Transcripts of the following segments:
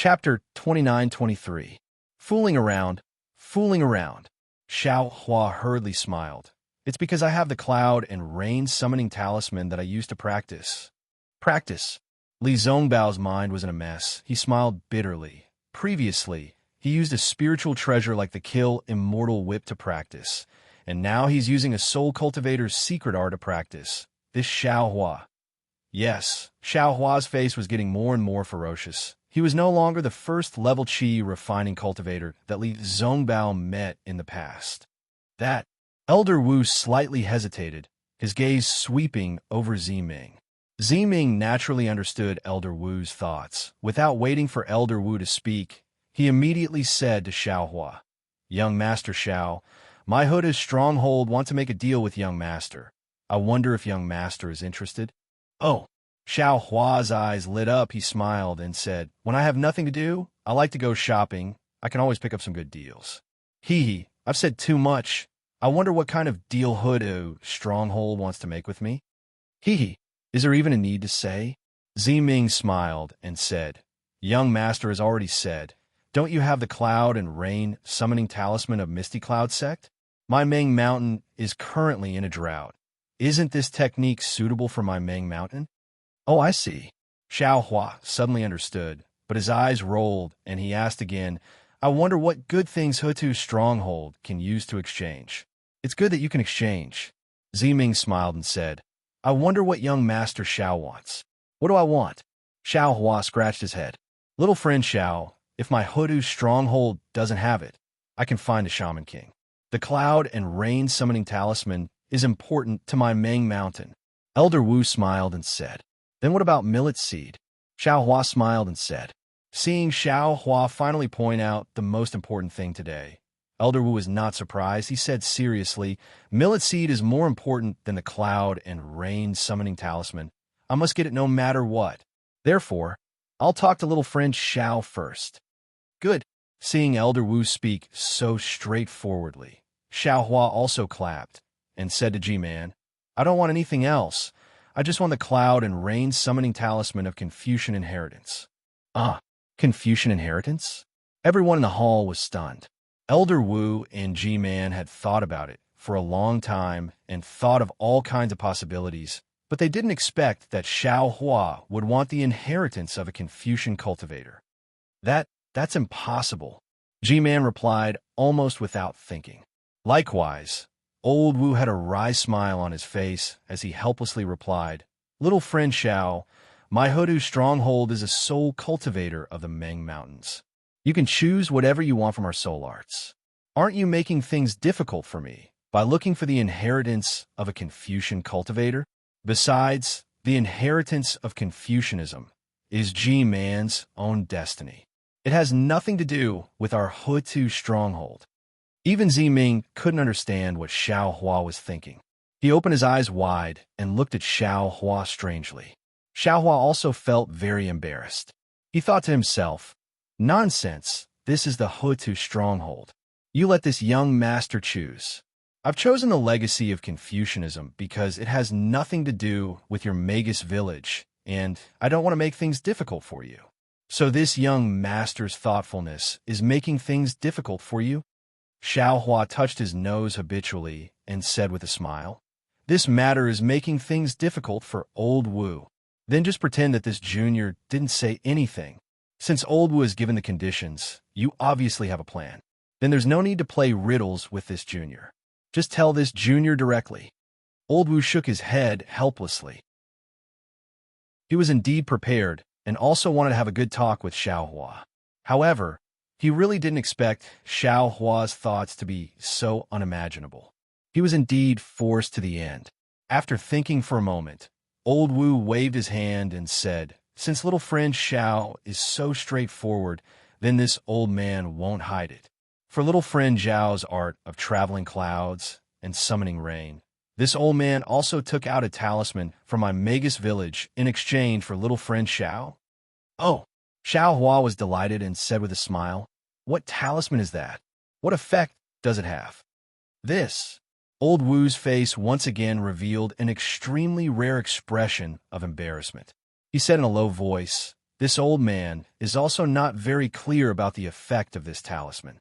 Chapter 29-23. Fooling around, fooling around. Xiao Hua hurriedly smiled. It's because I have the cloud and rain summoning talisman that I used to practice. Practice. Li Zhongbao's mind was in a mess. He smiled bitterly. Previously, he used a spiritual treasure like the Kill Immortal Whip to practice, and now he's using a soul cultivator's secret art to practice. This Xiao Hua. Yes, Xiao Hua's face was getting more and more ferocious. He was no longer the first-level qi refining cultivator that Li Zhongbao met in the past. That Elder Wu slightly hesitated, his gaze sweeping over Ziming. Ziming naturally understood Elder Wu's thoughts. Without waiting for Elder Wu to speak, he immediately said to Xiao Hua, "Young Master Xiao, my Huda's stronghold want to make a deal with Young Master. I wonder if Young Master is interested?" "Oh." Xiao Hua's eyes lit up. He smiled and said, "When I have nothing to do, I like to go shopping. I can always pick up some good deals." Hee, I've said too much. I wonder what kind of deal Huda stronghold wants to make with me. Hee, is there even a need to say? Ziming smiled and said, "Young Master has already said, don't you have the cloud and rain summoning talisman of Misty Cloud sect? My Meng Mountain is currently in a drought. Isn't this technique suitable for my Meng Mountain?" "Oh, I see." Xiao Hua suddenly understood, but his eyes rolled, and he asked again, "I wonder what good things Hutu's stronghold can use to exchange." "It's good that you can exchange." Ziming smiled and said, "I wonder what young Master Xiao wants." "What do I want?" Xiao Hua scratched his head. "Little friend Xiao, if my Hutu's stronghold doesn't have it, I can find the Shaman King. The cloud and rain summoning talisman is important to my Meng Mountain." Elder Wu smiled and said, "Then what about millet seed?" Xiao Hua smiled and said, seeing Xiao Hua finally point out the most important thing today. Elder Wu was not surprised. He said seriously, "Millet seed is more important than the cloud and rain summoning talisman. I must get it no matter what. Therefore, I'll talk to little friend Xiao first." "Good." Seeing Elder Wu speak so straightforwardly, Xiao Hua also clapped and said to G-Man, "I don't want anything else. I just want the cloud and rain summoning talisman of Confucian inheritance." Confucian inheritance? Everyone in the hall was stunned. Elder Wu and G-Man had thought about it for a long time and thought of all kinds of possibilities, but they didn't expect that Xiao Hua would want the inheritance of a Confucian cultivator. That's impossible," G-Man replied almost without thinking. Likewise, Old Wu had a wry smile on his face as he helplessly replied, "Little friend Xiao, my Hutu's stronghold is a soul cultivator of the Meng Mountains. You can choose whatever you want from our soul arts. Aren't you making things difficult for me by looking for the inheritance of a Confucian cultivator? Besides, the inheritance of Confucianism is G-Man's own destiny. It has nothing to do with our Hutu stronghold." Even Ziming couldn't understand what Xiao Hua was thinking. He opened his eyes wide and looked at Xiao Hua strangely. Xiao Hua also felt very embarrassed. He thought to himself, "Nonsense, this is the Hutu stronghold. You let this young master choose. I've chosen the legacy of Confucianism because it has nothing to do with your Magus village, and I don't want to make things difficult for you. So this young master's thoughtfulness is making things difficult for you?" Xiao Hua touched his nose habitually and said with a smile, "This matter is making things difficult for Old Wu. Then just pretend that this junior didn't say anything. Since Old Wu has given the conditions, you obviously have a plan. Then there's no need to play riddles with this junior. Just tell this junior directly." Old Wu shook his head helplessly. He was indeed prepared and also wanted to have a good talk with Xiao Hua. However, he really didn't expect Xiao Hua's thoughts to be so unimaginable. He was indeed forced to the end. After thinking for a moment, Old Wu waved his hand and said, "Since little friend Xiao is so straightforward, then this old man won't hide it. For little friend Zhao's art of traveling clouds and summoning rain, this old man also took out a talisman from my Magus village in exchange for little friend Xiao." "Oh!" Xiao Hua was delighted and said with a smile, "What talisman is that? What effect does it have?" "This." Old Wu's face once again revealed an extremely rare expression of embarrassment. He said in a low voice, This old man is also not very clear about the effect of this talisman.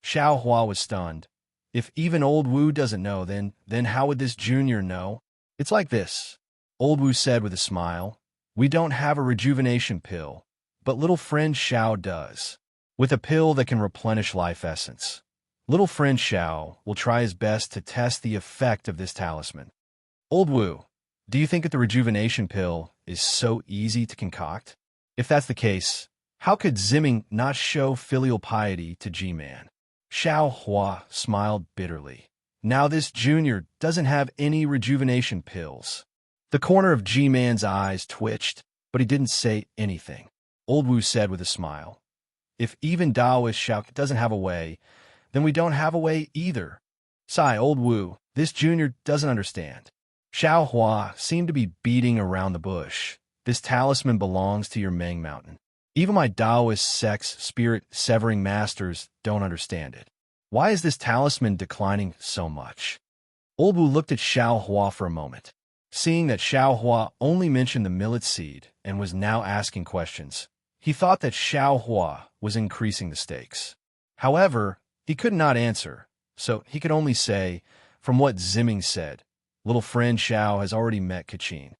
Xiao Hua was stunned. If even old Wu doesn't know, then how would this junior know? It's like this, old Wu said with a smile. We don't have a rejuvenation pill, but little friend Xiao does. With a pill that can replenish life essence. Little friend Xiao will try his best to test the effect of this talisman. Old Wu, do you think that the rejuvenation pill is so easy to concoct? If that's the case, how could Zimming not show filial piety to G-Man? Xiao Hua smiled bitterly. Now this junior doesn't have any rejuvenation pills. The corner of G-Man's eyes twitched, but he didn't say anything. Old Wu said with a smile, if even Daoist Xiao doesn't have a way, then we don't have a way either. Sigh, old Wu, this junior doesn't understand. Xiao Hua seemed to be beating around the bush. This talisman belongs to your Meng Mountain. Even my Daoist sex spirit severing masters don't understand it. Why is this talisman declining so much? Old Wu looked at Xiao Hua for a moment. Seeing that Xiao Hua only mentioned the millet seed and was now asking questions, he thought that Xiao Hua was increasing the stakes. However, he could not answer, so he could only say, from what Zimming said, little friend Xiao has already met Kachin.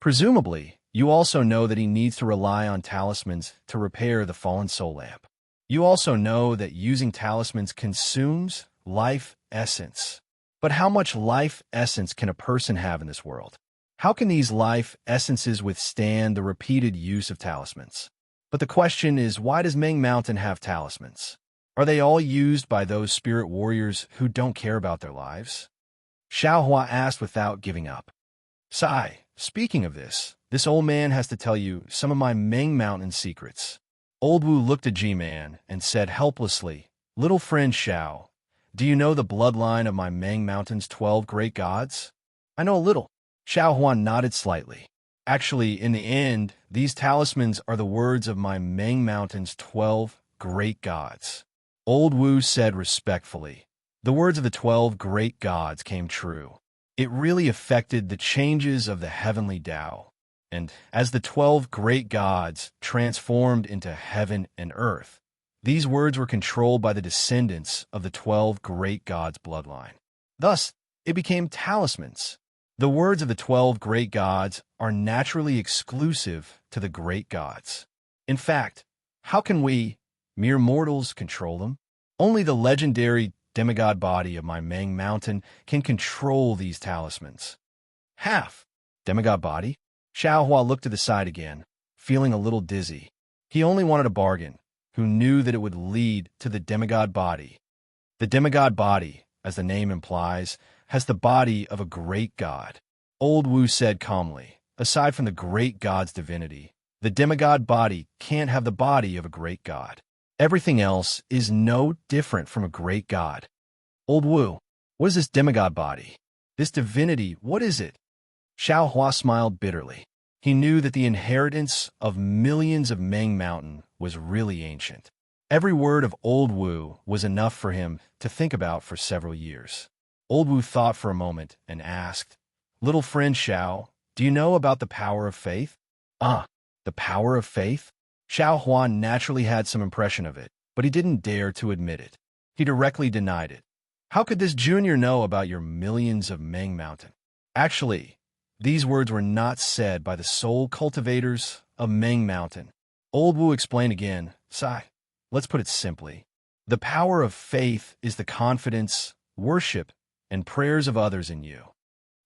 Presumably, you also know that he needs to rely on talismans to repair the fallen soul lamp. You also know that using talismans consumes life essence. But how much life essence can a person have in this world? How can these life essences withstand the repeated use of talismans? But the question is, why does Meng Mountain have talismans? Are they all used by those spirit warriors who don't care about their lives? Xiao Hua asked without giving up. Sai, speaking of this old man has to tell you some of my Meng Mountain secrets. Old Wu looked at G-Man and said helplessly, little friend Xiao, do you know the bloodline of my Meng Mountain's 12 great gods? I know a little. Xiao Hua nodded slightly. Actually, in the end, these talismans are the words of my Meng Mountain's 12 great gods. Old Wu said respectfully. The words of the 12 great gods came true. It really affected the changes of the heavenly Tao. And as the 12 great gods transformed into heaven and earth, these words were controlled by the descendants of the 12 great gods' bloodline. Thus, it became talismans. The words of the 12 great gods are naturally exclusive to the great gods. In fact, how can we, mere mortals, control them? Only the legendary demigod body of my Meng Mountain can control these talismans. Half. Demigod body? Xiao Hua looked to the side again, feeling a little dizzy. He only wanted a bargain, who knew that it would lead to the demigod body. The demigod body, as the name implies, has the body of a great god. Old Wu said calmly, aside from the great god's divinity, the demigod body can't have the body of a great god. Everything else is no different from a great god. Old Wu, what is this demigod body? This divinity, what is it? Xiao Hua smiled bitterly. He knew that the inheritance of millions of Meng Mountain was really ancient. Every word of Old Wu was enough for him to think about for several years. Old Wu thought for a moment and asked, little friend Xiao, do you know about the power of faith? The power of faith? Xiao Hua naturally had some impression of it, but he didn't dare to admit it. He directly denied it. How could this junior know about your millions of Meng Mountain? Actually, these words were not said by the sole cultivators of Meng Mountain. Old Wu explained again, Sai, let's put it simply. The power of faith is the confidence, worship, and prayers of others in you.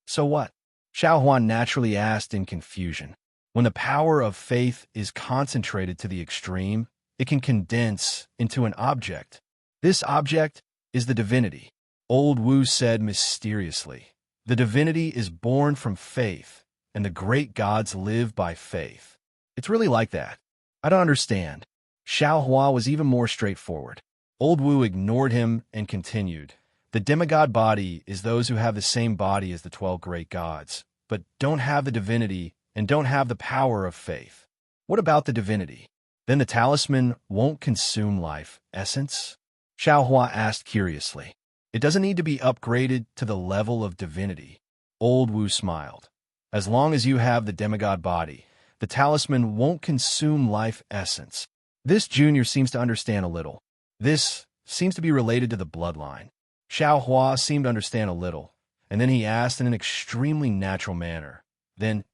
So what? Xiao Huan naturally asked in confusion. When the power of faith is concentrated to the extreme, it can condense into an object. This object is the divinity. Old Wu said mysteriously. The divinity is born from faith, and the great gods live by faith. It's really like that. I don't understand. Xiao Hua was even more straightforward. Old Wu ignored him and continued. The demigod body is those who have the same body as the 12 great gods, but don't have the divinity and don't have the power of faith. What about the divinity? Then the talisman won't consume life essence? Xiao Hua asked curiously. It doesn't need to be upgraded to the level of divinity. Old Wu smiled. As long as you have the demigod body, The talisman won't consume life essence. This junior seems to understand a little. This seems to be related to the bloodline. Xiao Hua seemed to understand a little, and then he asked in an extremely natural manner, "Then,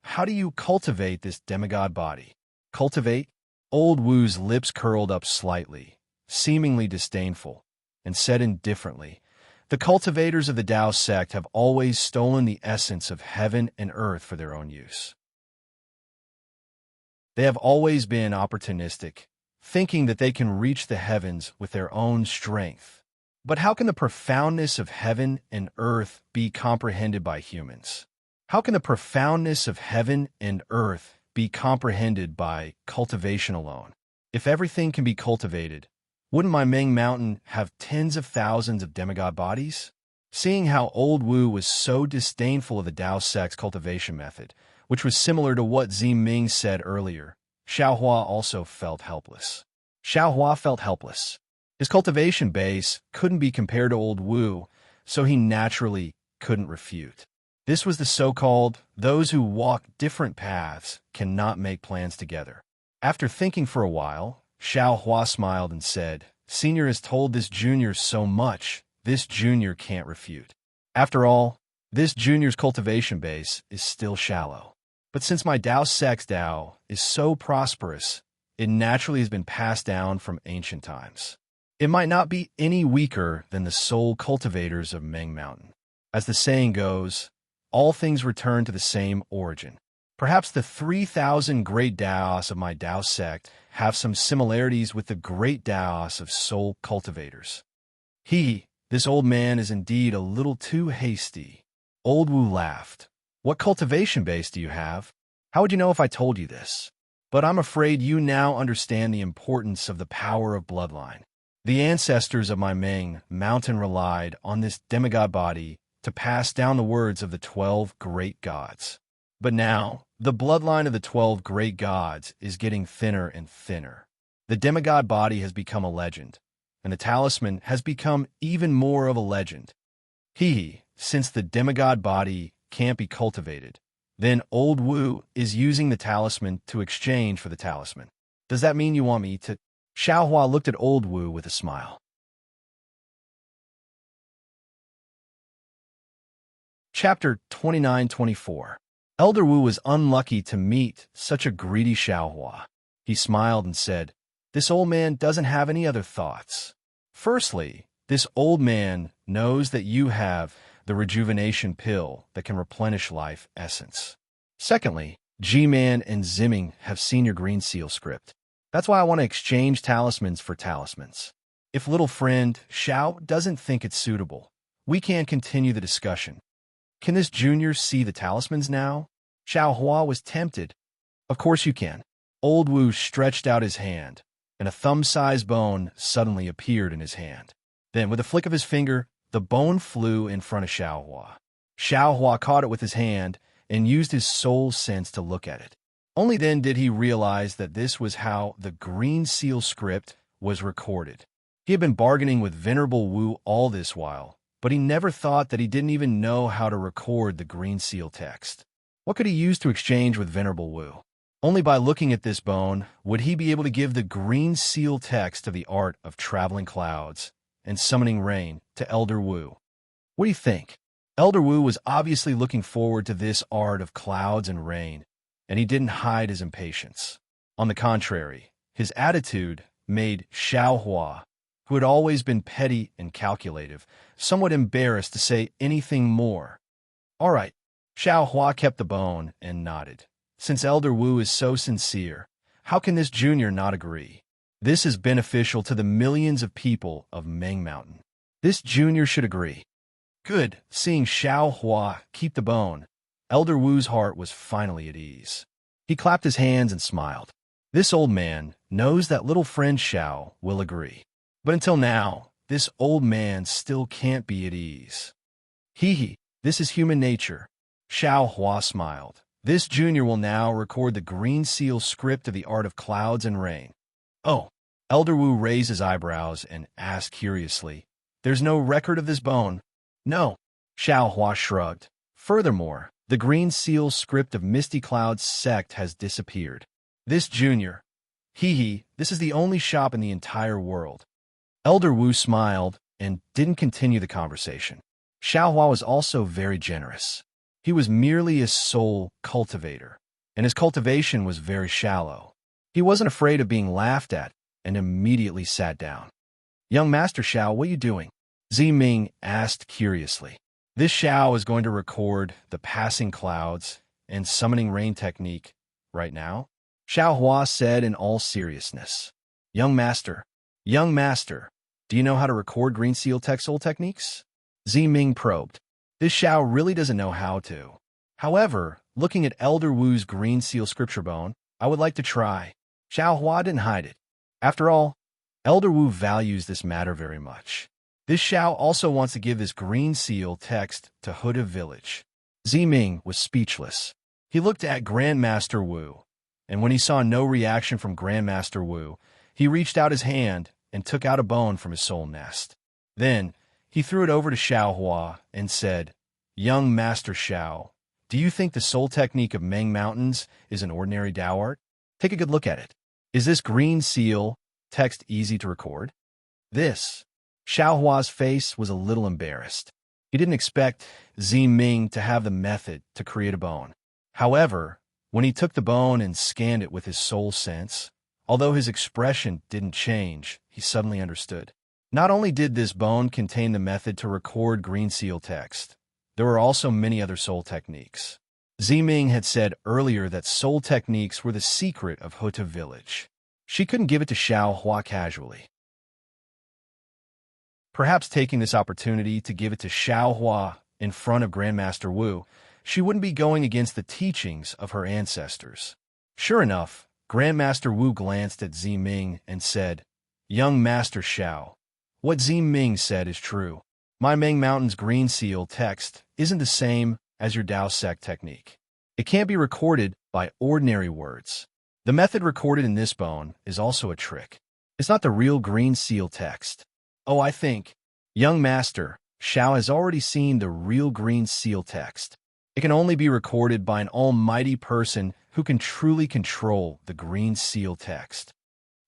how do you cultivate this demigod body?" Cultivate? Old Wu's lips curled up slightly, seemingly disdainful, and said indifferently, "The cultivators of the Tao sect have always stolen the essence of heaven and earth for their own use. They have always been opportunistic, thinking that they can reach the heavens with their own strength. But how can the profoundness of heaven and earth be comprehended by humans? How can the profoundness of heaven and earth be comprehended by cultivation alone? If everything can be cultivated, wouldn't my Ming Mountain have tens of thousands of demigod bodies?" Seeing how Old Wu was so disdainful of the Tao sect's cultivation method, which was similar to what Zi Ming said earlier, Xiao Hua also felt helpless. Xiao Hua felt helpless. His cultivation base couldn't be compared to Old Wu, so he naturally couldn't refute. This was the so-called, those who walk different paths cannot make plans together. After thinking for a while, Xiao Hua smiled and said, "Senior has told this junior so much, this junior can't refute. After all, this junior's cultivation base is still shallow. But since my Tao sect's Tao is so prosperous, it naturally has been passed down from ancient times. It might not be any weaker than the soul cultivators of Ming Mountain. As the saying goes, all things return to the same origin. Perhaps the 3,000 great Taos of my Tao sect have some similarities with the great Taos of soul cultivators." This old man is indeed a little too hasty. Old Wu laughed. "What cultivation base do you have? How would you know if I told you this? But I'm afraid you now understand the importance of the power of bloodline. The ancestors of my Ming Mountain relied on this demigod body to pass down the words of the 12 great gods. But now, the bloodline of the 12 great gods is getting thinner and thinner. The demigod body has become a legend, and the talisman has become even more of a legend. Since the demigod body can't be cultivated, then Old Wu is using the talisman to exchange for the talisman. Does that mean you want me to—" Xiao Hua looked at Old Wu with a smile. Chapter 29-24. Elder Wu was unlucky to meet such a greedy Xiao Hua. He smiled and said, "This old man doesn't have any other thoughts. Firstly, this old man knows that you have the rejuvenation pill that can replenish life essence. Secondly, G-Man and Zimming have seen your green seal script. That's why I want to exchange talismans for talismans. If little friend Xiao doesn't think it's suitable, we can continue the discussion. Can this junior see the talismans now?" Xiao Hua was tempted. "Of course you can." Old Wu stretched out his hand, and a thumb-sized bone suddenly appeared in his hand. Then, with a flick of his finger, the bone flew in front of Xiao Hua. Xiao Hua caught it with his hand and used his soul sense to look at it. Only then did he realize that this was how the green seal script was recorded. He had been bargaining with Venerable Wu all this while, but he never thought that he didn't even know how to record the green seal text. What could he use to exchange with Venerable Wu? Only by looking at this bone would he be able to give the green seal text of the art of traveling clouds and summoning rain to Elder Wu. What do you think? Elder Wu was obviously looking forward to this art of clouds and rain, and he didn't hide his impatience. On the contrary, his attitude made Xiao Hua, who had always been petty and calculative, somewhat embarrassed to say anything more. "All right." Xiao Hua kept the bone and nodded. Since Elder Wu is so sincere, how can this junior not agree? This is beneficial to the millions of people of Ming Mountain. This junior should agree. Good. Seeing Xiao Hua keep the bone, Elder Wu's heart was finally at ease. He clapped his hands and smiled. This old man knows that little friend Xiao will agree. But until now, this old man still can't be at ease. This is human nature. Xiao Hua smiled. This junior will now record the green seal script of the art of clouds and rain. Oh. Elder Wu raised his eyebrows and asked curiously, "There's no record of this bone?" "No." Xiao Hua shrugged. "Furthermore, The Green Seal script of Misty Cloud's sect has disappeared. This junior. This is the only shop in the entire world. Elder Wu smiled and didn't continue the conversation. Xiaohua was also very generous. He was merely a soul cultivator, and his cultivation was very shallow. He wasn't afraid of being laughed at and immediately sat down. "Young Master Xiao, what are you doing?" Ziming asked curiously. "This Xiao is going to record the passing clouds and summoning rain technique right now," Xiaohua said in all seriousness. Young Master, do you know how to record Green Seal soul techniques?" Ziming probed. This Xiao really doesn't know how to. However, looking at Elder Wu's Green Seal scripture bone, I would like to try. Xiaohua didn't hide it. After all, Elder Wu values this matter very much. This Xiao also wants to give this Green Seal text to Huda Village. Ziming was speechless. He looked at Grandmaster Wu, and when he saw no reaction from Grandmaster Wu, he reached out his hand and took out a bone from his soul nest. Then, he threw it over to Xiaohua and said, "Young Master Xiao, do you think the soul technique of Meng Mountains is an ordinary Dao art? Take a good look at it. Is this Green Seal text easy to record?" Xiaohua's face was a little embarrassed. He didn't expect Ziming to have the method to create a bone. However, when he took the bone and scanned it with his soul sense, although his expression didn't change, he suddenly understood. Not only did this bone contain the method to record Green Seal text, there were also many other soul techniques. Ziming had said earlier that soul techniques were the secret of Huta Village. She couldn't give it to Xiaohua casually. Perhaps taking this opportunity to give it to Xiaohua in front of Grandmaster Wu, she wouldn't be going against the teachings of her ancestors. Sure enough, Grandmaster Wu glanced at Ziming and said, "Young Master Xiao, what Ziming said is true. My Meng Mountain's Green Seal text isn't the same as your Dao sect technique. It can't be recorded by ordinary words. The method recorded in this bone is also a trick. It's not the real Green Seal text. Oh, I think Young Master Xiao has already seen the real Green Seal text. It can only be recorded by an almighty person who can truly control the Green Seal text."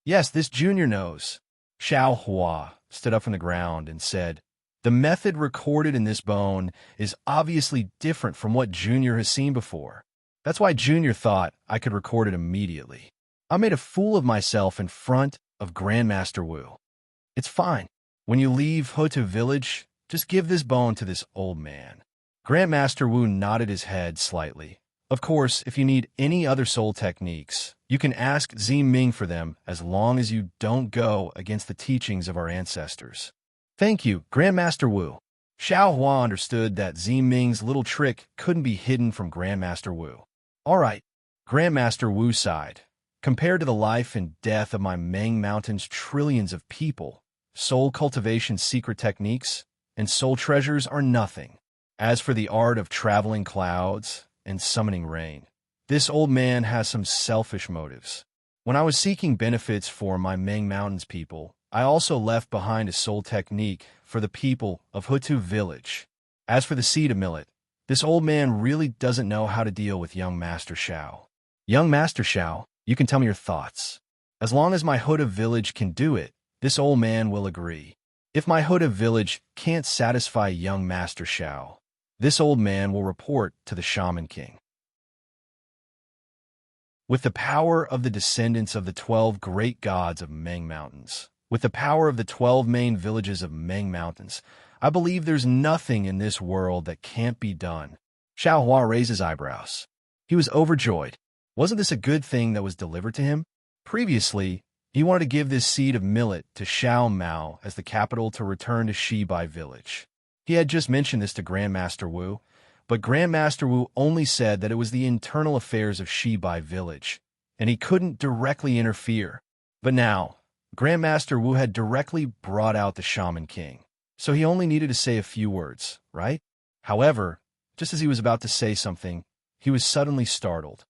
"Yes, this junior knows." Xiaohua stood up from the ground and said, "The method recorded in this bone is obviously different from what Junior has seen before. That's why Junior thought I could record it immediately. I made a fool of myself in front of Grandmaster Wu. It's fine. When you leave Huta Village, just give this bone to this old man." Grandmaster Wu nodded his head slightly. "Of course, if you need any other soul techniques, you can ask Ziming for them as long as you don't go against the teachings of our ancestors." "Thank you, Grandmaster Wu." Xiaohua understood that Ziming's little trick couldn't be hidden from Grandmaster Wu. "All right," Grandmaster Wu sighed. "Compared to the life and death of my Meng Mountain's trillions of people, soul cultivation secret techniques and soul treasures are nothing. As for the art of traveling clouds and summoning rain, this old man has some selfish motives. When I was seeking benefits for my Meng Mountains people, I also left behind a soul technique for the people of Hutu Village. As for the seed of millet, this old man really doesn't know how to deal with Young Master Xiao. Young Master Xiao, you can tell me your thoughts. As long as my Huta Village can do it, this old man will agree. If my Huta Village can't satisfy Young Master Xiao, this old man will report to the Shaman King." With the power of the descendants of the 12 great gods of Meng Mountains, with the power of the 12 main villages of Meng Mountains, I believe there's nothing in this world that can't be done. Xiaohua raised his eyebrows. He was overjoyed. Wasn't this a good thing that was delivered to him? Previously, he wanted to give this seed of millet to Xiao Mao as the capital to return to Shibai Village. He had just mentioned this to Grandmaster Wu, but Grandmaster Wu only said that it was the internal affairs of Shibai Village, and he couldn't directly interfere. But now, Grandmaster Wu had directly brought out the Shaman King, so he only needed to say a few words, right? However, just as he was about to say something, he was suddenly startled.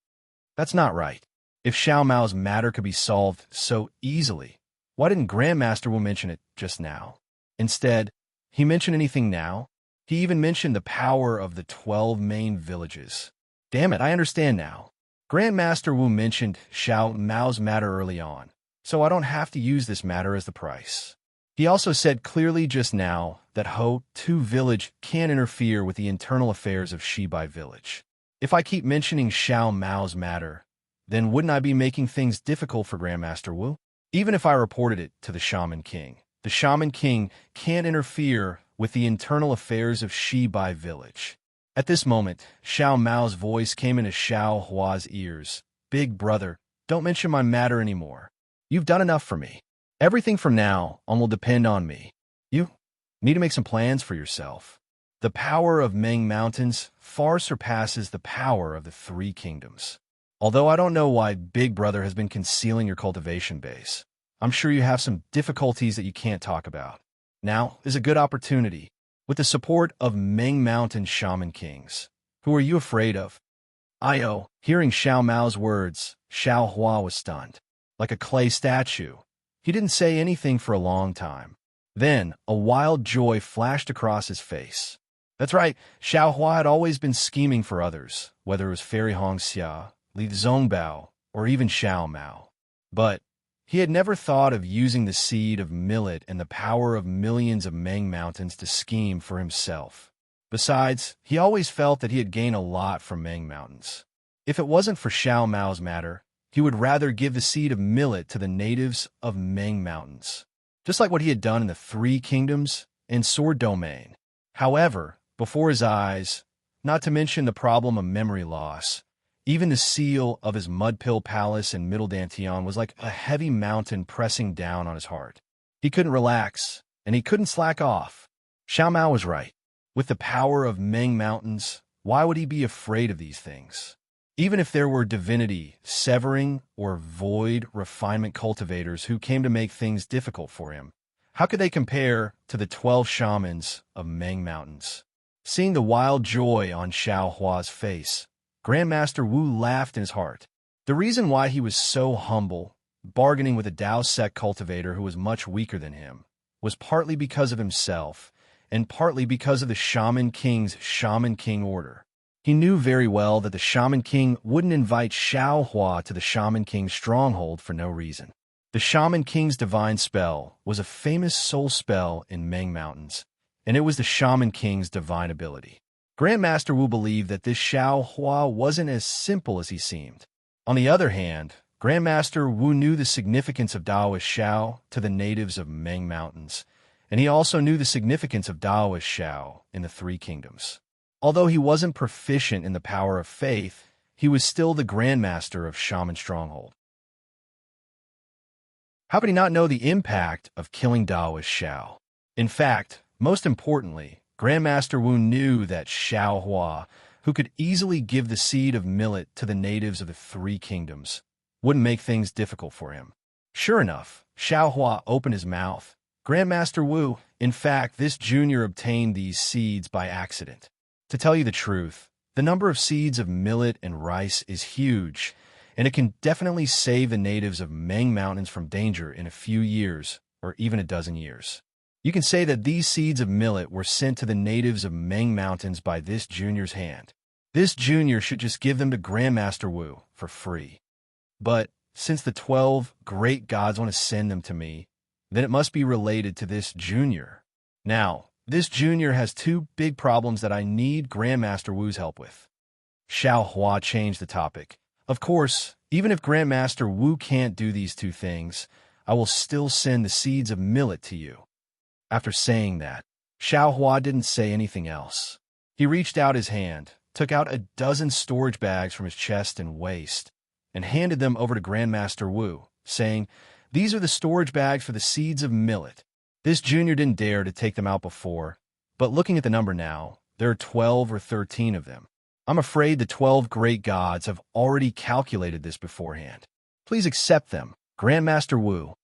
That's not right. If Xiao Mao's matter could be solved so easily, why didn't Grandmaster Wu mention it just now? Instead, he mentioned anything now? He even mentioned the power of the 12 main villages. Damn it, I understand now. Grandmaster Wu mentioned Xiao Mao's matter early on, so I don't have to use this matter as the price. He also said clearly just now that Ho Tu village can't interfere with the internal affairs of Shibai village. If I keep mentioning Xiao Mao's matter, then wouldn't I be making things difficult for Grandmaster Wu? Even if I reported it to the Shaman King, the Shaman King can't interfere with the internal affairs of Shibai village. At this moment, Xiao Mao's voice came into Xiao Hua's ears. Big brother, don't mention my matter anymore. You've done enough for me. Everything from now on will depend on me. You need to make some plans for yourself. The power of Meng Mountains far surpasses the power of the Three Kingdoms. Although I don't know why Big Brother has been concealing your cultivation base, I'm sure you have some difficulties that you can't talk about. Now is a good opportunity. With the support of Meng Mountain Shaman Kings, who are you afraid of? Hearing Xiao Mao's words, Xiao Hua was stunned. Like a clay statue, he didn't say anything for a long time. Then, a wild joy flashed across his face. That's right, Xiao Hua had always been scheming for others, whether it was Fairy Hongxia, Li Zongbao, or even Xiao Mao. But he had never thought of using the seed of millet and the power of millions of Meng Mountains to scheme for himself. Besides, he always felt that he had gained a lot from Meng Mountains. If it wasn't for Xiao Mao's matter, he would rather give the seed of millet to the natives of Meng Mountains, just like what he had done in the Three Kingdoms and Sword Domain. However, before his eyes, not to mention the problem of memory loss, even the seal of his Mudpill Palace in Middle Dantian was like a heavy mountain pressing down on his heart. He couldn't relax, and he couldn't slack off. Xiao Mao was right. With the power of Meng Mountains, why would he be afraid of these things? Even if there were divinity, severing, or void refinement cultivators who came to make things difficult for him, how could they compare to the 12 shamans of Meng Mountains? Seeing the wild joy on Xiao Hua's face, Grandmaster Wu laughed in his heart. The reason why he was so humble, bargaining with a Dao sect cultivator who was much weaker than him, was partly because of himself, and partly because of the Shaman King's Shaman King order. He knew very well that the Shaman King wouldn't invite Xiao Hua to the Shaman King's stronghold for no reason. The Shaman King's divine spell was a famous soul spell in Meng Mountains, and it was the Shaman King's divine ability. Grandmaster Wu believed that this Xiao Hua wasn't as simple as he seemed. On the other hand, Grandmaster Wu knew the significance of Daoist Xiao to the natives of Meng Mountains, and he also knew the significance of Daoist Xiao in the Three Kingdoms. Although he wasn't proficient in the power of faith, he was still the Grandmaster of Shaman Stronghold. How could he not know the impact of killing Daoist Xiao? In fact, most importantly, Grandmaster Wu knew that Xiao Hua, who could easily give the seed of millet to the natives of the Three Kingdoms, wouldn't make things difficult for him. Sure enough, Xiao Hua opened his mouth. Grandmaster Wu, in fact, this junior obtained these seeds by accident. To tell you the truth, the number of seeds of millet and rice is huge, and it can definitely save the natives of Meng Mountains from danger in a few years, or even a dozen years. You can say that these seeds of millet were sent to the natives of Meng Mountains by this junior's hand. This junior should just give them to Grandmaster Wu for free. But since the 12 great gods want to send them to me, then it must be related to this junior. Now, this junior has two big problems that I need Grandmaster Wu's help with. Xiao Hua changed the topic. Of course, even if Grandmaster Wu can't do these two things, I will still send the seeds of millet to you. After saying that, Xiao Hua didn't say anything else. He reached out his hand, took out a dozen storage bags from his chest and waist, and handed them over to Grandmaster Wu, saying, "These are the storage bags for the seeds of millet." This junior didn't dare to take them out before, but looking at the number now, there are 12 or 13 of them. I'm afraid the 12 great gods have already calculated this beforehand. Please accept them, Grandmaster Wu.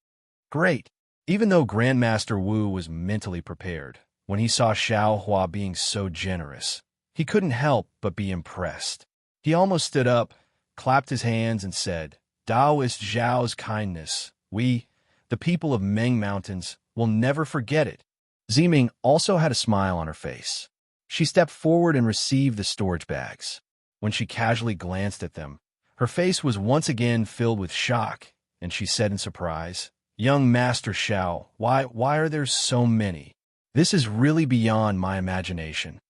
Great. Even though Grandmaster Wu was mentally prepared, when he saw Xiao Hua being so generous, he couldn't help but be impressed. He almost stood up, clapped his hands, and said, "Daoist Zhao's kindness, we, the people of Meng Mountains, will never forget it." Ziming also had a smile on her face. She stepped forward and received the storage bags. When she casually glanced at them, her face was once again filled with shock, and she said in surprise, "Young Master Xiao, why are there so many? This is really beyond my imagination."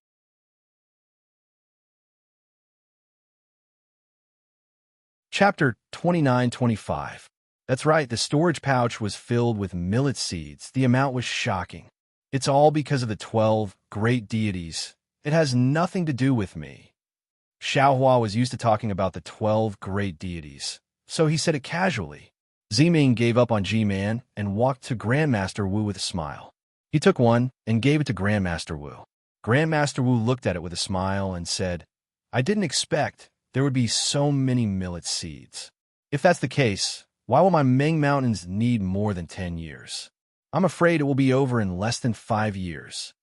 Chapter 29-25. That's right, the storage pouch was filled with millet seeds. The amount was shocking. It's all because of the 12 great deities. It has nothing to do with me. Xiaohua was used to talking about the 12 great deities, so he said it casually. Ziming gave up on G-Man and walked to Grandmaster Wu with a smile. He took one and gave it to Grandmaster Wu. Grandmaster Wu looked at it with a smile and said, "I didn't expect there would be so many millet seeds. If that's the case, why will my Ming Mountains need more than 10 years? I'm afraid it will be over in less than 5 years.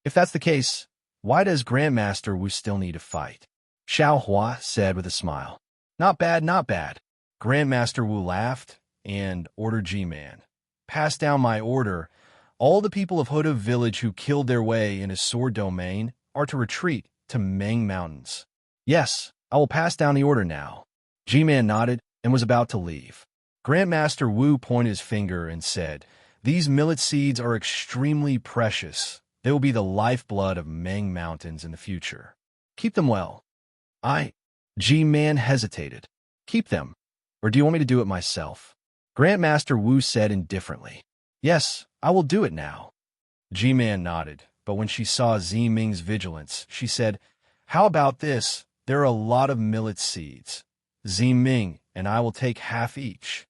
If that's the case, why does Grandmaster Wu still need to fight?" Xiaohua said with a smile. "Not bad, not bad." Grandmaster Wu laughed and ordered G-Man, "Pass down my order. All the people of Huda Village who killed their way in a sword domain are to retreat to Ming Mountains." "Yes, I will pass down the order now." G-Man nodded and was about to leave. Grandmaster Wu pointed his finger and said, "These millet seeds are extremely precious. They will be the lifeblood of Ming Mountains in the future. Keep them well." G-Man hesitated. "Keep them, or do you want me to do it myself?" Grandmaster Wu said indifferently, "Yes, I will do it now." G-Man nodded, but when she saw Ziming's vigilance, she said, "How about this? There are a lot of millet seeds. Ziming and I will take half each."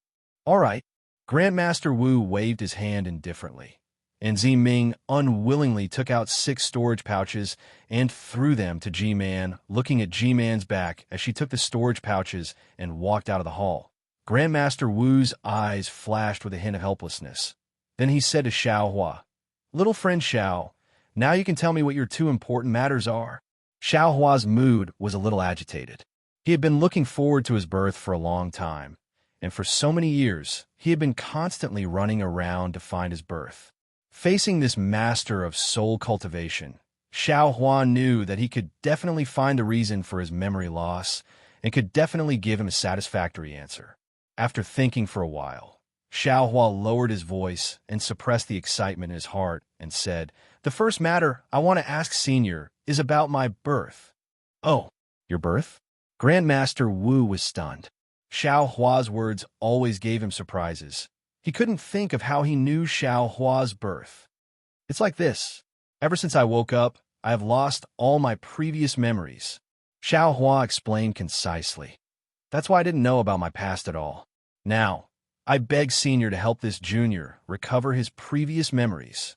"All right." Grandmaster Wu waved his hand indifferently, and Ziming unwillingly took out 6 storage pouches and threw them to G-Man, looking at G-Man's back as she took the storage pouches and walked out of the hall. Grandmaster Wu's eyes flashed with a hint of helplessness. Then he said to Xiaohua, "Little friend Xiao, now you can tell me what your 2 important matters are." Xiaohua's mood was a little agitated. He had been looking forward to his birth for a long time, and for so many years, he had been constantly running around to find his birth. Facing this master of soul cultivation, Xiaohua knew that he could definitely find the reason for his memory loss and could definitely give him a satisfactory answer. After thinking for a while, Xiaohua lowered his voice and suppressed the excitement in his heart and said, "The first matter I want to ask Senior is about my birth." "Oh, your birth?" Grandmaster Wu was stunned. Xiaohua's words always gave him surprises. He couldn't think of how he knew Xiaohua's birth. "It's like this. Ever since I woke up, I have lost all my previous memories." Xiaohua explained concisely. "That's why I didn't know about my past at all. Now, I beg Senior to help this junior recover his previous memories."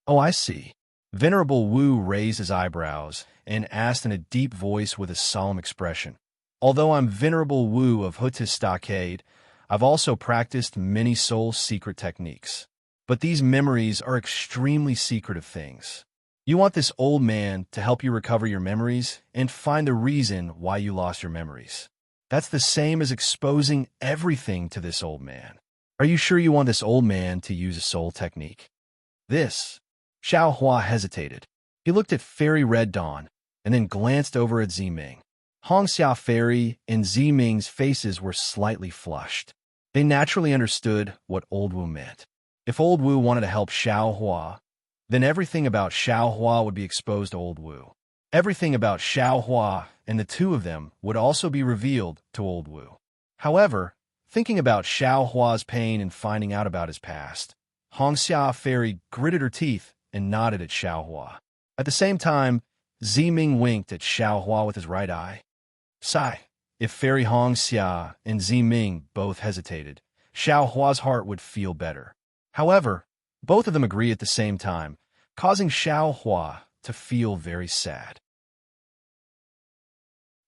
"Oh, I see." Venerable Wu raised his eyebrows and asked in a deep voice with a solemn expression, "Although I'm Venerable Wu of Hutis Stockade, I've also practiced many soul secret techniques. But these memories are extremely secretive things. You want this old man to help you recover your memories and find the reason why you lost your memories. That's the same as exposing everything to this old man. Are you sure you want this old man to use a soul technique?" "This." Xiaohua hesitated. He looked at Fairy Red Dawn and then glanced over at Ziming. Hongxia Fairy and Ziming's faces were slightly flushed. They naturally understood what Old Wu meant. If Old Wu wanted to help Xiaohua, then everything about Xiaohua would be exposed to Old Wu. Everything about Xiaohua and the 2 of them would also be revealed to Old Wu. However, thinking about Xiaohua's pain and finding out about his past, Hongxia Fairy gritted her teeth and nodded at Xiaohua. At the same time, Ziming winked at Xiaohua with his right eye. Sigh. If Fairy Hongxia and Ziming both hesitated, Xiaohua's heart would feel better. However, both of them agreed at the same time, causing Xiaohua to feel very sad.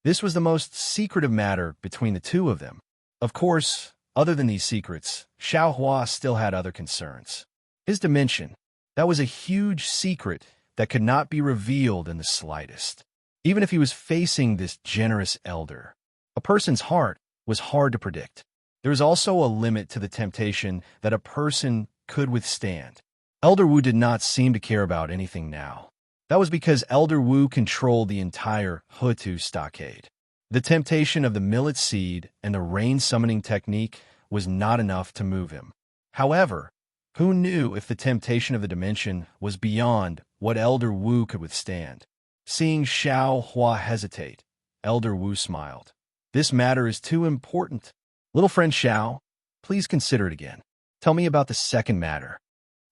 This was the most secretive matter between the 2 of them. Of course, other than these secrets, Xiaohua still had other concerns. His dimension, that was a huge secret that could not be revealed in the slightest. Even if he was facing this generous elder, a person's heart was hard to predict. There is also a limit to the temptation that a person could withstand. Elder Wu did not seem to care about anything now. That was because Elder Wu controlled the entire Hutu stockade. The temptation of the millet seed and the rain summoning technique was not enough to move him. However, who knew if the temptation of the dimension was beyond what Elder Wu could withstand? Seeing Xiao Hua hesitate, Elder Wu smiled. This matter is too important. Little friend Xiao, please consider it again. Tell me about the second matter.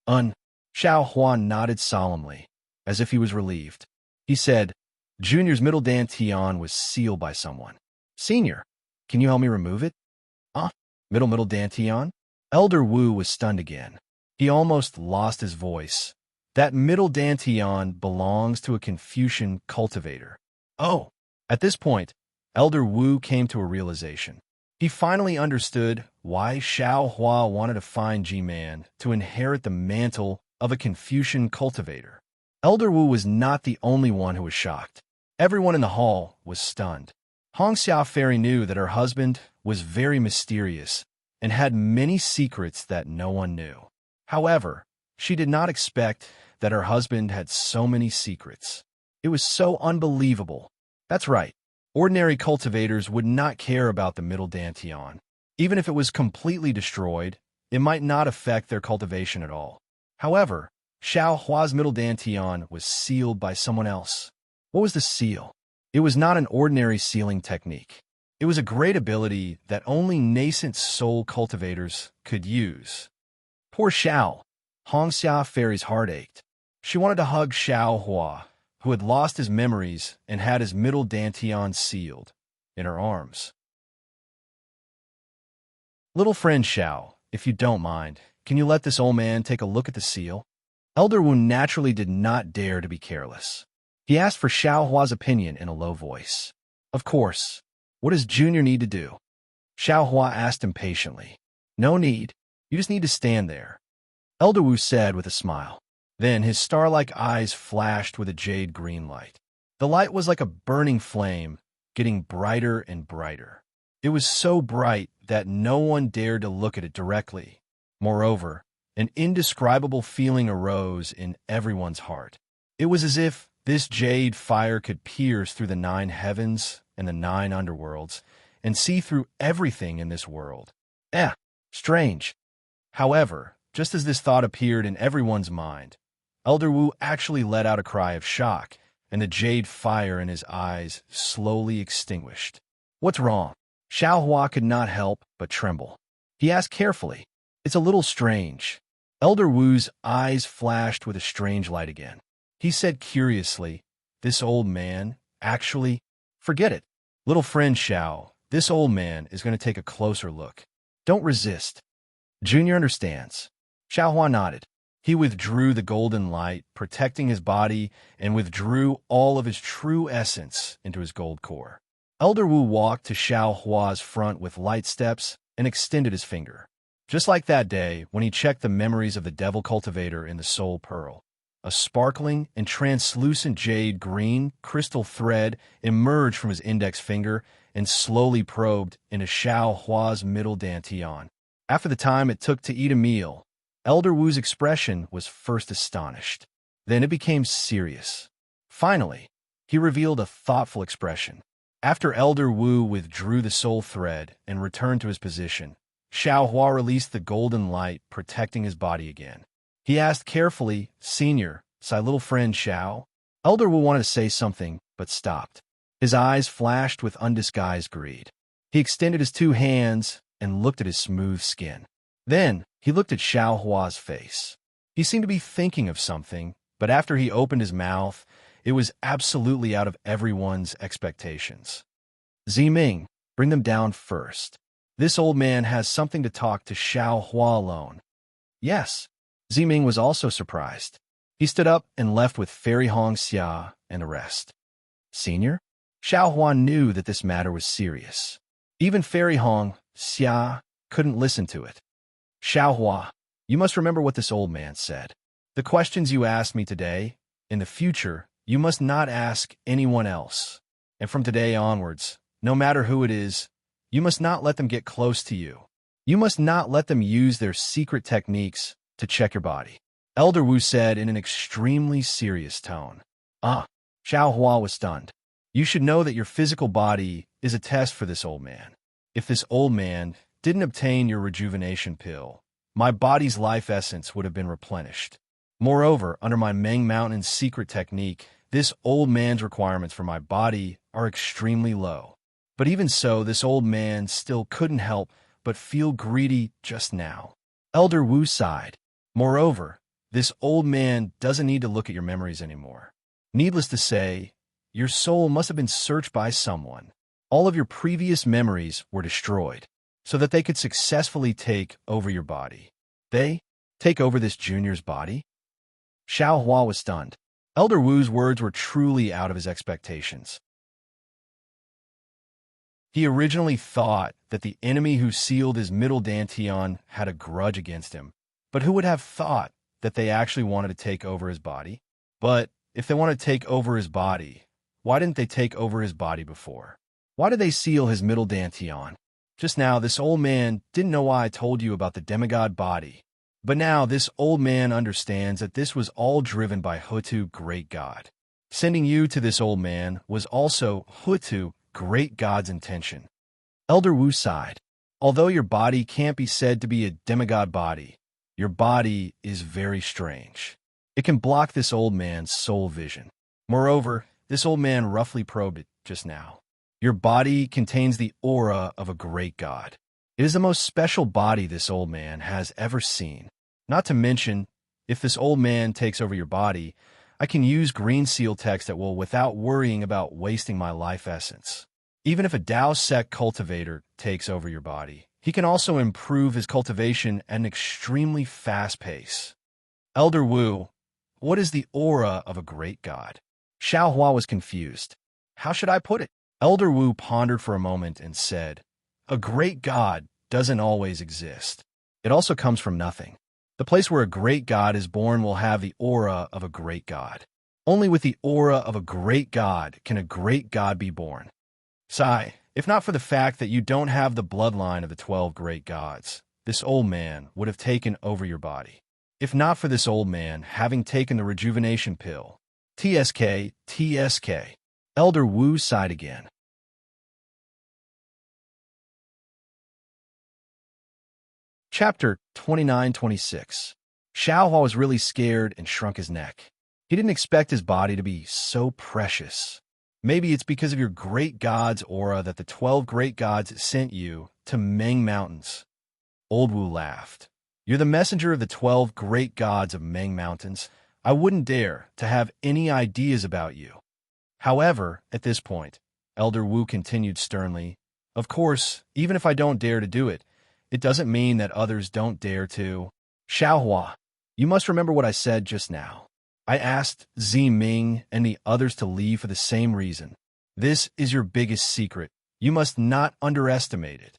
Xiao Hua nodded solemnly, as if he was relieved. He said, Junior's middle dantian was sealed by someone. Senior, can you help me remove it? Middle dantian? Elder Wu was stunned again. He almost lost his voice. That middle dantian belongs to a Confucian cultivator. Oh! At this point, Elder Wu came to a realization. He finally understood why Xiao Hua wanted to find G-Man to inherit the mantle of a Confucian cultivator. Elder Wu was not the only one who was shocked. Everyone in the hall was stunned. Hong Xia Fairy knew that her husband was very mysterious and had many secrets that no one knew. However, she did not expect that her husband had so many secrets. It was so unbelievable. That's right. Ordinary cultivators would not care about the middle dantian. Even if it was completely destroyed, it might not affect their cultivation at all. However, Xiao Hua's middle dantian was sealed by someone else. What was the seal? It was not an ordinary sealing technique. It was a great ability that only nascent soul cultivators could use. Poor Xiao. Hong Xia Fairy's heart ached. She wanted to hug Xiao Hua, who had lost his memories and had his middle dantian sealed, in her arms. Little friend Xiao, if you don't mind, can you let this old man take a look at the seal? Elder Wu naturally did not dare to be careless. He asked for Xiao Hua's opinion in a low voice. Of course. What does Junior need to do? Xiao Hua asked impatiently. No need. You just need to stand there. Elder Wu said with a smile. Then his star-like eyes flashed with a jade green light. The light was like a burning flame, getting brighter and brighter. It was so bright that no one dared to look at it directly. Moreover, an indescribable feeling arose in everyone's heart. It was as if this jade fire could pierce through the 9 heavens and the 9 underworlds and see through everything in this world. Strange. However, just as this thought appeared in everyone's mind, Elder Wu actually let out a cry of shock, and the jade fire in his eyes slowly extinguished. What's wrong? Xiao Hua could not help but tremble. He asked carefully. It's a little strange. Elder Wu's eyes flashed with a strange light again. He said curiously, this old man, actually, forget it. Little friend Xiao, this old man is going to take a closer look. Don't resist. Junior understands. Xiao Hua nodded. He withdrew the golden light, protecting his body, and withdrew all of his true essence into his gold core. Elder Wu walked to Xiao Hua's front with light steps and extended his finger. Just like that day when he checked the memories of the devil cultivator in the soul pearl. A sparkling and translucent jade green crystal thread emerged from his index finger and slowly probed into Xiao Hua's middle dantian. After the time it took to eat a meal, Elder Wu's expression was first astonished. Then it became serious. Finally, he revealed a thoughtful expression. After Elder Wu withdrew the soul thread and returned to his position, Xiao Hua released the golden light, protecting his body again. He asked carefully, Senior, my little friend Xiao? Elder Wu wanted to say something, but stopped. His eyes flashed with undisguised greed. He extended his 2 hands and looked at his smooth skin. Then, he looked at Xiao Hua's face. He seemed to be thinking of something, but after he opened his mouth, it was absolutely out of everyone's expectations. Ziming, bring them down first. This old man has something to talk to Xiao Hua alone. Yes. Ziming was also surprised. He stood up and left with Fairy Hong Xia and the rest. Senior? Xiao Hua knew that this matter was serious. Even Fairy Hong Xia couldn't listen to it. Xiao Hua, you must remember what this old man said. The questions you asked me today, in the future, you must not ask anyone else. And from today onwards, no matter who it is, you must not let them get close to you. You must not let them use their secret techniques to check your body. Elder Wu said in an extremely serious tone. Ah, Xiao Hua was stunned. You should know that your physical body is a test for this old man. If this old man didn't obtain your rejuvenation pill, my body's life essence would have been replenished. Moreover, under my Meng Mountain's secret technique, this old man's requirements for my body are extremely low. But even so, this old man still couldn't help but feel greedy just now. Elder Wu sighed. Moreover, this old man doesn't need to look at your memories anymore. Needless to say, your soul must have been searched by someone. All of your previous memories were destroyed, so that they could successfully take over your body. They take over this junior's body? Xiao Hua was stunned. Elder Wu's words were truly out of his expectations. He originally thought that the enemy who sealed his middle dantian had a grudge against him, but who would have thought that they actually wanted to take over his body? But if they want to take over his body, why didn't they take over his body before? Why did they seal his middle dantian? Just now, this old man didn't know why I told you about the demigod body. But now, this old man understands that this was all driven by Hutu, great god. Sending you to this old man was also Hutu, great god's intention. Elder Wu sighed. Although your body can't be said to be a demigod body, your body is very strange. It can block this old man's soul vision. Moreover, this old man roughly probed it just now. Your body contains the aura of a great god. It is the most special body this old man has ever seen. Not to mention, if this old man takes over your body, I can use green seal text that will without worrying about wasting my life essence. Even if a Dao sect cultivator takes over your body, he can also improve his cultivation at an extremely fast pace. Elder Wu, what is the aura of a great god? Xiao Hua was confused. How should I put it? Elder Wu pondered for a moment and said, a great god doesn't always exist. It also comes from nothing. The place where a great god is born will have the aura of a great god. Only with the aura of a great god can a great god be born. Sai, if not for the fact that you don't have the bloodline of the 12 great gods, this old man would have taken over your body. If not for this old man having taken the rejuvenation pill. TSK, TSK. Elder Wu sighed again. Chapter 29-26. Xiao Hua was really scared and shrunk his neck. He didn't expect his body to be so precious. Maybe it's because of your great god's aura that the 12 great gods sent you to Meng Mountains. Old Wu laughed. You're the messenger of the 12 great gods of Meng Mountains. I wouldn't dare to have any ideas about you. However, at this point, Elder Wu continued sternly, of course, even if I don't dare to do it, it doesn't mean that others don't dare to. Xiao Hua, you must remember what I said just now. I asked Zi Ming and the others to leave for the same reason. This is your biggest secret. You must not underestimate it.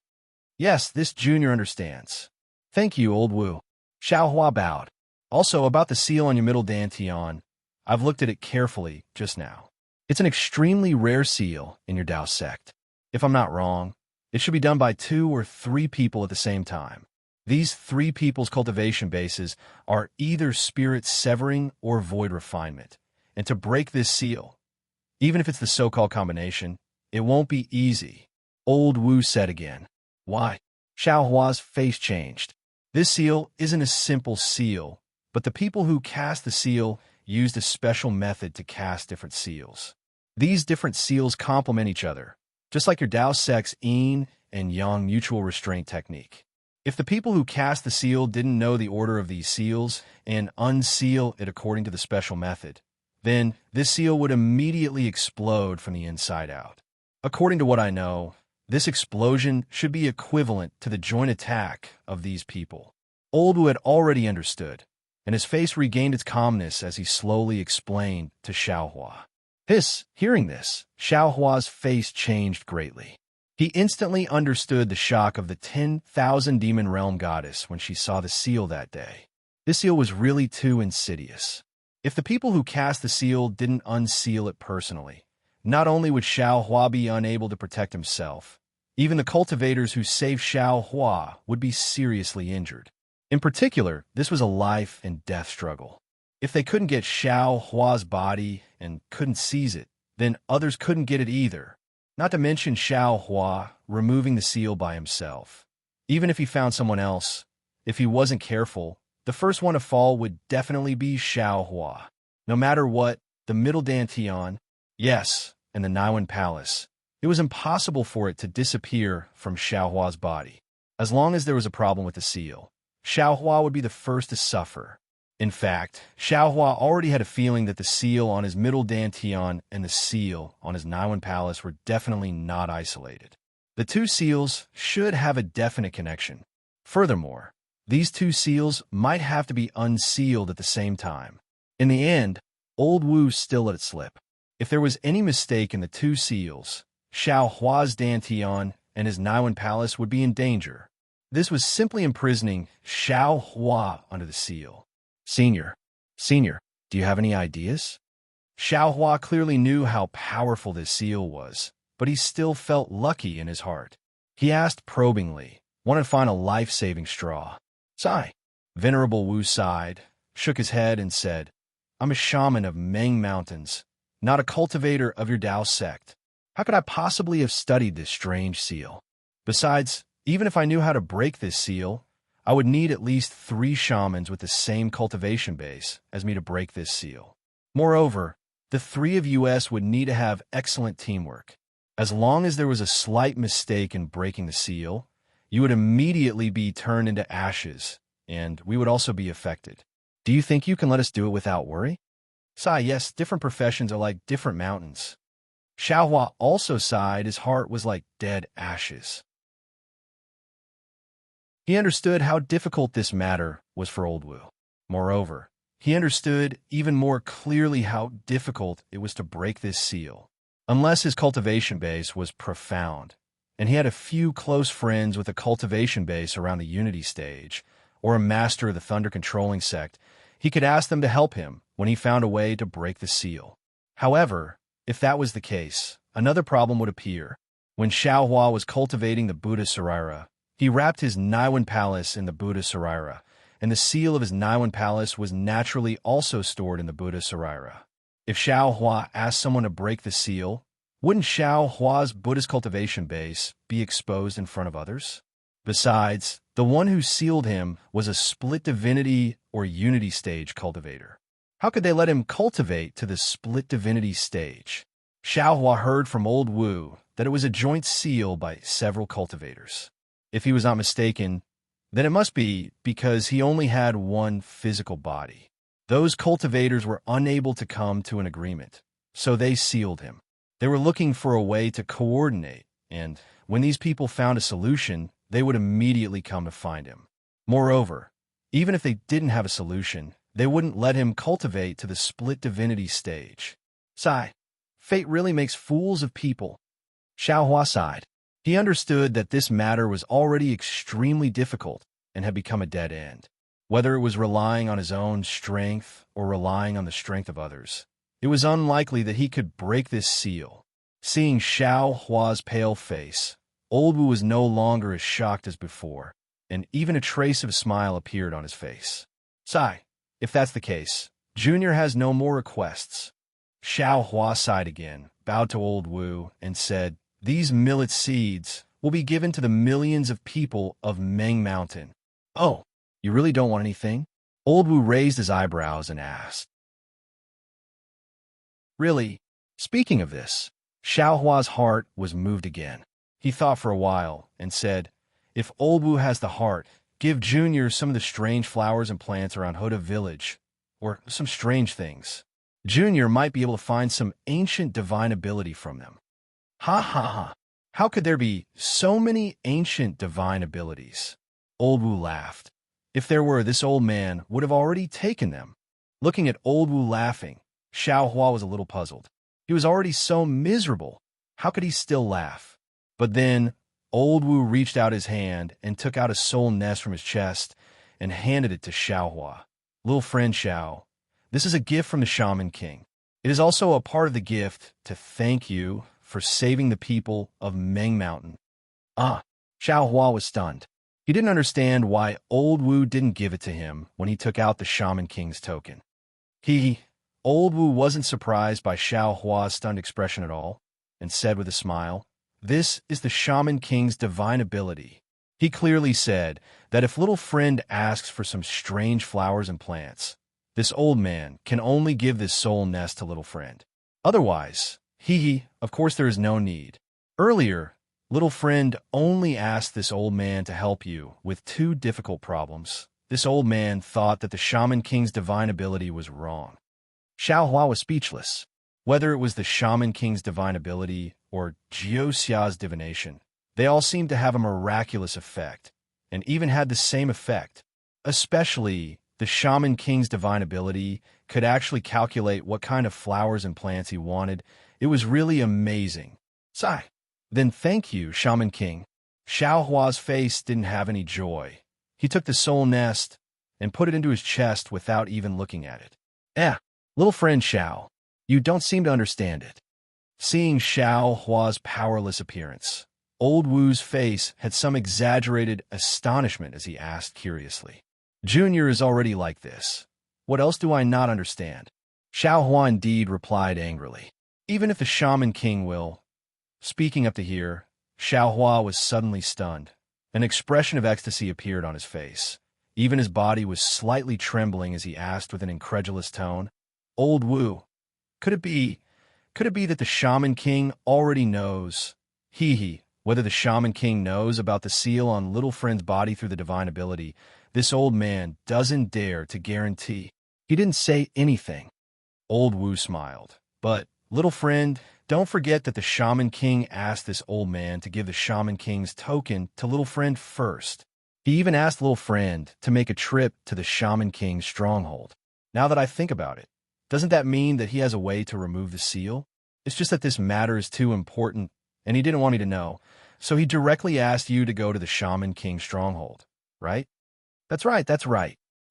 Yes, this junior understands. Thank you, Old Wu. Xiao Hua bowed. Also, about the seal on your middle dantian, I've looked at it carefully just now. It's an extremely rare seal in your Dao sect. If I'm not wrong, it should be done by 2 or 3 people at the same time. These 3 people's cultivation bases are either spirit severing or void refinement. And to break this seal, even if it's the so-called combination, it won't be easy. Old Wu said again. Why? Xiao Hua's face changed. This seal isn't a simple seal, but the people who cast the seal used a special method to cast different seals. These different seals complement each other, just like your Dao sect's yin and yang mutual restraint technique. If the people who cast the seal didn't know the order of these seals and unseal it according to the special method, then this seal would immediately explode from the inside out. According to what I know, this explosion should be equivalent to the joint attack of these people. Old Wu had already understood, and his face regained its calmness as he slowly explained to Xiao Hua. Hearing this, Xiao Hua's face changed greatly. He instantly understood the shock of the 10,000 demon realm goddess when she saw the seal that day. This seal was really too insidious. If the people who cast the seal didn't unseal it personally, not only would Xiao Hua be unable to protect himself, even the cultivators who saved Xiao Hua would be seriously injured. In particular, this was a life and death struggle. If they couldn't get Xiao Hua's body and couldn't seize it, then others couldn't get it either. Not to mention Xiao Hua removing the seal by himself. Even if he found someone else, if he wasn't careful, the first one to fall would definitely be Xiao Hua. No matter what, the middle Dantian, yes, and the Naiwan Palace, it was impossible for it to disappear from Xiao Hua's body. As long as there was a problem with the seal, Xiao Hua would be the first to suffer. In fact, Xiao Hua already had a feeling that the seal on his middle Dantian and the seal on his Naiwan Palace were definitely not isolated. The two seals should have a definite connection. Furthermore, these two seals might have to be unsealed at the same time. In the end, Old Wu still let it slip. If there was any mistake in the two seals, Xiao Hua's Dantian and his Naiwan Palace would be in danger. This was simply imprisoning Xiao Hua under the seal. Senior, do you have any ideas? Xiao Hua clearly knew how powerful this seal was, but he still felt lucky in his heart. He asked probingly, wanted to find a life-saving straw. Sigh. Venerable Wu sighed, shook his head, and said, I'm a shaman of Meng Mountains, not a cultivator of your Tao sect. How could I possibly have studied this strange seal? Besides, even if I knew how to break this seal, I would need at least 3 shamans with the same cultivation base as me to break this seal. Moreover, the 3 of us would need to have excellent teamwork. As long as there was a slight mistake in breaking the seal, you would immediately be turned into ashes, and we would also be affected. Do you think you can let us do it without worry? Sigh, yes, different professions are like different mountains. Xiao Hua also sighed. His heart was like dead ashes. He understood how difficult this matter was for Old Wu. Moreover, he understood even more clearly how difficult it was to break this seal. Unless his cultivation base was profound, and he had a few close friends with a cultivation base around the Unity stage, or a master of the Thunder Controlling sect, he could ask them to help him when he found a way to break the seal. However, if that was the case, another problem would appear. When Xiao Hua was cultivating the Buddha Saraira, he wrapped his Naiwan Palace in the Buddha Saraira, and the seal of his Naiwan Palace was naturally also stored in the Buddha Saraira. If Xiao Hua asked someone to break the seal, wouldn't Xiao Hua's Buddhist cultivation base be exposed in front of others? Besides, the one who sealed him was a split divinity or unity stage cultivator. How could they let him cultivate to the split divinity stage? Xiao Hua heard from Old Wu that it was a joint seal by several cultivators. If he was not mistaken, then it must be because he only had one physical body. Those cultivators were unable to come to an agreement, so they sealed him. They were looking for a way to coordinate, and when these people found a solution, they would immediately come to find him. Moreover, even if they didn't have a solution, they wouldn't let him cultivate to the split divinity stage. Sigh. Fate really makes fools of people. Xiao Hua sighed. He understood that this matter was already extremely difficult and had become a dead end. Whether it was relying on his own strength or relying on the strength of others, it was unlikely that he could break this seal. Seeing Xiao Hua's pale face, Old Wu was no longer as shocked as before, and even a trace of a smile appeared on his face. Sigh. If that's the case, Junior has no more requests. Xiao Hua sighed again, bowed to Old Wu, and said, These millet seeds will be given to the millions of people of Meng Mountain. Oh, you really don't want anything? Old Wu raised his eyebrows and asked. Really? Speaking of this, Xiao Hua's heart was moved again. He thought for a while and said, If Old Wu has the heart, give Junior some of the strange flowers and plants around Hoda Village, or some strange things. Junior might be able to find some ancient divine ability from them. Ha ha ha. How could there be so many ancient divine abilities? Old Wu laughed. If there were, this old man would have already taken them. Looking at Old Wu laughing, Xiao Hua was a little puzzled. He was already so miserable. How could he still laugh? But then, Old Wu reached out his hand and took out a soul nest from his chest and handed it to Xiao Hua. Little friend Xiao, this is a gift from the Shaman King. It is also a part of the gift to thank you for saving the people of Meng Mountain. Ah, Xiao Hua was stunned. He didn't understand why Old Wu didn't give it to him when he took out the Shaman King's token. He, Old Wu wasn't surprised by Xiao Hua's stunned expression at all, and said with a smile, "This is the Shaman King's divine ability." He clearly said that if little friend asks for some strange flowers and plants, this old man can only give this soul nest to little friend. Otherwise, of course there is no need. Earlier, little friend only asked this old man to help you with two difficult problems. This old man thought that the Shaman King's divine ability was wrong. Xiao Hua was speechless. Whether it was the Shaman King's divine ability or Jiu Xia's divination, they all seemed to have a miraculous effect, and even had the same effect. Especially, the Shaman King's divine ability could actually calculate what kind of flowers and plants he wanted. It was really amazing. Sigh. Then thank you, Shaman King. Xiao Hua's face didn't have any joy. He took the soul nest and put it into his chest without even looking at it. Little friend Xiao, you don't seem to understand it. Seeing Xiao Hua's powerless appearance, Old Wu's face had some exaggerated astonishment as he asked curiously, "Junior is already like this. What else do I not understand?" Xiao Hua indeed replied angrily. "Even if the Shaman King will." Speaking up to here, Xiao Hua was suddenly stunned. An expression of ecstasy appeared on his face. Even his body was slightly trembling as he asked with an incredulous tone, "Old Wu, could it be that the Shaman King already knows, whether the Shaman King knows about the seal on little friend's body through the divine ability? This old man doesn't dare to guarantee." He didn't say anything. Old Wu smiled. "But, little friend, don't forget that the Shaman King asked this old man to give the Shaman King's token to little friend first. He even asked little friend to make a trip to the Shaman King's stronghold. Now that I think about it, doesn't that mean that he has a way to remove the seal? It's just that this matter is too important, and he didn't want me to know, so he directly asked you to go to the Shaman King's stronghold, right?" That's right.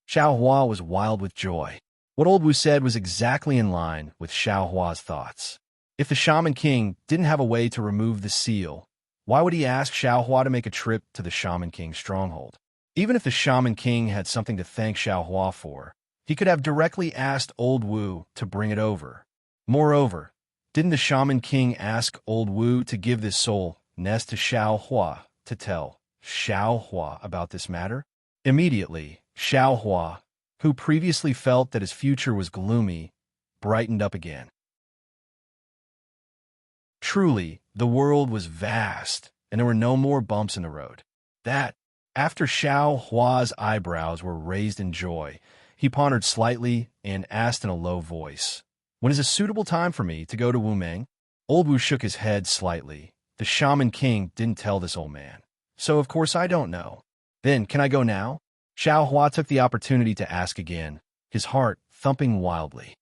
Xiao Hua was wild with joy. What Old Wu said was exactly in line with Xiao Hua's thoughts. If the Shaman King didn't have a way to remove the seal, why would he ask Xiao Hua to make a trip to the Shaman King's stronghold? Even if the Shaman King had something to thank Xiao Hua for, he could have directly asked Old Wu to bring it over. Moreover, didn't the Shaman King ask Old Wu to give this soul nest to Xiao Hua to tell Xiao Hua about this matter? Immediately, Xiao Hua, who previously felt that his future was gloomy, brightened up again. Truly, the world was vast, and there were no more bumps in the road. After Xiao Hua's eyebrows were raised in joy, he pondered slightly and asked in a low voice, "When is a suitable time for me to go to Wumeng?" Old Wu shook his head slightly. The Shaman King didn't tell this old man, so of course I don't know. "Then, can I go now?" Xiao Hua took the opportunity to ask again, his heart thumping wildly.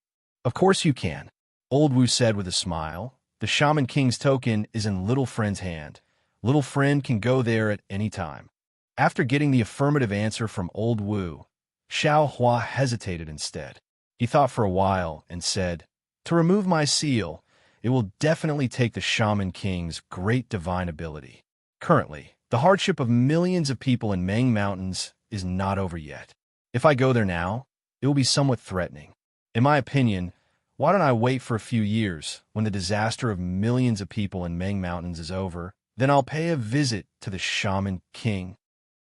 "Of course you can," Old Wu said with a smile. "The Shaman King's token is in Little Friend's hand. Little Friend can go there at any time." After getting the affirmative answer from Old Wu, Xiao Hua hesitated instead. He thought for a while and said, "To remove my seal, it will definitely take the Shaman King's great divine ability. Currently, the hardship of millions of people in Meng Mountains is not over yet. If I go there now, it will be somewhat threatening. In my opinion, why don't I wait for a few years when the disaster of millions of people in Meng Mountains is over? Then I'll pay a visit to the Shaman King."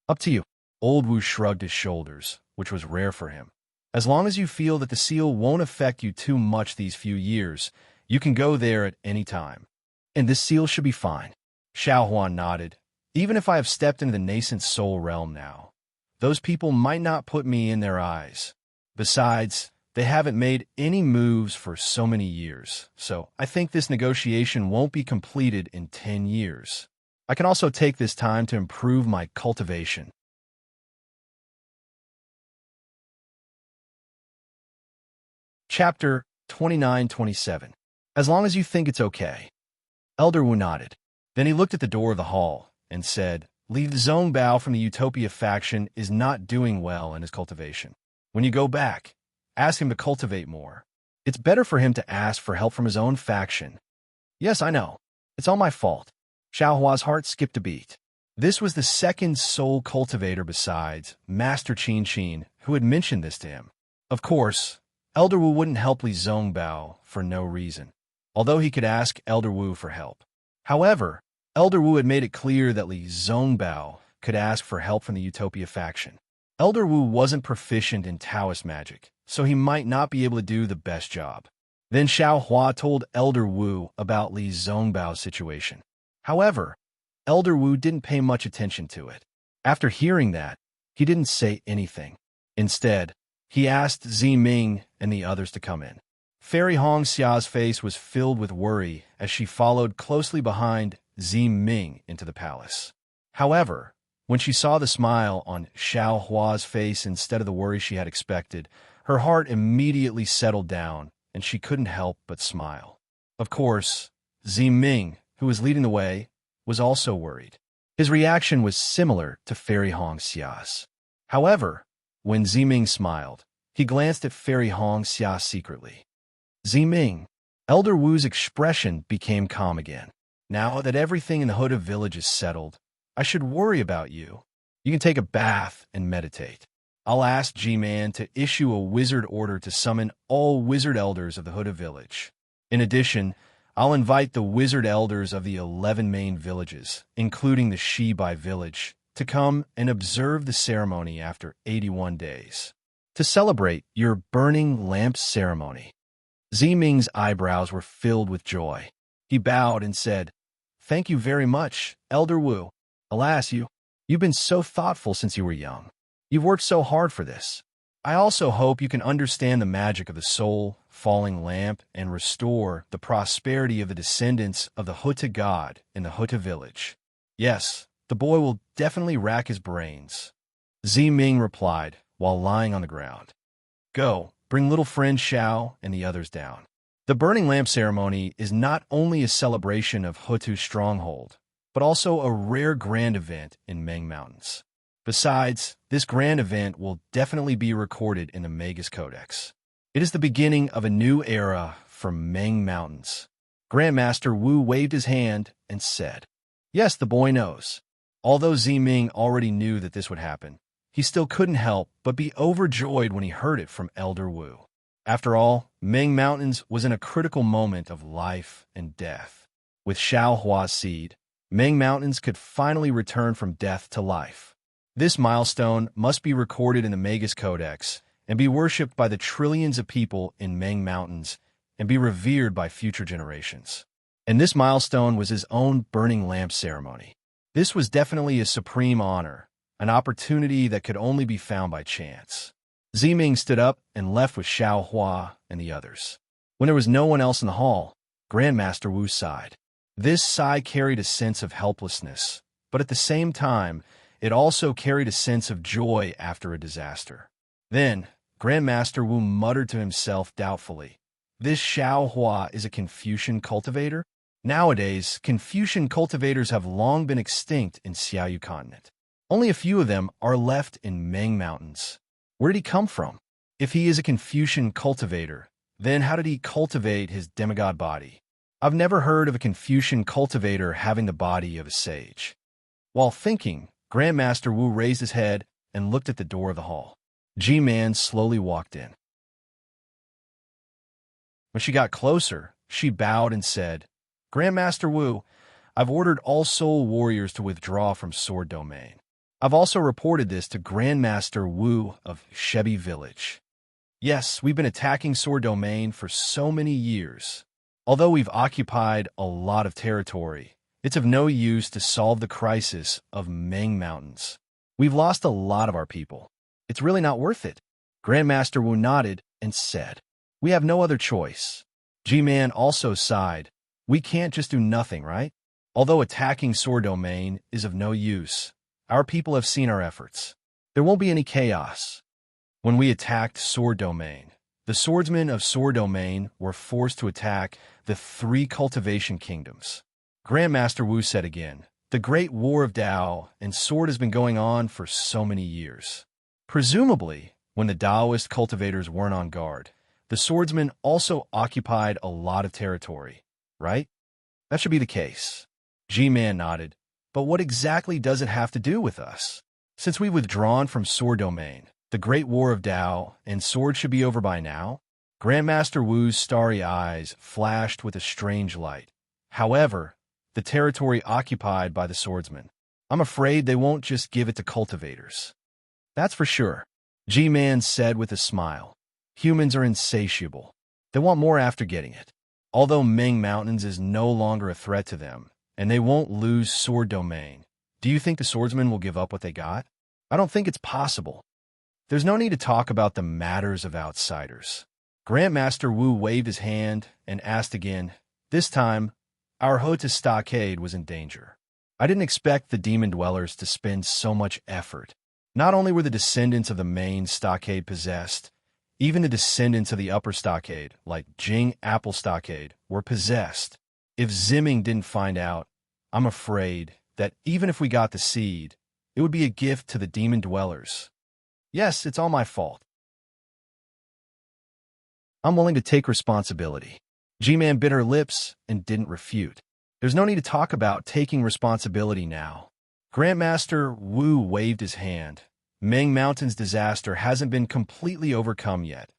"Up to you." Old Wu shrugged his shoulders, which was rare for him. "As long as you feel that the seal won't affect you too much these few years, you can go there at any time. And this seal should be fine." Xiao Huan nodded. "Even if I have stepped into the nascent soul realm now, those people might not put me in their eyes. Besides, they haven't made any moves for so many years, so I think this negotiation won't be completed in 10 years. I can also take this time to improve my cultivation." Chapter 29-27. As long as you think it's okay. Elder Wu nodded. Then he looked at the door of the hall and said, "Li Zongbao from the Utopia faction is not doing well in his cultivation. When you go back, ask him to cultivate more. It's better for him to ask for help from his own faction." "Yes, I know. It's all my fault." Xiao Hua's heart skipped a beat. This was the second soul cultivator besides Master Qin Qin who had mentioned this to him. Of course, Elder Wu wouldn't help Li Zongbao for no reason, although he could ask Elder Wu for help. However, Elder Wu had made it clear that Li Zongbao could ask for help from the Utopia faction. Elder Wu wasn't proficient in Taoist magic, so he might not be able to do the best job. Then Xiao Hua told Elder Wu about Li Zongbao's situation. However, Elder Wu didn't pay much attention to it. After hearing that, he didn't say anything. Instead, he asked Zi Ming and the others to come in. Fairy Hong Xia's face was filled with worry as she followed closely behind Zi Ming into the palace. However, when she saw the smile on Xiao Hua's face instead of the worry she had expected, her heart immediately settled down and she couldn't help but smile. Of course, Zi Ming, who was leading the way, was also worried. His reaction was similar to Fairy Hong Xia's. However, when Zi Ming smiled, he glanced at Fairy Hong Xia secretly. Zi Ming, Elder Wu's expression became calm again. Now that everything in the Huda village is settled, I should worry about you. You can take a bath and meditate. I'll ask G-Man to issue a wizard order to summon all wizard elders of the Huda village. In addition, I'll invite the wizard elders of the 11 main villages, including the Shibai village, to come and observe the ceremony after 81 days. To celebrate your burning lamp ceremony. Zi Ming's eyebrows were filled with joy. He bowed and said, "Thank you very much, Elder Wu. Alas, you've been so thoughtful since you were young. You've worked so hard for this. I also hope you can understand the magic of the soul, falling lamp, and restore the prosperity of the descendants of the Huta god in the Huta village." "Yes, the boy will definitely rack his brains," Zi Ming replied while lying on the ground. "Go, bring little friend Xiao and the others down." The burning lamp ceremony is not only a celebration of Hutu's stronghold, but also a rare grand event in Meng Mountains. Besides, this grand event will definitely be recorded in the Magus Codex. It is the beginning of a new era for Meng Mountains. Grandmaster Wu waved his hand and said, "Yes, the boy knows." Although Zi Ming already knew that this would happen, he still couldn't help but be overjoyed when he heard it from Elder Wu. After all, Meng Mountains was in a critical moment of life and death. With Xiao Hua's seed, Meng Mountains could finally return from death to life. This milestone must be recorded in the Magus Codex and be worshipped by the trillions of people in Meng Mountains and be revered by future generations. And this milestone was his own burning lamp ceremony. This was definitely a supreme honor, an opportunity that could only be found by chance. Zi Ming stood up and left with Xiao Hua and the others. When there was no one else in the hall, Grandmaster Wu sighed. This sigh carried a sense of helplessness, but at the same time, it also carried a sense of joy after a disaster. Then, Grandmaster Wu muttered to himself doubtfully, "This Xiao Hua is a Confucian cultivator?" Nowadays, Confucian cultivators have long been extinct in Xiaoyu continent. Only a few of them are left in Meng Mountains. Where did he come from? If he is a Confucian cultivator, then how did he cultivate his demigod body? I've never heard of a Confucian cultivator having the body of a sage. While thinking, Grandmaster Wu raised his head and looked at the door of the hall. G-Man slowly walked in. When she got closer, she bowed and said, "Grandmaster Wu, I've ordered all soul warriors to withdraw from Sword Domain. I've also reported this to Grandmaster Wu of Shebi Village. Yes, we've been attacking Sword Domain for so many years. Although we've occupied a lot of territory, it's of no use to solve the crisis of Meng Mountains. We've lost a lot of our people. It's really not worth it." Grandmaster Wu nodded and said, "We have no other choice." G-Man also sighed. "We can't just do nothing, right? Although attacking Sword Domain is of no use, our people have seen our efforts. There won't be any chaos. When we attacked Sword Domain, the swordsmen of Sword Domain were forced to attack the 3 cultivation kingdoms." Grandmaster Wu said again, "The Great War of Dao and Sword has been going on for so many years. Presumably, when the Daoist cultivators weren't on guard, the swordsmen also occupied a lot of territory, right? That should be the case." G-Man nodded. "But what exactly does it have to do with us? Since we've withdrawn from Sword Domain, the Great War of Dao and Sword should be over by now. Grandmaster Wu's starry eyes flashed with a strange light. However, the territory occupied by the swordsmen, I'm afraid they won't just give it to cultivators. That's for sure, G-Man said with a smile. Humans are insatiable. They want more after getting it. Although Ming Mountains is no longer a threat to them, and they won't lose sword domain, do you think the swordsmen will give up what they got? I don't think it's possible. There's no need to talk about the matters of outsiders. Grandmaster Wu waved his hand and asked again. This time, our Hota stockade was in danger. I didn't expect the demon dwellers to spend so much effort. Not only were the descendants of the main stockade possessed, even the descendants of the upper stockade, like Jing Apple Stockade, were possessed. If Zimming didn't find out, I'm afraid that even if we got the seed, it would be a gift to the demon dwellers. Yes, it's all my fault. I'm willing to take responsibility. G-Man bit her lips and didn't refute. There's no need to talk about taking responsibility now. Grandmaster Wu waved his hand. Ming Mountain's disaster hasn't been completely overcome yet.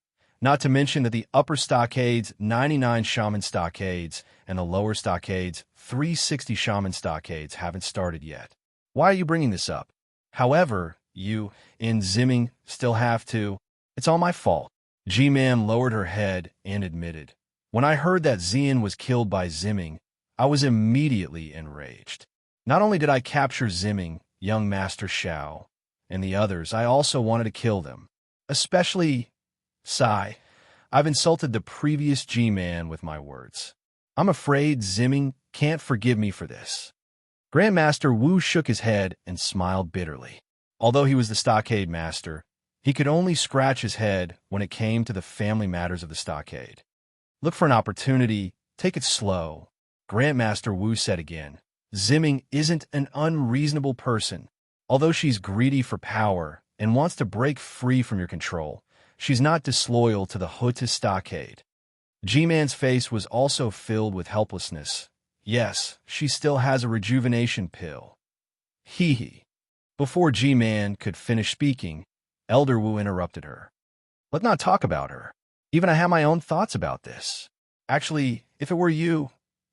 Not to mention that the upper stockades, 99 shaman stockades, and the lower stockades, 360 shaman stockades, haven't started yet. Why are you bringing this up? However, you, in Zimming, still have to. It's all my fault. G-Man lowered her head and admitted. When I heard that Xian was killed by Zimming, I was immediately enraged. Not only did I capture Zimming, young Master Xiao, and the others, I also wanted to kill them. Especially Sai. I've insulted the previous G-Man with my words. I'm afraid Zimming can't forgive me for this. Grandmaster Wu shook his head and smiled bitterly. Although he was the stockade master, he could only scratch his head when it came to the family matters of the stockade. Look for an opportunity, take it slow. Grandmaster Wu said again. Zimming isn't an unreasonable person. Although she's greedy for power and wants to break free from your control, she's not disloyal to the Hota stockade. G-Man's face was also filled with helplessness. Yes, she still has a rejuvenation pill. Hee hee. Before G-Man could finish speaking, Elder Wu interrupted her. Let's not talk about her. Even I have my own thoughts about this. Actually, if it were you,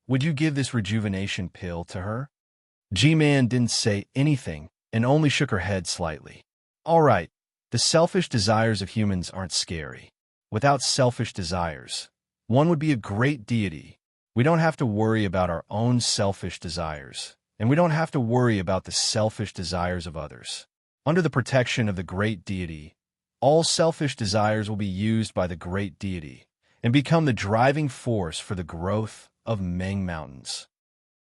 would you give this rejuvenation pill to her? G-Man didn't say anything and only shook her head slightly. All right, the selfish desires of humans aren't scary. Without selfish desires, one would be a great deity. We don't have to worry about our own selfish desires, and we don't have to worry about the selfish desires of others. Under the protection of the great deity, all selfish desires will be used by the great deity and become the driving force for the growth of Ming Mountains.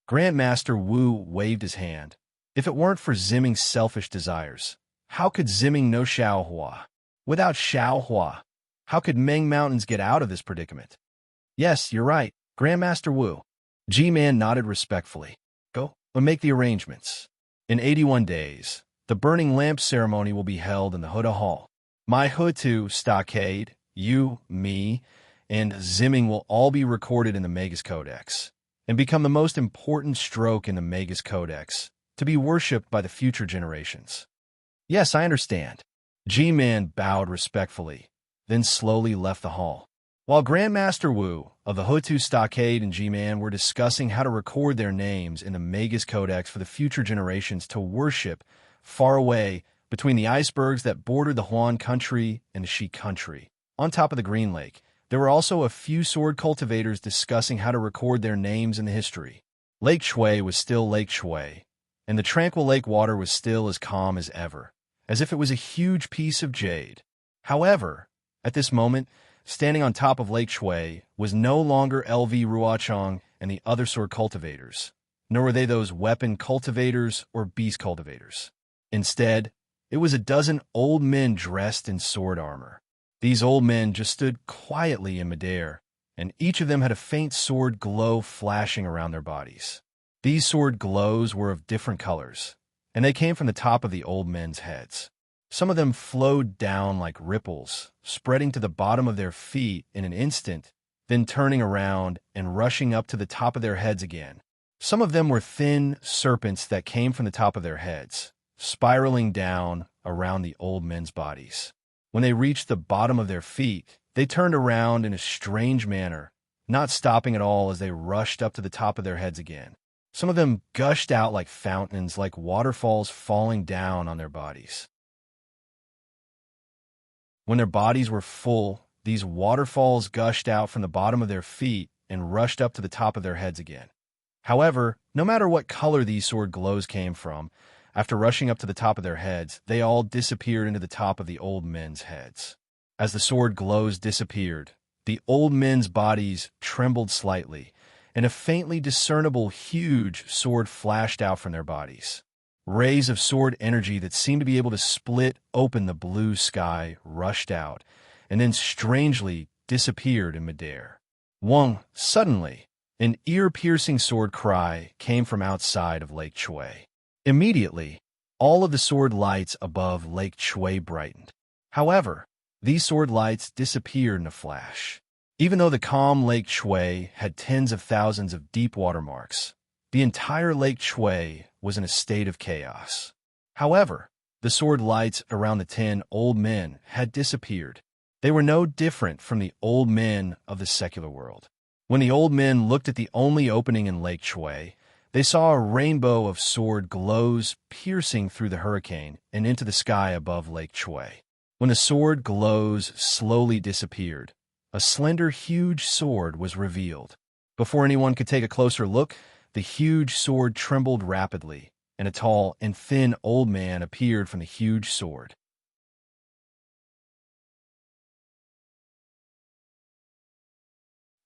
Grandmaster Wu waved his hand. If it weren't for Zimming's selfish desires, how could Zimming know Xiaohua? Without Xiaohua, how could Ming Mountains get out of this predicament? Yes, you're right, Grandmaster Wu. G-Man nodded respectfully. Go and make the arrangements. In 81 days, the burning lamp ceremony will be held in the Hota Hall. My Hutu stockade, you, me, and Zimming will all be recorded in the Magus Codex and become the most important stroke in the Magus Codex to be worshipped by the future generations. Yes, I understand. G-Man bowed respectfully, then slowly left the hall. While Grandmaster Wu of the Hutu Stockade and G-Man were discussing how to record their names in the Magus Codex for the future generations to worship far away between the icebergs that bordered the Huan country and the Shi country, on top of the Green Lake, there were also a few sword cultivators discussing how to record their names in the history. Lake Shui was still Lake Shui, and the tranquil lake water was still as calm as ever, as if it was a huge piece of jade. However, at this moment, standing on top of Lake Shui was no longer LV Ruochong and the other sword cultivators, nor were they those weapon cultivators or beast cultivators. Instead, it was a dozen old men dressed in sword armor. These old men just stood quietly in midair, and each of them had a faint sword glow flashing around their bodies. These sword glows were of different colors, and they came from the top of the old men's heads. Some of them flowed down like ripples, spreading to the bottom of their feet in an instant, then turning around and rushing up to the top of their heads again. Some of them were thin serpents that came from the top of their heads, spiraling down around the old men's bodies. When they reached the bottom of their feet, They turned around in a strange manner, not stopping at all as they rushed up to the top of their heads again. Some of them gushed out like fountains, like waterfalls falling down on their bodies. When their bodies were full, these waterfalls gushed out from the bottom of their feet and rushed up to the top of their heads again. However, no matter what color these sword glows came from, after rushing up to the top of their heads, they all disappeared into the top of the old men's heads. As the sword glows disappeared, the old men's bodies trembled slightly, and a faintly discernible huge sword flashed out from their bodies. Rays of sword energy that seemed to be able to split open the blue sky rushed out, and then strangely disappeared in midair. Suddenly, an ear-piercing sword cry came from outside of Lake Chui. Immediately, all of the sword lights above Lake Chui brightened. However, these sword lights disappeared in a flash. Even though the calm Lake Chui had tens of thousands of deep water marks, the entire Lake Chui was in a state of chaos. However, the sword lights around the 10 old men had disappeared. They were no different from the old men of the secular world. When the old men looked at the only opening in Lake Chui, they saw a rainbow of sword glows piercing through the hurricane and into the sky above Lake Chui. When the sword glows slowly disappeared, a slender, huge sword was revealed. Before anyone could take a closer look, the huge sword trembled rapidly, and a tall and thin old man appeared from the huge sword.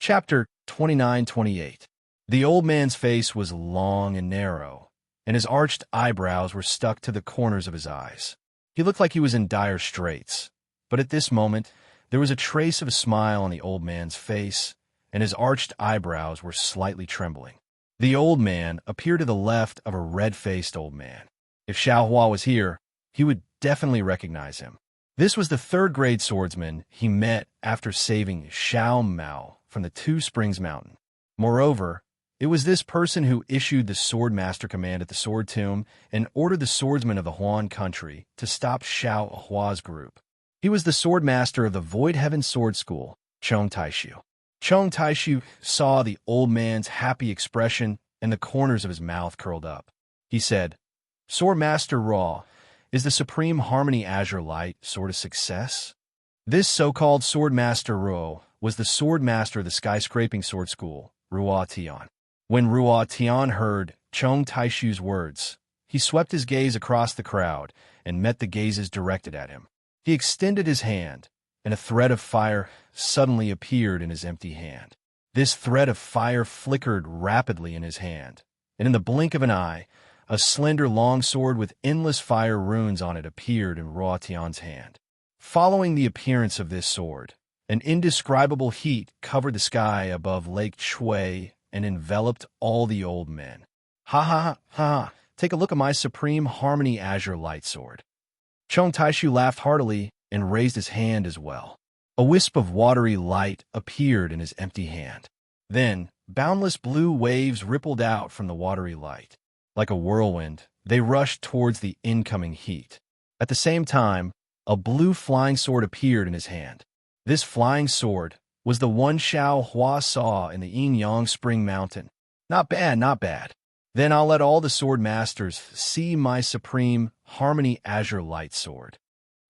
Chapter 29-28. The old man's face was long and narrow, and his arched eyebrows were stuck to the corners of his eyes. He looked like he was in dire straits, but at this moment, there was a trace of a smile on the old man's face, and his arched eyebrows were slightly trembling. The old man appeared to the left of a red-faced old man. If Xiaohua was here, he would definitely recognize him. This was the third-grade swordsman he met after saving Xiao Mao from the Two Springs Mountain. Moreover, it was this person who issued the swordmaster command at the Sword Tomb and ordered the swordsmen of the Huan country to stop Xiao Hua's group. He was the swordmaster of the Void Heaven Sword School, Chong Taishu. Chong Taishu saw the old man's happy expression and the corners of his mouth curled up. He said, "Swordmaster Raw, is the Supreme Harmony Azure Light Sword a success?" This so-called Swordmaster Ruo was the swordmaster of the skyscraping sword school, Ruo Tian. When Ruo Tian heard Chong Taishu's words, he swept his gaze across the crowd and met the gazes directed at him. He extended his hand, and a thread of fire suddenly appeared in his empty hand. This thread of fire flickered rapidly in his hand, and in the blink of an eye, a slender long sword with endless fire runes on it appeared in Ruo Tian's hand. Following the appearance of this sword, an indescribable heat covered the sky above Lake Chui and enveloped all the old men. Ha ha ha ha! Take a look at my Supreme Harmony Azure Light Sword. Chong Taishu laughed heartily and raised his hand as well. A wisp of watery light appeared in his empty hand. Then, boundless blue waves rippled out from the watery light. Like a whirlwind, they rushed towards the incoming heat. At the same time, a blue flying sword appeared in his hand. This flying sword was the one Xiao Hua saw in the Yin-Yang Spring Mountain. Not bad, not bad. Then I'll let all the sword masters see my Supreme Harmony Azure Light Sword.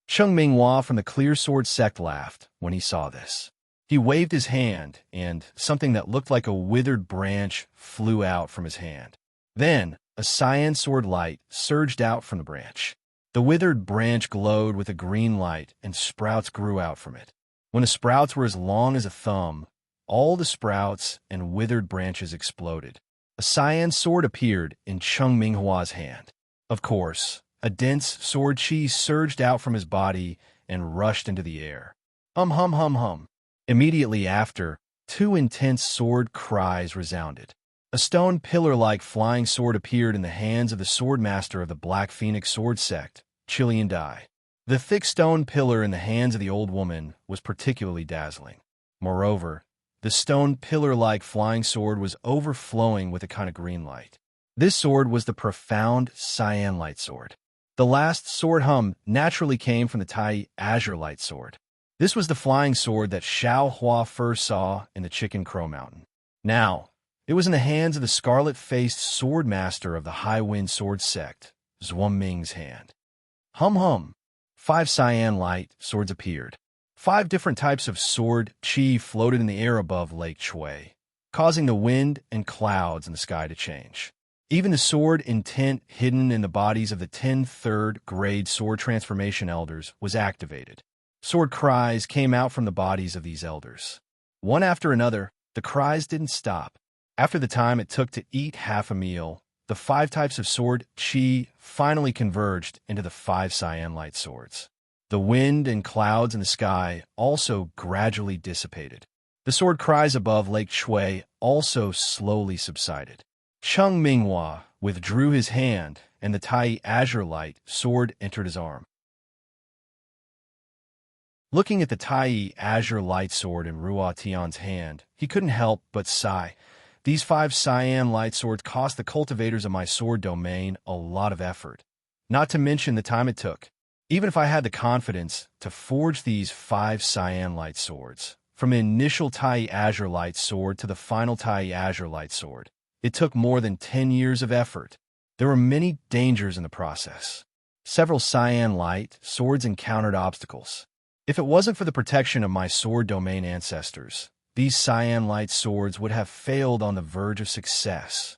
Cheng Minghua from the Clear Sword sect laughed when he saw this. He waved his hand, and something that looked like a withered branch flew out from his hand. Then, a cyan sword light surged out from the branch. The withered branch glowed with a green light, and sprouts grew out from it. When the sprouts were as long as a thumb, all the sprouts and withered branches exploded. A cyan sword appeared in Cheng Minghua's hand. Of course, a dense sword chi surged out from his body and rushed into the air. Hum hum hum hum. Immediately after, two intense sword cries resounded. A stone pillar-like flying sword appeared in the hands of the swordmaster of the Black Phoenix Sword Sect, Chilean Dai. The thick stone pillar in the hands of the old woman was particularly dazzling. Moreover, the stone pillar-like flying sword was overflowing with a kind of green light. This sword was the profound cyan light sword. The last sword hum naturally came from the Tai Azure Light Sword. This was the flying sword that Xiao Hua first saw in the Chicken Crow Mountain. Now, it was in the hands of the scarlet-faced sword master of the High Wind Sword Sect, Zhuang Ming's hand. Hum hum. 5 cyan light swords appeared. 5 different types of sword qi floated in the air above Lake Shui, causing the wind and clouds in the sky to change. Even the sword intent hidden in the bodies of the 10 third-grade sword transformation elders was activated. Sword cries came out from the bodies of these elders. One after another, the cries didn't stop. After the time it took to eat half a meal, the 5 types of sword qi finally converged into the 5 cyan light swords. The wind and clouds in the sky also gradually dissipated. The sword cries above Lake Shui also slowly subsided. Cheng Minghua withdrew his hand, and the Tai Azure Light sword entered his arm. Looking at the Tai Azure Light sword in Ruo Tian's hand, he couldn't help but sigh. These 5 cyan light swords cost the cultivators of my sword domain a lot of effort, not to mention the time it took. Even if I had the confidence to forge these 5 cyan light swords, from the initial Tai Azure Light sword to the final Tai Azure Light sword, it took more than 10 years of effort. There were many dangers in the process. Several cyan light swords encountered obstacles. If it wasn't for the protection of my sword domain ancestors, these cyan light swords would have failed on the verge of success.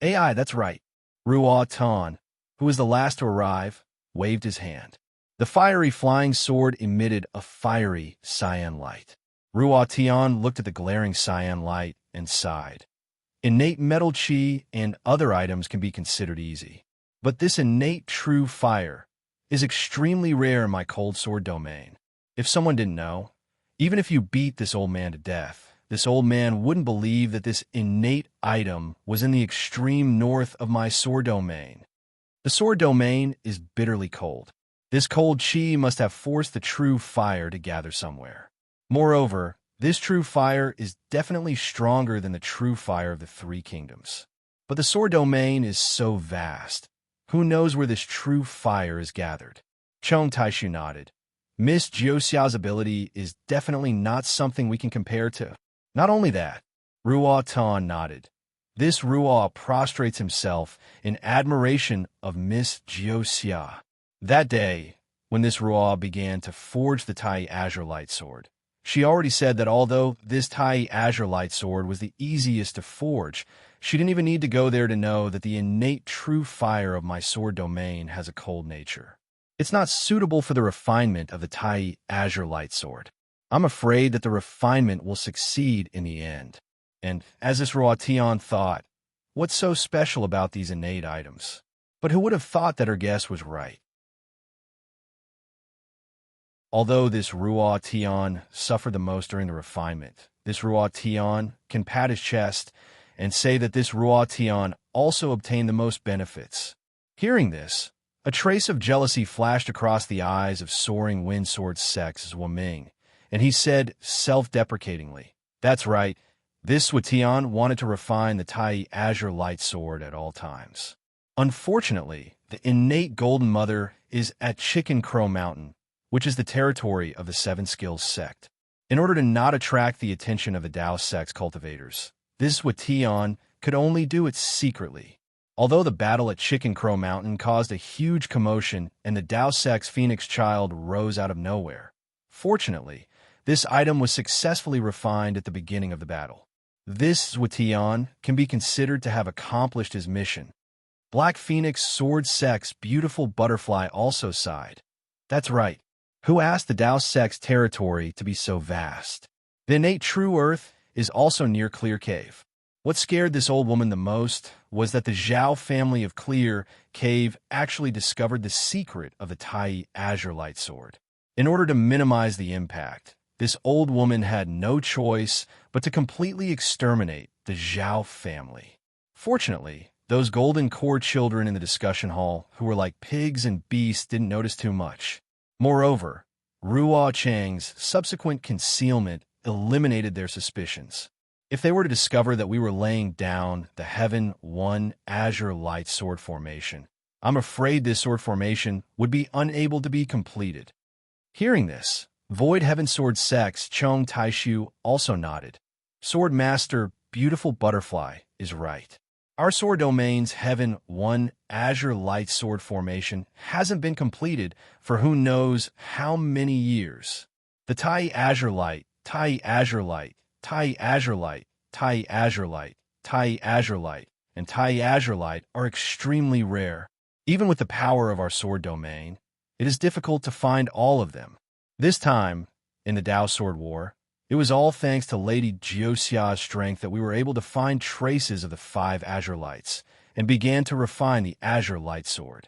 AI, that's right. Ruo Tan, who was the last to arrive, waved his hand. The fiery flying sword emitted a fiery cyan light. Ruo Tian looked at the glaring cyan light and sighed. Innate metal chi and other items can be considered easy, but this innate true fire is extremely rare in my cold sword domain. If someone didn't know, even if you beat this old man to death, this old man wouldn't believe that this innate item was in the extreme north of my sword domain. The sword domain is bitterly cold. This cold chi must have forced the true fire to gather somewhere. Moreover, this true fire is definitely stronger than the true fire of the 3 kingdoms. But the sword domain is so vast. Who knows where this true fire is gathered? Chong Taishu nodded. Miss Jiuxia's ability is definitely not something we can compare to. Not only that, Ruo Tan nodded. This Ruo prostrates himself in admiration of Miss Jiuxia. That day, when this Ruo began to forge the Tai Azure Light sword, she already said that although this Tai Azure Light sword was the easiest to forge, she didn't even need to go there to know that the innate true fire of my sword domain has a cold nature. It's not suitable for the refinement of the Tai Azure Light sword. I'm afraid that the refinement will succeed in the end. And as this Ruo Tian thought, what's so special about these innate items? But who would have thought that her guess was right? Although this Ruo Tian suffered the most during the refinement, this Ruo Tian can pat his chest and say that this Ruo Tian also obtained the most benefits. Hearing this, a trace of jealousy flashed across the eyes of soaring wind sword sex Wuming, and he said self-deprecatingly, "That's right, this Tian wanted to refine the Tai Azure Light sword at all times. Unfortunately, the innate Golden Mother is at Chicken Crow Mountain, which is the territory of the 7 Skills sect. In order to not attract the attention of the Dao sect's cultivators, this Tian could only do it secretly. Although the battle at Chicken Crow Mountain caused a huge commotion and the Dao sect's Phoenix child rose out of nowhere, fortunately, this item was successfully refined at the beginning of the battle. This Tian can be considered to have accomplished his mission. Black Phoenix Sword Sect's beautiful butterfly also sighed. That's right. Who asked the Dao sect's territory to be so vast? The innate true earth is also near Clear Cave. What scared this old woman the most was that the Zhao family of Clear Cave actually discovered the secret of the Tai Azure Light sword. In order to minimize the impact, this old woman had no choice but to completely exterminate the Zhao family. Fortunately, those golden core children in the discussion hall who were like pigs and beasts didn't notice too much. Moreover, Ruo Chang's subsequent concealment eliminated their suspicions. If they were to discover that we were laying down the Heaven 1 Azure Light sword formation, I'm afraid this sword formation would be unable to be completed. Hearing this, Void Heaven Sword Sex Chong Taishu also nodded. Sword Master, beautiful butterfly, is right. Our sword domain's Heaven 1 Azure Light Sword formation hasn't been completed for who knows how many years. The Tai Azure Light, Tai Azure Light, Tai Azure Light, Tai Azure Light, Tai Azure Light, and Tai Azure Light are extremely rare. Even with the power of our sword domain, it is difficult to find all of them. This time, in the Dao Sword War, it was all thanks to Lady Jiuxia's strength that we were able to find traces of the 5 Azure Lights and began to refine the Azure Light Sword.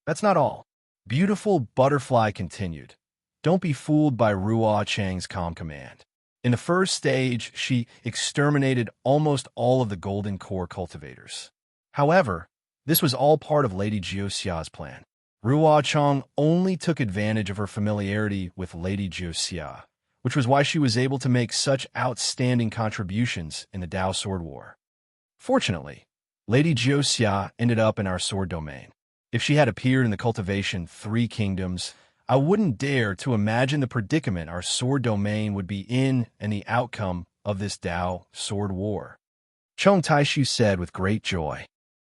That's not all. Beautiful Butterfly continued. Don't be fooled by Ruo Chang's calm command. In the first stage, she exterminated almost all of the Golden Core cultivators. However, this was all part of Lady Jiuxia's plan. Ruo Chang only took advantage of her familiarity with Lady Jiuxia, which was why she was able to make such outstanding contributions in the Dao Sword War. Fortunately, Lady Jiuxia ended up in our sword domain. If she had appeared in the Cultivation 3 Kingdoms, I wouldn't dare to imagine the predicament our sword domain would be in and the outcome of this Dao Sword War. Chong Taishu said with great joy.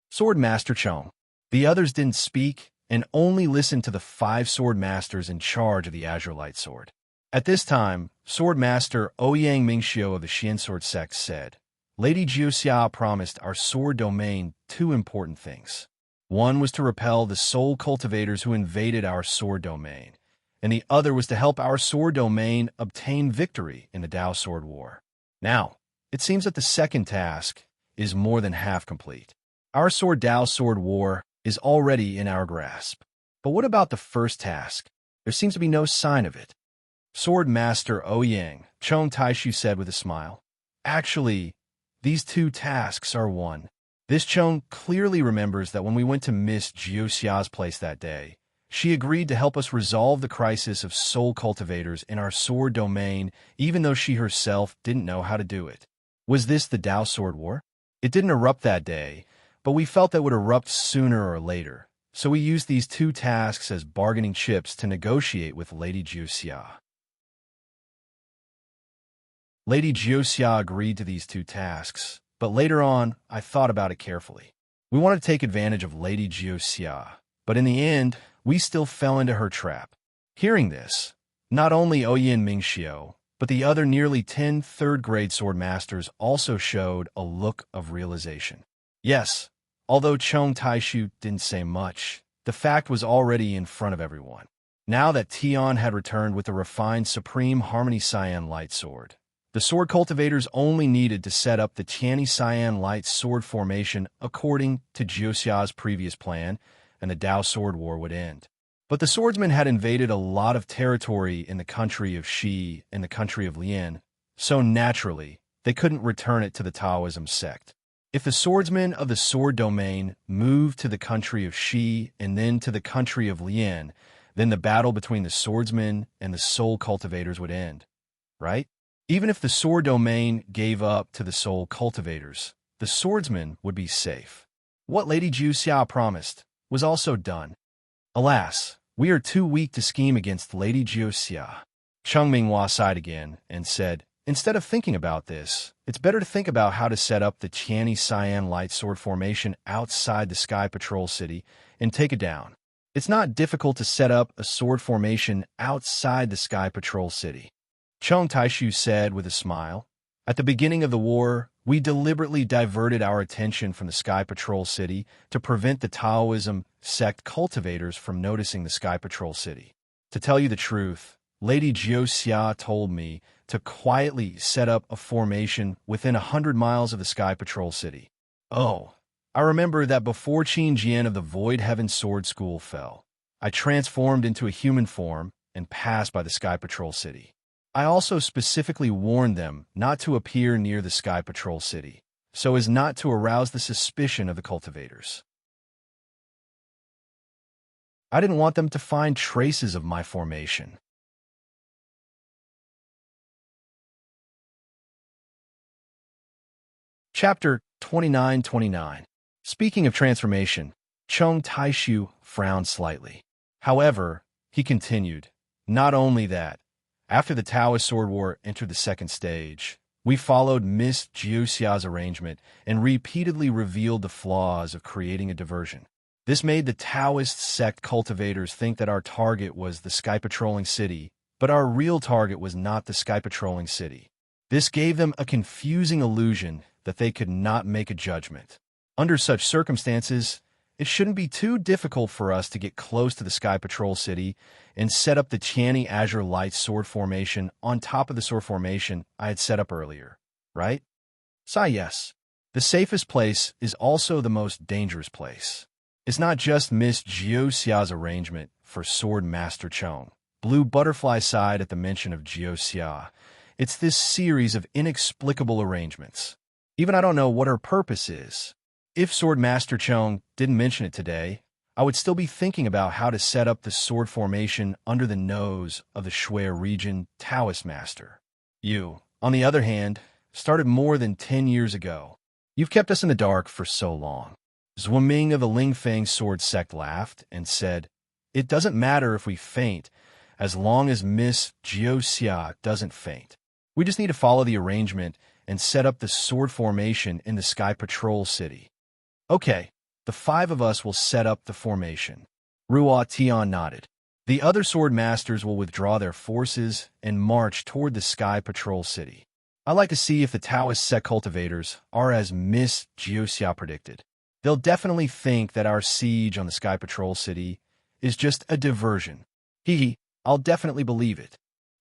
Sword Master Chong. The others didn't speak and only listened to the 5 sword masters in charge of the Azure Light Sword. At this time, Sword Master Ouyang Mingxiu of the Xian Sword Sect said, Lady Jiuxia promised our sword domain 2 important things. One was to repel the soul cultivators who invaded our sword domain, and the other was to help our sword domain obtain victory in the Dao Sword War. Now, it seems that the second task is more than half complete. Our sword Dao Sword War is already in our grasp. But what about the first task? There seems to be no sign of it. Sword Master Ouyang, Chong Taishu said with a smile. Actually, these 2 tasks are one. This Chong clearly remembers that when we went to Miss Jiuxia's place that day, she agreed to help us resolve the crisis of soul cultivators in our sword domain, even though she herself didn't know how to do it. Was this the Dao Sword War? It didn't erupt that day, but we felt that it would erupt sooner or later, so we used these 2 tasks as bargaining chips to negotiate with Lady Jiuxia. Lady Jiuxia agreed to these 2 tasks, but later on, I thought about it carefully. We wanted to take advantage of Lady Jiuxia, but in the end, we still fell into her trap. Hearing this, not only Ouyang Mingxiu, but the other nearly 10 third-grade sword masters also showed a look of realization. Yes, although Chong Taishu didn't say much, the fact was already in front of everyone. Now that Tian had returned with the refined Supreme Harmony Cyan Light Sword, the sword cultivators only needed to set up the Tianyi Cyan Light Sword formation according to Jiuxia's previous plan, and the Dao Sword War would end. But the swordsmen had invaded a lot of territory in the country of Shi and the country of Lian, so naturally, they couldn't return it to the Taoism sect. If the swordsmen of the sword domain moved to the country of Shi and then to the country of Lian, then the battle between the swordsmen and the soul cultivators would end, right? Even if the sword domain gave up to the soul cultivators, the swordsmen would be safe. What Lady Jiuxia promised was also done. Alas, we are too weak to scheme against Lady Jiuxia. Cheng Minghua sighed again and said, instead of thinking about this, it's better to think about how to set up the Tianyi Cyan Light Sword formation outside the Sky Patrol City and take it down. It's not difficult to set up a sword formation outside the Sky Patrol City. Chong Taishu said with a smile. At the beginning of the war, we deliberately diverted our attention from the Sky Patrol City to prevent the Taoism sect cultivators from noticing the Sky Patrol City. To tell you the truth, Lady Jiuxia told me to quietly set up a formation within 100 miles of the Sky Patrol City. Oh, I remember that before Qin Jian of the Void Heaven Sword School fell, I transformed into a human form and passed by the Sky Patrol City. I also specifically warned them not to appear near the Sky Patrol City, so as not to arouse the suspicion of the cultivators. I didn't want them to find traces of my formation. Chapter 29-29. Speaking of transformation, Chong Taishu frowned slightly. However, he continued, not only that, After the Taoist Sword War entered the second stage, we followed Miss Jiuxia's arrangement and repeatedly revealed the flaws of creating a diversion. This made the Taoist sect cultivators think that our target was the sky patrolling city, but our real target was not the sky patrolling city. This gave them a confusing illusion that they could not make a judgment. Under such circumstances, it shouldn't be too difficult for us to get close to the Sky Patrol City and set up the Tiani Azure Light sword formation on top of the sword formation I had set up earlier, right? Yes. The safest place is also the most dangerous place. It's not just Miss Jiuxia's arrangement for Sword Master Chong. Blue butterfly sighed at the mention of Jiuxia. It's this series of inexplicable arrangements. Even I don't know what her purpose is. If Sword Master Chong didn't mention it today, I would still be thinking about how to set up the sword formation under the nose of the Shui region Taoist master. You, on the other hand, started more than 10 years ago. You've kept us in the dark for so long. Zhuoming of the Lingfeng sword sect laughed and said, "It doesn't matter if we faint, as long as Miss Jiuxia doesn't faint. We just need to follow the arrangement and set up the sword formation in the Sky Patrol City." Okay, the 5 of us will set up the formation. Ruo Tian nodded. The other sword masters will withdraw their forces and march toward the Sky Patrol City. I'd like to see if the Taoist sect cultivators are as Miss Jiuxia predicted. They'll definitely think that our siege on the Sky Patrol City is just a diversion. I'll definitely believe it.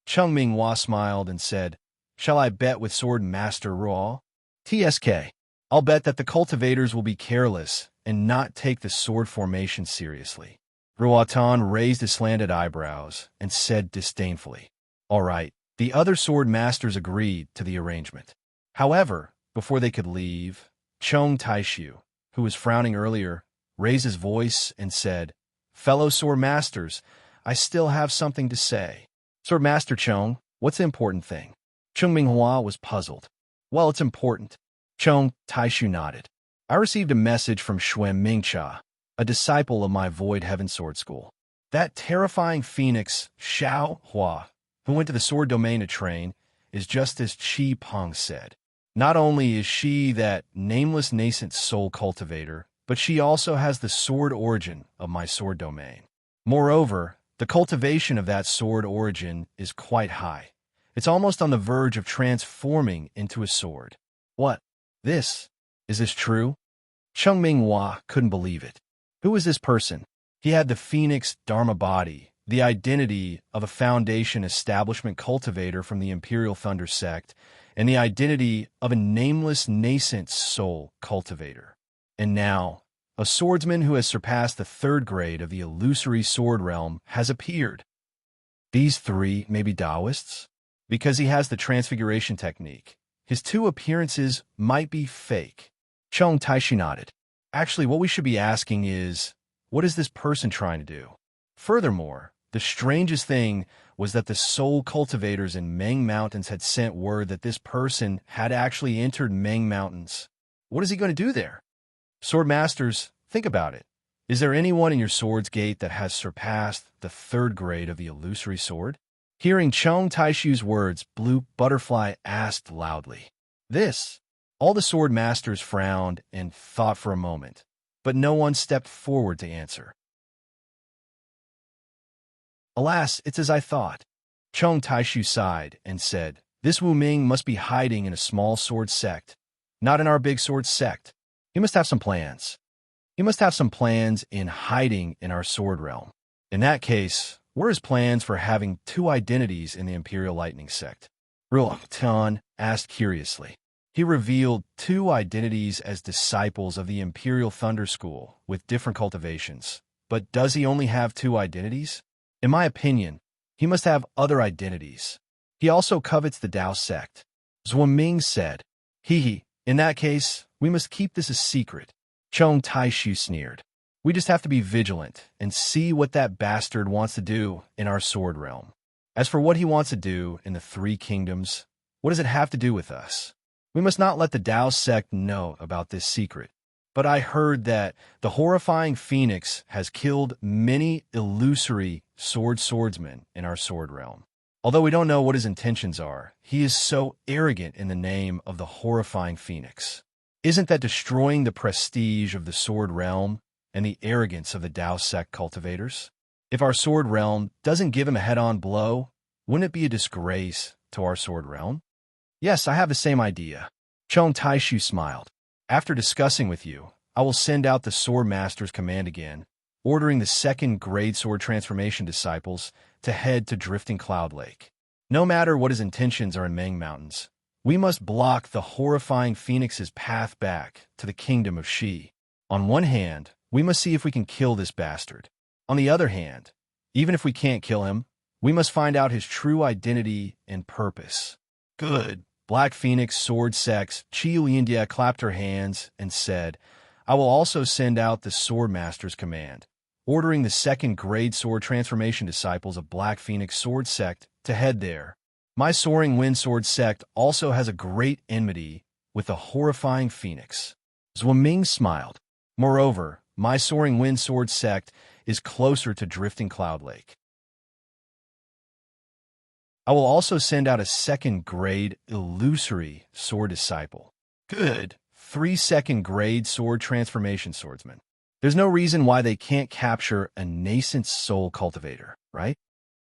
Cheng Minghua smiled and said, "Shall I bet with Sword Master Ruo?" "TSK. I'll bet that the cultivators will be careless and not take the sword formation seriously." Ruotan raised his slanted eyebrows and said disdainfully, "All right." The other sword masters agreed to the arrangement. However, before they could leave, Chong Taishu, who was frowning earlier, raised his voice and said, "Fellow sword masters, I still have something to say." "Sword Master Chong, what's the important thing?" Cheng Minghua was puzzled. "Well, it's important." Chong Taishu nodded. "I received a message from Xuan Mingcha, a disciple of my Void Heaven Sword School. That terrifying phoenix, Xiao Hua, who went to the sword domain to train, is just as Qi Peng said. Not only is she that nameless nascent soul cultivator, but she also has the sword origin of my sword domain. Moreover, the cultivation of that sword origin is quite high. It's almost on the verge of transforming into a sword." "What? Is this true?" Cheng Minghua couldn't believe it. Who was this person? He had the Phoenix Dharma body, the identity of a Foundation establishment cultivator from the Imperial Thunder sect, and the identity of a nameless nascent soul cultivator. And now, a swordsman who has surpassed the 3rd grade of the illusory sword realm has appeared. These 3 may be Taoists? Because he has the transfiguration technique, his 2 appearances might be fake. Chong Taishu nodded. Actually, what we should be asking is, what is this person trying to do? Furthermore, the strangest thing was that the soul cultivators in Meng Mountains had sent word that this person had actually entered Meng Mountains. What is he going to do there? Sword Masters, think about it. Is there anyone in your sword's gate that has surpassed the 3rd grade of the illusory sword? Hearing Chong Taishu's words, Blue Butterfly asked loudly. All the sword masters frowned and thought for a moment, but no one stepped forward to answer. "Alas, it's as I thought." Chong Taishu sighed and said, "This Wu Ming must be hiding in a small sword sect, not in our big sword sect. He must have some plans. He must have some plans in hiding in our sword realm. In that case, what are his plans for having 2 identities in the Imperial Lightning sect?" Ruotan asked curiously. He revealed 2 identities as disciples of the Imperial Thunder School with different cultivations. But does he only have 2 identities? In my opinion, he must have other identities. He also covets the Dao sect. Zhuoming said, In that case, we must keep this a secret." Chong Taishu sneered. "We just have to be vigilant and see what that bastard wants to do in our sword realm. As for what he wants to do in the 3 kingdoms, what does it have to do with us? We must not let the Dao sect know about this secret. But I heard that the horrifying phoenix has killed many illusory swordsmen in our sword realm. Although we don't know what his intentions are, he is so arrogant in the name of the horrifying phoenix. Isn't that destroying the prestige of the sword realm and the arrogance of the Dao sect cultivators? If our sword realm doesn't give him a head-on blow, wouldn't it be a disgrace to our sword realm? Yes, I have the same idea. Chong Taishu smiled. After discussing with you, I will send out the Sword Master's command again, ordering the second grade sword transformation disciples to head to Drifting Cloud Lake. No matter what his intentions are in Meng Mountains, we must block the horrifying phoenix's path back to the kingdom of Shi. On one hand, we must see if we can kill this bastard. On the other hand, even if we can't kill him, we must find out his true identity and purpose. Good. Black Phoenix Sword Sex Chiu India clapped her hands and said, I will also send out the Sword Master's command, ordering the second grade sword transformation disciples of Black Phoenix Sword Sect to head there. My Soaring Wind Sword Sect also has a great enmity with the horrifying phoenix. Zhuaming smiled. Moreover, my Soaring Wind Sword Sect is closer to Drifting Cloud Lake. I will also send out a second-grade illusory sword disciple. Good. 3 second-grade sword transformation swordsmen. There's no reason why they can't capture a nascent soul cultivator, right?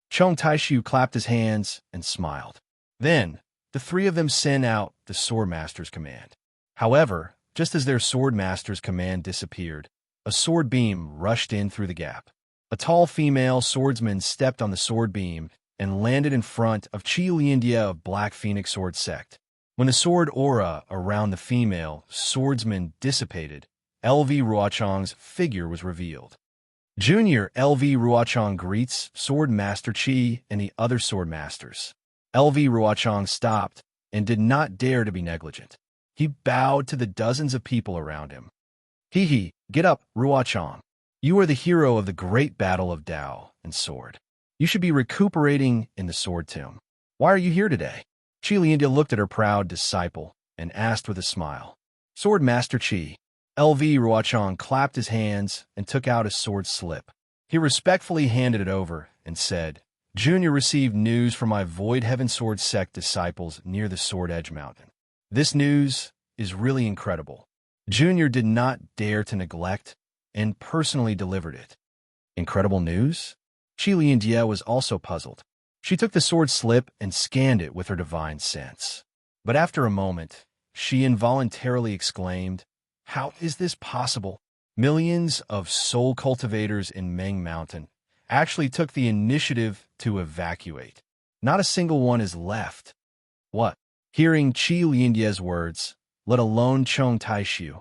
Chong Taishu clapped his hands and smiled. Then, the 3 of them sent out the Sword Master's command. However, just as their Sword Master's command disappeared, a sword beam rushed in through the gap. A tall female swordsman stepped on the sword beam and landed in front of Chi Liandia of Black Phoenix Sword Sect. When the sword aura around the female swordsman dissipated, LV Ruochang's figure was revealed. Junior LV Ruochang greets Sword Master Chi and the other Sword Masters. LV Ruochang stopped and did not dare to be negligent. He bowed to the dozens of people around him. Hee, get up, Ruochang. You are the hero of the great battle of Dao and sword. You should be recuperating in the sword tomb. Why are you here today? Chi Liandia looked at her proud disciple and asked with a smile. Sword Master Chi. LV Ruochang clapped his hands and took out a sword slip. He respectfully handed it over and said, Junior received news from my Void Heaven Sword Sect disciples near the Sword Edge Mountain. This news is really incredible. Junior did not dare to neglect and personally delivered it. Incredible news? Chi Liandia was also puzzled. She took the sword slip and scanned it with her divine sense. But after a moment, she involuntarily exclaimed, How is this possible? Millions of soul cultivators in Meng Mountain actually took the initiative to evacuate. Not a single one is left. What? Hearing Chi Liandia's words, let alone Chong Taishu,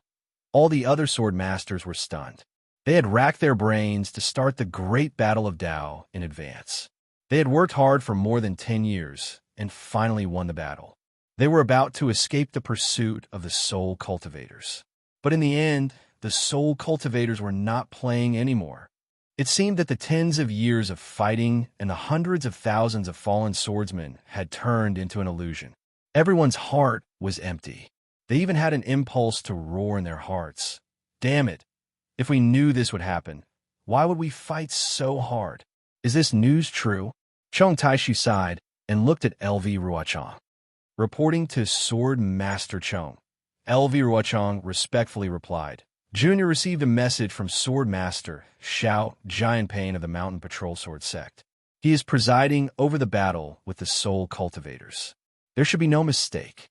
all the other sword masters were stunned. They had racked their brains to start the great battle of Dao in advance. They had worked hard for more than 10 years and finally won the battle. They were about to escape the pursuit of the soul cultivators. But in the end, the soul cultivators were not playing anymore. It seemed that the tens of years of fighting and the hundreds of thousands of fallen swordsmen had turned into an illusion. Everyone's heart was empty. They even had an impulse to roar in their hearts. Damn it! If we knew this would happen, why would we fight so hard? Is this news true? Chong Taishu sighed and looked at LV Ruochang. Reporting to Sword Master Chong, LV Ruochang respectfully replied, Junior received a message from Sword Master Xiao Jianpain of the Mountain Patrol Sword Sect. He is presiding over the battle with the soul cultivators. There should be no mistake.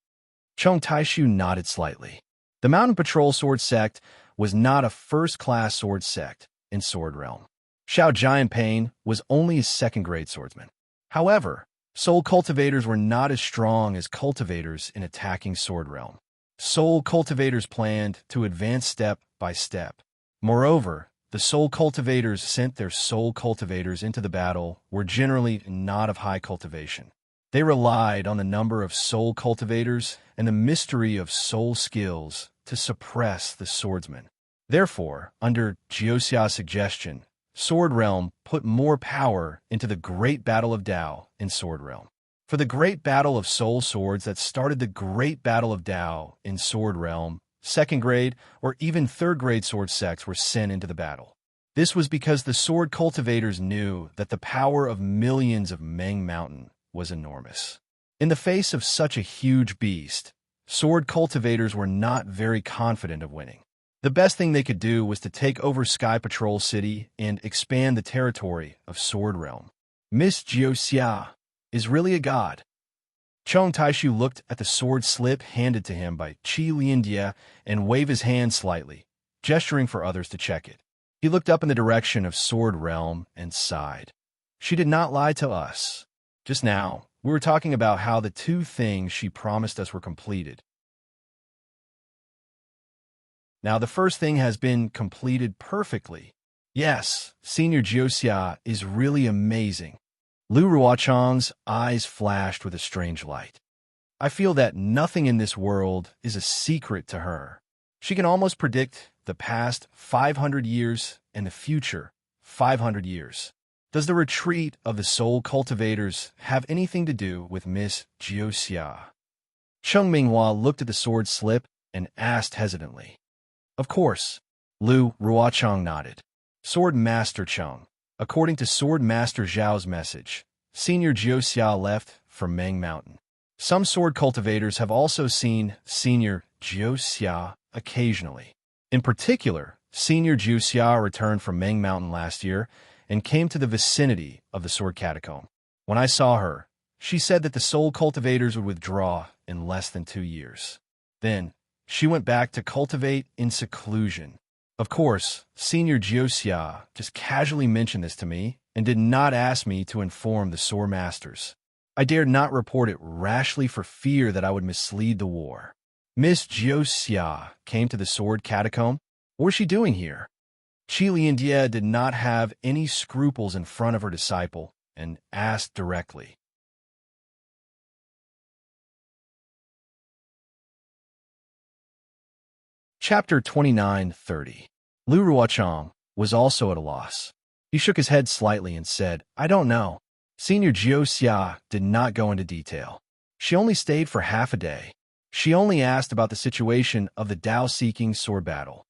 Chong Taishu nodded slightly. The Mountain Patrol Sword Sect was not a first-class sword sect in Sword Realm. Xiao Jianpain was only a second-grade swordsman. However, soul cultivators were not as strong as cultivators in attacking Sword Realm. Soul cultivators planned to advance step by step. Moreover, the soul cultivators sent their soul cultivators into the battle were generally not of high cultivation. They relied on the number of soul cultivators and the mystery of soul skills to suppress the swordsmen. Therefore, under Jiuxia's suggestion, Sword Realm put more power into the Great Battle of Dao in Sword Realm. For the Great Battle of Soul Swords that started the Great Battle of Dao in Sword Realm, second-grade or even third-grade sword sects were sent into the battle. This was because the sword cultivators knew that the power of millions of Meng Mountain was enormous. In the face of such a huge beast, sword cultivators were not very confident of winning. The best thing they could do was to take over Sky Patrol City and expand the territory of Sword Realm. Miss Jiuxia is really a god. Chong Taishu looked at the sword slip handed to him by Qi Liandia and waved his hand slightly, gesturing for others to check it. He looked up in the direction of Sword Realm and sighed. She did not lie to us. Just now, we were talking about how the two things she promised us were completed. Now the first thing has been completed perfectly. Yes, Senior Jiuxia is really amazing. Lu Ruochang's eyes flashed with a strange light. I feel that nothing in this world is a secret to her. She can almost predict the past 500 years and the future 500 years. Does the retreat of the soul cultivators have anything to do with Miss Jiuxia? Cheng Minghua looked at the sword slip and asked hesitantly. Of course. Lu Ruochang nodded. Sword Master Cheng. According to Sword Master Zhao's message, Senior Jiuxia left for Meng Mountain. Some sword cultivators have also seen Senior Jiuxia occasionally. In particular, Senior Jiuxia returned from Meng Mountain last year and came to the vicinity of the Sword Catacomb. When I saw her, she said that the soul cultivators would withdraw in less than 2 years. Then, she went back to cultivate in seclusion. Of course, Senior Jiuxia just casually mentioned this to me and did not ask me to inform the Sword Masters. I dared not report it rashly for fear that I would mislead the war. Miss Jiuxia came to the Sword Catacomb? What was she doing here? Qi Liandia did not have any scruples in front of her disciple and asked directly. Chapter 29:30. Lu Ruochang was also at a loss. He shook his head slightly and said, I don't know. Senior Jiuxia did not go into detail. She only stayed for half a day. She only asked about the situation of the Dao-seeking sword battle.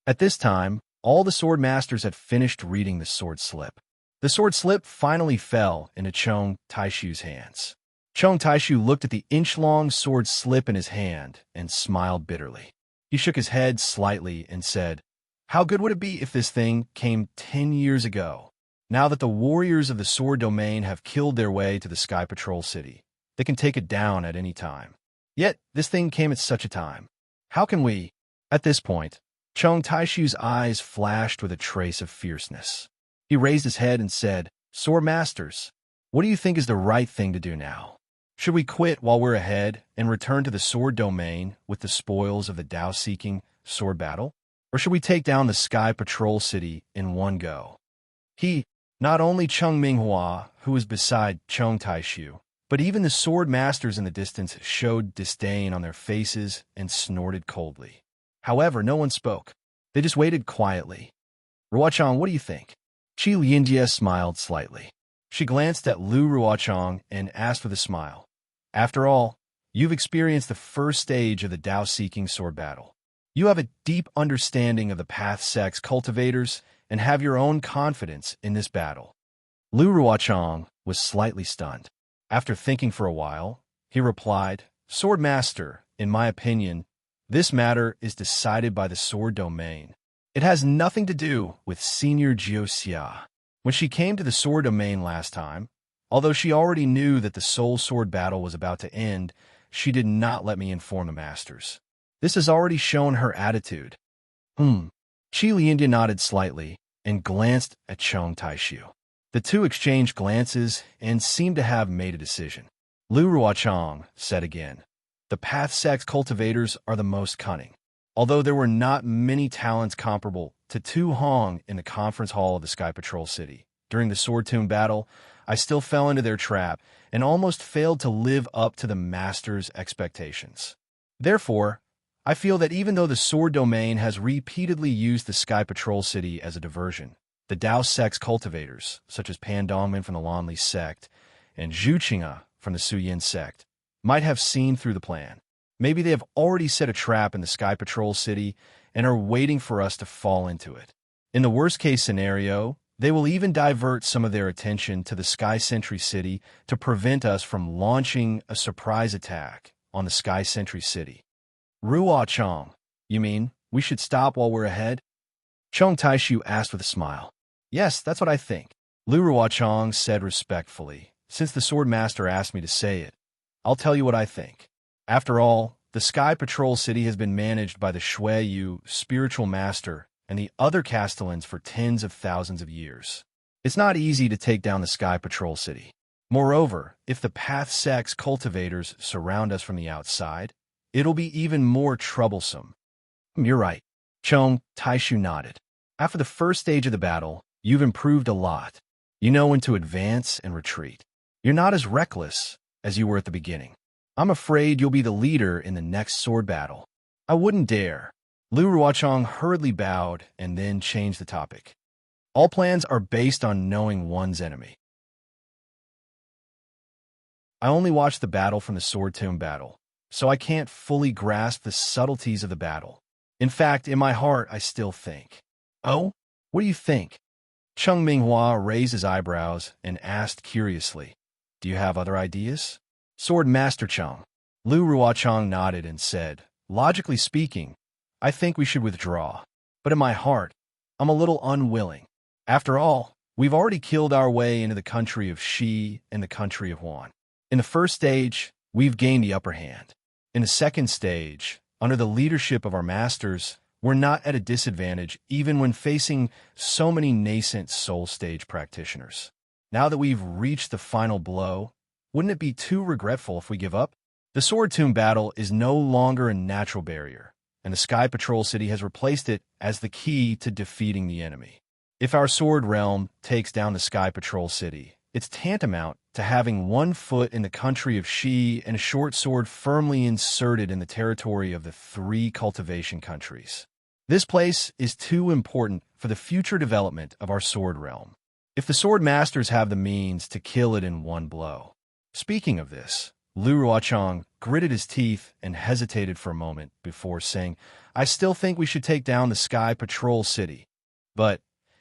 At this time, all the sword masters had finished reading the sword slip. The sword slip finally fell into Chong Taishu's hands. Chong Taishu looked at the inch-long sword slip in his hand and smiled bitterly. He shook his head slightly and said, How good would it be if this thing came 10 years ago? Now that the warriors of the sword domain have killed their way to the Sky Patrol City, they can take it down at any time. Yet, this thing came at such a time. How can we? At this point, Chong Taishu's eyes flashed with a trace of fierceness. He raised his head and said, Sword Masters, what do you think is the right thing to do now? Should we quit while we're ahead and return to the sword domain with the spoils of the Dao-seeking sword battle? Or should we take down the Sky Patrol City in one go? Not only Cheng Minghua, who was beside Chong Taishu, but even the sword masters in the distance showed disdain on their faces and snorted coldly. However, no one spoke. They just waited quietly. Ruochang, what do you think? Qi Lianjie smiled slightly. She glanced at Lu Ruochang and asked with a smile. After all, you've experienced the first stage of the Dao-seeking sword battle. You have a deep understanding of the Path Sect's cultivators and have your own confidence in this battle. Lu Ruochang was slightly stunned. After thinking for a while, he replied, Sword Master, in my opinion, this matter is decided by the sword domain. It has nothing to do with Senior Jiuxia. When she came to the sword domain last time, although she already knew that the soul sword battle was about to end, she did not let me inform the masters. This has already shown her attitude. Qi Liandia nodded slightly and glanced at Chong Taishu. The two exchanged glances and seemed to have made a decision. Lu Ruochang said again, The Path Sect's cultivators are the most cunning. Although there were not many talents comparable to Tu Hong in the conference hall of the Sky Patrol City, during the Sword Tomb battle, I still fell into their trap and almost failed to live up to the Master's expectations. Therefore, I feel that even though the Sword Domain has repeatedly used the Sky Patrol City as a diversion, the Dao Sect's cultivators, such as Pan Dongmin from the Lanli sect and Zhu Qing'e from the Suyin sect, might have seen through the plan. Maybe they have already set a trap in the Sky Patrol City and are waiting for us to fall into it. In the worst-case scenario, They will even divert some of their attention to the Sky Sentry City to prevent us from launching a surprise attack on the Sky Sentry City. Ruo Chong, you mean we should stop while we're ahead? Chong Taishu asked with a smile. Yes, that's what I think. Lu Ruochong said respectfully. Since the Sword Master asked me to say it, I'll tell you what I think. After all, the Sky Patrol City has been managed by the Shui Yu, Spiritual Master, and the other Castellans for tens of thousands of years. It's not easy to take down the Sky Patrol City. Moreover, if the Path Sect's cultivators surround us from the outside, it'll be even more troublesome. You're right. Chong Taishu nodded. After the first stage of the battle, you've improved a lot. You know when to advance and retreat. You're not as reckless as you were at the beginning. I'm afraid you'll be the leader in the next sword battle. I wouldn't dare. Lu Ruochong hurriedly bowed and then changed the topic. All plans are based on knowing one's enemy. I only watched the battle from the Sword Tomb battle, so I can't fully grasp the subtleties of the battle. In fact, in my heart, I still think. Oh? What do you think? Cheng Minghua raised his eyebrows and asked curiously, Do you have other ideas? Sword Master Cheng. Lu Ruochong nodded and said, Logically speaking, I think we should withdraw. But in my heart, I'm a little unwilling. After all, we've already killed our way into the country of Shi and the country of Huan. In the first stage, we've gained the upper hand. In the second stage, under the leadership of our masters, we're not at a disadvantage even when facing so many nascent soul stage practitioners. Now that we've reached the final blow, wouldn't it be too regretful if we give up? The Sword Tomb battle is no longer a natural barrier, and the Sky Patrol City has replaced it as the key to defeating the enemy. If our Sword Realm takes down the Sky Patrol City, it's tantamount to having one foot in the country of Shi and a short sword firmly inserted in the territory of the 3 cultivation countries. This place is too important for the future development of our Sword Realm. If the Sword Masters have the means to kill it in one blow. Speaking of this, Lu Ruochong gritted his teeth and hesitated for a moment before saying, I still think we should take down the Sky Patrol City. But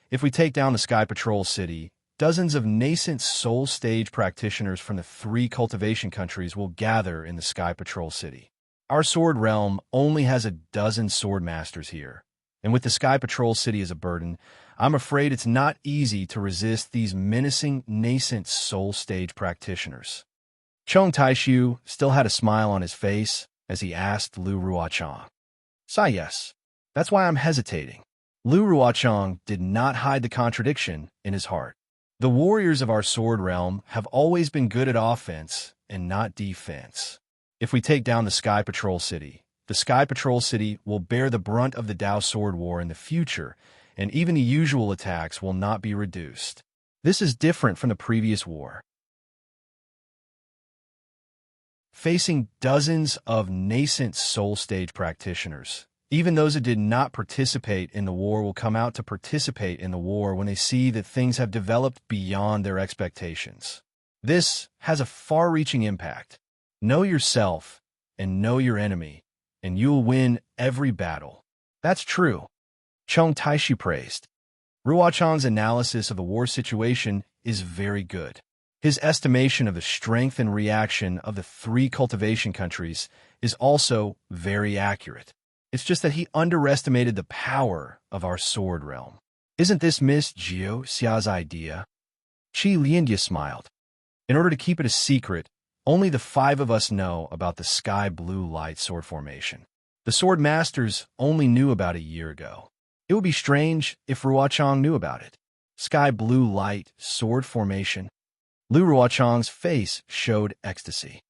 if we take down the Sky Patrol City, dozens of nascent soul stage practitioners from the 3 cultivation countries will gather in the Sky Patrol City. Our Sword Realm only has a dozen Sword Masters here, and with the Sky Patrol City as a burden, I'm afraid it's not easy to resist these menacing nascent soul stage practitioners. Chong Taishu still had a smile on his face as he asked Lu Ruochong. Yes, that's why I'm hesitating. Lu Ruochong did not hide the contradiction in his heart. The warriors of our Sword Realm have always been good at offense and not defense. If we take down the Sky Patrol City, the Sky Patrol City will bear the brunt of the Dao Sword War in the future, and even the usual attacks will not be reduced. This is different from the previous war. Facing dozens of nascent soul stage practitioners, even those that did not participate in the war will come out to participate in the war when they see that things have developed beyond their expectations. This has a far-reaching impact. Know yourself and know your enemy, and you'll win every battle. That's true. Chong Taishu praised. Ruochong's analysis of the war situation is very good. His estimation of the strength and reaction of the 3 cultivation countries is also very accurate. It's just that he underestimated the power of our Sword Realm. Isn't this Miss Jiu Xia's idea? Qi Liandia smiled. In order to keep it a secret, only the 5 of us know about the sky blue light sword formation. The Sword Masters only knew about a year ago. It would be strange if Ruochong knew about it. Sky blue light sword formation. Lu Ruochong's face showed ecstasy.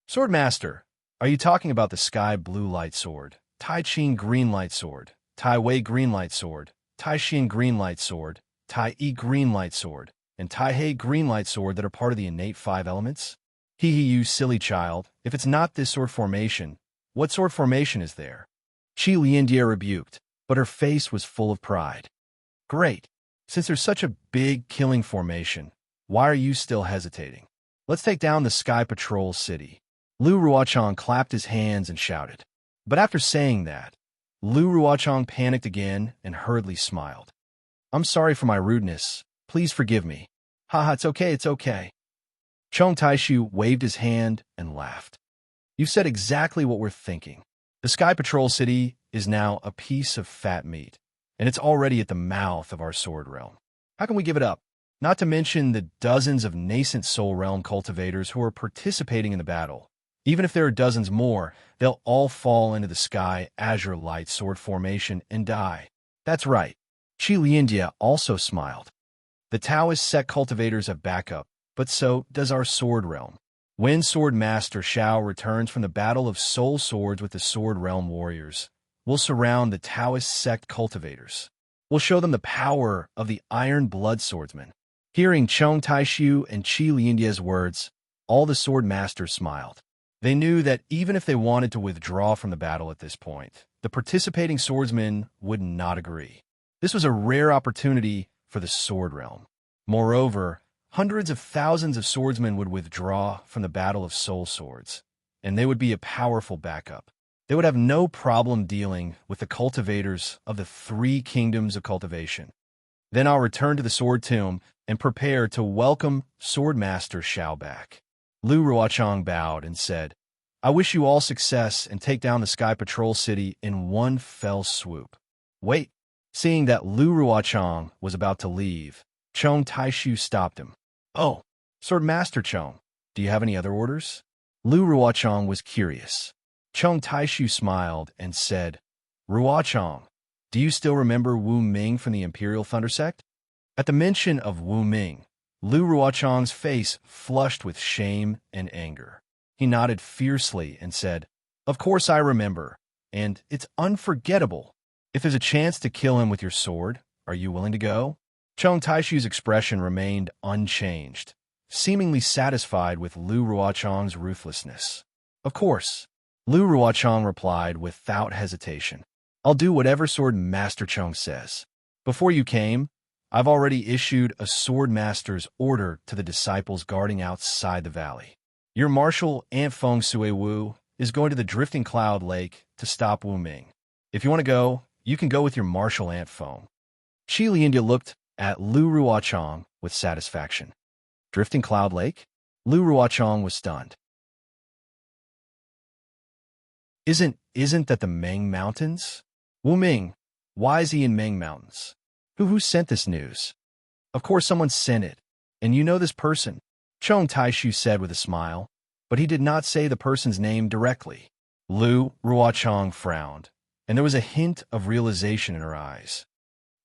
Sword Master, are you talking about the sky blue light sword, Tai Qin green light sword, Tai Wei green light sword, Tai Xin green light sword, Tai Yi green light sword, and Tai He green light sword that are part of the innate 5 elements? You silly child, if it's not this sword formation, what sword formation is there? Qi Liandia rebuked, but her face was full of pride. Great. Since there's such a big killing formation, why are you still hesitating? Let's take down the Sky Patrol City. Lu Ruochong clapped his hands and shouted. But after saying that, Lu Ruochong panicked again and hurriedly smiled. I'm sorry for my rudeness, Please forgive me. Haha, it's okay, it's okay. Chong Taishu waved his hand and laughed. You've said exactly what we're thinking. The Sky Patrol City is now a piece of fat meat, and it's already at the mouth of our Sword Realm. How can we give it up? Not to mention the dozens of nascent Soul Realm cultivators who are participating in the battle. Even if there are dozens more, they'll all fall into the Sky Azure Light Sword formation and die. That's right. Qi Liandia also smiled. The Taoist sect cultivators have backup, but so does our Sword Realm. When Sword Master Shao returns from the Battle of Soul Swords with the Sword Realm warriors, we'll surround the Taoist sect cultivators. We'll show them the power of the Iron Blood Swordsman. Hearing Chong Taishu and Qi Liandia's words, all the Sword Masters smiled. They knew that even if they wanted to withdraw from the battle at this point, the participating swordsmen would not agree. This was a rare opportunity for the Sword Realm. Moreover, hundreds of thousands of swordsmen would withdraw from the Battle of Soul Swords, and they would be a powerful backup. They would have no problem dealing with the cultivators of the three kingdoms of cultivation. Then I'll return to the Sword Tomb and prepare to welcome Swordmaster Shao back. Lu Ruochang bowed and said, I wish you all success and take down the Sky Patrol City in one fell swoop. Wait. Seeing that Lu Ruochang was about to leave, Chong Taishu stopped him. Oh, Swordmaster Chong, do you have any other orders? Lu Ruochang was curious. Chong Taishu smiled and said, Ruochang, do you still remember Wu Ming from the Imperial Thunder Sect? At the mention of Wu Ming, Lu Ruochang's face flushed with shame and anger. He nodded fiercely and said, Of course I remember, and it's unforgettable. If there's a chance to kill him with your sword, are you willing to go? Chong Taishu's expression remained unchanged, seemingly satisfied with Lu Ruochang's ruthlessness. Of course, Lu Ruochang replied without hesitation. I'll do whatever Sword Master Chong says. Before you came, I've already issued a Sword Master's order to the disciples guarding outside the valley. Your Marshal Ant Feng Sui Wu is going to the Drifting Cloud Lake to stop Wu Ming. If you want to go, you can go with your Marshal Ant Feng. Qi Liandia looked at Lu Ruochang with satisfaction. Drifting Cloud Lake? Lu Ruochang was stunned. Isn't that the Meng Mountains? Wu Ming, why is he in Meng Mountains? Who sent this news? Of course someone sent it, and you know this person, Chong Taishu said with a smile, but he did not say the person's name directly. Lu Ruochang frowned, and there was a hint of realization in her eyes.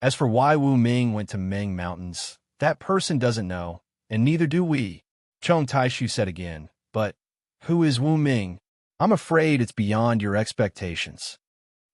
As for why Wu Ming went to Meng Mountains, that person doesn't know, and neither do we, Chong Taishu said again, but who is Wu Ming? I'm afraid it's beyond your expectations.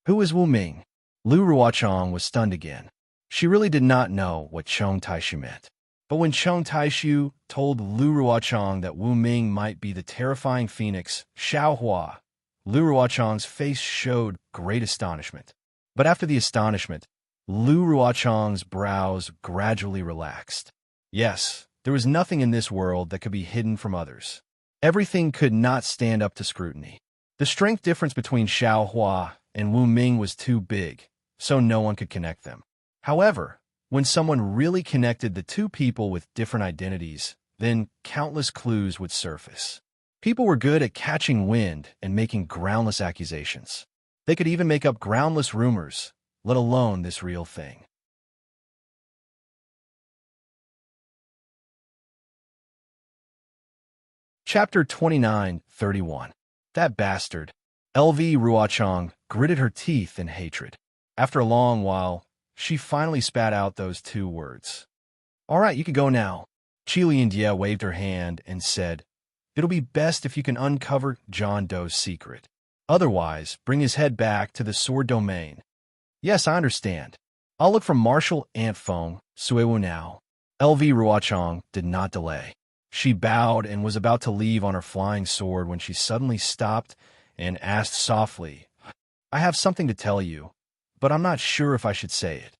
Who is Wu Ming? Lu Ruochang was stunned again. She really did not know what Chong Taishu meant. But when Chong Taishu told Lu Ruochang that Wu Ming might be the terrifying phoenix Xiao Hua, Lu Ruochang's face showed great astonishment. But after the astonishment, Lu Ruochang's brows gradually relaxed. Yes, there was nothing in this world that could be hidden from others. Everything could not stand up to scrutiny. The strength difference between Xiao Hua and Wu Ming was too big, so no one could connect them. However, when someone really connected the two people with different identities, then countless clues would surface. People were good at catching wind and making groundless accusations. They could even make up groundless rumors, let alone this real thing. Chapter 29:31. That bastard. LV Ruochang gritted her teeth in hatred. After a long while, she finally spat out those two words. All right, you can go now. Qi Liandia waved her hand and said, It'll be best if you can uncover John Doe's secret. Otherwise, bring his head back to the sword domain. Yes, I understand. I'll look for Marshal Ant Feng Sui Wu now. LV Ruochang did not delay. She bowed and was about to leave on her flying sword when she suddenly stopped and asked softly, I have something to tell you, but I'm not sure if I should say it.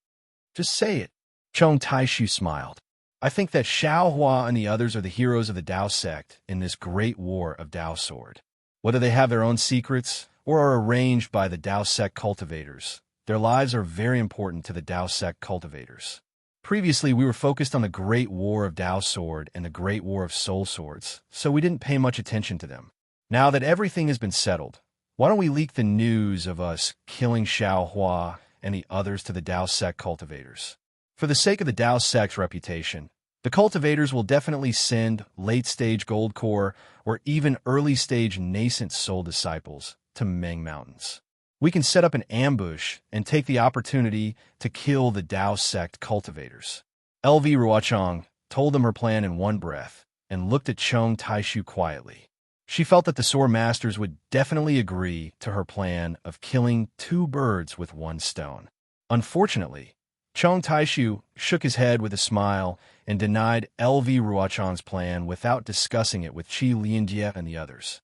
Just say it. Chong Taishu smiled. I think that Xiao Hua and the others are the heroes of the Dao sect in this great war of Dao sword. Whether they have their own secrets or are arranged by the Dao sect cultivators, their lives are very important to the Dao sect cultivators. Previously, we were focused on the Great War of Dao Sword and the Great War of Soul Swords, so we didn't pay much attention to them. Now that everything has been settled, why don't we leak the news of us killing Xiao Hua and the others to the Dao Sect cultivators? For the sake of the Dao Sect's reputation, the cultivators will definitely send late-stage gold core or even early-stage nascent soul disciples to Meng Mountains. We can set up an ambush and take the opportunity to kill the Dao Sect cultivators. LV Ruochang told them her plan in one breath and looked at Cheng Taishu quietly. She felt that the Sword Masters would definitely agree to her plan of killing two birds with one stone. Unfortunately, Cheng Taishu shook his head with a smile and denied LV Ruochang's plan without discussing it with Qi Lianjie and the others.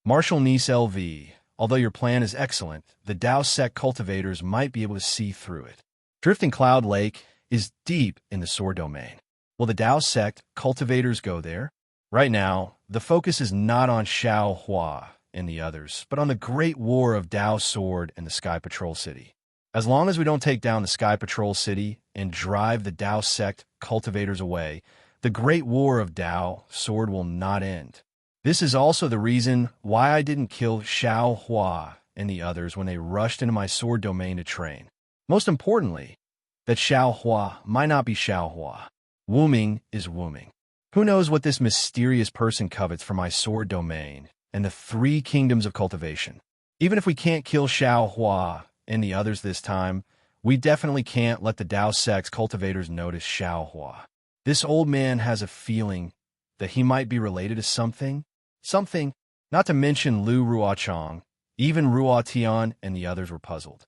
Marshal Nice LV, although your plan is excellent, the Dao Sect cultivators might be able to see through it. Drifting Cloud Lake is deep in the Sword domain. Will the Dao Sect cultivators go there? Right now, the focus is not on Xiao Hua and the others, but on the Great War of Dao Sword and the Sky Patrol City. As long as we don't take down the Sky Patrol City and drive the Dao Sect cultivators away, the Great War of Dao Sword will not end. This is also the reason why I didn't kill Xiao Hua and the others when they rushed into my sword domain to train. Most importantly, that Xiao Hua might not be Xiao Hua. Wuming is Wuming. Who knows what this mysterious person covets for my sword domain and the three kingdoms of cultivation? Even if we can't kill Xiao Hua and the others this time, we definitely can't let the Dao Sect's cultivators notice Xiao Hua. This old man has a feeling that he might be related to something, not to mention Lu Ruochang. Even Ruo Tian and the others were puzzled.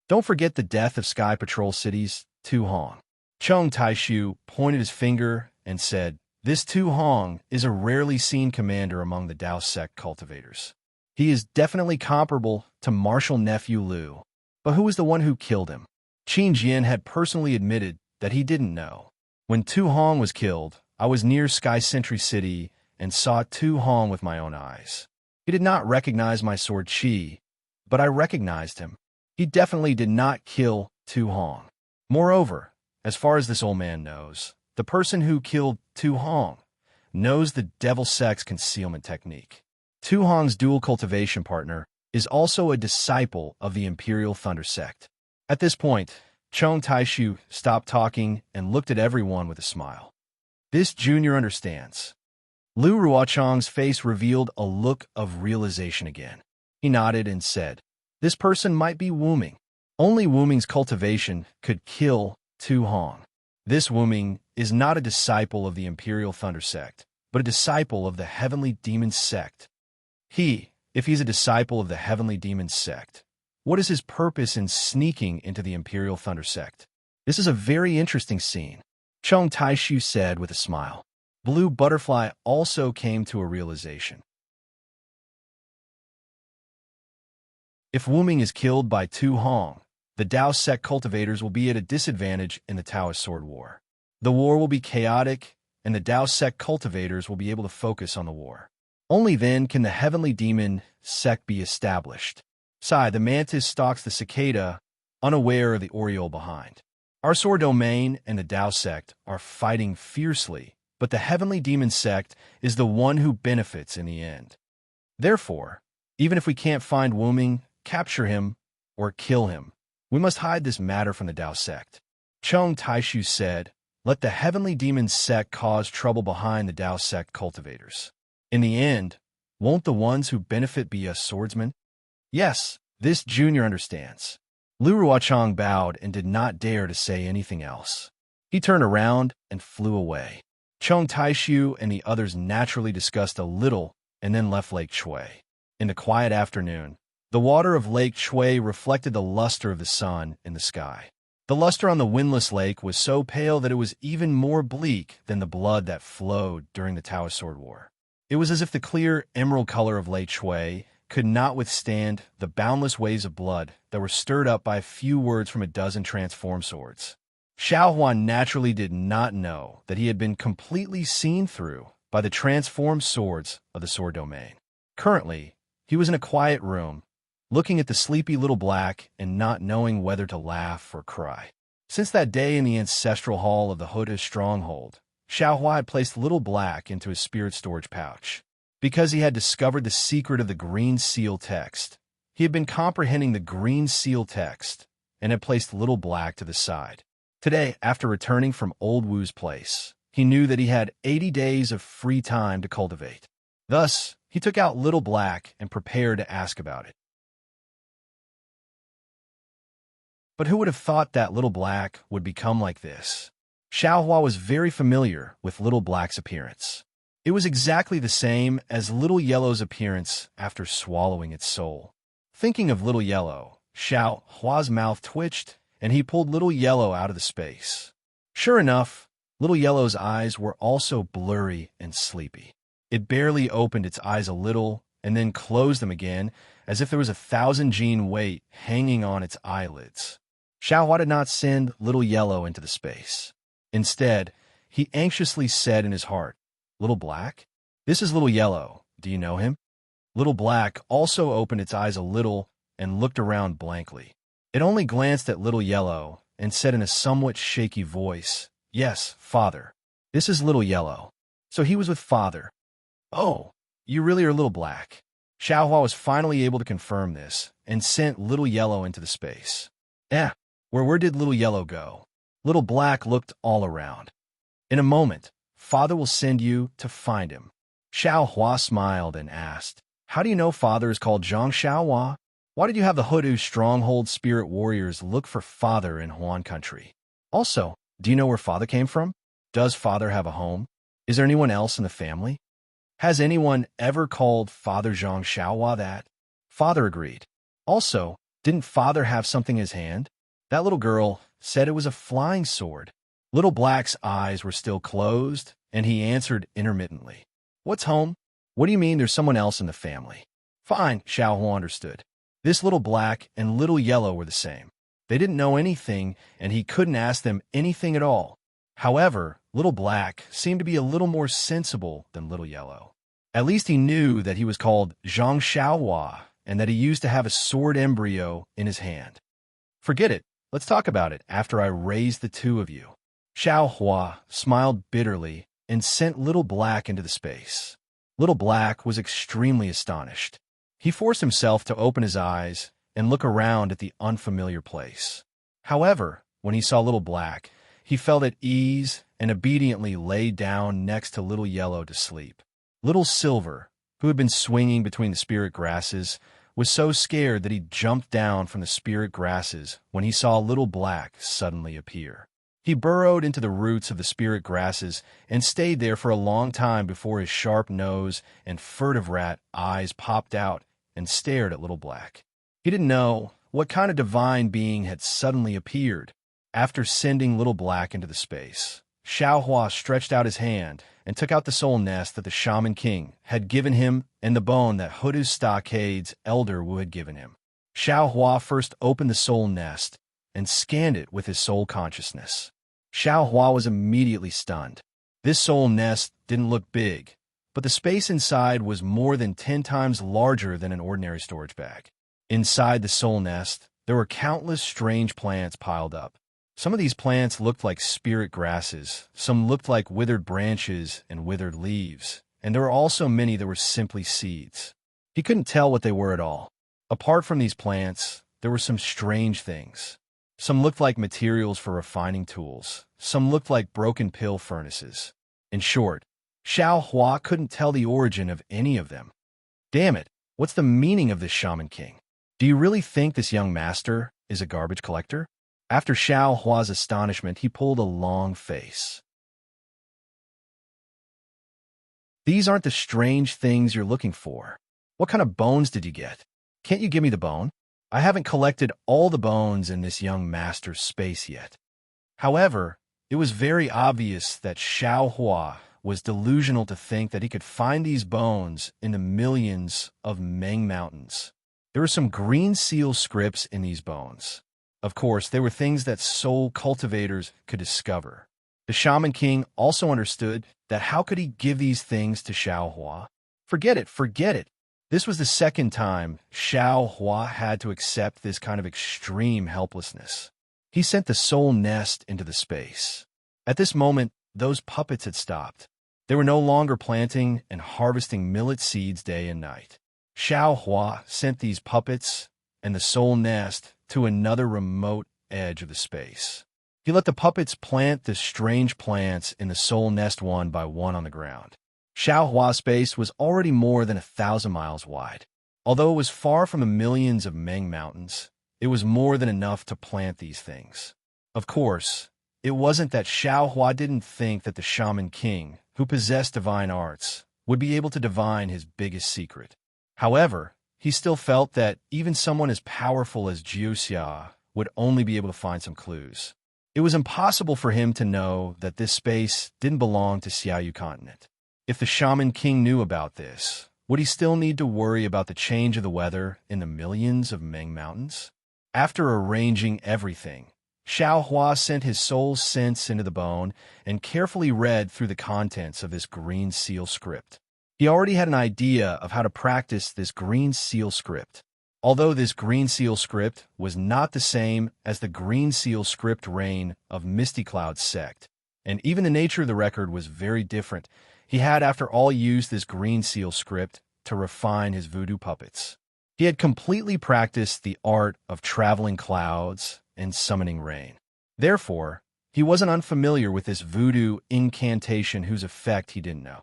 Don't forget the death of Sky Patrol City's Tu Hong. Cheng Taishu pointed his finger and said, "This Tu Hong is a rarely seen commander among the Dao Sect cultivators. He is definitely comparable to Marshal Nephew Lu. But who was the one who killed him?" Qin Jian had personally admitted that he didn't know. When Tu Hong was killed, I was near Sky Sentry City and saw Tu Hong with my own eyes. He did not recognize my sword Qi, but I recognized him. He definitely did not kill Tu Hong. Moreover, as far as this old man knows, the person who killed Tu Hong knows the Devil Sect's concealment technique. Tu Hong's dual cultivation partner is also a disciple of the Imperial Thunder Sect. At this point, Cheng Taishu stopped talking and looked at everyone with a smile. This junior understands. Lu Ruochang's face revealed a look of realization again. He nodded and said, "This person might be Wuming. Only Wuming's cultivation could kill Tu Hong. This Wuming is not a disciple of the Imperial Thunder Sect, but a disciple of the Heavenly Demon Sect. If he's a disciple of the Heavenly Demon Sect, what is his purpose in sneaking into the Imperial Thunder Sect? This is a very interesting scene," Cheng Taishu said with a smile. Blue Butterfly also came to a realization. If Wuming is killed by Tu Hong, the Dao Sect cultivators will be at a disadvantage in the Taoist Sword War. The war will be chaotic, and the Dao Sect cultivators will be able to focus on the war. Only then can the Heavenly Demon Sect be established. Sai, the mantis stalks the cicada, unaware of the oriole behind. Our sword domain and the Dao Sect are fighting fiercely, but the Heavenly Demon Sect is the one who benefits in the end. Therefore, even if we can't find Wuming, capture him, or kill him, we must hide this matter from the Dao Sect. Cheng Taishu said, "Let the Heavenly Demon Sect cause trouble behind the Dao Sect cultivators. In the end, won't the ones who benefit be us swordsmen?" Yes, this junior understands. Lu Ruochang bowed and did not dare to say anything else. He turned around and flew away. Cheng Taishu and the others naturally discussed a little and then left Lake Shui. In the quiet afternoon, the water of Lake Shui reflected the luster of the sun in the sky. The luster on the windless lake was so pale that it was even more bleak than the blood that flowed during the Taoist Sword War. It was as if the clear emerald color of Lake Shui could not withstand the boundless waves of blood that were stirred up by a few words from a dozen transformed swords. Xiao Huan naturally did not know that he had been completely seen through by the transformed swords of the sword domain. Currently, he was in a quiet room, looking at the sleepy little black and not knowing whether to laugh or cry. Since that day in the ancestral hall of the Huda's stronghold, Xiaohua had placed Little Black into his spirit storage pouch. Because he had discovered the secret of the green seal text, he had been comprehending the green seal text and had placed Little Black to the side. Today, after returning from Old Wu's place, he knew that he had 80 days of free time to cultivate. Thus, he took out Little Black and prepared to ask about it. But who would have thought that Little Black would become like this? Xiaohua was very familiar with Little Black's appearance. It was exactly the same as Little Yellow's appearance after swallowing its soul. Thinking of Little Yellow, Xiaohua's mouth twitched, and he pulled Little Yellow out of the space. Sure enough, Little Yellow's eyes were also blurry and sleepy. It barely opened its eyes a little and then closed them again, as if there was 1,000-gene weight hanging on its eyelids. Xiaohua did not send Little Yellow into the space. Instead, he anxiously said in his heart, "Little Black? This is Little Yellow. Do you know him?" Little Black also opened its eyes a little and looked around blankly. It only glanced at Little Yellow and said in a somewhat shaky voice, "Yes, Father. This is Little Yellow." So he was with Father. "Oh, you really are Little Black." Xiaohua was finally able to confirm this and sent Little Yellow into the space. Where did Little Yellow go? Little Black looked all around. "In a moment, Father will send you to find him." Xiaohua smiled and asked, "How do you know Father is called Zhang Xiaohua? Why did you have the Hudu stronghold spirit warriors look for Father in Huan country? Also, do you know where Father came from? Does Father have a home? Is there anyone else in the family? Has anyone ever called Father Zhang Xiaohua that?" Father agreed. "Also, didn't Father have something in his hand? That little girl said it was a flying sword." Little Black's eyes were still closed, and he answered intermittently, "What's home? What do you mean there's someone else in the family?" Fine, Xiaohua understood. This Little Black and Little Yellow were the same. They didn't know anything, and he couldn't ask them anything at all. However, Little Black seemed to be a little more sensible than Little Yellow. At least he knew that he was called Zhang Xiaohua and that he used to have a sword embryo in his hand. "Forget it. Let's talk about it after I raise the two of you." Xiaohua smiled bitterly and sent Little Black into the space. Little Black was extremely astonished. He forced himself to open his eyes and look around at the unfamiliar place. However, when he saw Little Black, he felt at ease and obediently lay down next to Little Yellow to sleep. Little Silver, who had been swinging between the spirit grasses, was so scared that he jumped down from the spirit grasses when he saw Little Black suddenly appear. He burrowed into the roots of the spirit grasses and stayed there for a long time before his sharp nose and furtive rat eyes popped out and stared at Little Black. He didn't know what kind of divine being had suddenly appeared. After sending Little Black into the space, Xiaohua stretched out his hand and took out the soul nest that the Shaman King had given him and the bone that Hudu's Stockade's Elder Wu had given him. Xiaohua first opened the soul nest and scanned it with his soul consciousness. Xiaohua was immediately stunned. This soul nest didn't look big, but the space inside was more than 10 times larger than an ordinary storage bag. Inside the soul nest, there were countless strange plants piled up. Some of these plants looked like spirit grasses, some looked like withered branches and withered leaves, and there were also many that were simply seeds. He couldn't tell what they were at all. Apart from these plants, there were some strange things. Some looked like materials for refining tools. Some looked like broken pill furnaces. In short, Xiaohua couldn't tell the origin of any of them. Damn it, what's the meaning of this Shaman King? Do you really think this young master is a garbage collector? After Xiaohua's astonishment, he pulled a long face. These aren't the strange things you're looking for. What kind of bones did you get? Can't you give me the bone? I haven't collected all the bones in this young master's space yet. However, it was very obvious that Xiaohua was delusional to think that he could find these bones in the millions of Meng Mountains. There were some green seal scripts in these bones. Of course, they were things that soul cultivators could discover. The Shaman King also understood that how could he give these things to Xiaohua? Forget it, forget it. This was the second time Xiaohua had to accept this kind of extreme helplessness. He sent the soul nest into the space. At this moment, those puppets had stopped. They were no longer planting and harvesting millet seeds day and night. Xiao Hua sent these puppets and the soul nest to another remote edge of the space. He let the puppets plant the strange plants in the soul nest one by one on the ground. Xiao Hua's space was already more than 1,000 miles wide. Although it was far from the millions of Meng mountains, it was more than enough to plant these things. Of course, it wasn't that Xiao Hua didn't think that the Shaman King, who possessed divine arts, would be able to divine his biggest secret. However, he still felt that even someone as powerful as Jiu Xia would only be able to find some clues. It was impossible for him to know that this space didn't belong to Xiaoyu continent. If the Shaman King knew about this, would he still need to worry about the change of the weather in the millions of Meng mountains? After arranging everything, Xiao Hua sent his soul's sense into the bone and carefully read through the contents of this green seal script. He already had an idea of how to practice this green seal script. Although this green seal script was not the same as the green seal script reign of Misty Cloud's sect, and even the nature of the record was very different, he had after all used this green seal script to refine his voodoo puppets. He had completely practiced the art of traveling clouds and summoning rain. Therefore, he wasn't unfamiliar with this voodoo incantation whose effect he didn't know.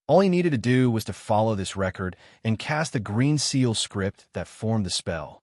All he needed to do was to follow this record and cast the green seal script that formed the spell.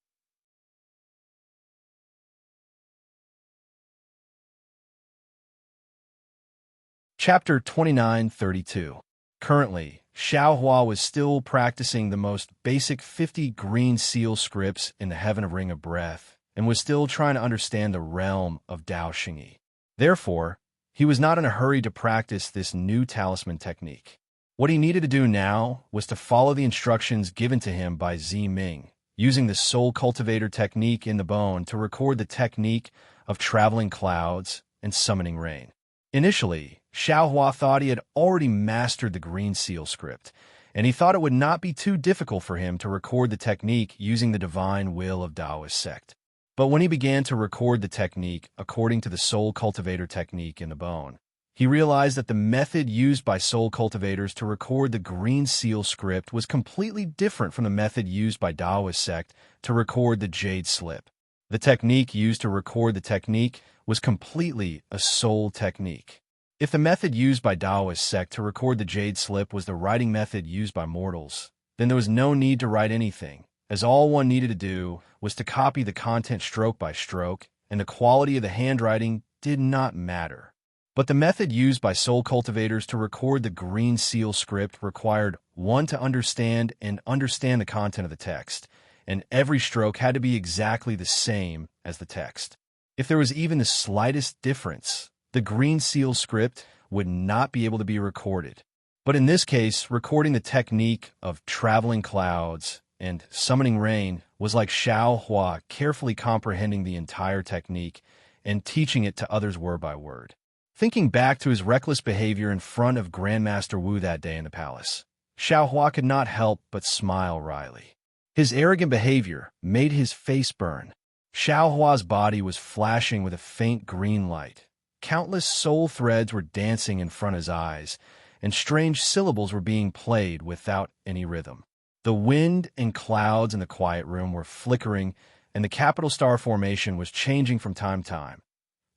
Chapter 2932. Currently, Xiao Hua was still practicing the most basic 50 green seal scripts in the Heaven of Ring of Breath, and was still trying to understand the realm of Dao Xingyi. Therefore, he was not in a hurry to practice this new talisman technique. What he needed to do now was to follow the instructions given to him by Zi Ming, using the soul cultivator technique in the bone to record the technique of traveling clouds and summoning rain. Initially, Xiao Hua thought he had already mastered the green seal script, and he thought it would not be too difficult for him to record the technique using the divine will of Taoist sect. But when he began to record the technique according to the soul cultivator technique in the bone, he realized that the method used by soul cultivators to record the green seal script was completely different from the method used by Taoist sect to record the jade slip. The technique used to record the technique was completely a soul technique. If the method used by Taoist sect to record the jade slip was the writing method used by mortals, then there was no need to write anything, as all one needed to do was to copy the content stroke by stroke, and the quality of the handwriting did not matter. But the method used by soul cultivators to record the green seal script required one to understand the content of the text, and every stroke had to be exactly the same as the text. If there was even the slightest difference, the green seal script would not be able to be recorded. But in this case, recording the technique of traveling clouds and summoning rain was like Xiao Hua carefully comprehending the entire technique and teaching it to others word by word. Thinking back to his reckless behavior in front of Grandmaster Wu that day in the palace, Xiao Hua could not help but smile wryly. His arrogant behavior made his face burn. Xiao Hua's body was flashing with a faint green light. Countless soul threads were dancing in front of his eyes, and strange syllables were being played without any rhythm. The wind and clouds in the quiet room were flickering, and the capital star formation was changing from time to time.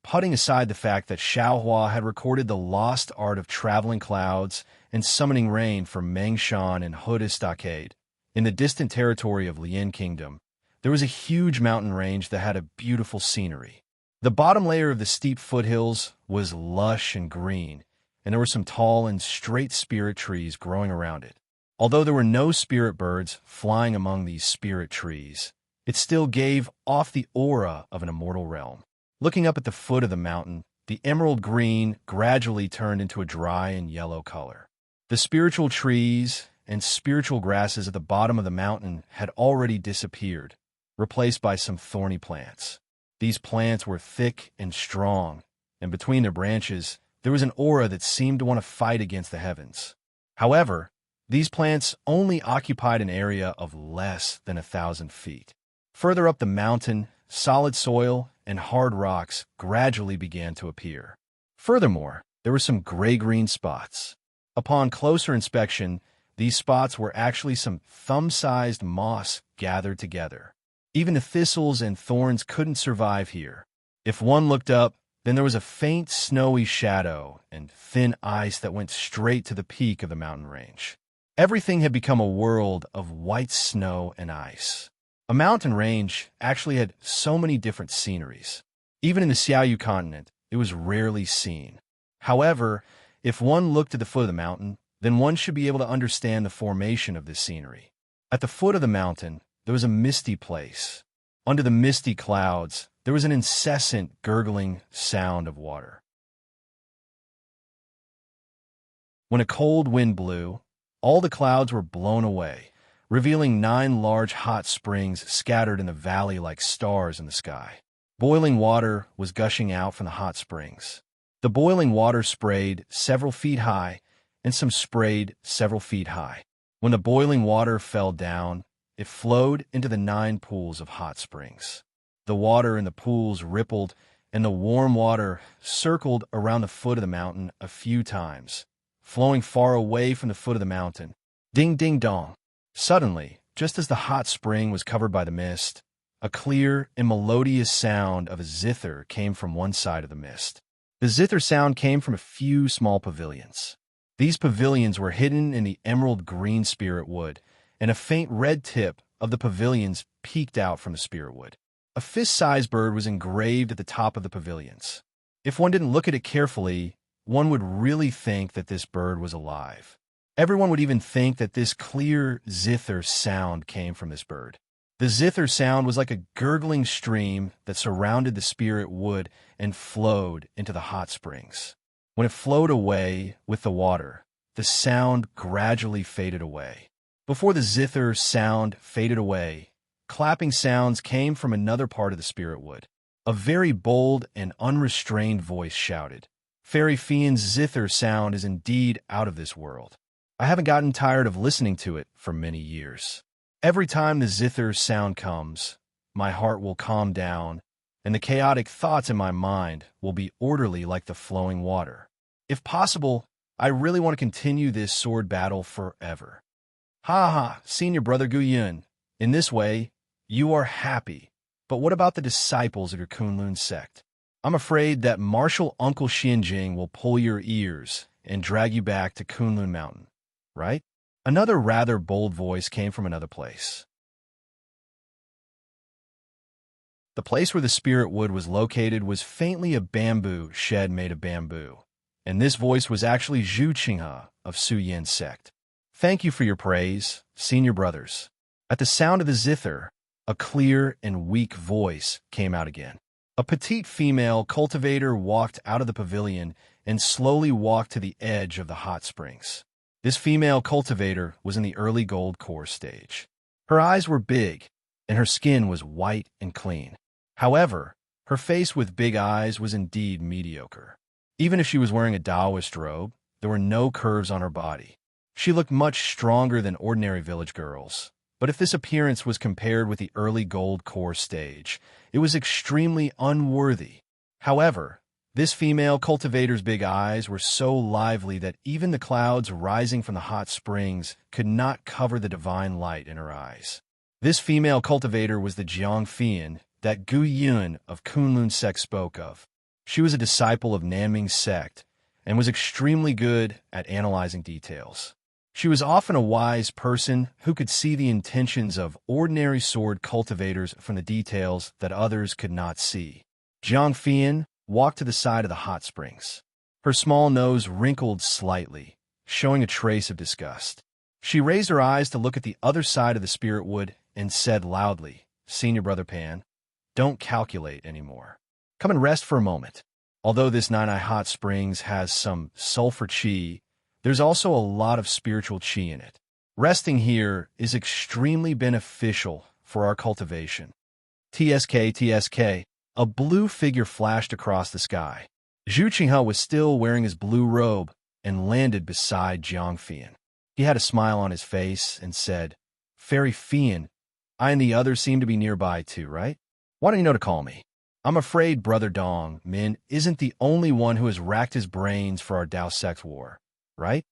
Putting aside the fact that Xiao Hua had recorded the lost art of traveling clouds and summoning rain for Mengshan and Huda Stockade, in the distant territory of Lian Kingdom, there was a huge mountain range that had a beautiful scenery. The bottom layer of the steep foothills was lush and green, and there were some tall and straight spirit trees growing around it. Although there were no spirit birds flying among these spirit trees, it still gave off the aura of an immortal realm. Looking up at the foot of the mountain, the emerald green gradually turned into a dry and yellow color. The spiritual trees and spiritual grasses at the bottom of the mountain had already disappeared, replaced by some thorny plants. These plants were thick and strong, and between their branches, there was an aura that seemed to want to fight against the heavens. However, these plants only occupied an area of less than 1,000 feet. Further up the mountain, solid soil and hard rocks gradually began to appear. Furthermore, there were some gray-green spots. Upon closer inspection, these spots were actually some thumb-sized moss gathered together. Even the thistles and thorns couldn't survive here. If one looked up, then there was a faint snowy shadow and thin ice that went straight to the peak of the mountain range. Everything had become a world of white snow and ice. A mountain range actually had so many different sceneries. Even in the Xiaoyu continent, it was rarely seen. However, if one looked at the foot of the mountain, then one should be able to understand the formation of this scenery. At the foot of the mountain, there was a misty place. Under the misty clouds, there was an incessant gurgling sound of water. When a cold wind blew, all the clouds were blown away, revealing 9 large hot springs scattered in the valley like stars in the sky. Boiling water was gushing out from the hot springs. The boiling water sprayed several feet high, and some sprayed several feet high. When the boiling water fell down, it flowed into the 9 pools of hot springs. The water in the pools rippled, and the warm water circled around the foot of the mountain a few times, flowing far away from the foot of the mountain. Ding, ding, dong. Suddenly, just as the hot spring was covered by the mist, a clear and melodious sound of a zither came from one side of the mist. The zither sound came from a few small pavilions. These pavilions were hidden in the emerald green spirit wood, and a faint red tip of the pavilions peeked out from the spirit wood. A fist-sized bird was engraved at the top of the pavilions. If one didn't look at it carefully, one would really think that this bird was alive. Everyone would even think that this clear zither sound came from this bird. The zither sound was like a gurgling stream that surrounded the spirit wood and flowed into the hot springs. When it flowed away with the water, the sound gradually faded away. Before the zither sound faded away, clapping sounds came from another part of the spirit wood. A very bold and unrestrained voice shouted, "Fairy Fiend's zither sound is indeed out of this world. I haven't gotten tired of listening to it for many years. Every time the zither sound comes, my heart will calm down, and the chaotic thoughts in my mind will be orderly like the flowing water. If possible, I really want to continue this sword battle forever." Ha ha, Senior Brother Guyun. In this way, you are happy. But what about the disciples of your Kunlun sect? I'm afraid that Martial Uncle Xianjing will pull your ears and drag you back to Kunlun Mountain, right? Another rather bold voice came from another place. The place where the spirit wood was located was faintly a bamboo shed made of bamboo, and this voice was actually Zhu Qinghe of Su Yin's sect. Thank you for your praise, senior brothers. At the sound of the zither, a clear and weak voice came out again. A petite female cultivator walked out of the pavilion and slowly walked to the edge of the hot springs. This female cultivator was in the early gold core stage. Her eyes were big, and her skin was white and clean. However, her face with big eyes was indeed mediocre. Even if she was wearing a Taoist robe, there were no curves on her body. She looked much stronger than ordinary village girls. But if this appearance was compared with the early gold core stage, it was extremely unworthy. However, this female cultivator's big eyes were so lively that even the clouds rising from the hot springs could not cover the divine light in her eyes. This female cultivator was the Jiang Fian that Gu Yun of Kunlun sect spoke of. She was a disciple of Nanming's sect and was extremely good at analyzing details. She was often a wise person who could see the intentions of ordinary sword cultivators from the details that others could not see. Jiang Fian walked to the side of the hot springs. Her small nose wrinkled slightly, showing a trace of disgust. She raised her eyes to look at the other side of the spirit wood and said loudly, "Senior Brother Pan, don't calculate anymore. Come and rest for a moment. Although this Nine-Eye Hot Springs has some sulfur chi, there's also a lot of spiritual chi in it. Resting here is extremely beneficial for our cultivation." TSK, TSK. A blue figure flashed across the sky. Zhu Qinghe was still wearing his blue robe and landed beside Jiang Fian. He had a smile on his face and said, "Fairy Fian, I and the others seem to be nearby too, right? Why don't you know to call me? I'm afraid Brother Dong Min isn't the only one who has racked his brains for our Dao sex war, right?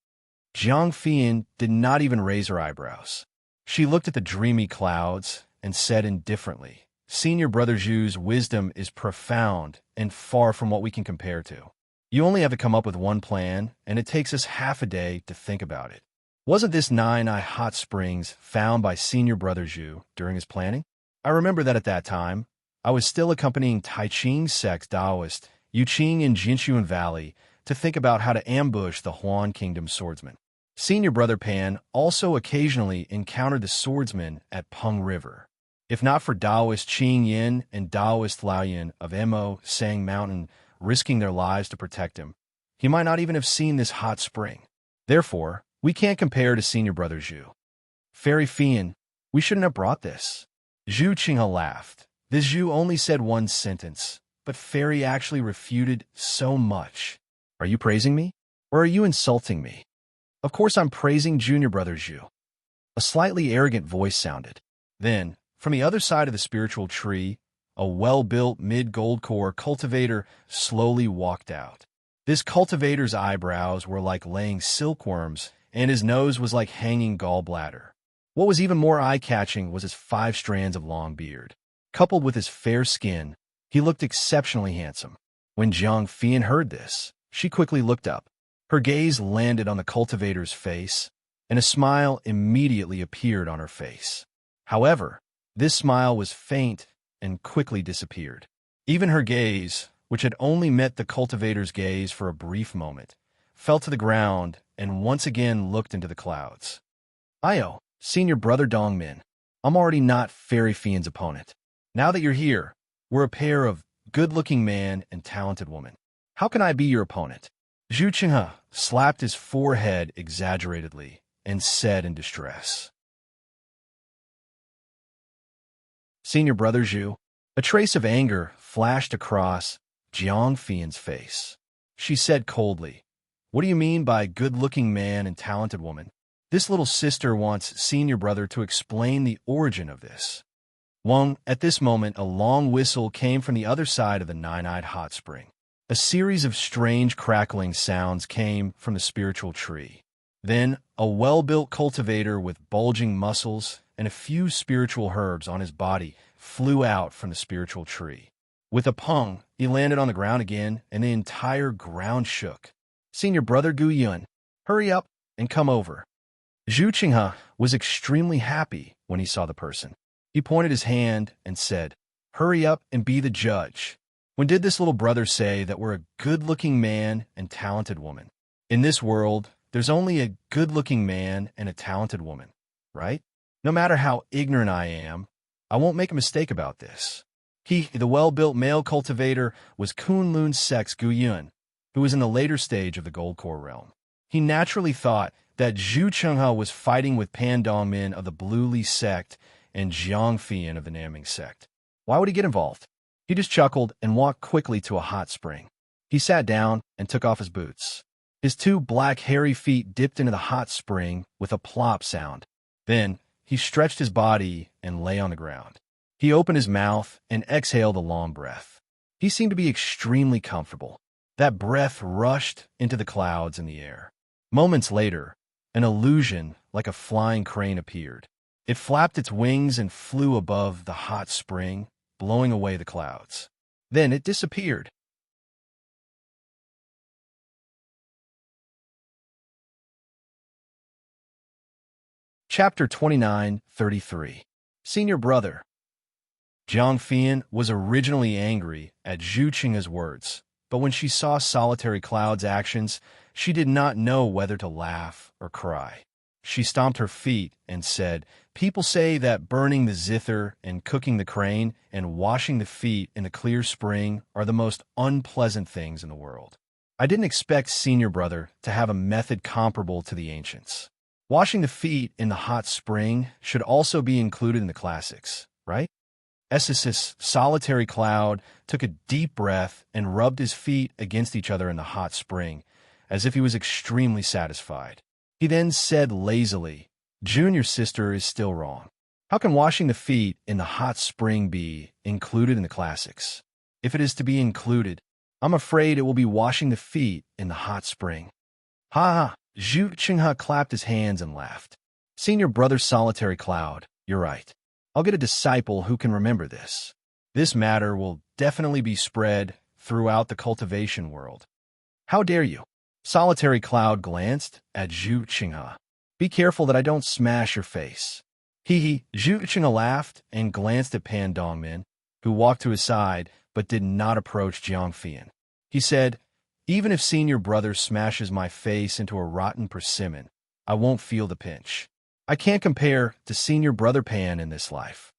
Jiang Fian did not even raise her eyebrows. She looked at the dreamy clouds and said indifferently, Senior Brother Zhu's wisdom is profound and far from what we can compare to. You only have to come up with one plan, and it takes us half a day to think about it. Wasn't this Nine-Eye Hot Springs found by Senior Brother Zhu during his planning? I remember that at that time, I was still accompanying Tai Ching's sect Taoist, Yu Qing in Jinshuan Valley, to think about how to ambush the Huan Kingdom swordsmen. Senior Brother Pan also occasionally encountered the swordsmen at Peng River. If not for Taoist Qing Yin and Taoist Lao Yin of Mo Sang Mountain risking their lives to protect him, he might not even have seen this hot spring. Therefore, we can't compare to Senior Brother Zhu. Fairy Fian, we shouldn't have brought this. Zhu Qinghe laughed. This Zhu only said one sentence, but Fairy actually refuted so much. Are you praising me? Or are you insulting me? Of course I'm praising Junior Brother Zhu. A slightly arrogant voice sounded. Then, from the other side of the spiritual tree, a well-built mid-gold core cultivator slowly walked out. This cultivator's eyebrows were like laying silkworms, and his nose was like hanging gallbladder. What was even more eye-catching was his 5 strands of long beard. Coupled with his fair skin, he looked exceptionally handsome. When Jiang Fian heard this, she quickly looked up. Her gaze landed on the cultivator's face, and a smile immediately appeared on her face. However, this smile was faint and quickly disappeared. Even her gaze, which had only met the cultivator's gaze for a brief moment, fell to the ground and once again looked into the clouds. Io, Senior Brother Dongmin, I'm already not Fairy Fian's opponent. Now that you're here, we're a pair of good-looking man and talented woman. How can I be your opponent? Zhu Qinghe slapped his forehead exaggeratedly and said in distress. Senior Brother Zhu, a trace of anger flashed across Jiang Fian's face. She said coldly, What do you mean by good-looking man and talented woman? This little sister wants Senior Brother to explain the origin of this. At this moment, a long whistle came from the other side of the Nine-Eyed Hot Spring. A series of strange crackling sounds came from the spiritual tree. Then, a well-built cultivator with bulging muscles and a few spiritual herbs on his body flew out from the spiritual tree. With a pung, he landed on the ground again, and the entire ground shook. Senior Brother Gu Yun, hurry up and come over. Zhu Qinghe was extremely happy when he saw the person. He pointed his hand and said, Hurry up and be the judge. When did this little brother say that we're a good-looking man and talented woman? In this world, there's only a good-looking man and a talented woman, right? No matter how ignorant I am, I won't make a mistake about this. He, the well-built male cultivator, was Kunlun's sex Gu Yun, who was in the later stage of the Gold Core realm. He naturally thought that Zhu Qinghe was fighting with Pan Dongmin of the Blue Li sect and Jiang Fian of the Naming sect. Why would he get involved? He just chuckled and walked quickly to a hot spring. He sat down and took off his boots. His 2 black hairy feet dipped into the hot spring with a plop sound. Then, he stretched his body and lay on the ground. He opened his mouth and exhaled a long breath. He seemed to be extremely comfortable. That breath rushed into the clouds in the air. Moments later, an illusion like a flying crane appeared. It flapped its wings and flew above the hot spring, blowing away the clouds. Then it disappeared. Chapter 29:33. Senior Brother. Jiang Fian was originally angry at Zhu Qinghe's words, but when she saw Solitary Cloud's actions, she did not know whether to laugh or cry. She stomped her feet and said, People say that burning the zither and cooking the crane and washing the feet in the clear spring are the most unpleasant things in the world. I didn't expect Senior Brother to have a method comparable to the ancients. Washing the feet in the hot spring should also be included in the classics, right? Essis Solitary Cloud took a deep breath and rubbed his feet against each other in the hot spring, as if he was extremely satisfied. He then said lazily, Junior sister is still wrong. How can washing the feet in the hot spring be included in the classics? If it is to be included, I'm afraid it will be washing the feet in the hot spring. Ha ha! Zhu Qinghe clapped his hands and laughed. Senior brother solitary cloud, you're right. I'll get a disciple who can remember this. This matter will definitely be spread throughout the cultivation world. How dare you? Solitary cloud glanced at Zhu Qinghe. Be careful that I don't smash your face. Hee. Zhu Qinghe laughed and glanced at Pan Dongmin, who walked to his side but did not approach Jiang Fian. He said, even if senior brother smashes my face into a rotten persimmon, I won't feel the pinch. I can't compare to senior brother Pan in this life.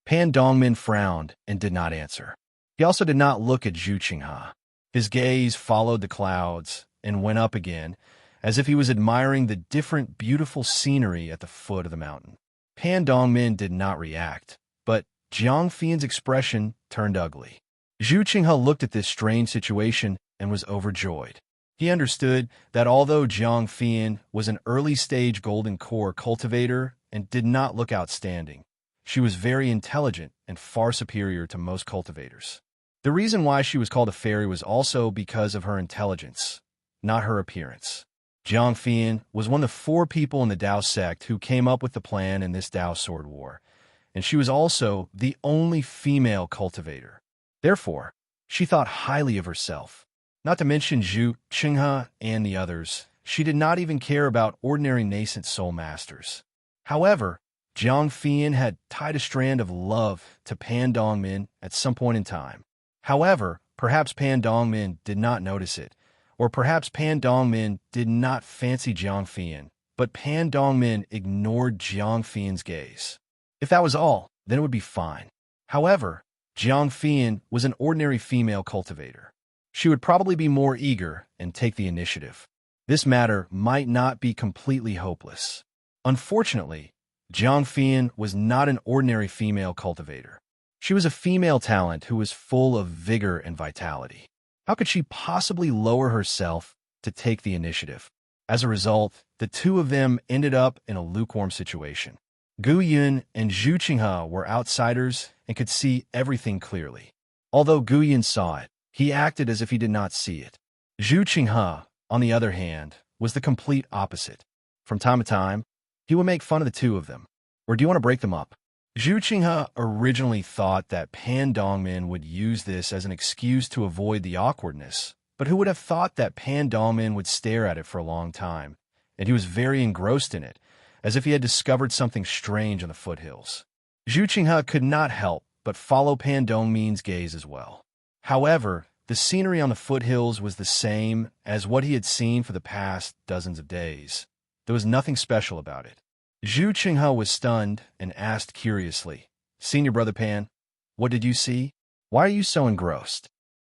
Pan Dongmin frowned and did not answer. He also did not look at Zhu Qinghe. His gaze followed the clouds and went up again, as if he was admiring the different beautiful scenery at the foot of the mountain. Pan Dongmin did not react, but Jiang Fian's expression turned ugly. Zhu Qinghe looked at this strange situation and was overjoyed. He understood that although Jiang Fian was an early-stage golden core cultivator and did not look outstanding, she was very intelligent and far superior to most cultivators. The reason why she was called a fairy was also because of her intelligence, not her appearance. Jiang Fian was one of the 4 people in the Dao sect who came up with the plan in this Dao sword war, and she was also the only female cultivator. Therefore, she thought highly of herself. Not to mention Zhu Qinghe and the others, she did not even care about ordinary nascent soul masters. However, Jiang Fian had tied a strand of love to Pan Dongmin at some point in time. However, perhaps Pan Dongmin did not notice it, or perhaps Pan Dongmin did not fancy Jiang Fian, but Pan Dongmin ignored Jiang Fian's gaze. If that was all, then it would be fine. However, Jiang Fian was an ordinary female cultivator. She would probably be more eager and take the initiative. This matter might not be completely hopeless. Unfortunately, Jiang Fian was not an ordinary female cultivator. She was a female talent who was full of vigor and vitality. How could she possibly lower herself to take the initiative? As a result, the 2 of them ended up in a lukewarm situation. Gu Yun and Zhu Qinghe were outsiders and could see everything clearly. Although Gu Yun saw it, he acted as if he did not see it. Zhu Qinghe, on the other hand, was the complete opposite. From time to time, he would make fun of the 2 of them. Or do you want to break them up? Zhu Qinghe originally thought that Pan Dongmin would use this as an excuse to avoid the awkwardness, but who would have thought that Pan Dongmin would stare at it for a long time, and he was very engrossed in it, as if he had discovered something strange on the foothills. Zhu Qinghe could not help but follow Pan Dongmin's gaze as well. However, the scenery on the foothills was the same as what he had seen for the past dozens of days. There was nothing special about it. Zhu Qinghe was stunned and asked curiously, Senior Brother Pan, what did you see? Why are you so engrossed?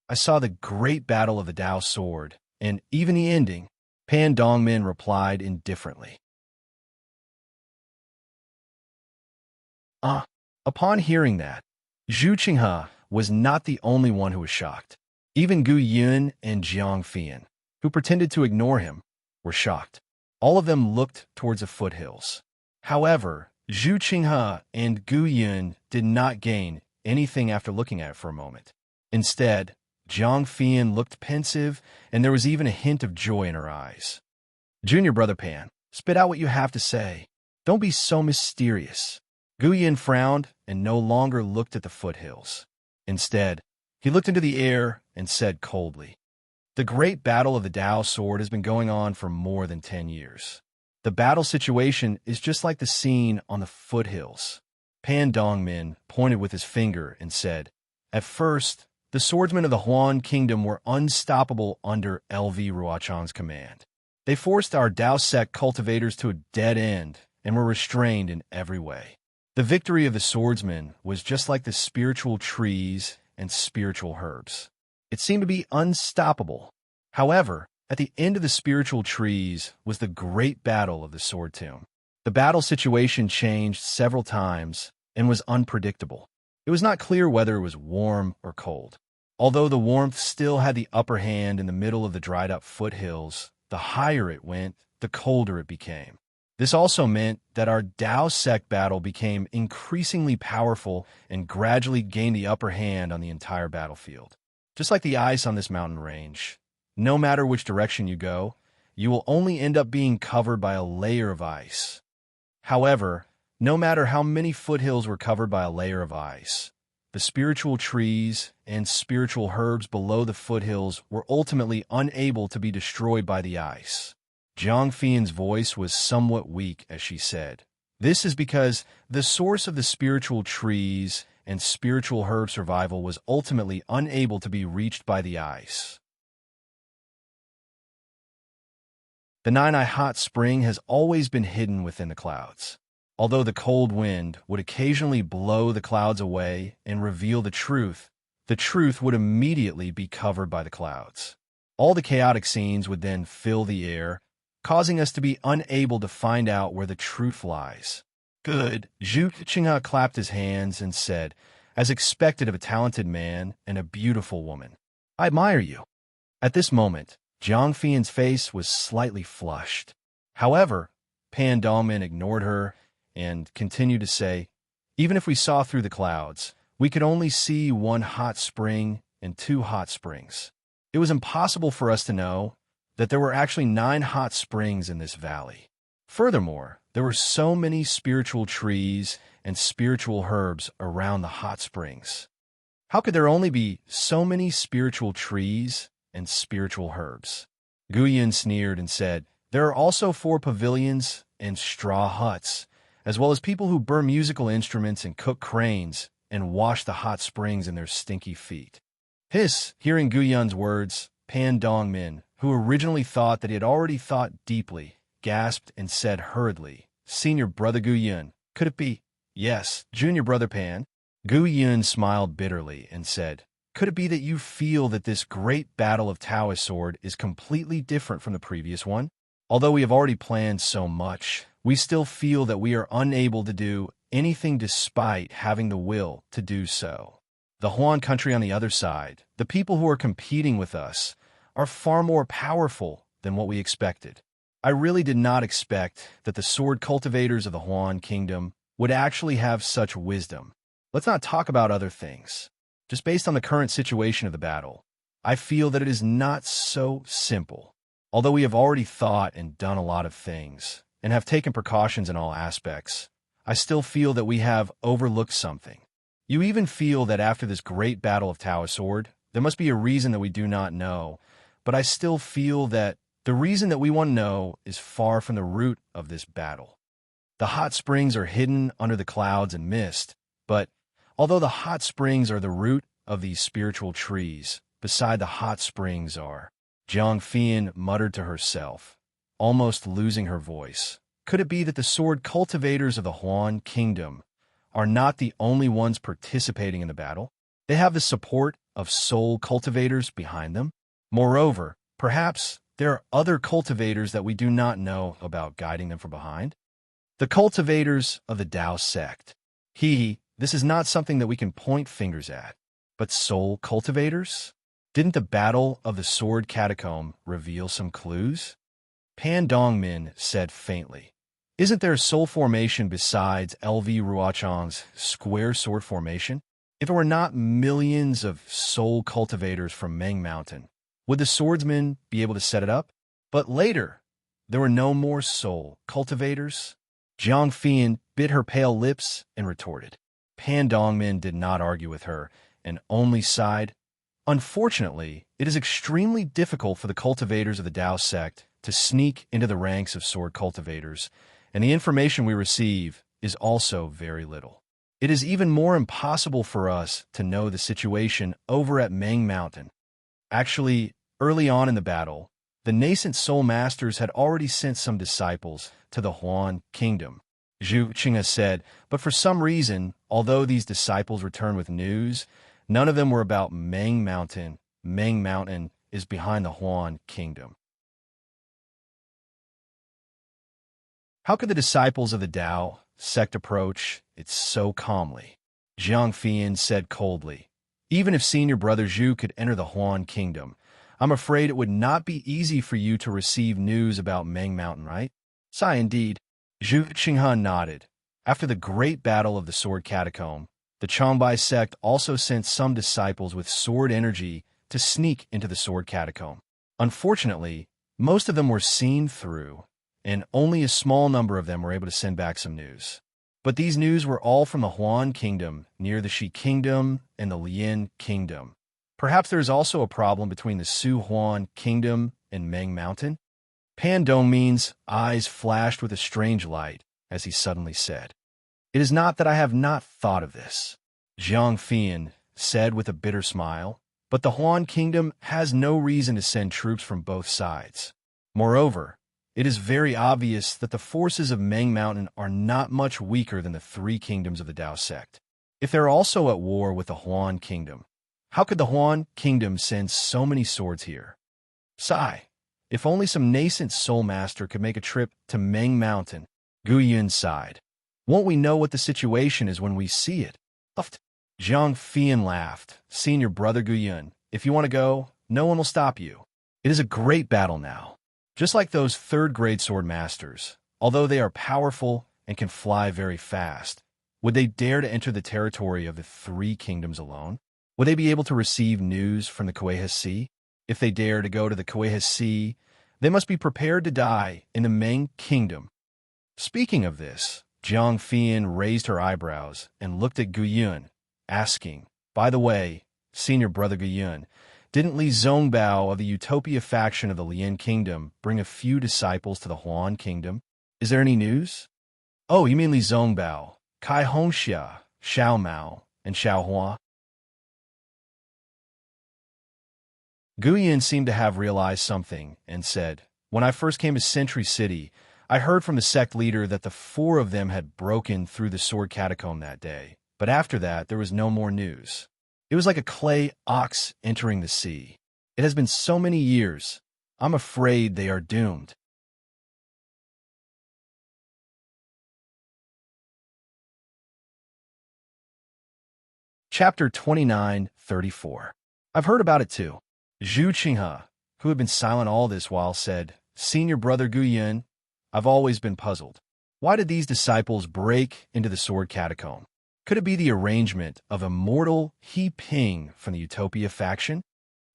I saw the great battle of the Dao sword, and even the ending, Pan Dongmin replied indifferently. Upon hearing that, Zhu Qinghe was not the only one who was shocked. Even Gu Yun and Jiang Fian, who pretended to ignore him, were shocked. All of them looked towards the foothills. However, Zhu Qinghe and Gu Yun did not gain anything after looking at it for a moment. Instead, Jiang Fian looked pensive, and there was even a hint of joy in her eyes. Junior Brother Pan, spit out what you have to say. Don't be so mysterious. Gu Yun frowned and no longer looked at the foothills. Instead, he looked into the air and said coldly, the great battle of the Dao sword has been going on for more than 10 years. The battle situation is just like the scene on the foothills. Pan Dongmin pointed with his finger and said, at first, the swordsmen of the Huan Kingdom were unstoppable under LV Ruochang's command. They forced our Dao sect cultivators to a dead end and were restrained in every way. The victory of the swordsmen was just like the spiritual trees and spiritual herbs. It seemed to be unstoppable. However, at the end of the spiritual trees was the great battle of the sword tomb. The battle situation changed several times and was unpredictable. It was not clear whether it was warm or cold. Although the warmth still had the upper hand in the middle of the dried-up foothills, the higher it went, the colder it became. This also meant that our Dao sect battle became increasingly powerful and gradually gained the upper hand on the entire battlefield. Just like the ice on this mountain range, no matter which direction you go, you will only end up being covered by a layer of ice. However, no matter how many foothills were covered by a layer of ice, the spiritual trees and spiritual herbs below the foothills were ultimately unable to be destroyed by the ice. Jiang Fian's voice was somewhat weak as she said, "This is because the source of the spiritual trees and spiritual herb survival was ultimately unable to be reached by the ice." The Nine-Eye Hot Spring has always been hidden within the clouds. Although the cold wind would occasionally blow the clouds away and reveal the truth would immediately be covered by the clouds. All the chaotic scenes would then fill the air, causing us to be unable to find out where the truth lies. Good. Zhu Qinghe clapped his hands and said, as expected of a talented man and a beautiful woman, "I admire you." At this moment, Jiang Fian's face was slightly flushed. However, Pan Dongmin ignored her and continued to say, "Even if we saw through the clouds, we could only see one hot spring and two hot springs. It was impossible for us to know that there were actually 9 hot springs in this valley. Furthermore, there were so many spiritual trees and spiritual herbs around the hot springs. How could there only be so many spiritual trees and spiritual herbs?" Guiyun sneered and said, "There are also 4 pavilions and straw huts, as well as people who burn musical instruments and cook cranes and wash the hot springs in their stinky feet." Hiss! Hearing Guiyun's words, Pan Dongmin, who originally thought that he had already thought deeply, gasped and said hurriedly, "Senior brother Guiyun, could it be?" "Yes, junior brother Pan." Guiyun smiled bitterly and said, "Could it be that you feel that this great battle of Taoist sword is completely different from the previous one? Although we have already planned so much, we still feel that we are unable to do anything despite having the will to do so. The Huan country on the other side, the people who are competing with us, are far more powerful than what we expected. I really did not expect that the sword cultivators of the Huan kingdom would actually have such wisdom. Let's not talk about other things. Just based on the current situation of the battle, I feel that it is not so simple. Although we have already thought and done a lot of things, and have taken precautions in all aspects, I still feel that we have overlooked something. You even feel that after this great battle of Taoist sword, there must be a reason that we do not know, but I still feel that the reason that we want to know is far from the root of this battle. The hot springs are hidden under the clouds and mist, but although the hot springs are the root of these spiritual trees, beside the hot springs are..." Jiang Fian muttered to herself, almost losing her voice. Could it be that the sword cultivators of the Huan kingdom are not the only ones participating in the battle? They have the support of soul cultivators behind them. Moreover, perhaps there are other cultivators that we do not know about guiding them from behind. The cultivators of the Dao sect. This is not something that we can point fingers at, but soul cultivators? Didn't the Battle of the Sword Catacomb reveal some clues? Pan Dongmin said faintly, "Isn't there a soul formation besides LV Ruochang's square sword formation? If it were not millions of soul cultivators from Meng Mountain, would the swordsmen be able to set it up? But later, there were no more soul cultivators?" Jiang Fian bit her pale lips and retorted. Pan Dongmin did not argue with her and only sighed. Unfortunately, it is extremely difficult for the cultivators of the Dao sect to sneak into the ranks of sword cultivators, and the information we receive is also very little. It is even more impossible for us to know the situation over at Meng Mountain. Actually, early on in the battle, the nascent soul masters had already sent some disciples to the Huan kingdom, Zhu Qinghe said, but for some reason, although these disciples returned with news, none of them were about Meng Mountain. Meng Mountain is behind the Huan kingdom. How could the disciples of the Dao sect approach it so calmly? Jiang Fian said coldly. Even if senior brother Zhu could enter the Huan kingdom, I'm afraid it would not be easy for you to receive news about Meng Mountain, right? Sigh indeed. Zhu Qinghe nodded. After the great battle of the Sword Catacomb, the Changbai sect also sent some disciples with sword energy to sneak into the Sword Catacomb. Unfortunately, most of them were seen through, and only a small number of them were able to send back some news. But these news were all from the Huan Kingdom, near the Shi Kingdom and the Lian Kingdom. Perhaps there is also a problem between the Su Huan Kingdom and Meng Mountain? Pan Dongmin's eyes flashed with a strange light as he suddenly said, "It is not that I have not thought of this," Jiang Fian said with a bitter smile, "but the Huan Kingdom has no reason to send troops from both sides. Moreover, it is very obvious that the forces of Meng Mountain are not much weaker than the three kingdoms of the Dao sect. If they're also at war with the Huan Kingdom, how could the Huan Kingdom send so many swords here? Sigh. If only some nascent soul master could make a trip to Meng Mountain," Gu Yun sighed. "Won't we know what the situation is when we see it?" Uft. Jiang Fian laughed. "Senior brother Gu Yun, if you want to go, no one will stop you. It is a great battle now. Just like those third-grade sword masters, although they are powerful and can fly very fast, would they dare to enter the territory of the three kingdoms alone? Would they be able to receive news from the Kueha Sea? If they dare to go to the Kueha Sea, they must be prepared to die in the Meng Kingdom." Speaking of this, Jiang Fian raised her eyebrows and looked at Gu Yun, asking, "By the way, senior brother Gu Yun, didn't Li Zongbao of the Utopia faction of the Lian Kingdom bring a few disciples to the Huan Kingdom? Is there any news?" "Oh, you mean Li Zongbao, Kai Hongxia, Xiao Mao, and Xiao Hua?" Gu Yun seemed to have realized something and said, "When I first came to Century City, I heard from the sect leader that the four of them had broken through the Sword Catacomb that day, but after that there was no more news. It was like a clay ox entering the sea. It has been so many years. I'm afraid they are doomed." Chapter 29:34. "I've heard about it too." Zhu Qinghe, who had been silent all this while, said, "Senior brother Gu Yun, I've always been puzzled. Why did these disciples break into the Sword Catacomb? Could it be the arrangement of Immortal He Ping from the Utopia faction?"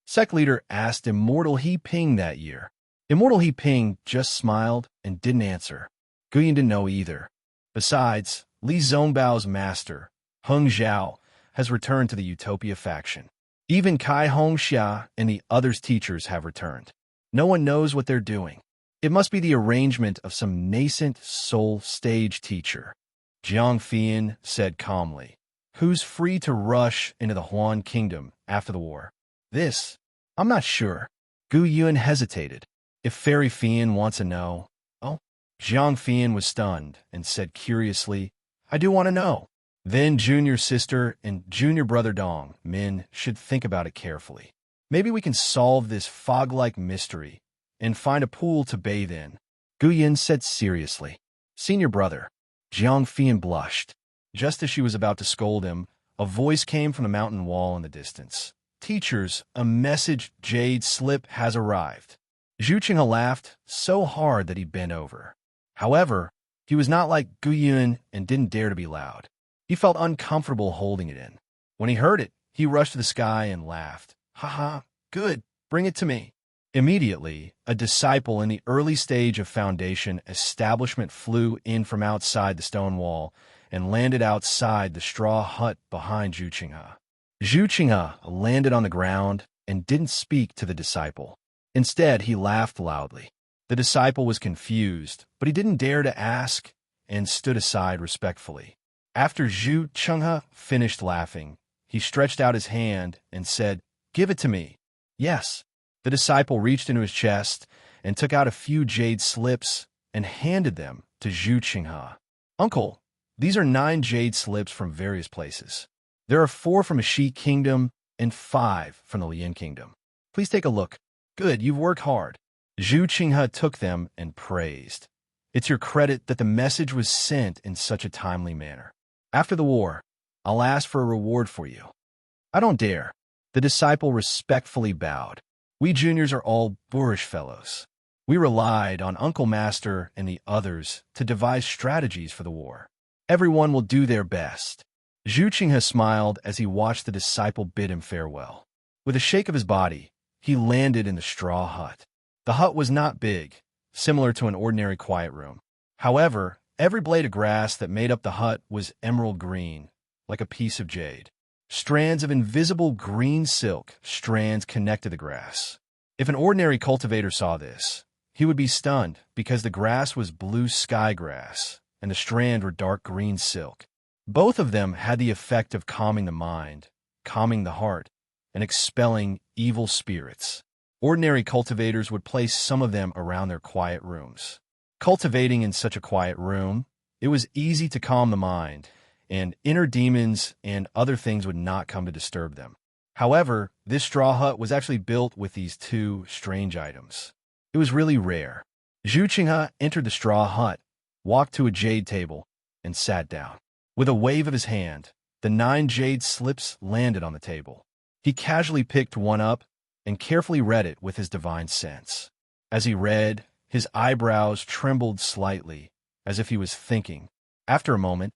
Sect leader asked Immortal He Ping that year. Immortal He Ping just smiled and didn't answer. Gu Yun didn't know either. Besides, Li Zongbao's master, Heng Zhao, has returned to the Utopia faction. Even Kai Hongxia and the others' teachers have returned. No one knows what they're doing. It must be the arrangement of some nascent soul stage teacher, Jiang Fian said calmly, who's free to rush into the Huan Kingdom after the war. This, I'm not sure. Gu Yun hesitated. If Fairy Fian wants to know, oh, Jiang Fian was stunned and said curiously, "I do want to know." Then junior sister and junior brother Dong Min should think about it carefully. Maybe we can solve this fog-like mystery and find a pool to bathe in, Gu Yun said seriously. Senior brother. Jiang Fian blushed. Just as she was about to scold him, a voice came from the mountain wall in the distance. "Teachers, a message jade slip has arrived." Zhu Qinghe laughed so hard that he bent over. However, he was not like Gu Yun and didn't dare to be loud. He felt uncomfortable holding it in. When he heard it, he rushed to the sky and laughed. "Ha ha, good, bring it to me." Immediately, a disciple in the early stage of foundation establishment flew in from outside the stone wall and landed outside the straw hut behind Zhu Qinghe. Zhu Qinghe landed on the ground and didn't speak to the disciple. Instead, he laughed loudly. The disciple was confused, but he didn't dare to ask and stood aside respectfully. After Zhu Qinghe finished laughing, he stretched out his hand and said, "Give it to me." "Yes." The disciple reached into his chest and took out a few jade slips and handed them to Zhu Qinghe. "Uncle, these are 9 jade slips from various places. There are 4 from the Shi Kingdom and 5 from the Lian Kingdom. Please take a look. Good, you've worked hard." Zhu Qinghe took them and praised. "It's your credit that the message was sent in such a timely manner. After the war, I'll ask for a reward for you." "I don't dare." The disciple respectfully bowed. "We juniors are all boorish fellows. We relied on Uncle Master and the others to devise strategies for the war. Everyone will do their best. Zhu Qinghe smiled as he watched the disciple bid him farewell. With a shake of his body, he landed in the straw hut. The hut was not big, similar to an ordinary quiet room. However, every blade of grass that made up the hut was emerald green, like a piece of jade. Strands of invisible green silk strands connected the grass. If an ordinary cultivator saw this, he would be stunned because the grass was blue sky grass and the strand were dark green silk. Both of them had the effect of calming the mind, calming the heart, and expelling evil spirits. Ordinary cultivators would place some of them around their quiet rooms. Cultivating in such a quiet room, it was easy to calm the mind, and inner demons and other things would not come to disturb them. However, this straw hut was actually built with these two strange items. It was really rare. Zhu Qinghe entered the straw hut, walked to a jade table, and sat down. With a wave of his hand, the 9 jade slips landed on the table. He casually picked one up and carefully read it with his divine sense. As he read, his eyebrows trembled slightly, as if he was thinking. After a moment,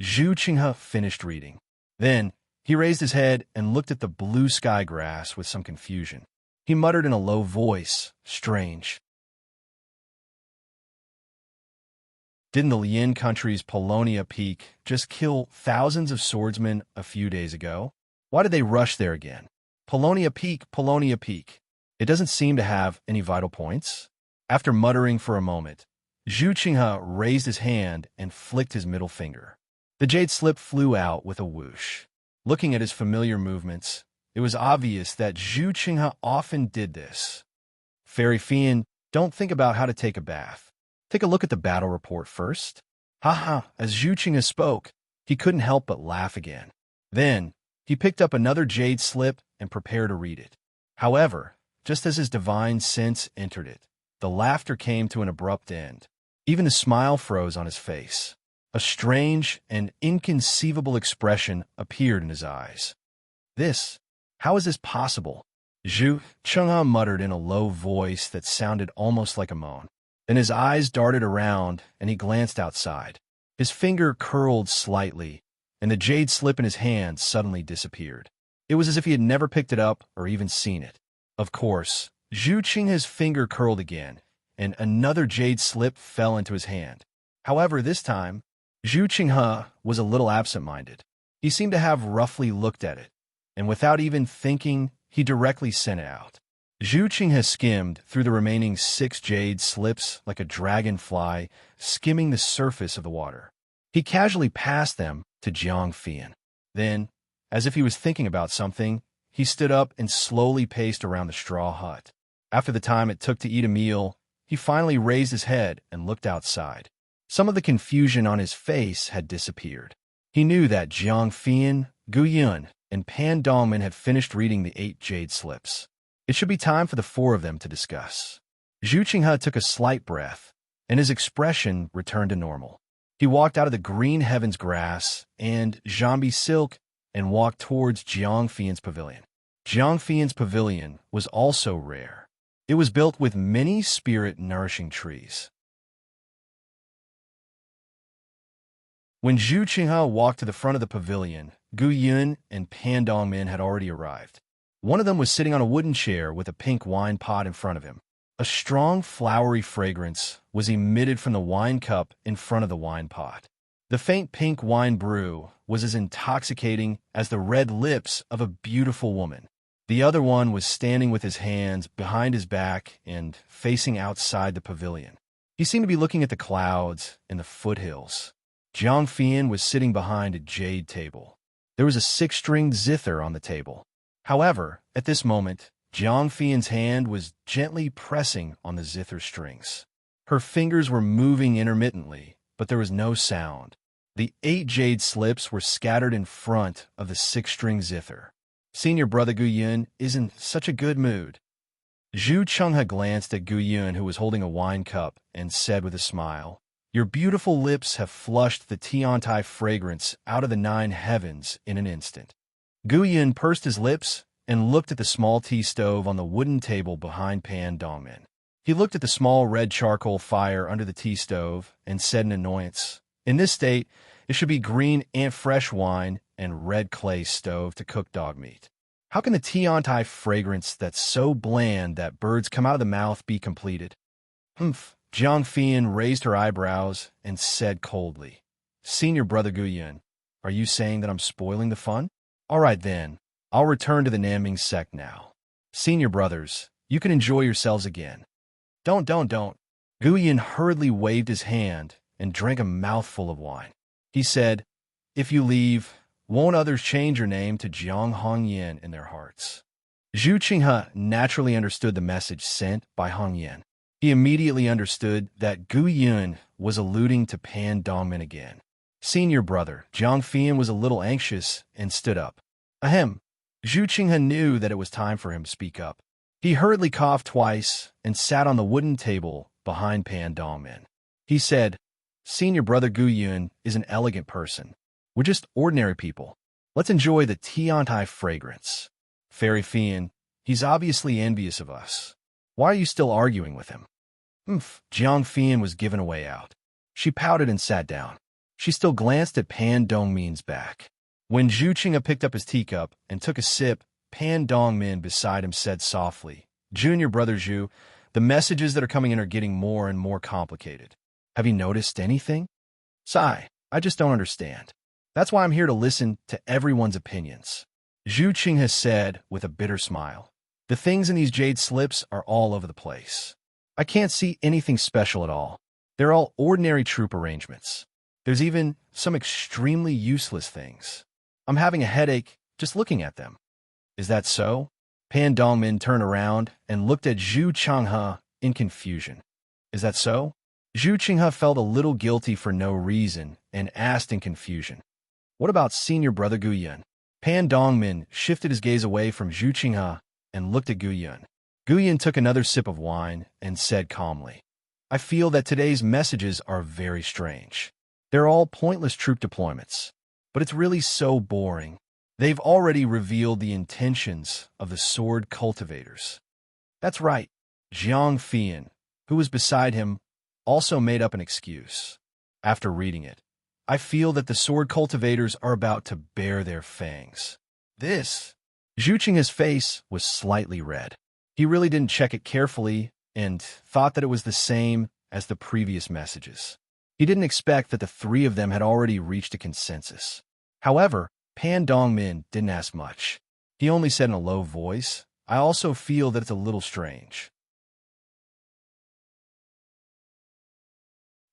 Zhu Qinghe finished reading. Then, he raised his head and looked at the blue sky grass with some confusion. He muttered in a low voice, "Strange. Didn't the Lian country's Polonia Peak just kill thousands of swordsmen a few days ago? Why did they rush there again? Polonia Peak, Polonia Peak. It doesn't seem to have any vital points." After muttering for a moment, Zhu Qinghe raised his hand and flicked his middle finger. The jade slip flew out with a whoosh. Looking at his familiar movements, it was obvious that Zhu Qinghe often did this. "Fairy Fian, don't think about how to take a bath. Take a look at the battle report first." Haha, as Zhu Qinghe spoke, he couldn't help but laugh again. Then, he picked up another jade slip and prepared to read it. However, just as his divine sense entered it, the laughter came to an abrupt end. Even the smile froze on his face. A strange and inconceivable expression appeared in his eyes. How is this possible?" Zhu Qinghe muttered in a low voice that sounded almost like a moan. Then his eyes darted around, and he glanced outside. His finger curled slightly, and the jade slip in his hand suddenly disappeared. It was as if he had never picked it up or even seen it. Of course, Zhu Qinghe's finger curled again, and another jade slip fell into his hand. However, this time, Zhu Qinghe was a little absent-minded. He seemed to have roughly looked at it, and without even thinking, he directly sent it out. Zhu Qinghe skimmed through the remaining 6 jade slips like a dragonfly skimming the surface of the water. He casually passed them to Jiang Fian. Then, as if he was thinking about something, he stood up and slowly paced around the straw hut. After the time it took to eat a meal, he finally raised his head and looked outside. Some of the confusion on his face had disappeared. He knew that Jiang Fian, Gu Yun, and Pan Dongmin had finished reading the 8 jade slips. It should be time for the 4 of them to discuss. Zhu Qinghe took a slight breath, and his expression returned to normal. He walked out of the green heavens grass and Jambi silk and walked towards Jiang Fian's pavilion. Jiang Fian's pavilion was also rare. It was built with many spirit-nourishing trees. When Zhu Qinghe walked to the front of the pavilion, Gu Yun and Pan Dongmin had already arrived. One of them was sitting on a wooden chair with a pink wine pot in front of him. A strong, flowery fragrance was emitted from the wine cup in front of the wine pot. The faint pink wine brew was as intoxicating as the red lips of a beautiful woman. The other one was standing with his hands behind his back and facing outside the pavilion. He seemed to be looking at the clouds and the foothills. Jiang Fian was sitting behind a jade table. There was a 6-stringed zither on the table. However, at this moment, Jiang Fian's hand was gently pressing on the zither strings. Her fingers were moving intermittently, but there was no sound. The 8 jade slips were scattered in front of the 6-string zither. Senior brother Gu Yun is in such a good mood. Zhu Qinghe glanced at Gu Yun, who was holding a wine cup, and said with a smile, "Your beautiful lips have flushed the Tiantai fragrance out of the 9 heavens in an instant." Gu Yun pursed his lips and looked at the small tea stove on the wooden table behind Pan Dongmin. He looked at the small red charcoal fire under the tea stove and said in annoyance, "In this state, it should be green and fresh wine and red clay stove to cook dog meat. How can the tea fragrance that's so bland that birds come out of the mouth be completed?" Humph. Jiang Fian raised her eyebrows and said coldly, "Senior Brother Guiyun, are you saying that I'm spoiling the fun? All right then, I'll return to the Naming sect now. Senior brothers, you can enjoy yourselves again." Don't. Guiyun hurriedly waved his hand and drank a mouthful of wine. He said, "If you leave, won't others change your name to Jiang Hongyan in their hearts?" Zhu Qinghe naturally understood the message sent by Hongyan. He immediately understood that Guiyun was alluding to Pan Dongmin again. Senior brother, Jiang Fian was a little anxious and stood up. Ahem. Zhu Qinghe knew that it was time for him to speak up. He hurriedly coughed twice and sat on the wooden table behind Pan Dongmin. He said, "Senior brother Guiyun is an elegant person. We're just ordinary people. Let's enjoy the tea fragrance. Fairy Fian, he's obviously envious of us. Why are you still arguing with him?" Jiang Fian was given a way out. She pouted and sat down. She still glanced at Pan Dongmin's back. When Zhu Qinghe picked up his teacup and took a sip, Pan Dongmin beside him said softly, "Junior brother Zhu, the messages that are coming in are getting more and more complicated. Have you noticed anything?" "Sigh, I just don't understand. That's why I'm here to listen to everyone's opinions," Zhu Qinghe said with a bitter smile. "The things in these jade slips are all over the place. I can't see anything special at all. They're all ordinary troop arrangements. There's even some extremely useless things. I'm having a headache just looking at them." "Is that so?" Pan Dongmin turned around and looked at Zhu Qinghe in confusion. "Is that so?" Zhu Qinghe felt a little guilty for no reason and asked in confusion, "What about Senior Brother Guiyun?" Pan Dongmin shifted his gaze away from Zhu Qinghe and looked at Guiyun. Guiyun took another sip of wine and said calmly, "I feel that today's messages are very strange. They're all pointless troop deployments, but it's really so boring. They've already revealed the intentions of the sword cultivators." "That's right." Jiang Fian, who was beside him, also made up an excuse. "After reading it, I feel that the sword cultivators are about to bare their fangs." This. Zhu Qinghe's face was slightly red. He really didn't check it carefully and thought that it was the same as the previous messages. He didn't expect that the three of them had already reached a consensus. However, Pan Dongmin didn't ask much. He only said in a low voice, "I also feel that it's a little strange."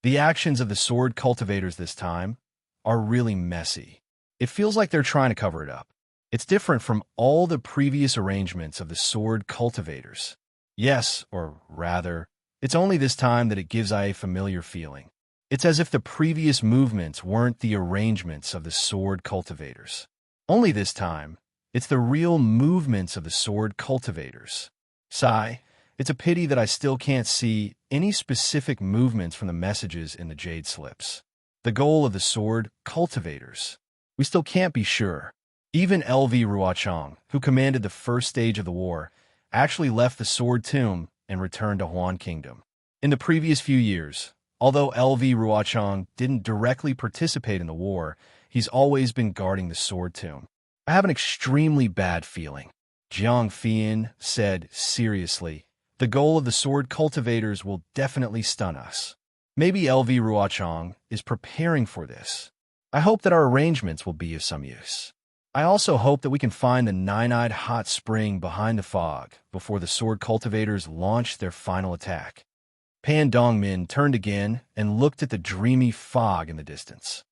The actions of the sword cultivators this time are really messy. It feels like they're trying to cover it up. It's different from all the previous arrangements of the sword cultivators. Yes, or rather, it's only this time that it gives a familiar feeling. It's as if the previous movements weren't the arrangements of the sword cultivators. Only this time, it's the real movements of the sword cultivators. Sigh, it's a pity that I still can't see any specific movements from the messages in the jade slips. The goal of the sword cultivators. We still can't be sure. Even L.V. Ruochang, who commanded the first stage of the war, actually left the Sword Tomb and returned to Huan Kingdom. In the previous few years, although L.V. Ruochang didn't directly participate in the war, he's always been guarding the Sword Tomb. "I have an extremely bad feeling," Jiang Fian said seriously. "The goal of the sword cultivators will definitely stun us. Maybe L.V. Ruochang is preparing for this. I hope that our arrangements will be of some use. I also hope that we can find the nine-eyed hot spring behind the fog before the sword cultivators launch their final attack." Pan Dongmin turned again and looked at the dreamy fog in the distance.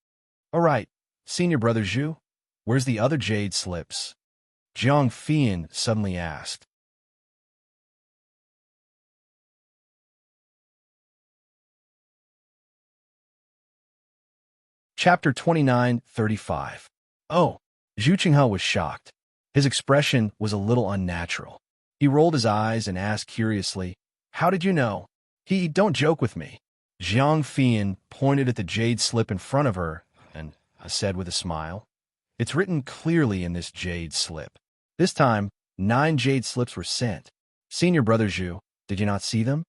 "All right, Senior Brother Zhu, where's the other jade slips?" Jiang Fian suddenly asked. Chapter 29:35. Oh, Zhu Qinghe was shocked. His expression was a little unnatural. He rolled his eyes and asked curiously, "How did you know?" Don't joke with me." Jiang Fian pointed at the jade slip in front of her and said with a smile, "It's written clearly in this jade slip. This time, 9 jade slips were sent. Senior Brother Zhu, did you not see them?"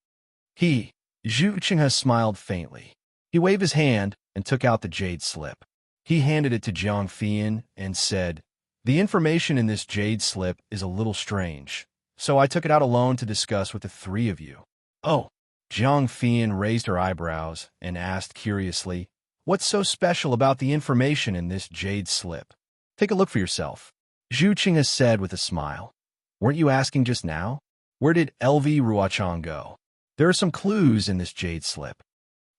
Zhu Qinghe smiled faintly. He waved his hand and took out the jade slip. He handed it to Jiang Fian and said, "The information in this jade slip is a little strange, so I took it out alone to discuss with the three of you." "Oh." Jiang Fian raised her eyebrows and asked curiously, "What's so special about the information in this jade slip?" "Take a look for yourself," Zhu Qinghe said with a smile. "Weren't you asking just now? Where did LV Ruochang go? There are some clues in this jade slip."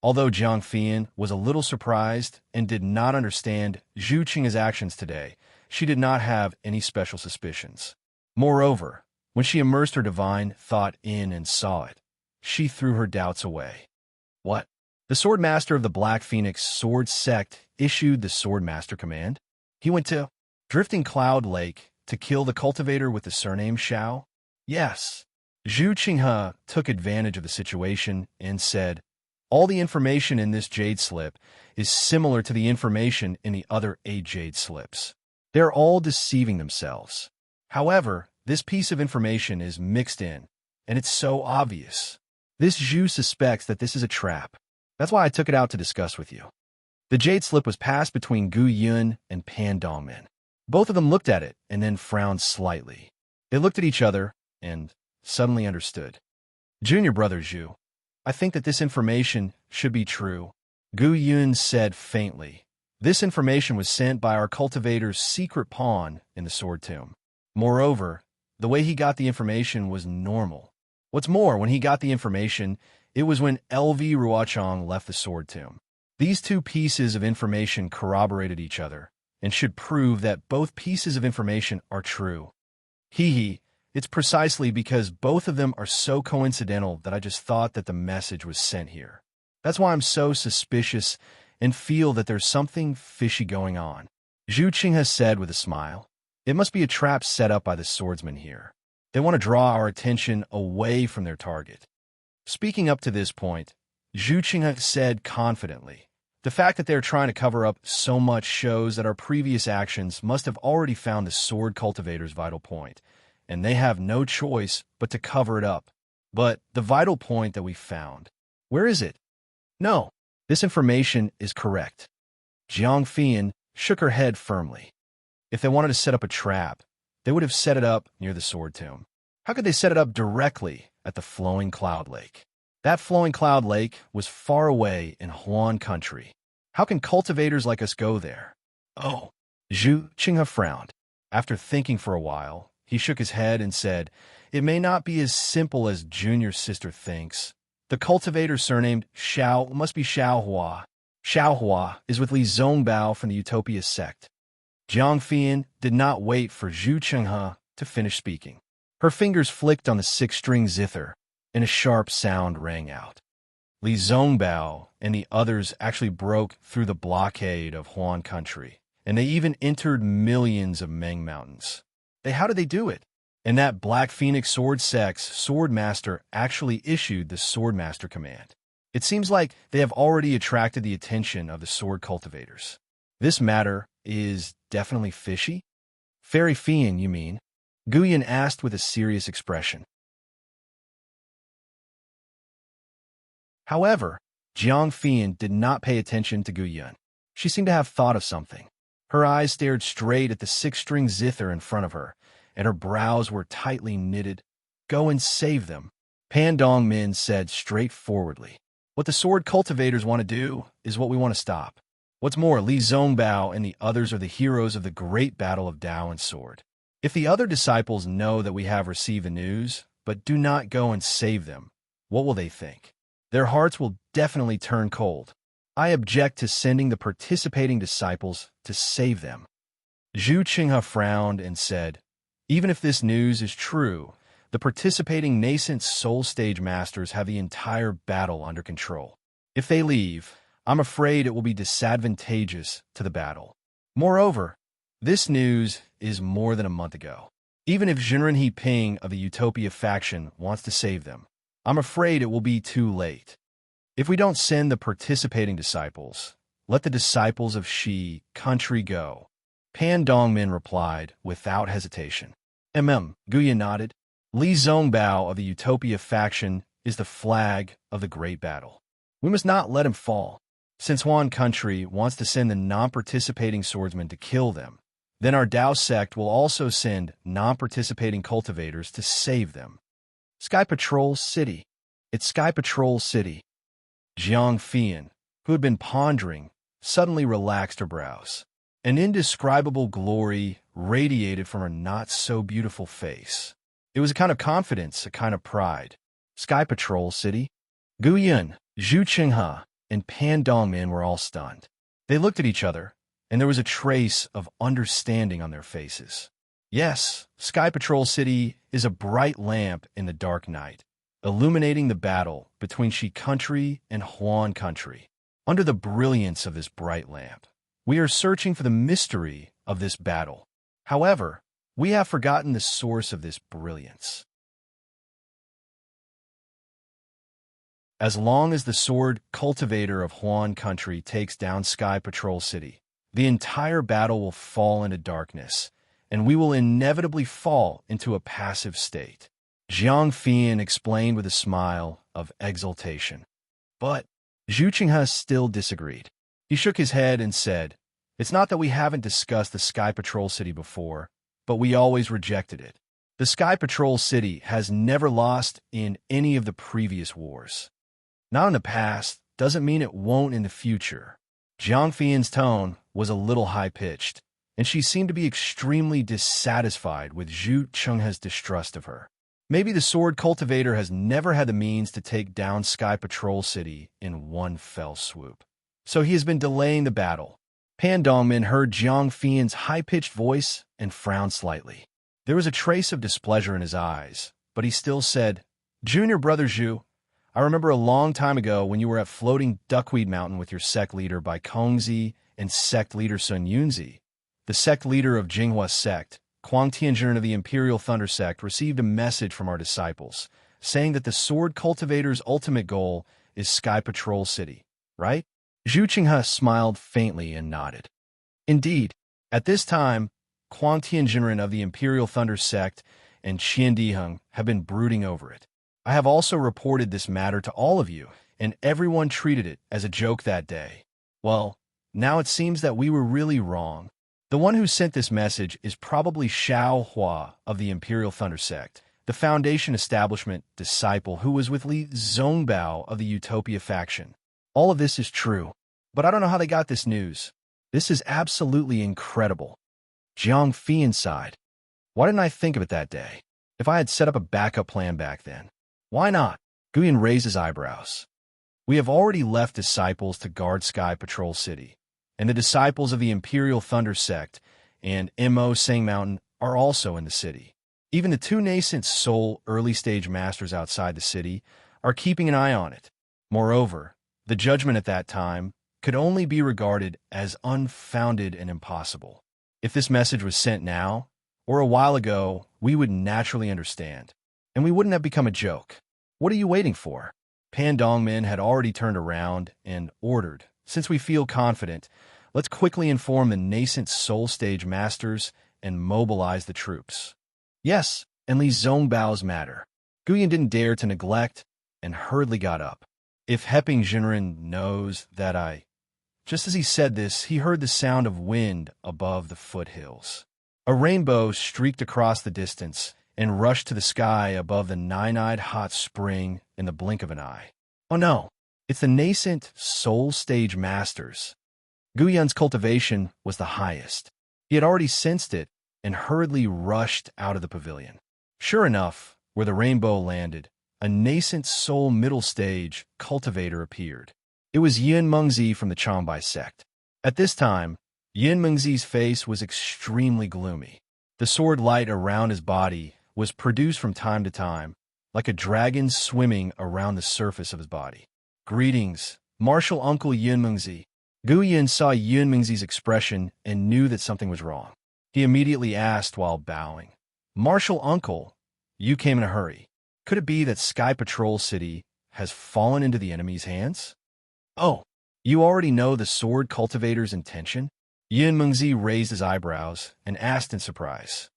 Although Jiang Fian was a little surprised and did not understand Zhu Qinghe's actions today, she did not have any special suspicions. Moreover, when she immersed her divine thought in and saw it, she threw her doubts away. What? The Sword Master of the Black Phoenix Sword Sect issued the Sword Master command? He went to Drifting Cloud Lake to kill the cultivator with the surname Xiao? Yes. Zhu Qinghe took advantage of the situation and said, "All the information in this jade slip is similar to the information in the other 8 jade slips. They're all deceiving themselves. However, this piece of information is mixed in, and it's so obvious. This Zhu suspects that this is a trap. That's why I took it out to discuss with you." The jade slip was passed between Gu Yun and Pan Dongmin. Both of them looked at it and then frowned slightly. They looked at each other and suddenly understood. "Junior brother Zhu, I think that this information should be true," Gu Yun said faintly. "This information was sent by our cultivator's secret pawn in the Sword Tomb. Moreover, the way he got the information was normal. What's more, when he got the information, it was when LV Ruochang left the Sword Tomb. These two pieces of information corroborated each other, and should prove that both pieces of information are true. It's precisely because both of them are so coincidental that I just thought that the message was sent here. That's why I'm so suspicious and feel that there's something fishy going on," Zhu Qinghe said with a smile. "It must be a trap set up by the swordsmen here. They want to draw our attention away from their target." Speaking up to this point, Zhu Qinghe said confidently, "The fact that they're trying to cover up so much shows that our previous actions must have already found the sword cultivator's vital point, and they have no choice but to cover it up. But the vital point that we found, where is it?" "No, this information is correct." Jiang Fian shook her head firmly. "If they wanted to set up a trap, they would have set it up near the Sword Tomb. How could they set it up directly at the Flowing Cloud Lake? That Flowing Cloud Lake was far away in Huan country. How can cultivators like us go there?" "Oh." Zhu Qinghe frowned. After thinking for a while, he shook his head and said, "It may not be as simple as Junior's sister thinks. The cultivator surnamed Xiao must be Xiaohua. Xiaohua is with Li Zongbao from the Utopia sect." Jiang Fian did not wait for Zhu Qinghe to finish speaking. Her fingers flicked on the 6-string zither, and a sharp sound rang out. Li Zongbao and the others actually broke through the blockade of Huan country, and they even entered millions of Meng mountains. How did they do it? And that Black Phoenix Sword Sect's Sword Master actually issued the Sword Master command. It seems like they have already attracted the attention of the sword cultivators. This matter is definitely fishy? Fairy Fian, you mean? Guyan asked with a serious expression. However, Jiang Fian did not pay attention to Guyan. She seemed to have thought of something. Her eyes stared straight at the 6-string zither in front of her, and her brows were tightly knitted. "Go and save them," Pan Dongmin said straightforwardly. "What the sword cultivators want to do is what we want to stop. What's more, Li Zongbao and the others are the heroes of the great battle of Dao and Sword. If the other disciples know that we have received the news, but do not go and save them, what will they think? Their hearts will definitely turn cold. I object to sending the participating disciples to save them." Zhu Qinghe frowned and said, "Even if this news is true, the participating nascent soul stage masters have the entire battle under control. If they leave, I'm afraid it will be disadvantageous to the battle. Moreover, this news is more than a month ago. Even if Jinren He Ping of the Utopia faction wants to save them, I'm afraid it will be too late. If we don't send the participating disciples, let the disciples of Shi country go." Pan Dongmin replied without hesitation. Guyan nodded. "Li Zongbao of the Utopia faction is the flag of the great battle. We must not let him fall. Since Huan country wants to send the non-participating swordsmen to kill them, then our Dao sect will also send non-participating cultivators to save them. Sky Patrol City. It's Sky Patrol City. Jiang Fian, who had been pondering, suddenly relaxed her brows. An indescribable glory radiated from her not-so-beautiful face. It was a kind of confidence, a kind of pride. Sky Patrol City? Gu Yun, Zhu Qinghe, and Pan Dongmin were all stunned. They looked at each other, and there was a trace of understanding on their faces. Yes, Sky Patrol City is a bright lamp in the dark night, illuminating the battle between Shi country and Huan country. Under the brilliance of this bright lamp, we are searching for the mystery of this battle. However, we have forgotten the source of this brilliance. As long as the sword cultivator of Huan country takes down Sky Patrol City, the entire battle will fall into darkness, and we will inevitably fall into a passive state. Jiang Fian explained with a smile of exultation. But Zhu Qinghe still disagreed. He shook his head and said, "It's not that we haven't discussed the Sky Patrol City before, but we always rejected it. The Sky Patrol City has never lost in any of the previous wars. Not in the past doesn't mean it won't in the future." Jiang Fian's tone was a little high-pitched, and she seemed to be extremely dissatisfied with Zhu Qinghe's distrust of her. Maybe the sword cultivator has never had the means to take down Sky Patrol City in one fell swoop, so he has been delaying the battle. Pan Dongmin heard Jiang Fian's high-pitched voice and frowned slightly. There was a trace of displeasure in his eyes, but he still said, "Junior brother Zhu, I remember a long time ago when you were at Floating Duckweed Mountain with your sect leader Bai Kongzi and sect leader Sun Yunzi. The sect leader of Jinghua sect, Kuang Tianjun of the Imperial Thunder sect, received a message from our disciples, saying that the sword cultivator's ultimate goal is Sky Patrol City, right?" Zhu Qinghe smiled faintly and nodded. Indeed, at this time, Kuang Tianjun of the Imperial Thunder sect and Qian Diheng have been brooding over it. I have also reported this matter to all of you, and everyone treated it as a joke that day. Well, now it seems that we were really wrong. The one who sent this message is probably Xiao Hua of the Imperial Thunder sect, the Foundation establishment disciple who was with Li Zongbao of the Utopia faction. All of this is true, but I don't know how they got this news. This is absolutely incredible. Jiang Fian sighed. Why didn't I think of it that day? If I had set up a backup plan back then. Why not? Guyan raised his eyebrows. We have already left disciples to guard Sky Patrol City, and the disciples of the Imperial Thunder sect and Mo Sang Mountain are also in the city. Even the two nascent soul early-stage masters outside the city are keeping an eye on it. Moreover, the judgment at that time could only be regarded as unfounded and impossible. If this message was sent now, or a while ago, we would naturally understand, and we wouldn't have become a joke. What are you waiting for? Pan Dongmin had already turned around and ordered, "Since we feel confident, let's quickly inform the nascent soul stage masters and mobilize the troops." Yes, and Li Zongbao's matter. Guyan didn't dare to neglect and hurriedly got up. If Heping Jinren knows that I... Just as he said this, he heard the sound of wind above the foothills. A rainbow streaked across the distance and rushed to the sky above the nine-eyed hot spring in the blink of an eye. Oh no, it's the nascent soul stage masters. Guyan's cultivation was the highest. He had already sensed it and hurriedly rushed out of the pavilion. Sure enough, where the rainbow landed, a nascent soul middle stage cultivator appeared. It was Yin Mengzi from the Changbai sect. At this time, Yin Mengzi's face was extremely gloomy. The sword light around his body was produced from time to time, like a dragon swimming around the surface of his body. "Greetings, Martial Uncle Yin Mengzi." Gu Yin saw Yin Mengzi's expression and knew that something was wrong. He immediately asked while bowing, "Martial Uncle, you came in a hurry. Could it be that Sky Patrol City has fallen into the enemy's hands?" "Oh, you already know the sword cultivator's intention?" Yin Mengzi raised his eyebrows and asked in surprise.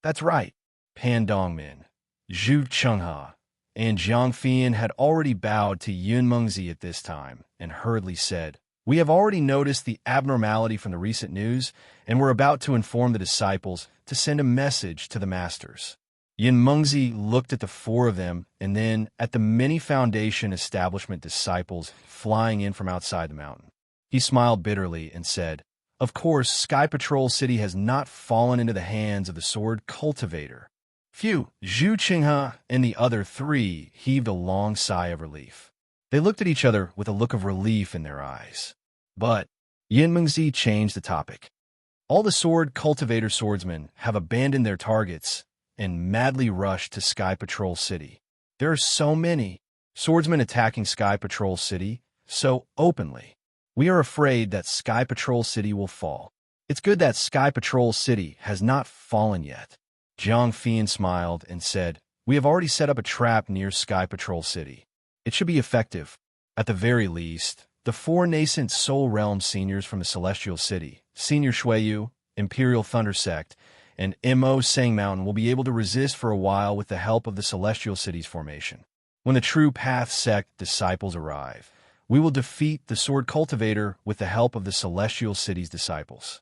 "That's right." Pan Dongmin, Zhu Chenghe, and Jiang Fian had already bowed to Yun Mengzi at this time and hurriedly said, "We have already noticed the abnormality from the recent news, and we're about to inform the disciples to send a message to the masters." Yun Mengzi looked at the four of them and then at the many Foundation establishment disciples flying in from outside the mountain. He smiled bitterly and said, "Of course, Sky Patrol City has not fallen into the hands of the sword cultivator." Phew! Zhu Qinghe and the other three heaved a long sigh of relief. They looked at each other with a look of relief in their eyes. But Yin Mengzi changed the topic. All the sword cultivator swordsmen have abandoned their targets and madly rushed to Sky Patrol City. There are so many swordsmen attacking Sky Patrol City so openly. We are afraid that Sky Patrol City will fall. It's good that Sky Patrol City has not fallen yet. Jiang Fian smiled and said, "We have already set up a trap near Sky Patrol City. It should be effective. At the very least, the four nascent Soul Realm seniors from the Celestial City, Senior Shuiyu, Imperial Thunder Sect, and Mo Sang Mountain will be able to resist for a while with the help of the Celestial City's formation. When the True Path Sect disciples arrive, we will defeat the Sword Cultivator with the help of the Celestial City's disciples."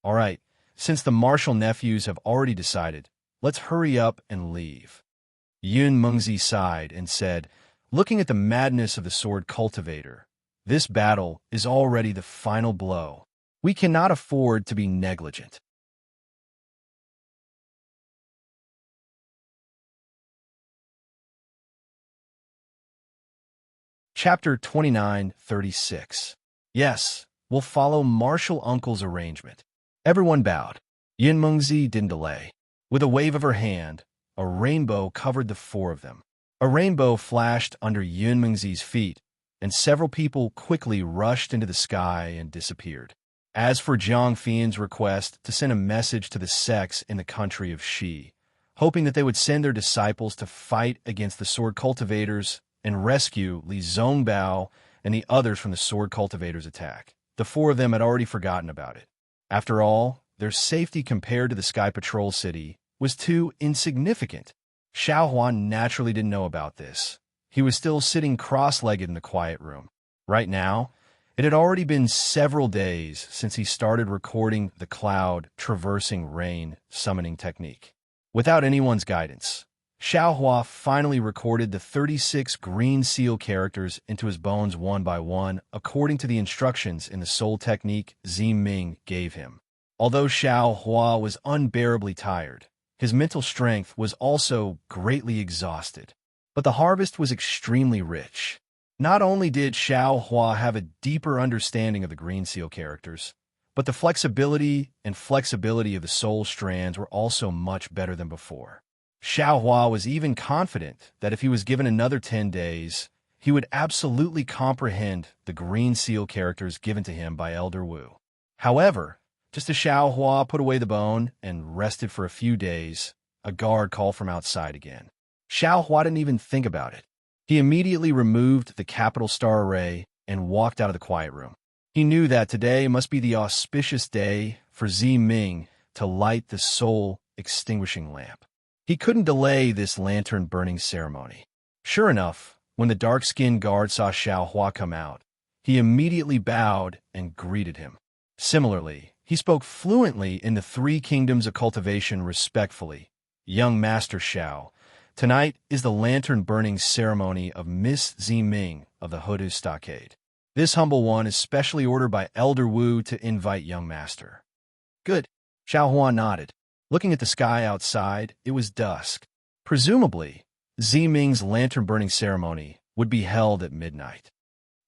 All right, since the martial nephews have already decided, let's hurry up and leave. Yun Mengzi sighed and said, "Looking at the madness of the Sword Cultivator, this battle is already the final blow. We cannot afford to be negligent." Chapter 29:36. Yes, we'll follow Martial Uncle's arrangement. Everyone bowed. Yin Mengzi didn't delay. With a wave of her hand, a rainbow covered the four of them. A rainbow flashed under Yun Mengzi's feet, and several people quickly rushed into the sky and disappeared. As for Jiang Fian's request to send a message to the sects in the country of Shi, hoping that they would send their disciples to fight against the sword cultivators and rescue Li Zongbao and the others from the sword cultivators' attack, the four of them had already forgotten about it. After all, their safety compared to the Sky Patrol City was too insignificant. Xiao Huan naturally didn't know about this. He was still sitting cross-legged in the quiet room. Right now, it had already been several days since he started recording the cloud traversing rain summoning technique. Without anyone's guidance, Xiao Hua finally recorded the 36 green seal characters into his bones one by one, according to the instructions in the soul technique Zi Ming gave him. Although Xiao Hua was unbearably tired, his mental strength was also greatly exhausted. But the harvest was extremely rich. Not only did Xiao Hua have a deeper understanding of the green seal characters, but the flexibility of the soul strands were also much better than before. Xiao Hua was even confident that if he was given another 10 days, he would absolutely comprehend the green seal characters given to him by Elder Wu. However, just as Xiao Hua put away the bone and rested for a few days, a guard called from outside again. Xiao Hua didn't even think about it. He immediately removed the capital star array and walked out of the quiet room. He knew that today must be the auspicious day for Zi Ming to light the soul extinguishing lamp. He couldn't delay this lantern-burning ceremony. Sure enough, when the dark-skinned guard saw Xiao Hua come out, he immediately bowed and greeted him. Similarly, he spoke fluently in the three kingdoms of cultivation respectfully. "Young Master Xiao, tonight is the lantern-burning ceremony of Miss Zi Ming of the Hoodoo Stockade. This humble one is specially ordered by Elder Wu to invite young master." "Good." Xiao Hua nodded. Looking at the sky outside, it was dusk. Presumably, Zi Ming's lantern-burning ceremony would be held at midnight.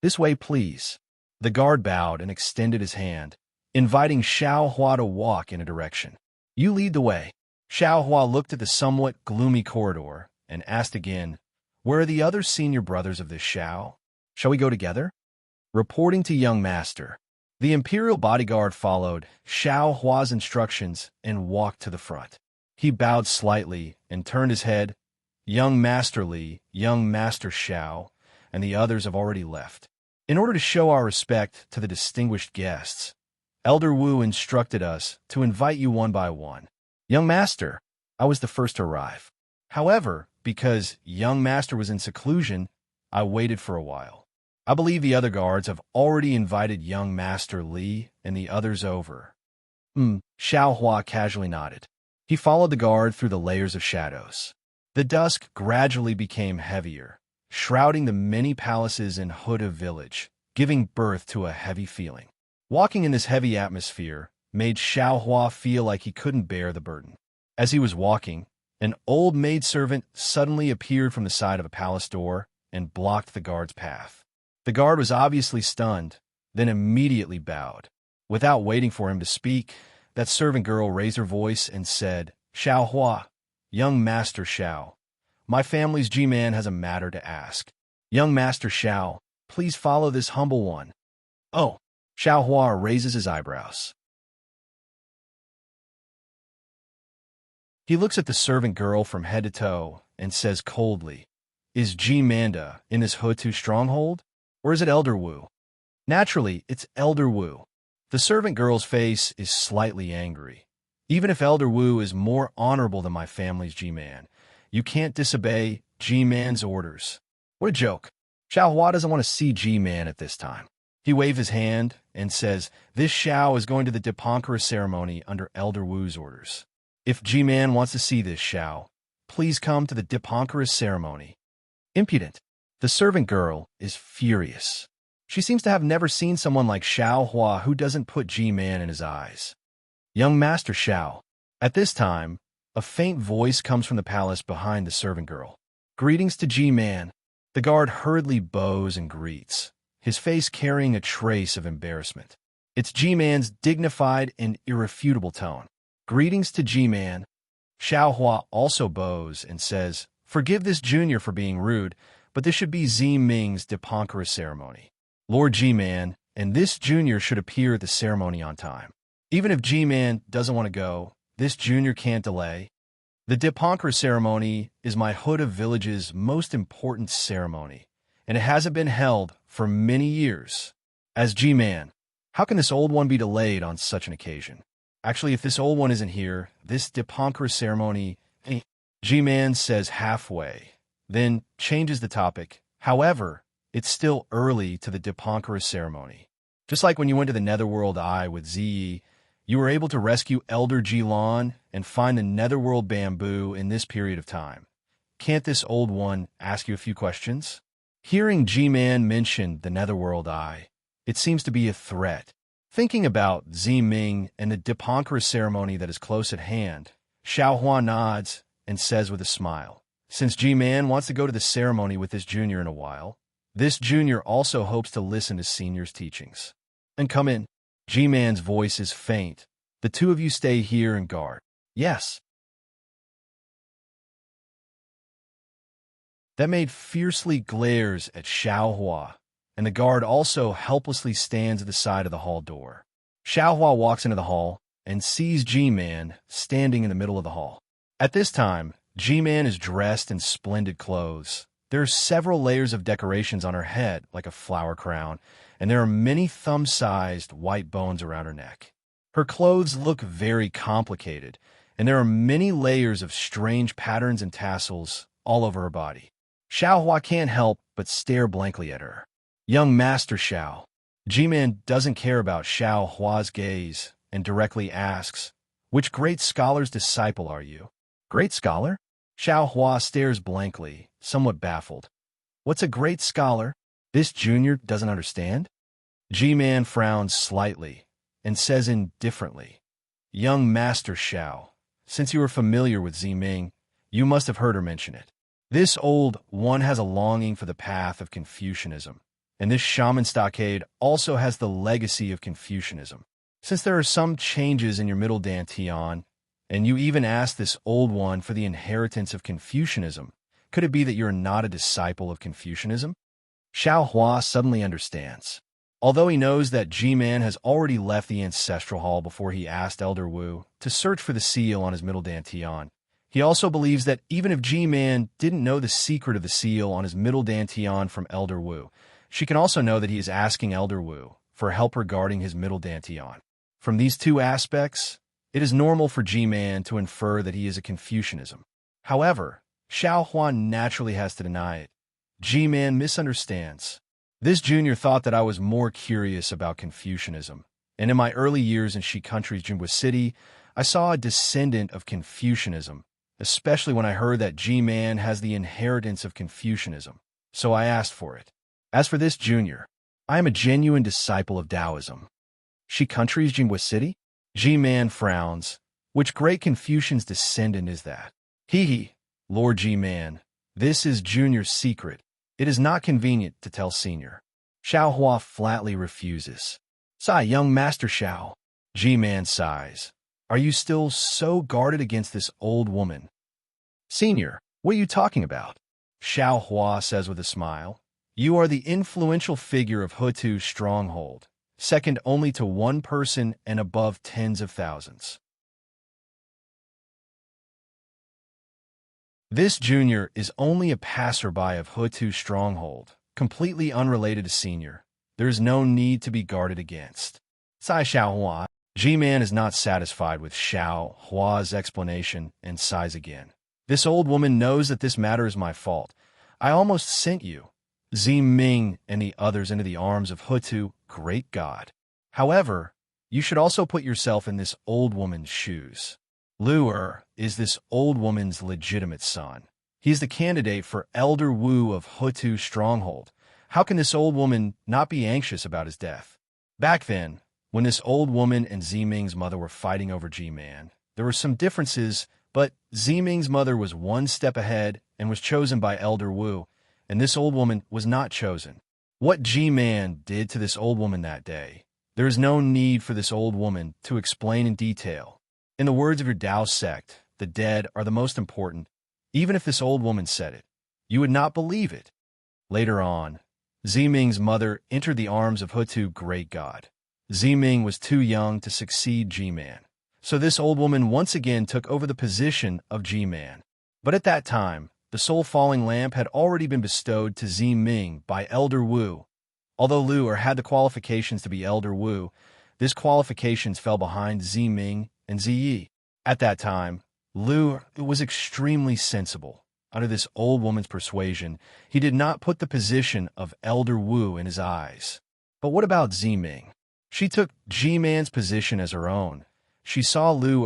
"This way, please." The guard bowed and extended his hand, inviting Xiao Hua to walk in a direction. "You lead the way." Xiao Hua looked at the somewhat gloomy corridor and asked again, "Where are the other senior brothers of this Xiao? Shall we go together?" Reporting to young master, the Imperial bodyguard followed Xiao Hua's instructions and walked to the front. He bowed slightly and turned his head. "Young Master Li, young Master Xiao, and the others have already left. In order to show our respect to the distinguished guests, Elder Wu instructed us to invite you one by one." "Young Master, I was the first to arrive. However, because young master was in seclusion, I waited for a while. I believe the other guards have already invited young master Li and the others over. Xiao Hua casually nodded. He followed the guard through the layers of shadows. The dusk gradually became heavier, shrouding the many palaces in Huda village, giving birth to a heavy feeling. Walking in this heavy atmosphere made Xiao Hua feel like he couldn't bear the burden. As he was walking, an old maidservant suddenly appeared from the side of a palace door and blocked the guard's path. The guard was obviously stunned, then immediately bowed. Without waiting for him to speak, that servant girl raised her voice and said, "Xiao Hua, young Master Xiao, my family's G-Man has a matter to ask. Young Master Xiao, please follow this humble one." "Oh." Xiao Hua raises his eyebrows. He looks at the servant girl from head to toe and says coldly, "Is G-Manda in this Hutu stronghold? Or is it Elder Wu?" "Naturally, it's Elder Wu." The servant girl's face is slightly angry. "Even if Elder Wu is more honorable than my family's G-Man, you can't disobey G-Man's orders." What a joke. Xiao Hua doesn't want to see G-Man at this time. He waves his hand and says, "This Xiao is going to the Dipankara ceremony under Elder Wu's orders. If G-Man wants to see this Xiao, please come to the Dipankara ceremony." Impudent. The servant girl is furious. She seems to have never seen someone like Xiao Hua who doesn't put G-Man in his eyes. "Young Master Xiao." At this time, a faint voice comes from the palace behind the servant girl. "Greetings to G-Man." The guard hurriedly bows and greets, his face carrying a trace of embarrassment. It's G-Man's dignified and irrefutable tone. "Greetings to G-Man." Xiao Hua also bows and says, "Forgive this junior for being rude, but this should be Zi Ming's Dipankara ceremony. Lord G-Man and this junior should appear at the ceremony on time. Even if G-Man doesn't want to go, this junior can't delay. The Dipankara ceremony is my Huda village's most important ceremony, and it hasn't been held for many years. As G-Man, how can this old one be delayed on such an occasion? Actually, if this old one isn't here, this Dipankara ceremony..." G-Man says halfway, then changes the topic. "However, it's still early to the Dipankara ceremony. Just like when you went to the Netherworld Eye with Ziyi, you were able to rescue Elder Jilan and find the Netherworld bamboo in this period of time. Can't this old one ask you a few questions?" Hearing G-Man mention the Netherworld Eye, it seems to be a threat. Thinking about Zi Ming and the Dipankara ceremony that is close at hand, Xiao Hua nods and says with a smile, "Since G-Man wants to go to the ceremony with this junior in a while, this junior also hopes to listen to senior's teachings." "And come in." G-Man's voice is faint. "The two of you stay here and guard." "Yes." That maid fiercely glares at Xiao Hua, and the guard also helplessly stands at the side of the hall door. Xiao Hua walks into the hall and sees G-Man standing in the middle of the hall. At this time, G-Man is dressed in splendid clothes. There are several layers of decorations on her head, like a flower crown, and there are many thumb-sized white bones around her neck. Her clothes look very complicated, and there are many layers of strange patterns and tassels all over her body. Xiao Hua can't help but stare blankly at her. "Young Master Xiao." G-Man doesn't care about Xiao Hua's gaze and directly asks, "Which great scholar's disciple are you?" "Great scholar?" Xiao Hua stares blankly, somewhat baffled. "What's a great scholar?" This junior doesn't understand. G-Man frowns slightly and says indifferently, "Young Master Xiao, since you are familiar with Zi Ming, you must have heard her mention it. This old one has a longing for the path of Confucianism, and this shaman stockade also has the legacy of Confucianism. Since there are some changes in your middle dantian, and you even asked this old one for the inheritance of Confucianism, could it be that you're not a disciple of Confucianism?" Xiao Hua suddenly understands. Although he knows that G-Man has already left the ancestral hall before he asked Elder Wu to search for the seal on his middle dantian, he also believes that even if G-Man didn't know the secret of the seal on his middle dantian from Elder Wu, she can also know that he is asking Elder Wu for help regarding his middle dantian. From these two aspects, It is normal for G-Man to infer that he is a Confucianism. However, Xiao Huan naturally has to deny it. G-Man misunderstands. This junior thought that I was more curious about Confucianism, and in my early years in Shi Country's Jinhua City, I saw a descendant of Confucianism, especially when I heard that G-Man has the inheritance of Confucianism, so I asked for it. As for this junior, I am a genuine disciple of Taoism. Shi Country's Jinhua City? G-Man frowns. Which great Confucian's descendant is that? Hee, Lord G-Man, this is Junior's secret. It is not convenient to tell Senior. Xiao Hua flatly refuses. Sigh, young Master Xiao. G-Man sighs. Are you still so guarded against this old woman? Senior, what are you talking about? Xiao Hua says with a smile. You are the influential figure of Hutu's stronghold, second only to one person and above tens of thousands. This junior is only a passerby of Hutu's stronghold, completely unrelated to Senior. There is no need to be guarded against. Sigh Xiao Hua. G-Man is not satisfied with Xiao Hua's explanation and sighs again. This old woman knows that this matter is my fault. I almost sent you, Zi Ming and the others, into the arms of Hutu, great God. However, you should also put yourself in this old woman's shoes. Lu is this old woman's legitimate son. He is the candidate for Elder Wu of Hutu's stronghold. How can this old woman not be anxious about his death? Back then, when this old woman and Zi Ming's mother were fighting over G-Man, there were some differences, but Zi Ming's mother was one step ahead and was chosen by Elder Wu, and this old woman was not chosen. What G-Man did to this old woman that day, there is no need for this old woman to explain in detail. In the words of your Tao sect, the dead are the most important. Even if this old woman said it, you would not believe it. Later on, Zi Ming's mother entered the arms of Hutu, great God. Zi Ming was too young to succeed G-Man, so this old woman once again took over the position of G-Man. But at that time, the soul-falling lamp had already been bestowed to Zi Ming by Elder Wu. Although Lu had the qualifications to be Elder Wu, these qualifications fell behind Zi Ming and Zi Yi. At that time, Lu was extremely sensible. Under this old woman's persuasion, he did not put the position of Elder Wu in his eyes. But what about Zi Ming? She took G-Man's position as her own. She saw Lu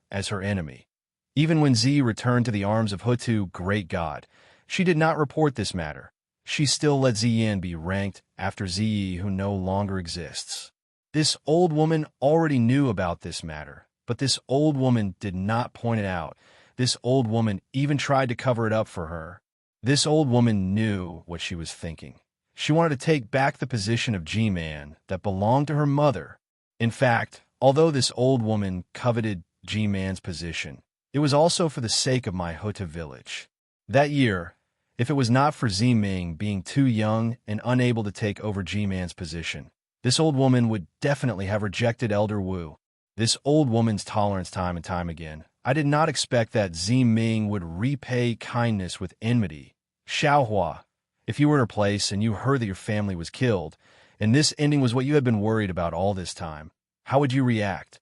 as her enemy. Even when Zi returned to the arms of Hutu, great God, she did not report this matter. She still let Ziyin be ranked after Ziyi, who no longer exists. This old woman already knew about this matter, but this old woman did not point it out. This old woman even tried to cover it up for her. This old woman knew what she was thinking. She wanted to take back the position of G-Man that belonged to her mother. In fact, although this old woman coveted G-Man's position, it was also for the sake of my Hutu village. That year, if it was not for Zi Ming being too young and unable to take over G-Man's position, this old woman would definitely have rejected Elder Wu. This old woman's tolerance time and time again. I did not expect that Zi Ming would repay kindness with enmity. Xiao Hua, if you were in her place and you heard that your family was killed, and this ending was what you had been worried about all this time, how would you react?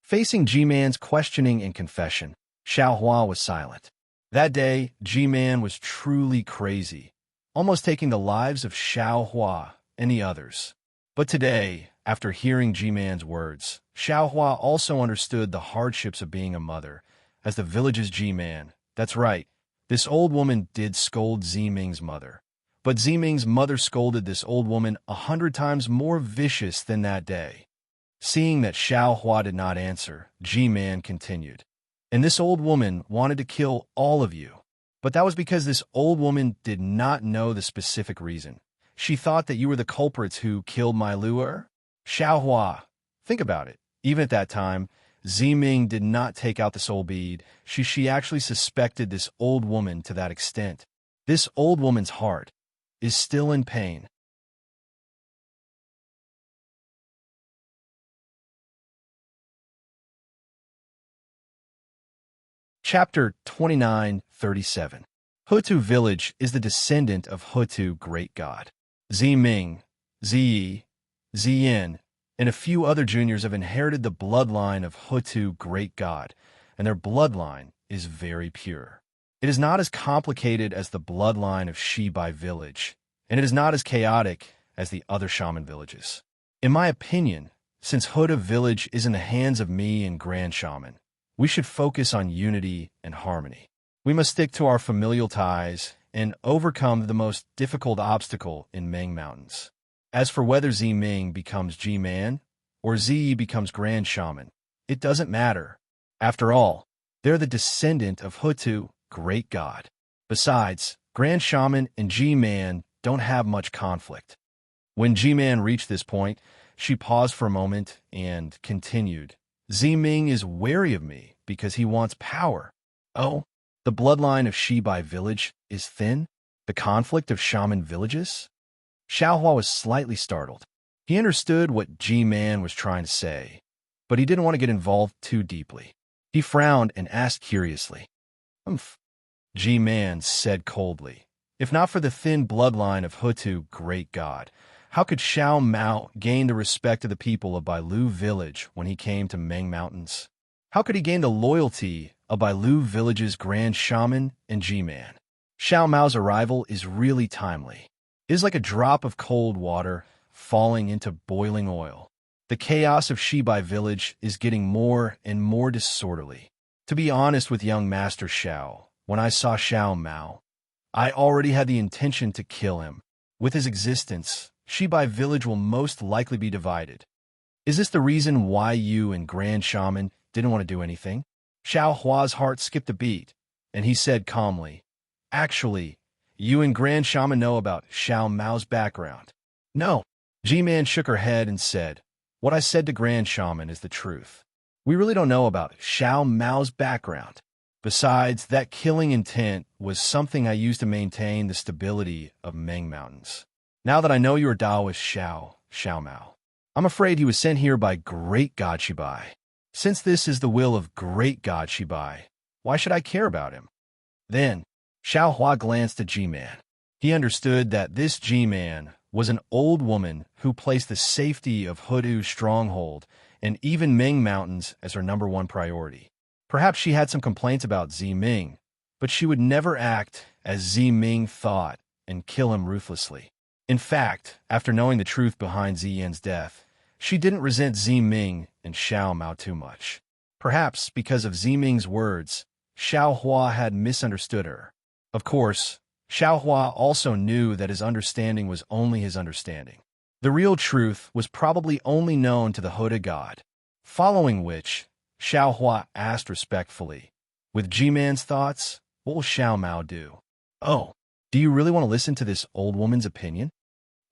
Facing G-Man's questioning and confession, Xiao Hua was silent. That day, G-Man was truly crazy, almost taking the lives of Xiao Hua and the others. But today, after hearing G-Man's words, Xiao Hua also understood the hardships of being a mother, as the village's G-Man. That's right, this old woman did scold Zi Ming's mother. But Zi Ming's mother scolded this old woman 100 times more vicious than that day. Seeing that Xiao Hua did not answer, G-Man continued. And this old woman wanted to kill all of you. But that was because this old woman did not know the specific reason. She thought that you were the culprits who killed my Lu'er. Xiao Hua, think about it. Even at that time, Zi Ming did not take out the soul bead. She actually suspected this old woman to that extent. This old woman's heart is still in pain. Chapter 29:37. Hutu village is the descendant of Hutu, great God. Zi Ming, Zi Yi, Ziyin, and a few other juniors have inherited the bloodline of Hutu Great God, and their bloodline is very pure. It is not as complicated as the bloodline of Shibai village, and it is not as chaotic as the other shaman villages. In my opinion, since Huda village is in the hands of me and Grand Shaman, we should focus on unity and harmony. We must stick to our familial ties and overcome the most difficult obstacle in Meng Mountains. As for whether Ming becomes G-Man or Z becomes Grand Shaman, it doesn't matter. After all, they're the descendant of Hutu, Great God. Besides, Grand Shaman and G-Man don't have much conflict. When G-Man reached this point, she paused for a moment and continued. Ming is wary of me because he wants power. Oh, the bloodline of Shibai village is thin? The conflict of shaman villages? Xiaohua was slightly startled. He understood what G-Man was trying to say, but he didn't want to get involved too deeply. He frowned and asked curiously. Humph. G-Man said coldly. If not for the thin bloodline of Hutu, Great God, how could Xiao Mao gain the respect of the people of Bailu village when he came to Meng Mountains? How could he gain the loyalty of Bailu village's Grand Shaman and G-Man? Xiao Mao's arrival is really timely. It is like a drop of cold water falling into boiling oil. The chaos of Shibai village is getting more and more disorderly. To be honest with young Master Xiao, when I saw Xiao Mao, I already had the intention to kill him. With his existence, Shibai village will most likely be divided. Is this the reason why you and Grand Shaman didn't want to do anything? Xiao Hua's heart skipped a beat, and he said calmly, Actually, you and Grand Shaman know about Xiao Mao's background. No. G-Man shook her head and said, What I said to Grand Shaman is the truth. We really don't know about Xiao Mao's background. Besides, that killing intent was something I used to maintain the stability of Meng Mountains. Now that I know you are Taoist Xiao Mao, I'm afraid he was sent here by Great God Shibai. Since this is the will of Great God Shibai, why should I care about him? Then, Xiao Hua glanced at G-Man. He understood that this G-Man was an old woman who placed the safety of Hudu's stronghold and even Ming Mountains as her #1 priority. Perhaps she had some complaints about Ming, but she would never act as Ming thought and kill him ruthlessly. In fact, after knowing the truth behind Ziyan's death, she didn't resent Ming and Xiao Mao too much. Perhaps because of Ming's words, Xiao Hua had misunderstood her. Of course, Xiao Hua also knew that his understanding was only his understanding. The real truth was probably only known to the Huda god, following which, Xiao Hua asked respectfully, With G-Man's thoughts, what will Xiao Mao do? Oh, do you really want to listen to this old woman's opinion?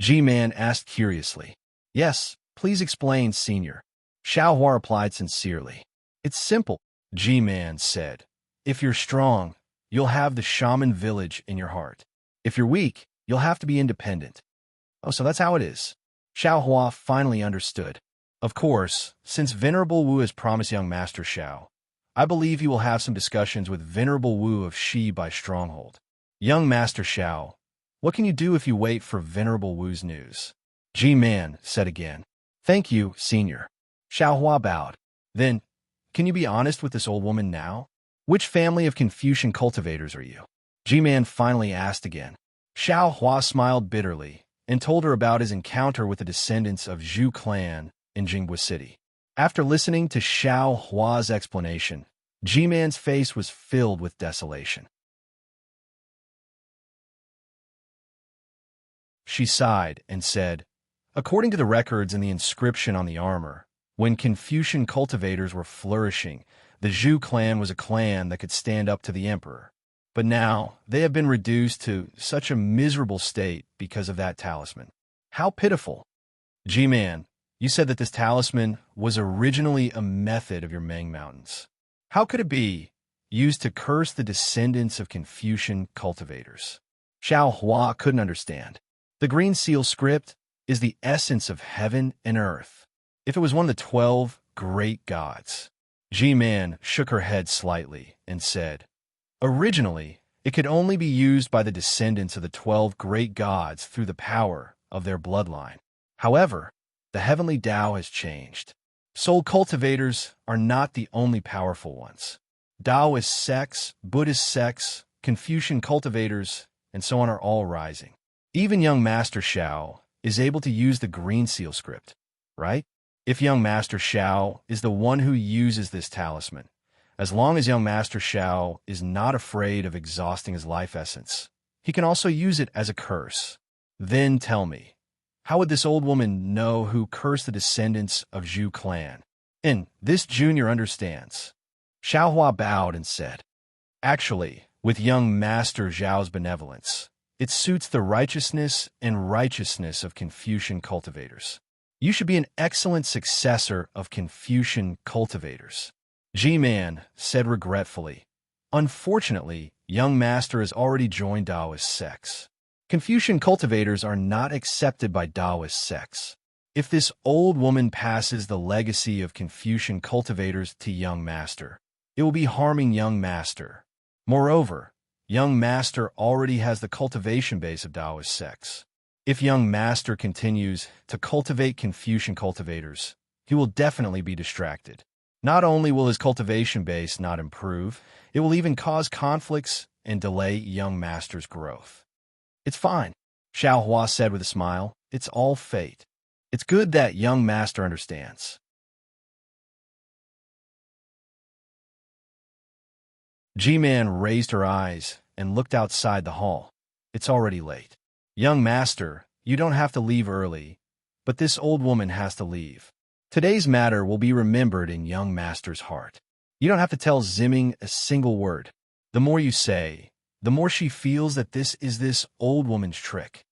G-Man asked curiously. Yes, please explain, Senior. Xiao Hua replied sincerely. It's simple, G-Man said. If you're strong, you'll have the shaman village in your heart. If you're weak, you'll have to be independent. Oh, so that's how it is. Xiao Hua finally understood. Of course, since Venerable Wu has promised young Master Xiao, I believe he will have some discussions with Venerable Wu of Shi by Stronghold. Young Master Xiao, what can you do if you wait for Venerable Wu's news? G-Man said again. Thank you, Senior. Xiao Hua bowed. Then, can you be honest with this old woman now? Which family of Confucian cultivators are you? G-Man finally asked again. Xiao Hua smiled bitterly and told her about his encounter with the descendants of Zhu clan in Jingbo City. After listening to Xiao Hua's explanation, G-Man's face was filled with desolation. She sighed and said, According to the records and the inscription on the armor, when Confucian cultivators were flourishing, the Zhu clan was a clan that could stand up to the emperor. But now, they have been reduced to such a miserable state because of that talisman. How pitiful. G-Man, you said that this talisman was originally a method of your Meng Mountains. How could it be used to curse the descendants of Confucian cultivators? Xiao Hua couldn't understand. The green seal script is the essence of heaven and earth. If it was one of the 12 great gods. G-Man shook her head slightly and said, Originally, it could only be used by the descendants of the 12 great gods through the power of their bloodline. However, The heavenly Tao has changed. Soul cultivators are not the only powerful ones. Taoist sects, Buddhist sects, Confucian cultivators, and so on are all rising. Even young Master Shao is able to use the green seal script, right? If young Master Shao is the one who uses this talisman, as long as young Master Shao is not afraid of exhausting his life essence, he can also use it as a curse. Then tell me, how would this old woman know who cursed the descendants of Zhu clan? And this junior understands. Xiaohua bowed and said, actually, with young Master Zhao's benevolence, it suits the righteousness of Confucian cultivators. You should be an excellent successor of Confucian cultivators. G-Man said regretfully, unfortunately, young Master has already joined Taoist sects. Confucian cultivators are not accepted by Taoist sects. If this old woman passes the legacy of Confucian cultivators to young Master, it will be harming young Master. Moreover, young Master already has the cultivation base of Taoist sects. If young Master continues to cultivate Confucian cultivators, he will definitely be distracted. Not only will his cultivation base not improve, it will even cause conflicts and delay young Master's growth. It's fine, Xiaohua said with a smile. It's all fate. It's good that young Master understands. G-Man raised her eyes and looked outside the hall. It's already late. Young Master, you don't have to leave early, but this old woman has to leave. Today's matter will be remembered in young Master's heart. You don't have to tell Zimming a single word. The more you say, the more she feels that this is this old woman's trick.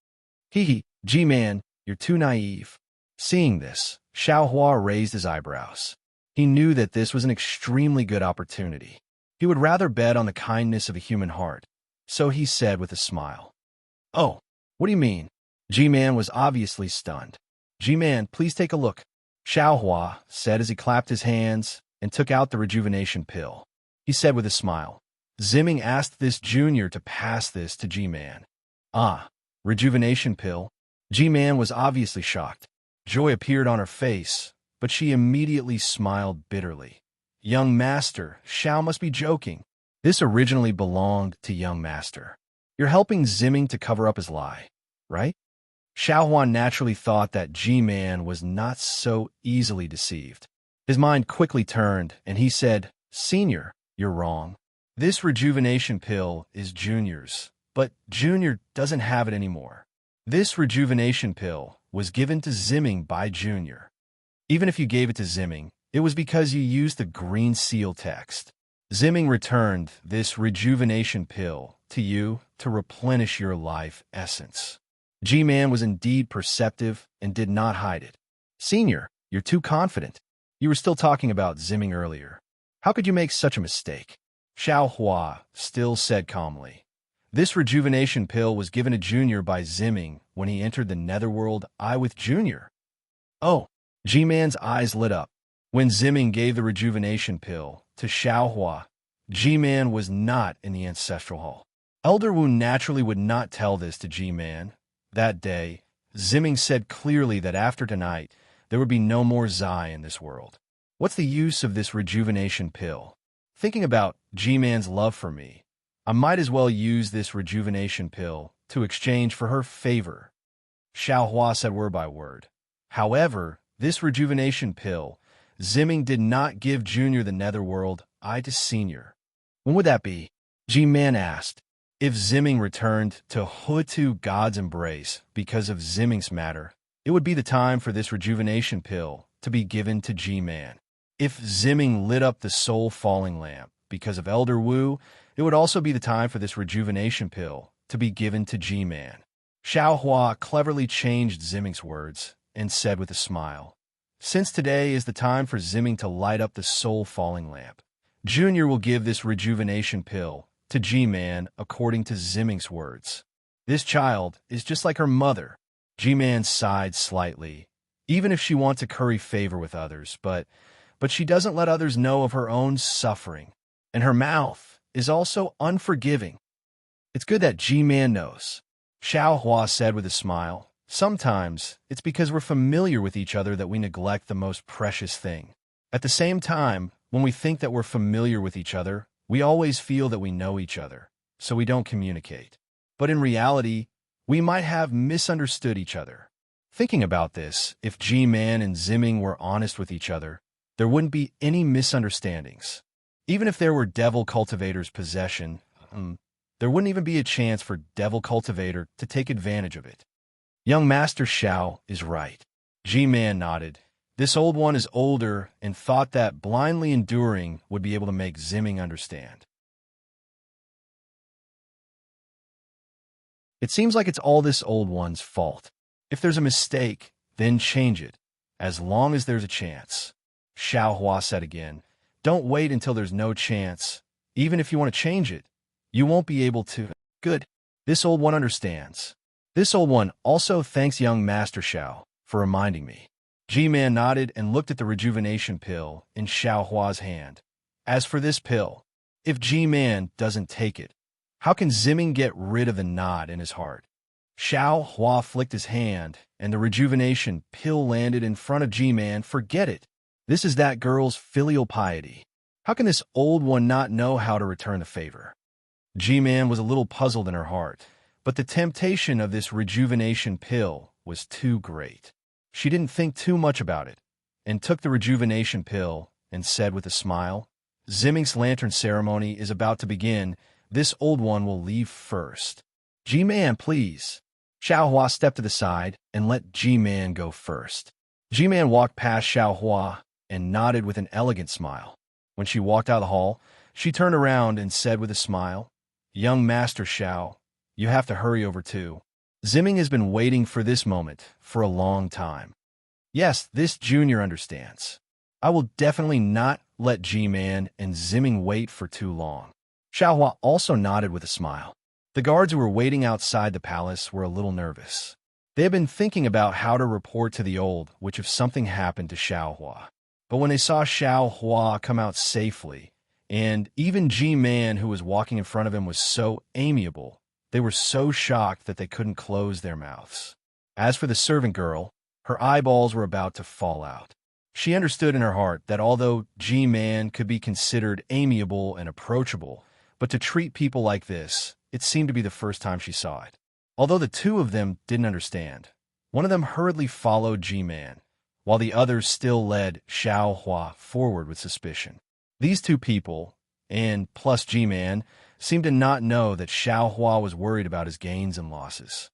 Hee, G-Man, you're too naive. Seeing this, Xiaohua raised his eyebrows. He knew that this was an extremely good opportunity. He would rather bet on the kindness of a human heart, so he said with a smile. Oh, what do you mean? G-Man was obviously stunned. G-Man, please take a look. Xiaohua said as he clapped his hands and took out the rejuvenation pill. He said with a smile. Zimming asked this junior to pass this to G-Man. Ah, rejuvenation pill? G-Man was obviously shocked. Joy appeared on her face, but she immediately smiled bitterly. Young Master, Xiao must be joking. This originally belonged to young Master. You're helping Zimming to cover up his lie, right? Xiaohua naturally thought that G-Man was not so easily deceived. His mind quickly turned, and he said, Senior, you're wrong. This rejuvenation pill is Junior's, but Junior doesn't have it anymore. This rejuvenation pill was given to Zimming by Junior. Even if you gave it to Zimming, it was because you used the green seal text. Zimming returned this rejuvenation pill to you to replenish your life essence. G-Man was indeed perceptive and did not hide it. Senior, you're too confident. You were still talking about Zimming earlier. How could you make such a mistake? Xiaohua still said calmly. This rejuvenation pill was given to Junior by Zimming when he entered the netherworld with Junior. Oh, G-Man's eyes lit up. When Zimming gave the rejuvenation pill to Xiaohua, G-Man was not in the ancestral hall. Elder Wu naturally would not tell this to G-Man. That day, Zimming said clearly that after tonight, there would be no more Zai in this world. What's the use of this rejuvenation pill? Thinking about G-Man's love for me, I might as well use this rejuvenation pill to exchange for her favor. Xiaohua said word by word. However, this rejuvenation pill, Zimming did not give Junior the netherworld, to Senior. When would that be? G-Man asked. If Zimming returned to Hutu God's embrace because of Zimming's matter, it would be the time for this rejuvenation pill to be given to G-Man. If Zimming lit up the soul falling lamp because of Elder Wu, it would also be the time for this rejuvenation pill to be given to G-Man. Xiaohua cleverly changed Zimming's words and said with a smile, Since today is the time for Zimming to light up the soul falling lamp, Junior will give this rejuvenation pill to G-Man according to Zimming's words. This child is just like her mother. G-Man sighed slightly, even if she wants to curry favor with others, but she doesn't let others know of her own suffering, and her mouth is also unforgiving. It's good that G-Man knows, Xiaohua said with a smile. Sometimes, it's because we're familiar with each other that we neglect the most precious thing. At the same time, when we think that we're familiar with each other, we always feel that we know each other, so we don't communicate. But in reality, we might have misunderstood each other. Thinking about this, if G-Man and Zimming were honest with each other, there wouldn't be any misunderstandings. Even if there were Devil Cultivator's possession, there wouldn't even be a chance for Devil Cultivator to take advantage of it. Young Master Xiao is right. G-Man nodded. This old one is older and thought that blindly enduring would be able to make Zimming understand. It seems like it's all this old one's fault. If there's a mistake, then change it, as long as there's a chance. Xiao Hua said again. Don't wait until there's no chance. Even if you want to change it, you won't be able to. Good. This old one understands. This old one also thanks young Master Xiao for reminding me. G-Man nodded and looked at the rejuvenation pill in Xiao Hua's hand. As for this pill, if G-Man doesn't take it, how can Zimming get rid of the knot in his heart? Xiao Hua flicked his hand, and the rejuvenation pill landed in front of G-Man. Forget it. This is that girl's filial piety. How can this old one not know how to return the favor? G-Man was a little puzzled in her heart, but the temptation of this rejuvenation pill was too great. She didn't think too much about it, and took the rejuvenation pill and said with a smile, Zimming's lantern ceremony is about to begin. This old one will leave first. G-Man, please. Xiao Hua stepped to the side and let G-Man go first. G-Man walked past Xiao Hua and nodded with an elegant smile. When she walked out of the hall, she turned around and said with a smile, Young Master Xiao, you have to hurry over too. Zimming has been waiting for this moment for a long time. Yes, this junior understands. I will definitely not let G-Man and Zimming wait for too long. Xiao Hua also nodded with a smile. The guards who were waiting outside the palace were a little nervous. They had been thinking about how to report to the old witch if something happened to Xiao Hua. But when they saw Xiao Hua come out safely, and even G-Man who was walking in front of him was so amiable, they were so shocked that they couldn't close their mouths. As for the servant girl, her eyeballs were about to fall out. She understood in her heart that although G-Man could be considered amiable and approachable, but to treat people like this, it seemed to be the first time she saw it. Although the two of them didn't understand, one of them hurriedly followed G-Man, while the others still led Xiao Hua forward with suspicion. These two people, and plus G-Man, seemed to not know that Xiao Hua was worried about his gains and losses.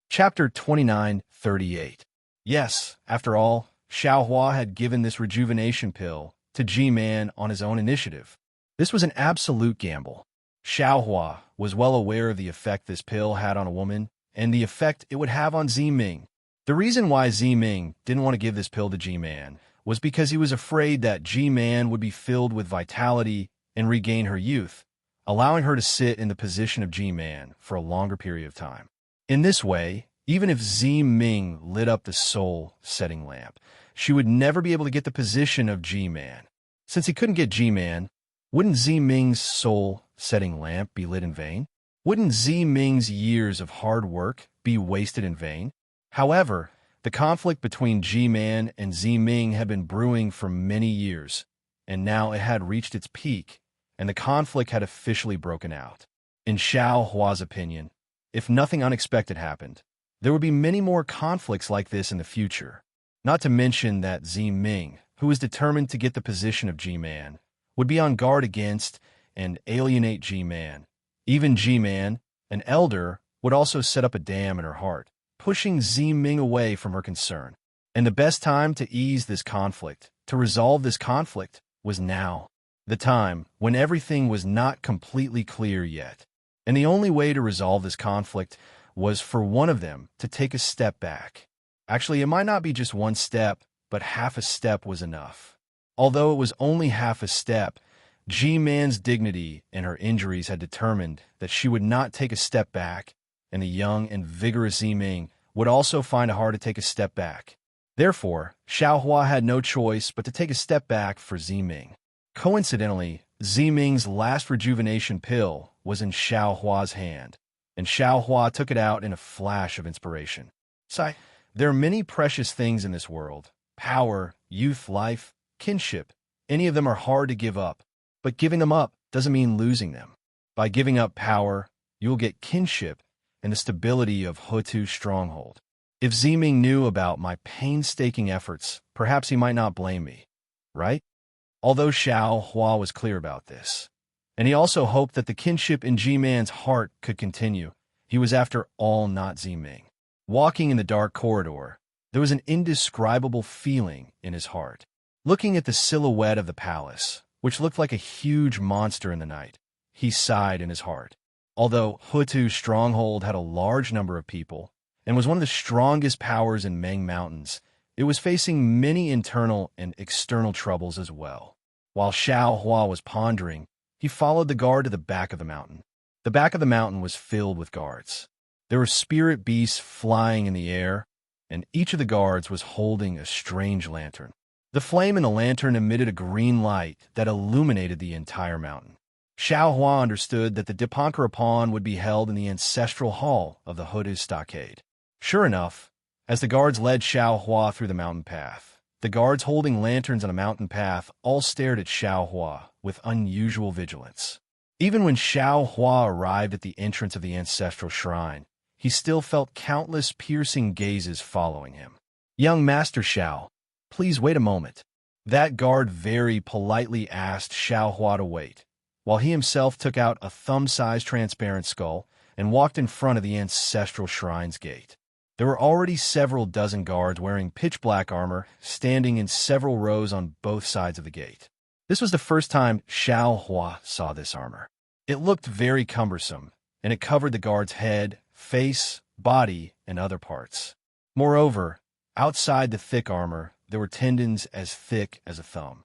Chapter 29:38. Yes, after all, Xiao Hua had given this rejuvenation pill to G-Man on his own initiative. This was an absolute gamble. Xiao Hua was well aware of the effect this pill had on a woman and the effect it would have on Zimming. The reason why Zimming didn't want to give this pill to G-Man was because he was afraid that G-Man would be filled with vitality and regain her youth, allowing her to sit in the position of G-Man for a longer period of time. In this way, even if Zimming lit up the soul-setting lamp, she would never be able to get the position of G-Man. Since he couldn't get G-Man, wouldn't Zimming's soul-setting lamp be lit in vain? Wouldn't Zimming's years of hard work be wasted in vain? However, the conflict between G-Man and Zimming had been brewing for many years, and now it had reached its peak, and the conflict had officially broken out. In Xiao Hua's opinion, if nothing unexpected happened, there would be many more conflicts like this in the future. Not to mention that Zimming, who was determined to get the position of G-Man, would be on guard against and alienate G-Man. Even G-Man, an elder, would also set up a dam in her heart, pushing Zimming away from her concern. And the best time to ease this conflict, to resolve this conflict, was now. The time when everything was not completely clear yet. And the only way to resolve this conflict was for one of them to take a step back. Actually, it might not be just one step, but half a step was enough. Although it was only half a step, G-Man's dignity and her injuries had determined that she would not take a step back, and the young and vigorous Zimming would also find it hard to take a step back. Therefore, Xiao Hua had no choice but to take a step back for Zimming. Coincidentally, Ziming's last rejuvenation pill was in Xiao Hua's hand, and Xiao Hua took it out in a flash of inspiration. Sai, there are many precious things in this world: power, youth, life, kinship. Any of them are hard to give up, but giving them up doesn't mean losing them. By giving up power, you will get kinship and the stability of Hutu's stronghold. If Ziming knew about my painstaking efforts, perhaps he might not blame me, right? Although Xiao Hua was clear about this, and he also hoped that the kinship in G-Man's heart could continue, he was after all not Ziming. Walking in the dark corridor, there was an indescribable feeling in his heart. Looking at the silhouette of the palace, which looked like a huge monster in the night, he sighed in his heart. Although Hutu's stronghold had a large number of people and was one of the strongest powers in Meng Mountains, it was facing many internal and external troubles as well. While Xiao Hua was pondering, he followed the guard to the back of the mountain. The back of the mountain was filled with guards. There were spirit beasts flying in the air, and each of the guards was holding a strange lantern. The flame in the lantern emitted a green light that illuminated the entire mountain. Xiao Hua understood that the Dipankarapan would be held in the ancestral hall of the Hutu stockade. Sure enough, as the guards led Xiao Hua through the mountain path, the guards holding lanterns on a mountain path all stared at Xiao Hua with unusual vigilance. Even when Xiao Hua arrived at the entrance of the ancestral shrine, he still felt countless piercing gazes following him. "Young Master Xiao, please wait a moment." That guard very politely asked Xiao Hua to wait, while he himself took out a thumb-sized transparent skull and walked in front of the ancestral shrine's gate. There were already several dozen guards wearing pitch-black armor standing in several rows on both sides of the gate. This was the first time Xiao Hua saw this armor. It looked very cumbersome, and it covered the guard's head, face, body, and other parts. Moreover, outside the thick armor, there were tendons as thick as a thumb.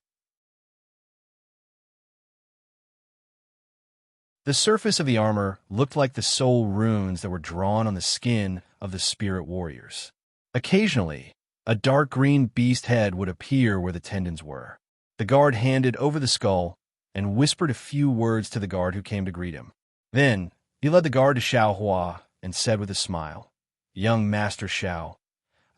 The surface of the armor looked like the soul runes that were drawn on the skin of the spirit warriors. Occasionally, a dark green beast head would appear where the tendons were. The guard handed over the skull and whispered a few words to the guard who came to greet him. Then, he led the guard to Xiao Hua and said with a smile, "Young Master Xiao,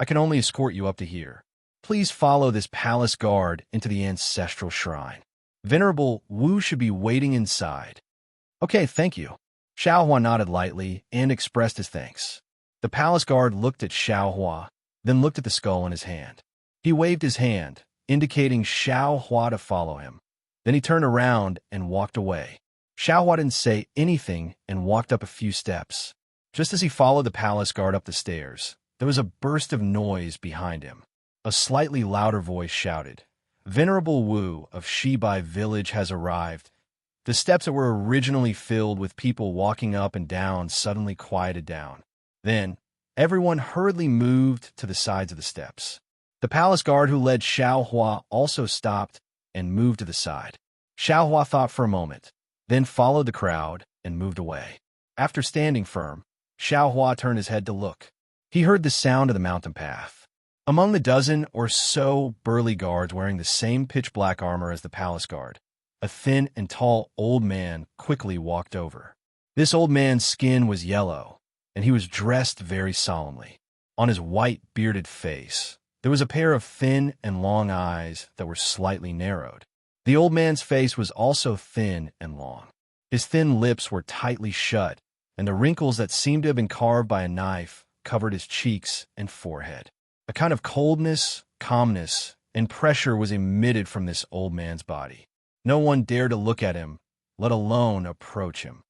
I can only escort you up to here. Please follow this palace guard into the ancestral shrine. Venerable Wu should be waiting inside." "Okay, thank you." Xiao Hua nodded lightly and expressed his thanks. The palace guard looked at Xiao Hua, then looked at the skull in his hand. He waved his hand, indicating Xiao Hua to follow him. Then he turned around and walked away. Xiao Hua didn't say anything and walked up a few steps. Just as he followed the palace guard up the stairs, there was a burst of noise behind him. A slightly louder voice shouted, "Venerable Wu of Shibai village has arrived." The steps that were originally filled with people walking up and down suddenly quieted down. Then, everyone hurriedly moved to the sides of the steps. The palace guard who led Xiao Hua also stopped and moved to the side. Xiao Hua thought for a moment, then followed the crowd and moved away. After standing firm, Xiao Hua turned his head to look. He heard the sound of the mountain path. Among the dozen or so burly guards wearing the same pitch-black armor as the palace guard, a thin and tall old man quickly walked over. This old man's skin was yellow, and he was dressed very solemnly. On his white, bearded face, there was a pair of thin and long eyes that were slightly narrowed. The old man's face was also thin and long. His thin lips were tightly shut, and the wrinkles that seemed to have been carved by a knife covered his cheeks and forehead. A kind of coldness, calmness, and pressure was emitted from this old man's body. No one dared to look at him, let alone approach him.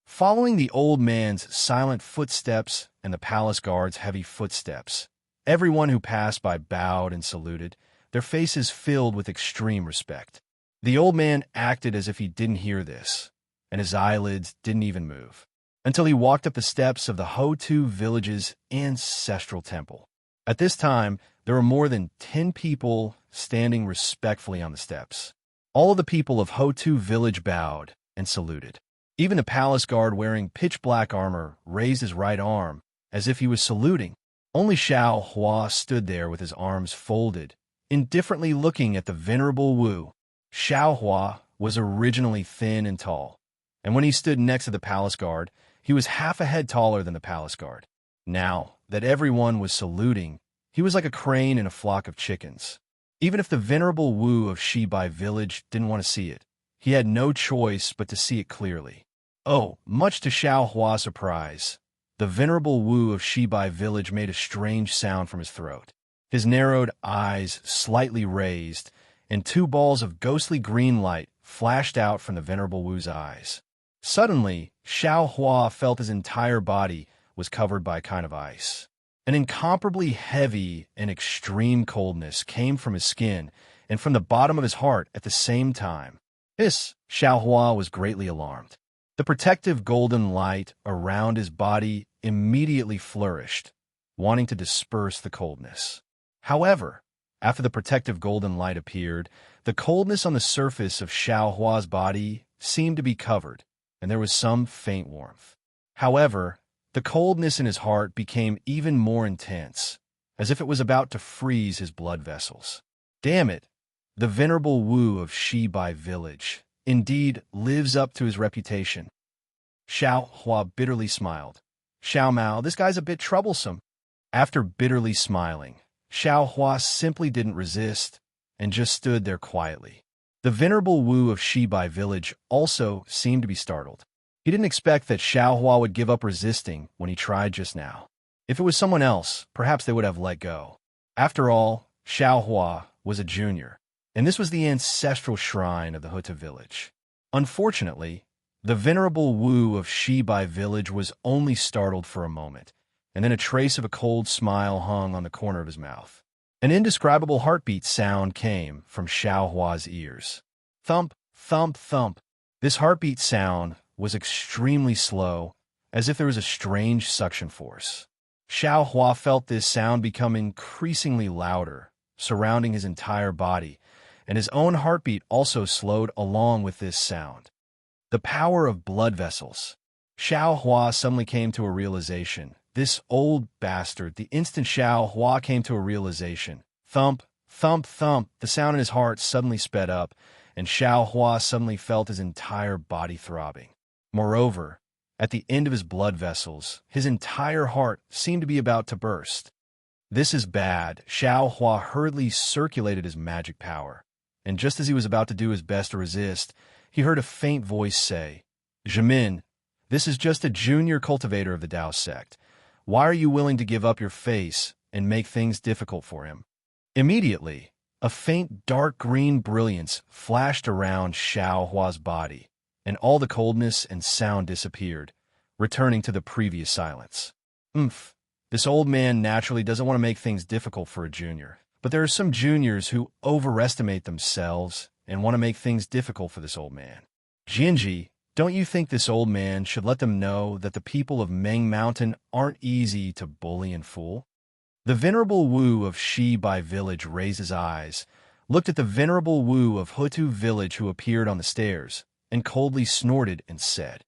Following the old man's silent footsteps and the palace guard's heavy footsteps, everyone who passed by bowed and saluted, their faces filled with extreme respect. The old man acted as if he didn't hear this, and his eyelids didn't even move, until he walked up the steps of the Hutu village's ancestral temple. At this time, there were more than 10 people standing respectfully on the steps. All of the people of Hutu village bowed and saluted. Even the palace guard wearing pitch-black armor raised his right arm as if he was saluting. Only Xiao Hua stood there with his arms folded, indifferently looking at the venerable Wu. Xiao Hua was originally thin and tall, and when he stood next to the palace guard, he was half a head taller than the palace guard. Now that everyone was saluting, he was like a crane in a flock of chickens. Even if the venerable Wu of Shibai village didn't want to see it, he had no choice but to see it clearly. Oh, much to Xiao Hua's surprise, the venerable Wu of Shibai village made a strange sound from his throat. His narrowed eyes slightly raised, and two balls of ghostly green light flashed out from the venerable Wu's eyes. Suddenly, Xiao Hua felt his entire body was covered by a kind of ice. An incomparably heavy and extreme coldness came from his skin and from the bottom of his heart at the same time. Xiao Hua was greatly alarmed. The protective golden light around his body immediately flourished, wanting to disperse the coldness. However, after the protective golden light appeared, the coldness on the surface of Xiao Hua's body seemed to be covered, and there was some faint warmth. However, the coldness in his heart became even more intense, as if it was about to freeze his blood vessels. Damn it! The venerable Wu of Shibai village indeed lives up to his reputation. Xiao Hua bitterly smiled. Xiao Mao, this guy's a bit troublesome. After bitterly smiling, Xiao Hua simply didn't resist and just stood there quietly. The venerable Wu of Shibai village also seemed to be startled. He didn't expect that Xiao Hua would give up resisting when he tried just now. If it was someone else, perhaps they would have let go. After all, Xiao Hua was a junior, and this was the ancestral shrine of the Huta village. Unfortunately, the venerable Wu of Shibai village was only startled for a moment, and then a trace of a cold smile hung on the corner of his mouth. An indescribable heartbeat sound came from Xiao Hua's ears. Thump, thump, thump. This heartbeat sound was extremely slow, as if there was a strange suction force. Xiao Hua felt this sound become increasingly louder, surrounding his entire body, and his own heartbeat also slowed along with this sound. The power of blood vessels. Xiao Hua suddenly came to a realization. This old bastard, the instant Xiao Hua came to a realization. Thump, thump, thump, the sound in his heart suddenly sped up, and Xiao Hua suddenly felt his entire body throbbing. Moreover, at the end of his blood vessels, his entire heart seemed to be about to burst. This is bad. Xiao Hua hurriedly circulated his magic power, and just as he was about to do his best to resist, he heard a faint voice say, "Jimin, this is just a junior cultivator of the Dao sect. Why are you willing to give up your face and make things difficult for him?" Immediately, a faint dark green brilliance flashed around Xiao Hua's body, and all the coldness and sound disappeared, returning to the previous silence. This old man naturally doesn't want to make things difficult for a junior, but there are some juniors who overestimate themselves and want to make things difficult for this old man. Jinji, don't you think this old man should let them know that the people of Meng Mountain aren't easy to bully and fool? The venerable Wu of Shibai village raised his eyes, looked at the venerable Wu of Hutu village who appeared on the stairs, and coldly snorted and said,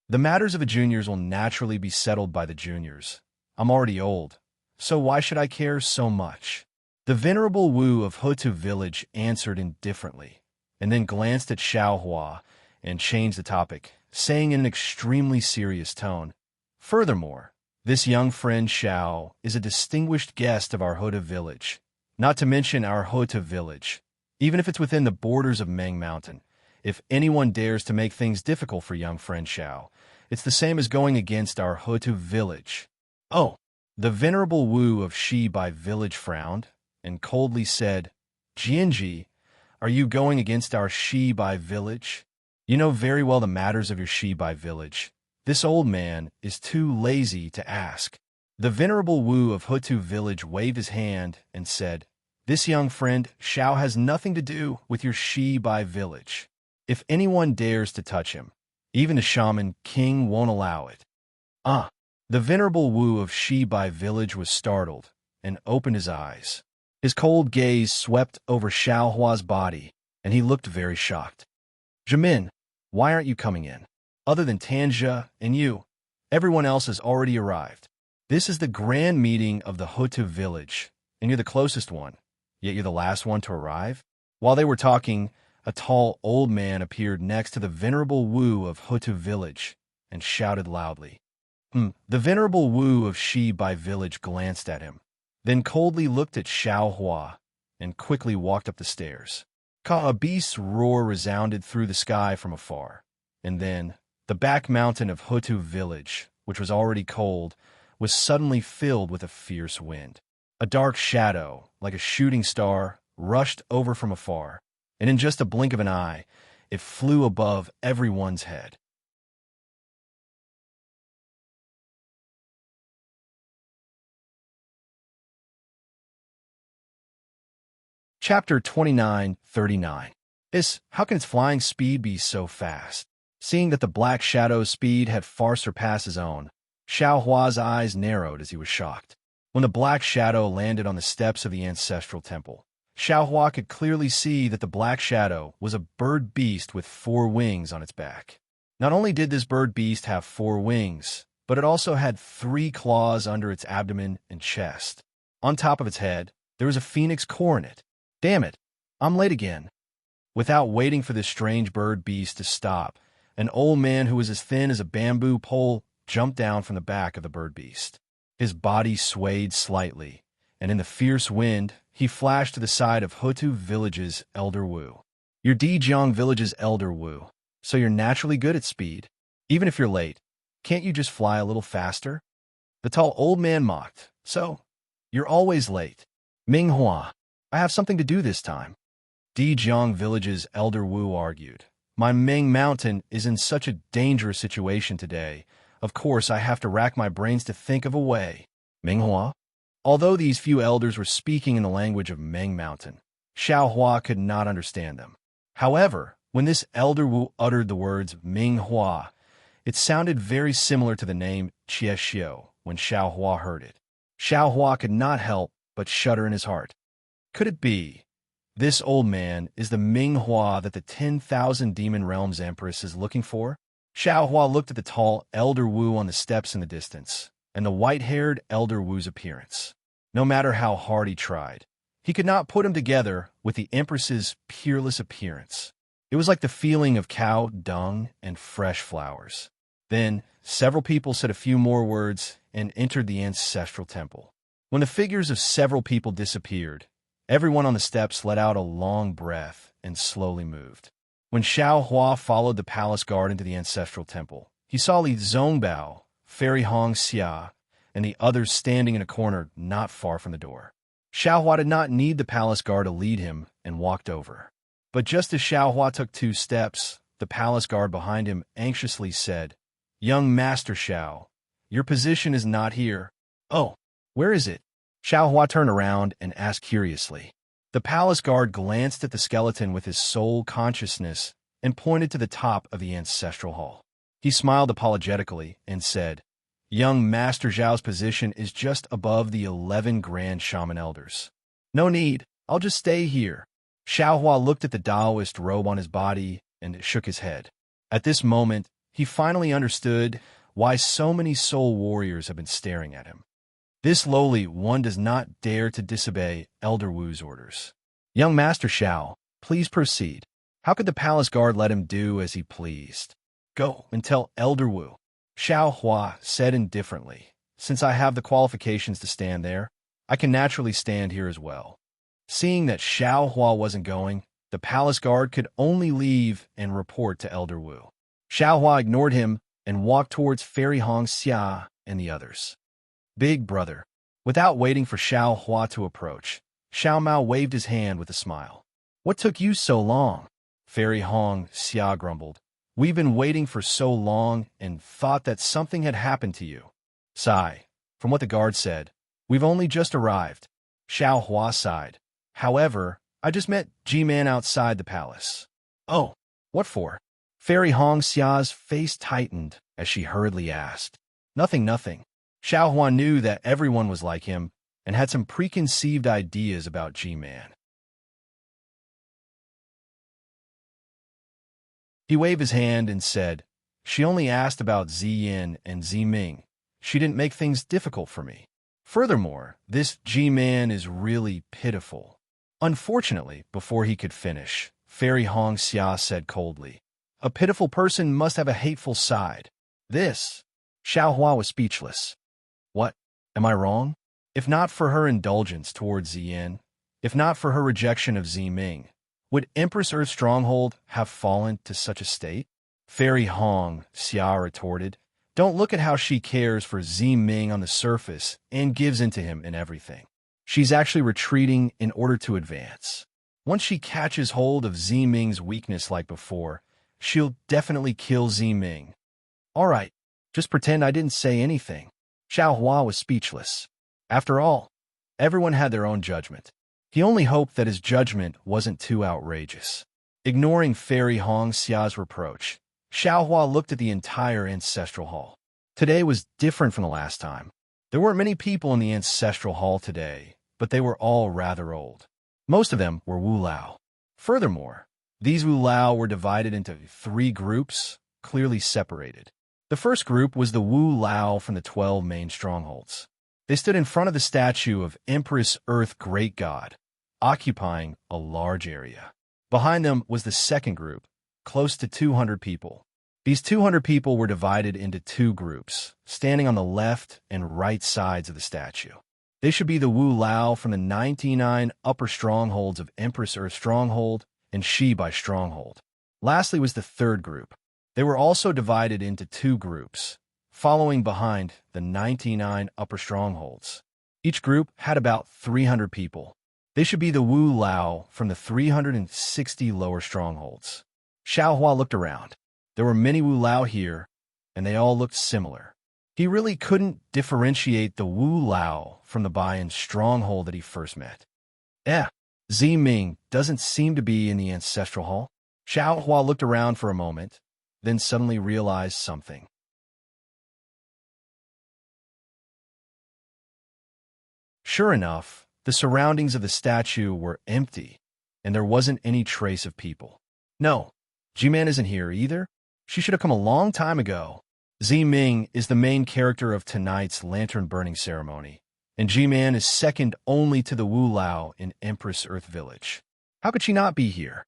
"The matters of the juniors will naturally be settled by the juniors. I'm already old, so why should I care so much?" The venerable Wu of Hutu village answered indifferently, and then glanced at Xiao Hua and changed the topic, saying in an extremely serious tone, "Furthermore, this young friend Xiao is a distinguished guest of our Huta village, not to mention our Huta village. Even if it's within the borders of Meng Mountain, if anyone dares to make things difficult for young friend Xiao, it's the same as going against our Hutu village." Oh, the venerable Wu of Shibai village frowned and coldly said, "Jianji, are you going against our Shibai village? You know very well the matters of your Shibai village. This old man is too lazy to ask." The venerable Wu of Hutu village waved his hand and said, "This young friend Xiao has nothing to do with your Shibai village. If anyone dares to touch him, even the shaman king won't allow it." The venerable Wu of Shibai village was startled and opened his eyes. His cold gaze swept over Xiao Hua's body, and he looked very shocked. "Jimin, why aren't you coming in? Other than Tanja and you, Everyone else has already arrived. This is the grand meeting of the Hutu village, and you're the closest one, yet you're the last one to arrive? While they were talking, a tall old man appeared next to the venerable Wu of Hutu village and shouted loudly. The venerable Wu of Shi Bai village glanced at him, then coldly looked at Xiao Hua and quickly walked up the stairs. A beast's roar resounded through the sky from afar, and then the back mountain of Hutu village, which was already cold, was suddenly filled with a fierce wind. A dark shadow, like a shooting star, rushed over from afar, and in just a blink of an eye, it flew above everyone's head. Chapter 29:39. How can its flying speed be so fast? Seeing that the black shadow's speed had far surpassed his own, Xiao Hua's eyes narrowed as he was shocked. When the black shadow landed on the steps of the ancestral temple, Xiao Hua could clearly see that the black shadow was a bird beast with 4 wings on its back. Not only did this bird beast have 4 wings, but it also had 3 claws under its abdomen and chest. On top of its head, there was a phoenix coronet. Damn it, I'm late again. Without waiting for this strange bird beast to stop, an old man who was as thin as a bamboo pole jumped down from the back of the bird beast. His body swayed slightly, and in the fierce wind, he flashed to the side of Hutu village's Elder Wu. You're Dijiang village's Elder Wu, so you're naturally good at speed. Even if you're late, can't you just fly a little faster? The tall old man mocked. So, you're always late. Minghua, I have something to do this time. Dijiang village's Elder Wu argued. My Ming Mountain is in such a dangerous situation today. Of course, I have to rack my brains to think of a way. Minghua? Although these few elders were speaking in the language of Ming Mountain, Xiao Hua could not understand them. However, when this Elder Wu uttered the words Minghua, it sounded very similar to the name Chiexiu when Xiao Hua heard it. Xiao Hua could not help but shudder in his heart. Could it be? This old man is the Minghua that the 10,000 Demon Realms Empress is looking for? Xiao Hua looked at the tall Elder Wu on the steps in the distance, and the white-haired Elder Wu's appearance. No matter how hard he tried, he could not put him together with the Empress's peerless appearance. It was like the feeling of cow dung and fresh flowers. Then, several people said a few more words and entered the ancestral temple. When the figures of several people disappeared, everyone on the steps let out a long breath and slowly moved. When Xiao Hua followed the palace guard into the ancestral temple, he saw Li Zongbao, Fairy Hong Xia, and the others standing in a corner not far from the door. Xiao Hua did not need the palace guard to lead him and walked over. But just as Xiao Hua took 2 steps, the palace guard behind him anxiously said, Young Master Xiao, your position is not here. Oh, where is it? Xiao Hua turned around and asked curiously. The palace guard glanced at the skeleton with his soul consciousness and pointed to the top of the ancestral hall. He smiled apologetically and said, Young Master Zhao's position is just above the 11 Grand Shaman Elders. No need, I'll just stay here. Xiao Hua looked at the Taoist robe on his body and shook his head. At this moment, he finally understood why so many soul warriors have been staring at him. This lowly one does not dare to disobey Elder Wu's orders. Young Master Xiao, please proceed. How could the palace guard let him do as he pleased? Go and tell Elder Wu. Xiao Hua said indifferently, Since I have the qualifications to stand there, I can naturally stand here as well. Seeing that Xiao Hua wasn't going, the palace guard could only leave and report to Elder Wu. Xiao Hua ignored him and walked towards Fairy Hong Xia and the others. Big brother. Without waiting for Xiao Hua to approach, Xiao Mao waved his hand with a smile. What took you so long? Fairy Hong Xia grumbled. We've been waiting for so long and thought that something had happened to you. Sigh. From what the guard said, we've only just arrived. Xiao Hua sighed. However, I just met G-Man outside the palace. Oh, what for? Fairy Hong Xia's face tightened as she hurriedly asked. Nothing. Xiao Hua knew that everyone was like him and had some preconceived ideas about G-Man. He waved his hand and said, She only asked about Ziyin and Ziming. She didn't make things difficult for me. Furthermore, this G-man is really pitiful. Unfortunately, before he could finish, Fairy Hong Xia said coldly, "A pitiful person must have a hateful side." This. Xiao Hua was speechless. What? Am I wrong? If not for her indulgence towards Ziyin, if not for her rejection of Ziming, would Empress Earth's stronghold have fallen to such a state? Fairy Hong Xia retorted, "Don't look at how she cares for Ziming on the surface and gives in to him in everything. She's actually retreating in order to advance. Once she catches hold of Ziming's weakness like before, she'll definitely kill Ziming." All right, just pretend I didn't say anything. Xiao Hua was speechless. After all, everyone had their own judgment. He only hoped that his judgment wasn't too outrageous. Ignoring Fairy Hong Xia's reproach, Xiao Hua looked at the entire ancestral hall. Today was different from the last time. There weren't many people in the ancestral hall today, but they were all rather old. Most of them were Wu Lao. Furthermore, these Wu Lao were divided into 3 groups, clearly separated. The first group was the Wu Lao from the 12 main strongholds. They stood in front of the statue of Empress Earth Great God, occupying a large area. Behind them was the second group, close to 200 people. These 200 people were divided into 2 groups, standing on the left and right sides of the statue. They should be the Wu Lao from the 99 upper strongholds of Empress Earth Stronghold and Shibai Stronghold. Lastly was the third group. They were also divided into 2 groups, following behind the 99 upper strongholds. Each group had about 300 people. They should be the Wu Lao from the 360 lower strongholds. Xiao Hua looked around. There were many Wu Lao here, and they all looked similar. He really couldn't differentiate the Wu Lao from the Bayan stronghold that he first met. Ziming doesn't seem to be in the ancestral hall. Xiao Hua looked around for a moment, then suddenly realized something. Sure enough, the surroundings of the statue were empty, and there wasn't any trace of people. No, G-Man isn't here either. She should have come a long time ago. Ziming is the main character of tonight's lantern burning ceremony, and G-Man is second only to the Wu Lao in Empress Earth Village. How could she not be here?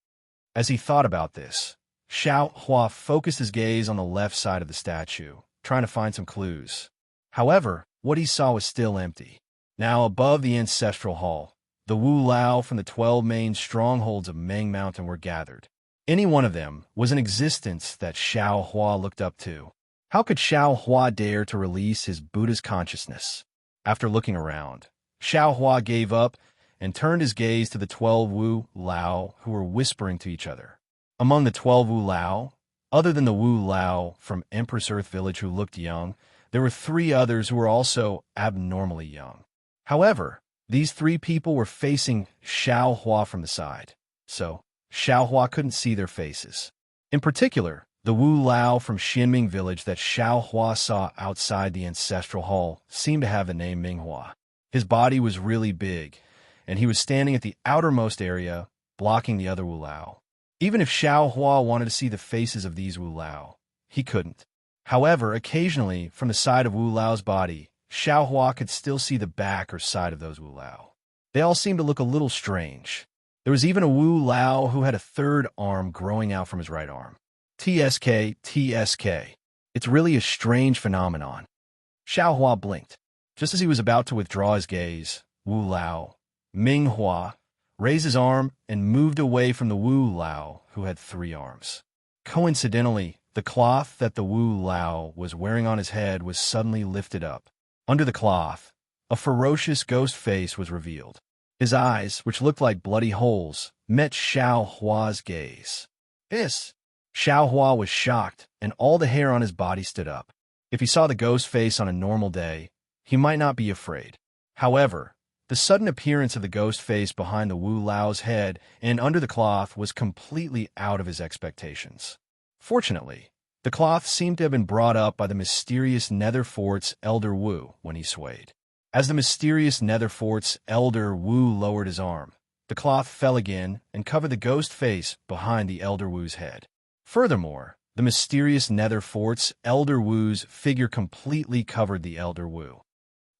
As he thought about this, Xiao Hua focused his gaze on the left side of the statue, trying to find some clues. However, what he saw was still empty. Now, above the ancestral hall, the Wu Lao from the 12 main strongholds of Meng Mountain were gathered. Any one of them was an existence that Xiao Hua looked up to. How could Xiao Hua dare to release his Buddha's consciousness? After looking around, Xiao Hua gave up and turned his gaze to the 12 Wu Lao who were whispering to each other. Among the 12 Wu Lao, other than the Wu Lao from Empress Earth Village who looked young, there were 3 others who were also abnormally young. However, these 3 people were facing Xiao Hua from the side, so Xiao Hua couldn't see their faces. In particular, the Wu Lao from Xinming Village that Xiao Hua saw outside the ancestral hall seemed to have the name Minghua. His body was really big, and he was standing at the outermost area, blocking the other Wu Lao. Even if Xiao Hua wanted to see the faces of these Wu Lao, he couldn't. However, occasionally, from the side of Wu Lao's body, Xiao Hua could still see the back or side of those Wu Lao. They all seemed to look a little strange. There was even a Wu Lao who had a third arm growing out from his right arm. TSK. It's really a strange phenomenon. Xiao Hua blinked. Just as he was about to withdraw his gaze, Wu Lao, Minghua, raised his arm and moved away from the Wu Lao, who had 3 arms. Coincidentally, the cloth that the Wu Lao was wearing on his head was suddenly lifted up. Under the cloth, a ferocious ghost face was revealed. His eyes, which looked like bloody holes, met Xiao Hua's gaze. Xiao Hua was shocked, and all the hair on his body stood up. If he saw the ghost face on a normal day, he might not be afraid. However, the sudden appearance of the ghost face behind the Wu Lao's head and under the cloth was completely out of his expectations. Fortunately, the cloth seemed to have been brought up by the mysterious Netherfort's Elder Wu when he swayed. As the mysterious Netherfort's Elder Wu lowered his arm, the cloth fell again and covered the ghost face behind the Elder Wu's head. Furthermore, The mysterious nether fort's Elder Wu's figure completely covered the Elder Wu.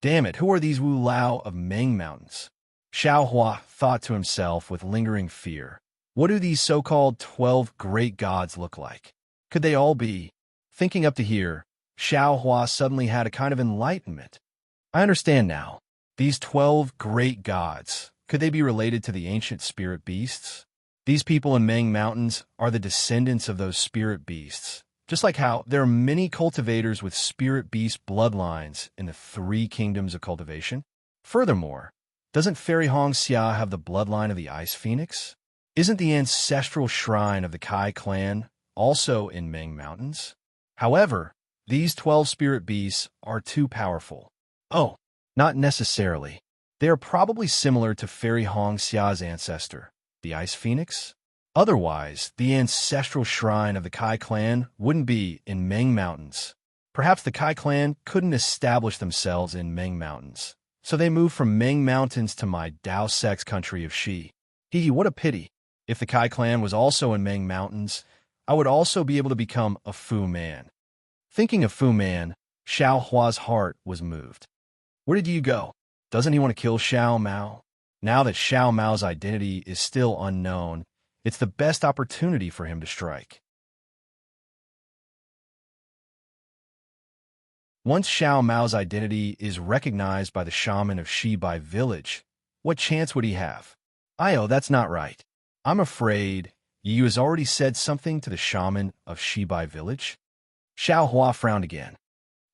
Damn it, who are these Wu Lao of Meng Mountains? Xiao Hua thought to himself with lingering fear. What do these so-called 12 great gods look like? Could they all be? Thinking up to here, Xiao Hua suddenly had a kind of enlightenment. I understand now. These 12 great gods, could they be related to the ancient spirit beasts? These people in Meng Mountains are the descendants of those spirit beasts, just like how there are many cultivators with spirit beast bloodlines in the 3 kingdoms of cultivation. Furthermore, doesn't Fairy Hong Xia have the bloodline of the Ice Phoenix? Isn't the ancestral shrine of the Kai clan also in Meng Mountains? However, these 12 spirit beasts are too powerful. Oh, not necessarily. They are probably similar to Fairy Hong Xia's ancestor, the Ice Phoenix. Otherwise, the ancestral shrine of the Kai clan wouldn't be in Meng Mountains. Perhaps the Kai clan couldn't establish themselves in Meng Mountains, so they moved from Meng Mountains to my Dao Sex country of Xi. Hee, what a pity. If the Kai clan was also in Meng Mountains, I would also be able to become a Fu man. Thinking of Fu man, Xiao Hua's heart was moved. Where did you go? Doesn't he want to kill Xiao Mao? Now that Xiao Mao's identity is still unknown, it's the best opportunity for him to strike. Once Xiao Mao's identity is recognized by the shaman of Shibai village, what chance would he have? That's not right. I'm afraid Yu has already said something to the shaman of Shibai village. Xiao Hua frowned again.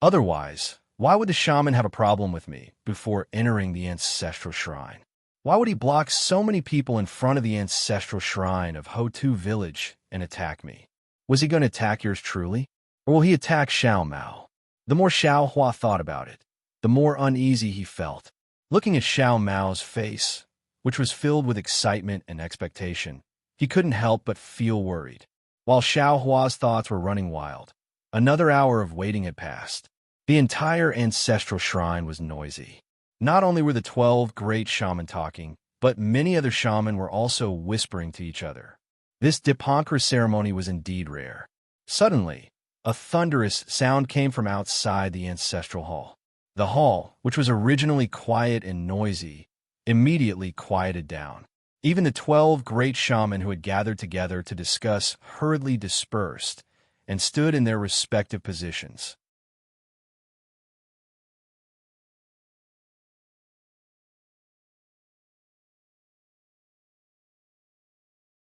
Otherwise, why would the shaman have a problem with me before entering the ancestral shrine? Why would he block so many people in front of the ancestral shrine of Hotu village and attack me? Was he going to attack yours truly? Or will he attack Xiao Mao? The more Xiao Hua thought about it, the more uneasy he felt. Looking at Xiao Mao's face, which was filled with excitement and expectation, he couldn't help but feel worried. While Xiao Hua's thoughts were running wild, another hour of waiting had passed. The entire ancestral shrine was noisy. Not only were the 12 great shaman talking, but many other shaman were also whispering to each other. This Dipankar ceremony was indeed rare. Suddenly, a thunderous sound came from outside the ancestral hall. The hall, which was originally quiet and noisy, immediately quieted down. Even the 12 great shaman who had gathered together to discuss hurriedly dispersed and stood in their respective positions.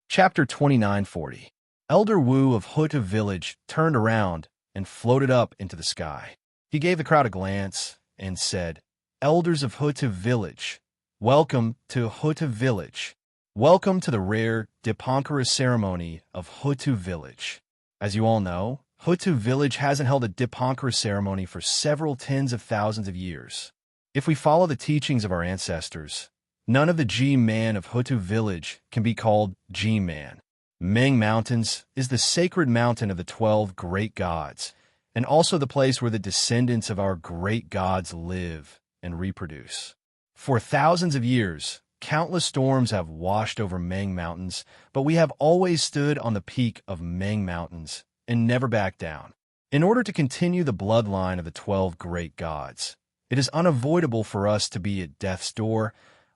Chapter 2940. Elder Wu of Huta village turned around and floated up into the sky. He gave the crowd a glance and said, "Elders of Huta village, welcome to Huta village. Welcome to the rare Dipankara ceremony of Hutu village." As you all know, Hutu village hasn't held a Dipankara ceremony for several tens of thousands of years. If we follow the teachings of our ancestors, none of the G-man of Hutu village can be called G-man. Meng Mountains is the sacred mountain of the 12 great gods, and also the place where the descendants of our great gods live and reproduce. For thousands of years, countless storms have washed over Meng Mountains, but we have always stood on the peak of Meng Mountains and never backed down. In order to continue the bloodline of the 12 great gods, it is unavoidable for us to be at death's door,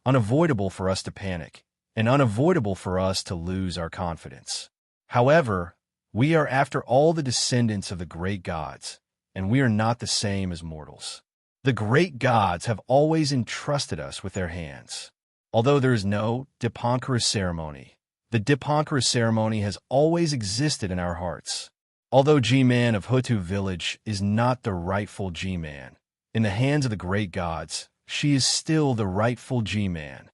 unavoidable for us to panic, and unavoidable for us to lose our confidence. However, we are after all the descendants of the great gods, and we are not the same as mortals. The great gods have always entrusted us with their hands. Although there is no Dipankara ceremony, the Dipankara ceremony has always existed in our hearts. Although G-man of Hutu village is not the rightful G-man, in the hands of the great gods, she is still the rightful G-man.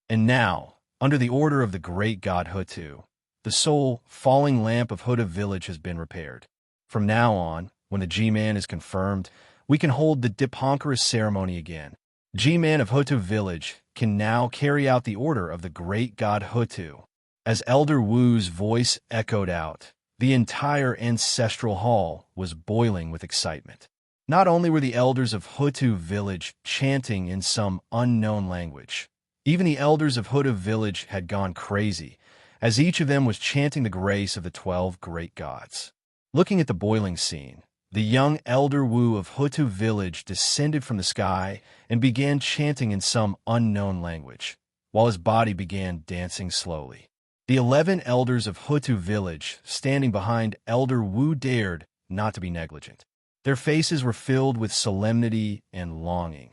And now, under the order of the great god Hutu, the soul falling lamp of Huta village has been repaired. From now on, when the G-man is confirmed, we can hold the Dipankara ceremony again. G-man of Hutu village can now carry out the order of the great god Hutu. As Elder Wu's voice echoed out, the entire ancestral hall was boiling with excitement. Not only were the elders of Hutu village chanting in some unknown language, even the elders of Huta village had gone crazy, as each of them was chanting the grace of the 12 great gods. Looking at the boiling scene, the young elder Wu of Hutu village descended from the sky and began chanting in some unknown language, while his body began dancing slowly. The 11 elders of Hutu village, standing behind Elder Wu, dared not to be negligent. Their faces were filled with solemnity and longing,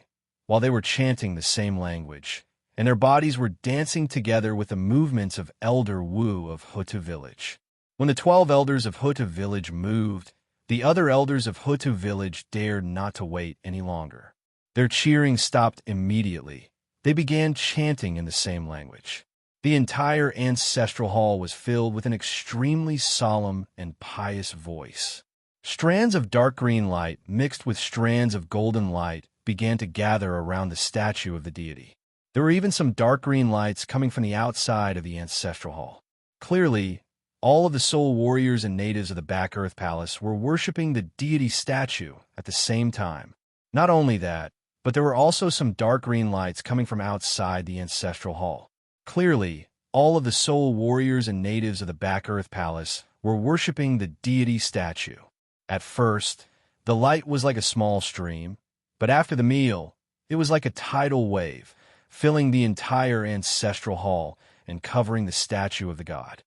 while they were chanting the same language, and their bodies were dancing together with the movements of Elder Wu of Hutu village. When the 12 elders of Hutu village moved, the other elders of Hutu village dared not to wait any longer. Their cheering stopped immediately. They began chanting in the same language. The entire ancestral hall was filled with an extremely solemn and pious voice. Strands of dark green light mixed with strands of golden light began to gather around the statue of the deity. There were even some dark green lights coming from the outside of the ancestral hall. Clearly, all of the soul warriors and natives of the Back Earth Palace were worshipping the deity statue at the same time. Not only that, but there were also some dark green lights coming from outside the ancestral hall. Clearly, all of the soul warriors and natives of the Back Earth Palace were worshipping the deity statue. At first, the light was like a small stream, but after the meal, it was like a tidal wave, filling the entire ancestral hall and covering the statue of the god.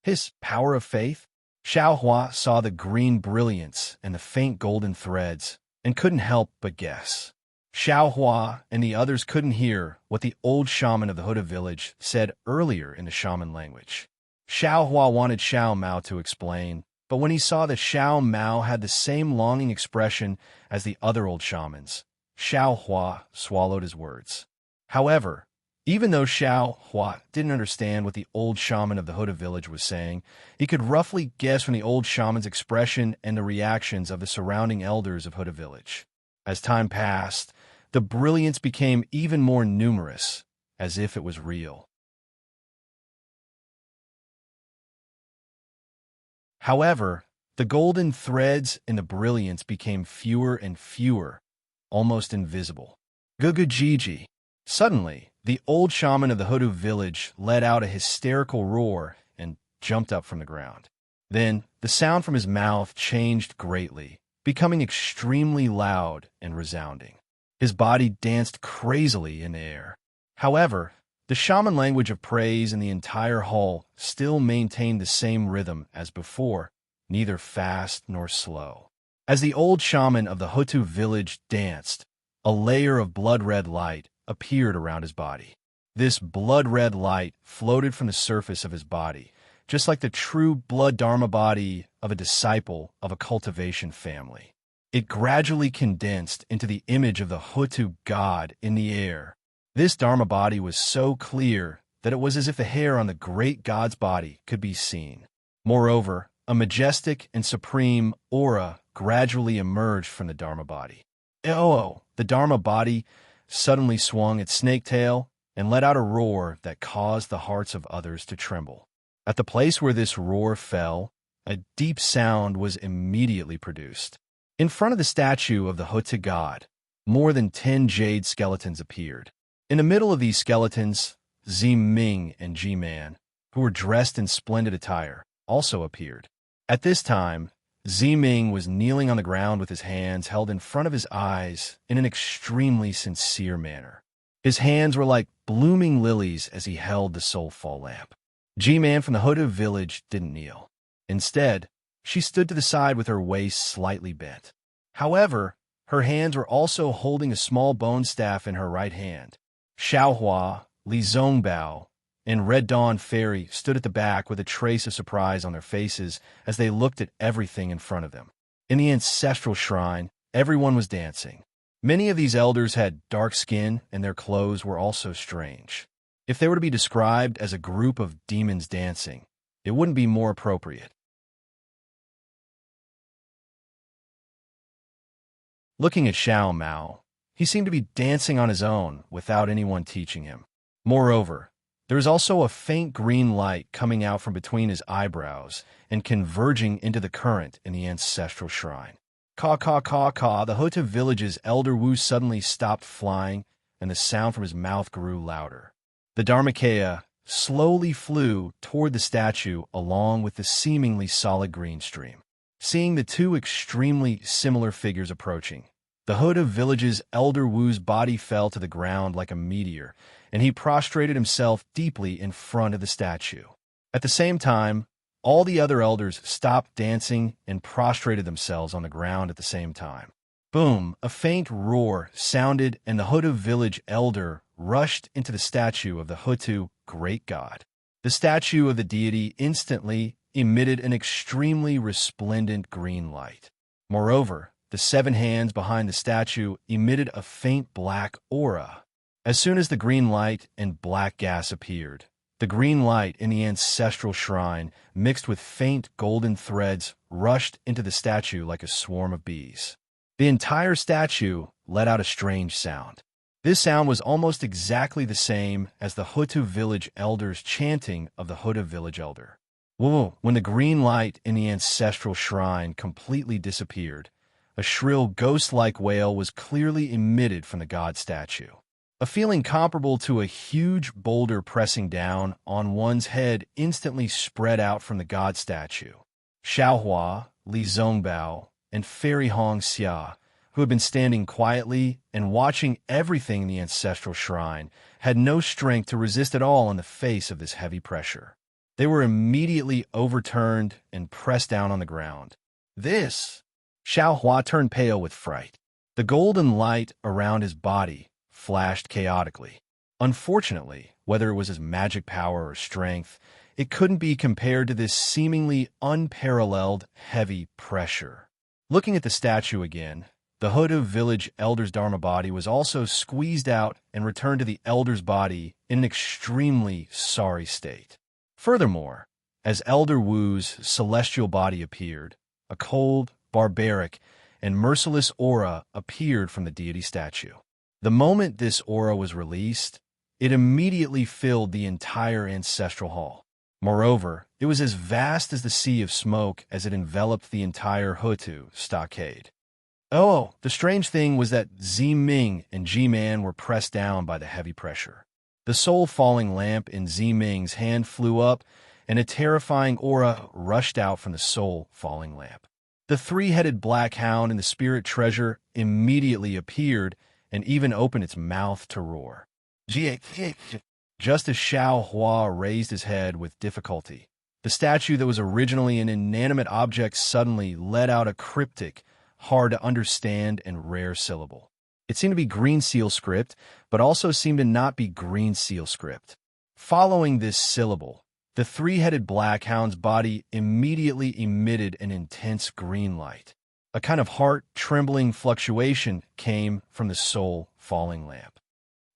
His power of faith? Xiaohua saw the green brilliance and the faint golden threads and couldn't help but guess. Xiaohua and the others couldn't hear what the old shaman of the Huda village said earlier in the shaman language. Xiaohua wanted Xiao Mao to explain, but when he saw that Xiao Mao had the same longing expression as the other old shamans, Xiaohua swallowed his words. However, even though Xiaohua didn't understand what the old shaman of the Huda village was saying, he could roughly guess from the old shaman's expression and the reactions of the surrounding elders of Huda village. As time passed, the brilliance became even more numerous, as if it was real. However, the golden threads in the brilliance became fewer and fewer, almost invisible. Gugujiji. Suddenly, the old shaman of the Hudu village let out a hysterical roar and jumped up from the ground. Then, the sound from his mouth changed greatly, becoming extremely loud and resounding. His body danced crazily in the air. However, the shaman language of praise in the entire hall still maintained the same rhythm as before, neither fast nor slow. As the old shaman of the Hutu village danced, a layer of blood-red light appeared around his body. This blood-red light floated from the surface of his body, just like the true blood dharma body of a disciple of a cultivation family. It gradually condensed into the image of the Hutu god in the air. This dharma body was so clear that it was as if the hair on the great god's body could be seen. Moreover, a majestic and supreme aura gradually emerged from the dharma body. The dharma body suddenly swung its snake tail and let out a roar that caused the hearts of others to tremble. At the place where this roar fell, a deep sound was immediately produced. In front of the statue of the Hutu god, more than 10 jade skeletons appeared. In the middle of these skeletons, Ming and G-Man, who were dressed in splendid attire, also appeared. At this time, Ming was kneeling on the ground with his hands held in front of his eyes in an extremely sincere manner. His hands were like blooming lilies as he held the soulful lamp. G-Man from the Hutu village didn't kneel. Instead, she stood to the side with her waist slightly bent. However, her hands were also holding a small bone staff in her right hand. Xiaohua, Li Zongbao, and Red Dawn Fairy stood at the back with a trace of surprise on their faces as they looked at everything in front of them. In the ancestral shrine, everyone was dancing. Many of these elders had dark skin, and their clothes were also strange. If they were to be described as a group of demons dancing, it wouldn't be more appropriate. Looking at Xiao Mao, he seemed to be dancing on his own without anyone teaching him. Moreover, there was also a faint green light coming out from between his eyebrows and converging into the current in the ancestral shrine. Caw, the Hutu village's elder Wu suddenly stopped flying, and the sound from his mouth grew louder. The Dharmakaya slowly flew toward the statue along with the seemingly solid green stream. seeing the two extremely similar figures approaching. The hood of village's elder Wu's body fell to the ground like a meteor, and he prostrated himself deeply in front of the statue. At the same time, all the other elders stopped dancing and prostrated themselves on the ground at the same time. Boom! A faint roar sounded, and the hood of village elder rushed into the statue of the Hutu great god. The statue of the deity instantly emitted an extremely resplendent green light. Moreover, the 7 hands behind the statue emitted a faint black aura. As soon as the green light and black gas appeared, the green light in the ancestral shrine, mixed with faint golden threads, rushed into the statue like a swarm of bees. The entire statue let out a strange sound. This sound was almost exactly the same as the Hutu village elder's chanting of the Hutu village elder. Whoa! When the green light in the ancestral shrine completely disappeared, a shrill ghost-like wail was clearly emitted from the god statue. A feeling comparable to a huge boulder pressing down on one's head instantly spread out from the god statue. Xiaohua, Li Zongbao, and Fairy Hong Xia, who had been standing quietly and watching everything in the ancestral shrine, had no strength to resist at all in the face of this heavy pressure. They were immediately overturned and pressed down on the ground. This! Xiaohua turned pale with fright. The golden light around his body flashed chaotically. Unfortunately, whether it was his magic power or strength, it couldn't be compared to this seemingly unparalleled heavy pressure. Looking at the statue again, the Hutu village elder's Dharma body was also squeezed out and returned to the elder's body in an extremely sorry state. Furthermore, as Elder Wu's celestial body appeared, a cold, barbaric, and merciless aura appeared from the deity statue. The moment this aura was released, it immediately filled the entire ancestral hall. Moreover, it was as vast as the sea of smoke as it enveloped the entire Hutu stockade. Oh, the strange thing was that Ziming and G-Man were pressed down by the heavy pressure. The soul-falling lamp in Ziming's hand flew up, and a terrifying aura rushed out from the soul-falling lamp. The 3-headed black hound in the spirit treasure immediately appeared and even opened its mouth to roar. Just as Xiaohua raised his head with difficulty, the statue that was originally an inanimate object suddenly let out a cryptic, hard-to-understand and rare syllable. It seemed to be green seal script, but also seemed to not be green seal script. Following this syllable, the 3-headed black hound's body immediately emitted an intense green light. A kind of heart-trembling fluctuation came from the soul-falling lamp.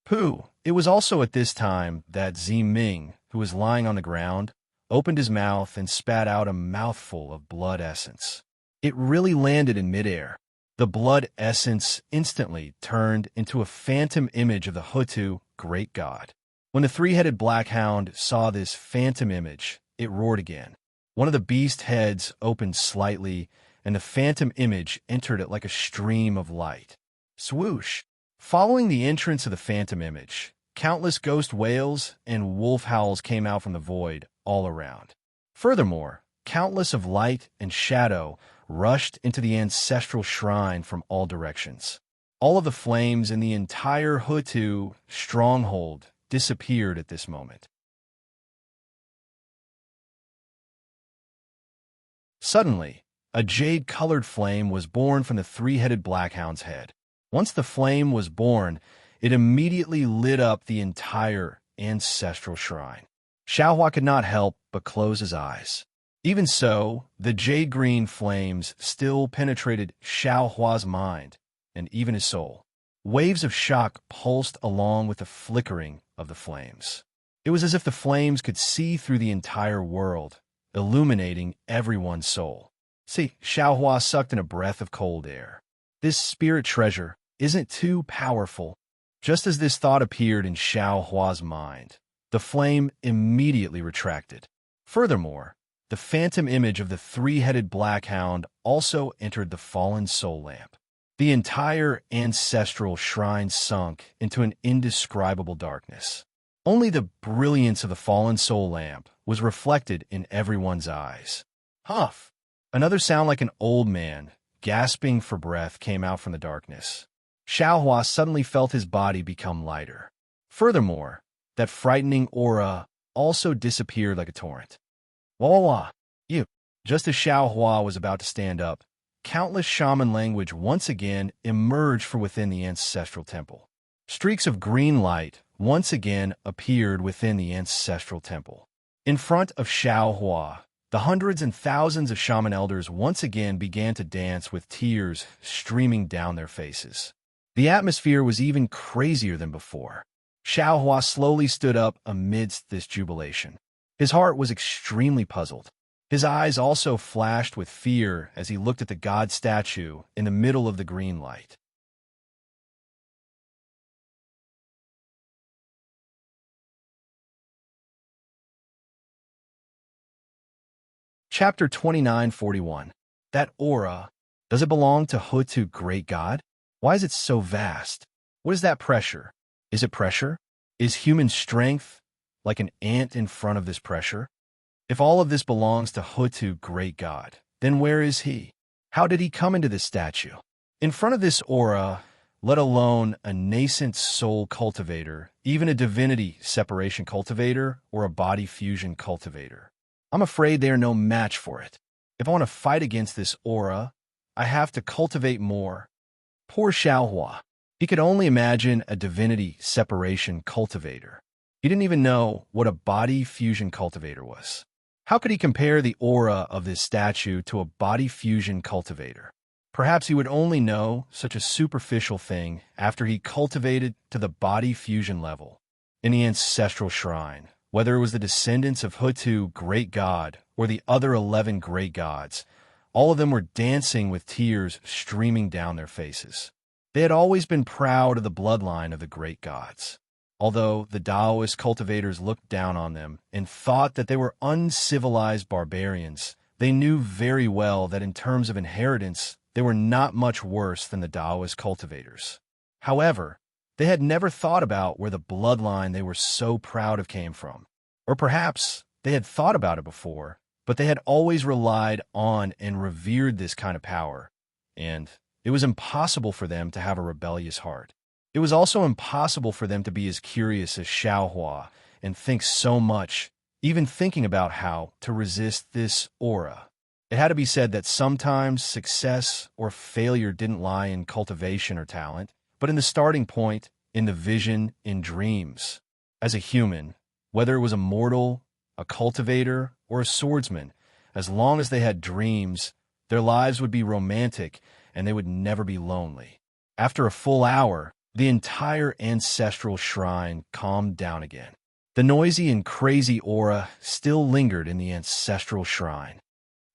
Pooh! It was also at this time that Ziming, who was lying on the ground, opened his mouth and spat out a mouthful of blood essence. It really landed in midair. The blood essence instantly turned into a phantom image of the Hutu great god. When the 3-headed black hound saw this phantom image, it roared again. One of the beast heads opened slightly, and the phantom image entered it like a stream of light. Swoosh! Following the entrance of the phantom image, countless ghost wails and wolf howls came out from the void all around. Furthermore, countless of light and shadow rushed into the ancestral shrine from all directions. All of the flames in the entire Hutu stronghold disappeared at this moment. Suddenly, a jade-colored flame was born from the 3-headed black hound's head. Once the flame was born, it immediately lit up the entire ancestral shrine. Xiaohua could not help but close his eyes. Even so, the jade-green flames still penetrated Xiaohua's mind and even his soul. Waves of shock pulsed along with the flickering of the flames. It was as if the flames could see through the entire world, illuminating everyone's soul. See, Xiaohua sucked in a breath of cold air. This spirit treasure isn't too powerful. Just as this thought appeared in Xiaohua's mind, the flame immediately retracted. Furthermore, the phantom image of the 3-headed black hound also entered the fallen soul lamp. The entire ancestral shrine sunk into an indescribable darkness. Only the brilliance of the fallen soul lamp was reflected in everyone's eyes. Huff! Another sound like an old man, gasping for breath, came out from the darkness. Xiaohua suddenly felt his body become lighter. Furthermore, that frightening aura also disappeared like a torrent. Wah wah wah! You! Just as Xiaohua was about to stand up, countless shaman language once again emerged from within the ancestral temple. Streaks of green light once again appeared within the ancestral temple. In front of Xiaohua, the hundreds and thousands of shaman elders once again began to dance with tears streaming down their faces. The atmosphere was even crazier than before. Xiaohua slowly stood up amidst this jubilation. His heart was extremely puzzled. His eyes also flashed with fear as he looked at the god statue in the middle of the green light. Chapter 2941. That aura, does it belong to Hutu Great God? Why is it so vast? What is that pressure? Is it pressure? Is human strength like an ant in front of this pressure? If all of this belongs to Hutu Great God, then where is he? How did he come into this statue? In front of this aura, let alone a nascent soul cultivator, even a divinity separation cultivator, or a body fusion cultivator, I'm afraid they are no match for it. If I want to fight against this aura, I have to cultivate more. Poor Xiaohua. He could only imagine a divinity separation cultivator. He didn't even know what a body fusion cultivator was. How could he compare the aura of this statue to a body fusion cultivator? Perhaps he would only know such a superficial thing after he cultivated to the body fusion level in the ancestral shrine. Whether it was the descendants of Hutu Great God or the other 11 great gods, all of them were dancing with tears streaming down their faces. They had always been proud of the bloodline of the great gods. Although the Taoist cultivators looked down on them and thought that they were uncivilized barbarians, they knew very well that in terms of inheritance, they were not much worse than the Taoist cultivators. However, they had never thought about where the bloodline they were so proud of came from. Or perhaps they had thought about it before, but they had always relied on and revered this kind of power, and it was impossible for them to have a rebellious heart. It was also impossible for them to be as curious as Xiaohua and think so much, even thinking about how to resist this aura. It had to be said that sometimes success or failure didn't lie in cultivation or talent, but in the starting point, in the vision, in dreams. As a human, whether it was a mortal, a cultivator, or a swordsman, as long as they had dreams, their lives would be romantic and they would never be lonely. After a full hour, the entire ancestral shrine calmed down again. The noisy and crazy aura still lingered in the ancestral shrine.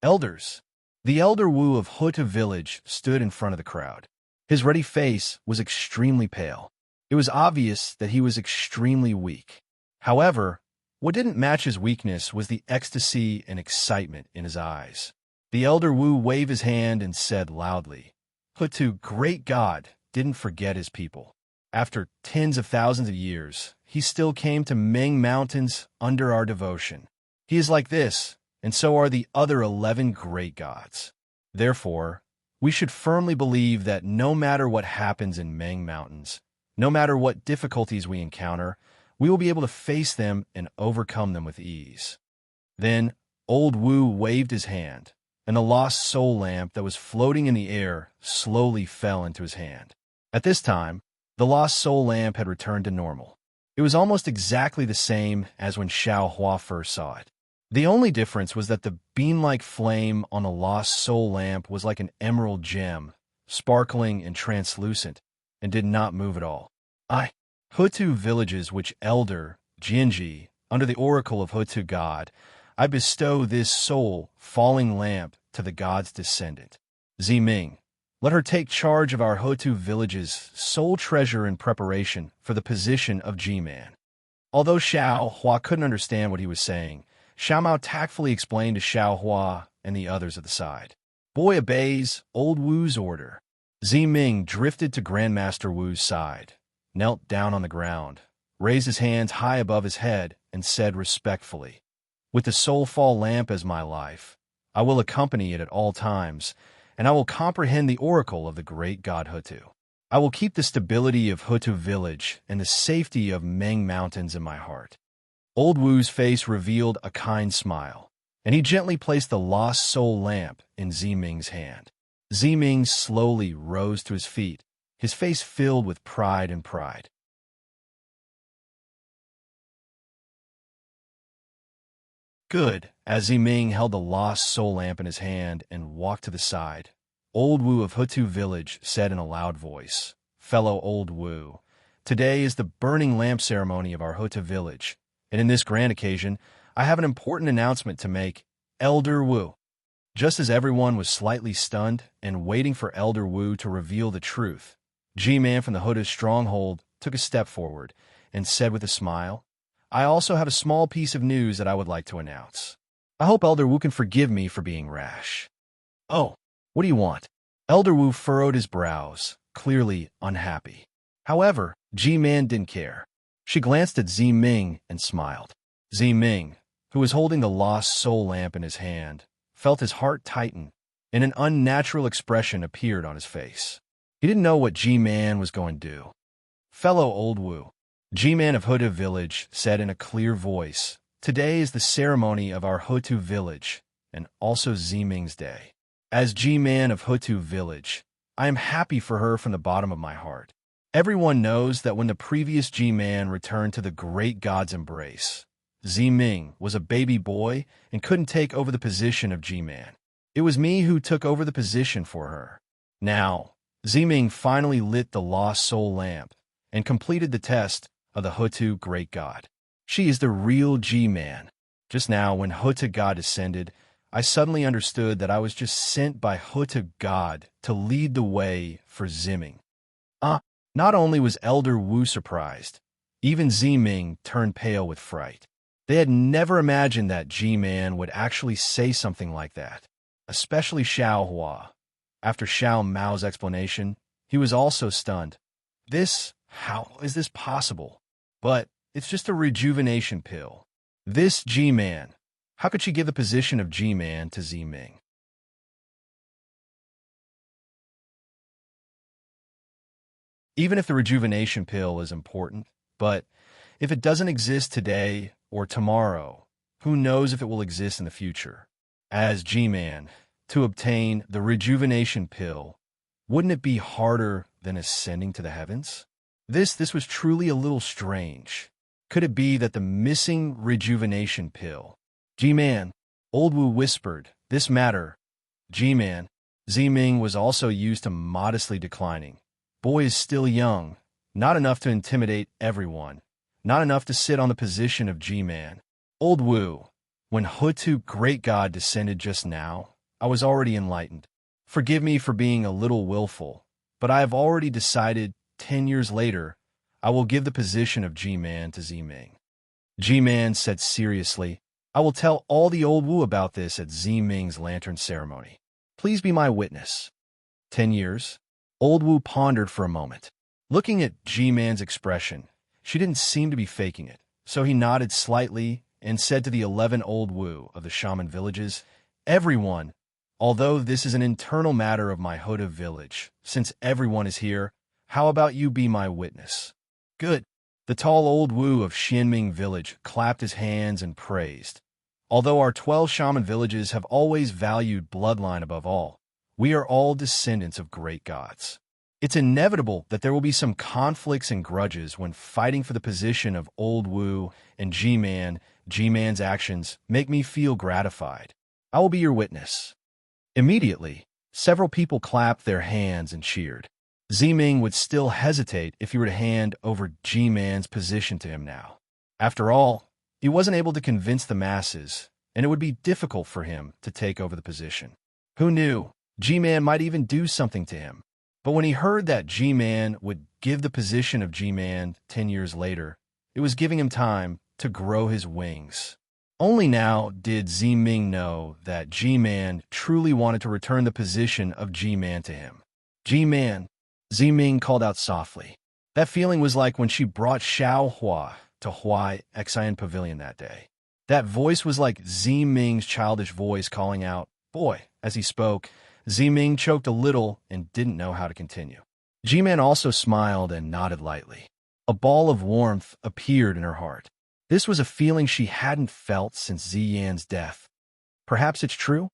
Elders. The elder Wu of Hutu village stood in front of the crowd. His ruddy face was extremely pale. It was obvious that he was extremely weak. However, what didn't match his weakness was the ecstasy and excitement in his eyes. The elder Wu waved his hand and said loudly, "Hutu, great God, didn't forget his people. After tens of thousands of years, he still came to Ming Mountains under our devotion. He is like this, and so are the other 11 great gods. Therefore, we should firmly believe that no matter what happens in Ming Mountains, no matter what difficulties we encounter, we will be able to face them and overcome them with ease." Then, old Wu waved his hand, and the lost soul lamp that was floating in the air slowly fell into his hand. At this time, the lost soul lamp had returned to normal. It was almost exactly the same as when Xiaohua first saw it. The only difference was that the beam-like flame on the lost soul lamp was like an emerald gem, sparkling and translucent, and did not move at all. Hutu villages which elder, Jinji, under the oracle of Hutu God, I bestow this soul, falling lamp, to the god's descendant, Ziming. Let her take charge of our Hutu village's sole treasure in preparation for the position of G-Man. Although Xiaohua couldn't understand what he was saying, Xiaomao tactfully explained to Xiaohua and the others at the side. Boy obeys old Wu's order. Ziming drifted to Grandmaster Wu's side, knelt down on the ground, raised his hands high above his head, and said respectfully, "With the soulfall lamp as my life, I will accompany it at all times, and I will comprehend the oracle of the great god Hutu. I will keep the stability of Hutu village and the safety of Meng Mountains in my heart. Old Wu's face revealed a kind smile, and he gently placed the lost soul lamp in Ziming's hand. Ziming slowly rose to his feet, his face filled with pride and pride. Good. As Ziming held the lost soul lamp in his hand and walked to the side, Old Wu of Hutu village said in a loud voice, "Fellow Old Wu, today is the burning lamp ceremony of our Hutu village, and in this grand occasion, I have an important announcement to make. Elder Wu." Just as everyone was slightly stunned and waiting for Elder Wu to reveal the truth, G-Man from the Hutu stronghold took a step forward and said with a smile, "I also have a small piece of news that I would like to announce. I hope Elder Wu can forgive me for being rash." "Oh, what do you want?" Elder Wu furrowed his brows, clearly unhappy. However, G-Man didn't care. She glanced at Ziming and smiled. Ziming, who was holding the lost soul lamp in his hand, felt his heart tighten, and an unnatural expression appeared on his face. He didn't know what G-Man was going to do. "Fellow Old Wu," G-Man of Hutu village said in a clear voice, "today is the ceremony of our Hutu village, and also Ziming's day. As G-Man of Hutu village, I am happy for her from the bottom of my heart. Everyone knows that when the previous G-Man returned to the great god's embrace, Ziming was a baby boy and couldn't take over the position of G-Man. It was me who took over the position for her. Now, Ziming finally lit the lost soul lamp and completed the test of the Hutu great god. She is the real G-Man. Just now, when Hutu god descended, I suddenly understood that I was just sent by Hutu god to lead the way for Ziming." Not only was Elder Wu surprised, even Ziming turned pale with fright. They had never imagined that G-Man would actually say something like that, especially Xiao Hua. After Xiao Mao's explanation, he was also stunned. How is this possible? But it's just a rejuvenation pill. This G-Man, how could she give the position of G-Man to Ziming? Even if the rejuvenation pill is important, but if it doesn't exist today or tomorrow, who knows if it will exist in the future? As G-Man, to obtain the rejuvenation pill, wouldn't it be harder than ascending to the heavens? This was truly a little strange. Could it be that the missing rejuvenation pill? G-Man, Old Wu whispered, "This matter." G-Man, Ziming was also used to modestly declining. Boy is still young, not enough to intimidate everyone, not enough to sit on the position of G-Man. Old Wu, when Hutu great god descended just now, I was already enlightened. Forgive me for being a little willful, but I have already decided 10 years later, I will give the position of G-Man to Ziming. G-Man said seriously, "I will tell all the Old Wu about this at Ziming's lantern ceremony. Please be my witness." 10 years? Old Wu pondered for a moment. Looking at G-Man's expression, she didn't seem to be faking it, so he nodded slightly and said to the 11 Old Wu of the shaman villages, "Everyone, although this is an internal matter of my Hutu village, since everyone is here, how about you be my witness?" "Good." The tall Old Wu of Xianming village clapped his hands and praised. "Although our 12 shaman villages have always valued bloodline above all, we are all descendants of great gods. It's inevitable that there will be some conflicts and grudges when fighting for the position of Old Wu and G-Man. G-Man's actions make me feel gratified. I will be your witness." Immediately, several people clapped their hands and cheered. Ziming would still hesitate if he were to hand over G-Man's position to him now. After all, he wasn't able to convince the masses, and it would be difficult for him to take over the position. Who knew? G-Man might even do something to him. But when he heard that G-Man would give the position of G-Man 10 years later, it was giving him time to grow his wings. Only now did Ziming know that G-Man truly wanted to return the position of G-Man to him. "G-Man," Ziming called out softly. That feeling was like when she brought Xiao Hua to Huai Xian Pavilion that day. That voice was like Ziming's childish voice calling out, Boy, as he spoke, Ziming choked a little and didn't know how to continue. G-Man also smiled and nodded lightly. A ball of warmth appeared in her heart. This was a feeling she hadn't felt since Ziyan's death. Perhaps it's true?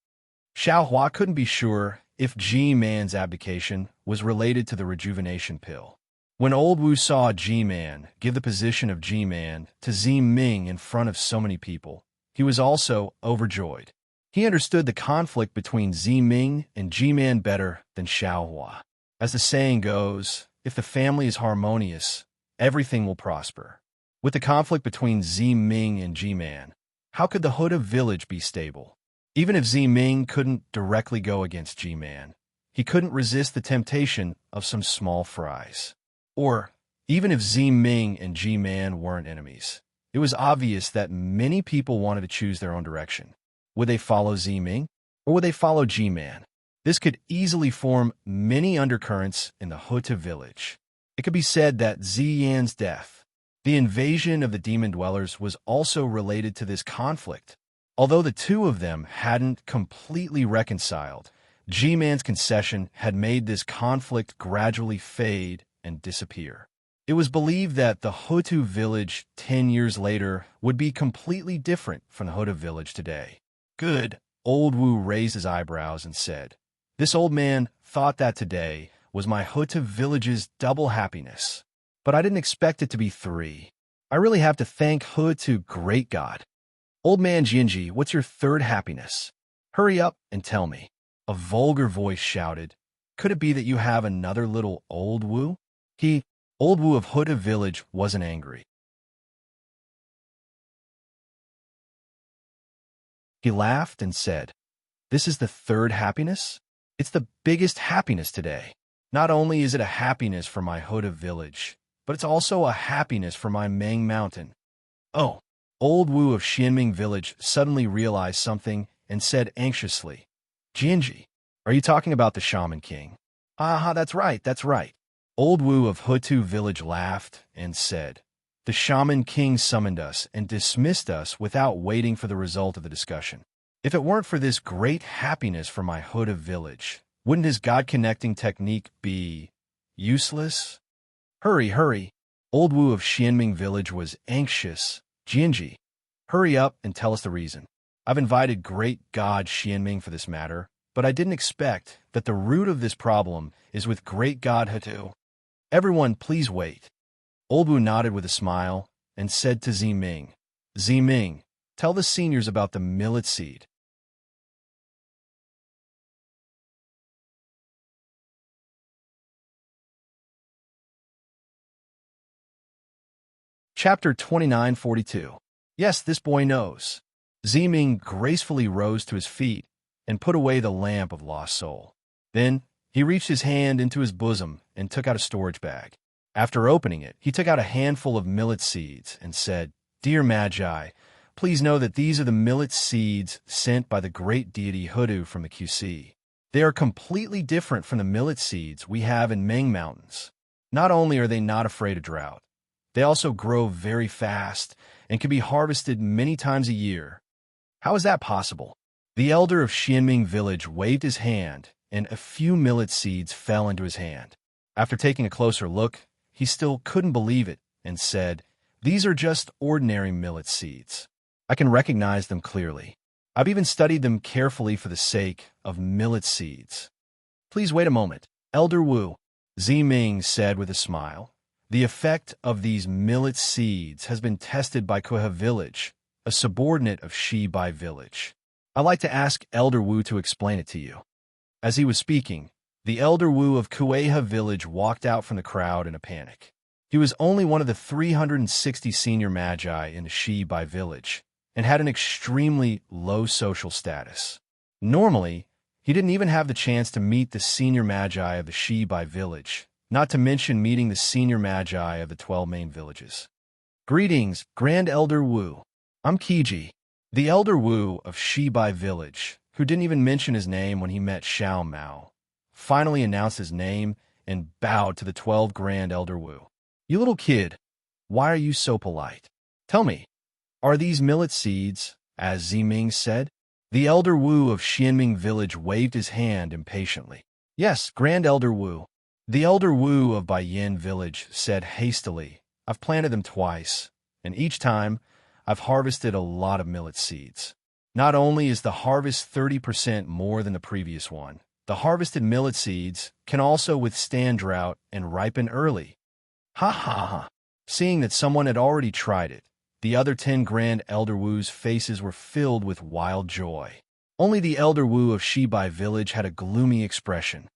Xiao Hua couldn't be sure if G-Man's abdication was related to the rejuvenation pill. When Old Wu saw G-Man give the position of G-Man to Ziming in front of so many people, he was also overjoyed. He understood the conflict between Ziming and G-Man better than Xiao Hua. As the saying goes, if the family is harmonious, everything will prosper. With the conflict between Ziming and G-Man, how could the Huda village be stable? Even if Ziming couldn't directly go against G-Man, he couldn't resist the temptation of some small fries. Or, even if Ziming and G-Man weren't enemies, it was obvious that many people wanted to choose their own direction. Would they follow Ziming, or would they follow G-Man? This could easily form many undercurrents in the Huta village. It could be said that Ziyan's death, the invasion of the demon dwellers, was also related to this conflict. Although the two of them hadn't completely reconciled, G-Man's concession had made this conflict gradually fade and disappear. It was believed that the Hutu village 10 years later would be completely different from the Huta village today. Good. Old Wu raised his eyebrows and said, "This old man thought that today was my Huta village's double happiness. But I didn't expect it to be 3. I really have to thank Hutu great God. Old man Jinji, what's your third happiness? Hurry up and tell me." A vulgar voice shouted, "Could it be that you have another little Old Wu?" Old Wu of Huta village, wasn't angry. He laughed and said, "This is the third happiness? It's the biggest happiness today. Not only is it a happiness for my Huta village, but it's also a happiness for my Meng Mountain." Oh, Old Wu of Xianming village suddenly realized something and said anxiously, "Jinji, are you talking about the Shaman King?" "Aha, that's right. Old Wu of Hutu village laughed and said, "The Shaman King summoned us and dismissed us without waiting for the result of the discussion. If it weren't for this great happiness for my Huta village, wouldn't his God-connecting technique be useless?" Hurry. Old Wu of Xianming village was anxious. "Jinji, hurry up and tell us the reason. I've invited great God Xianming for this matter, but I didn't expect that the root of this problem is with great God Hutu. Everyone, please wait." Old Wu nodded with a smile and said to Ziming, "Ziming, tell the seniors about the millet seed." Chapter 2942. Yes, this boy knows. Ziming gracefully rose to his feet and put away the lamp of lost soul. Then he reached his hand into his bosom and took out a storage bag. After opening it, he took out a handful of millet seeds and said, "Dear Magi, please know that these are the millet seeds sent by the great deity Hutu from the QC. They are completely different from the millet seeds we have in Meng Mountains. Not only are they not afraid of drought, they also grow very fast and can be harvested many times a year." "How is that possible?" The elder of Xianming village waved his hand, and a few millet seeds fell into his hand. After taking a closer look, he still couldn't believe it and said, "These are just ordinary millet seeds. I can recognize them clearly. I've even studied them carefully for the sake of millet seeds." "Please wait a moment, Elder Wu," Ziming said with a smile. "The effect of these millet seeds has been tested by Kuha village, a subordinate of Shi Bai village. I'd like to ask Elder Wu to explain it to you." As he was speaking, the Elder Wu of Kueha village walked out from the crowd in a panic. He was only one of the 360 senior magi in the Shi Bai village and had an extremely low social status. Normally, he didn't even have the chance to meet the senior magi of the Shi Bai village, not to mention meeting the senior magi of the 12 main villages. "Greetings, Grand Elder Wu. I'm Kiji." The Elder Wu of Shi Bai village, who didn't even mention his name when he met Xiao Mao, finally announced his name and bowed to the 12 Grand Elder Wu. "You little kid, why are you so polite? Tell me, are these millet seeds, as Ziming said?" The Elder Wu of Xianming Village waved his hand impatiently. Yes, Grand Elder Wu. The Elder Wu of Baiyin Village said hastily, I've planted them twice, and each time I've harvested a lot of millet seeds. Not only is the harvest 30% more than the previous one, the harvested millet seeds can also withstand drought and ripen early. Ha ha ha. Seeing that someone had already tried it, the other 10 Grand Elder Wu's faces were filled with wild joy. Only the Elder Wu of Shibai Village had a gloomy expression.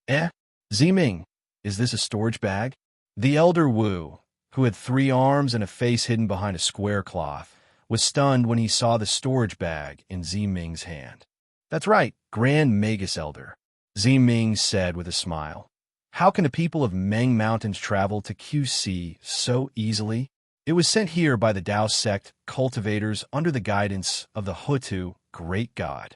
Ziming, is this a storage bag? The Elder Wu, who had 3 arms and a face hidden behind a square cloth, was stunned when he saw the storage bag in Ziming's hand. That's right, Grand Magus Elder, Ziming said with a smile. How can the people of Meng Mountains travel to QC so easily? It was sent here by the Tao sect cultivators under the guidance of the Hutu Great God.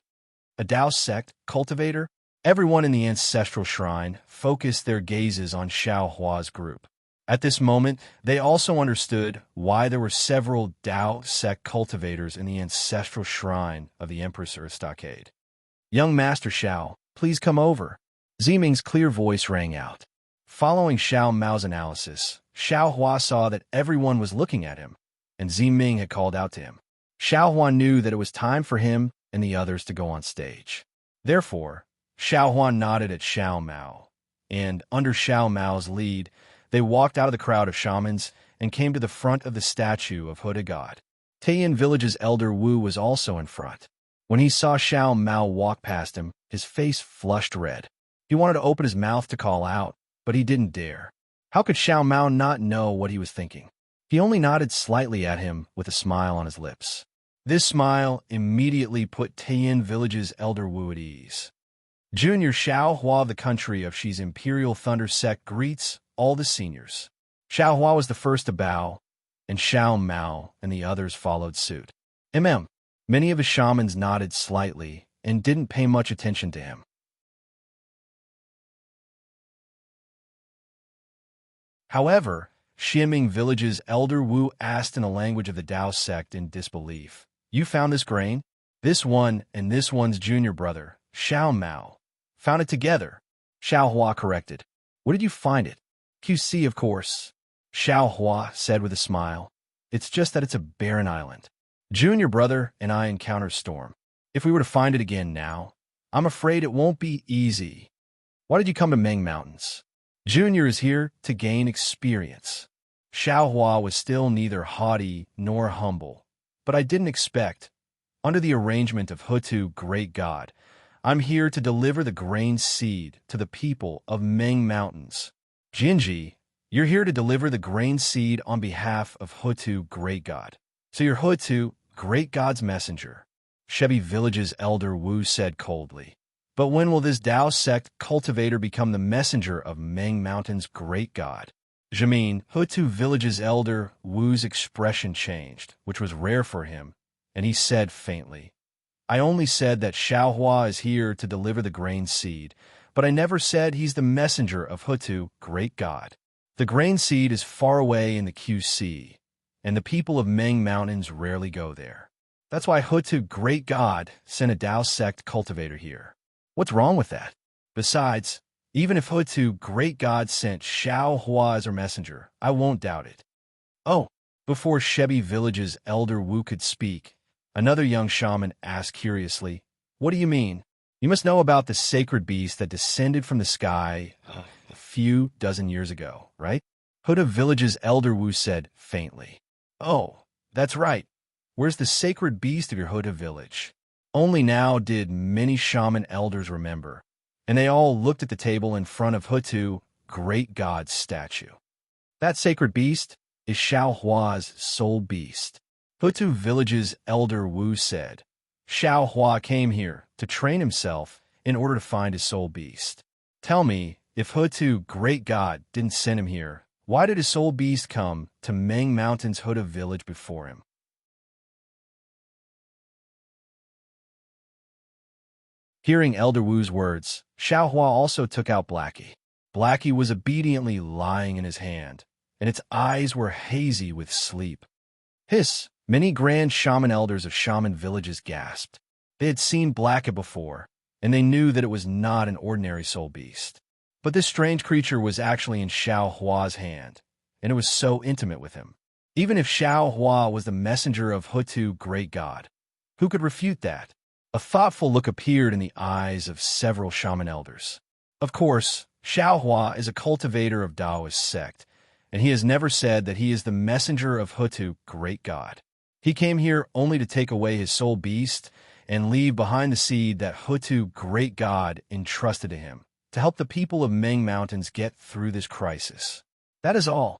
A Tao sect cultivator? Everyone in the ancestral shrine focused their gazes on Xiao Hua's group. At this moment, they also understood why there were several Tao sect cultivators in the ancestral shrine of the Empress Stockade. Young Master Xiao, please come over. Ziming's clear voice rang out. Following Xiao Mao's analysis, Xiao Hua saw that everyone was looking at him, and Ziming had called out to him. Xiao Hua knew that it was time for him and the others to go on stage. Therefore, Xiao Hua nodded at Xiao Mao, and under Xiao Mao's lead, they walked out of the crowd of shamans and came to the front of the statue of Huda God. Taiyin Village's Elder Wu was also in front. When he saw Xiao Mao walk past him, his face flushed red. He wanted to open his mouth to call out, but he didn't dare. How could Xiao Mao not know what he was thinking? He only nodded slightly at him with a smile on his lips. This smile immediately put Taiyin Village's Elder Wu at ease. Junior Xiao Hua of the country of Xi's Imperial Thunder Sect greets all the seniors. Xiao Hua was the first to bow, and Xiao Mao and the others followed suit. Many of his shamans nodded slightly and didn't pay much attention to him. However, Xianming Village's Elder Wu asked in a language of the Tao sect in disbelief, You found this grain? This one and this one's junior brother, Xiao Mao, found it together. Xiao Hua corrected. Where did you find it? QC, of course. Xiao Hua said with a smile. It's just that it's a barren island. Junior brother and I encounter storm. If we were to find it again now, I'm afraid it won't be easy. Why did you come to Meng Mountains? Junior is here to gain experience. Xiao Hua was still neither haughty nor humble, but I didn't expect. Under the arrangement of Hutu Great God, I'm here to deliver the grain seed to the people of Meng Mountains. Jinji, you're here to deliver the grain seed on behalf of Hutu Great God. So you're Hutu Great God's messenger. Shebi Village's Elder Wu said coldly. But when will this Tao sect cultivator become the messenger of Meng Mountain's Great God? Jamin, Hutu Village's Elder Wu's expression changed, which was rare for him, and he said faintly, I only said that Xiao Hua is here to deliver the grain seed, but I never said he's the messenger of Hutu Great God. The grain seed is far away in the QC, and the people of Meng Mountains rarely go there. That's why Hutu Great God sent a Tao sect cultivator here. What's wrong with that? Besides, even if Hutu Great God sent Xiao Hua as her messenger, I won't doubt it. Oh, before Shebi Village's Elder Wu could speak, another young shaman asked curiously, What do you mean? You must know about the sacred beast that descended from the sky a few dozen years ago, right? Huda Village's Elder Wu said faintly. Oh, that's right. Where's the sacred beast of your Huda village? Only now did many shaman elders remember, and they all looked at the table in front of Hutu Great God's statue. That sacred beast is Xiao Hua's soul beast. Hutu Village's Elder Wu said, Xiao Hua came here to train himself in order to find his soul beast. Tell me, if Hutu Great God didn't send him here, why did his soul beast come to Meng Mountain's Huda village before him? Hearing Elder Wu's words, Xiao Hua also took out Blackie. Blackie was obediently lying in his hand, and its eyes were hazy with sleep. Hiss! Many grand shaman elders of shaman villages gasped. They had seen Blacket before, and they knew that it was not an ordinary soul beast. But this strange creature was actually in Xiao Hua's hand, and it was so intimate with him. Even if Xiao Hua was the messenger of Hutu, great god, who could refute that? A thoughtful look appeared in the eyes of several shaman elders. Of course, Xiao Hua is a cultivator of Taoist sect, and he has never said that he is the messenger of Hutu, great god. He came here only to take away his soul beast and leave behind the seed that Hutu, great god, entrusted to him, to help the people of Ming Mountains get through this crisis. That is all.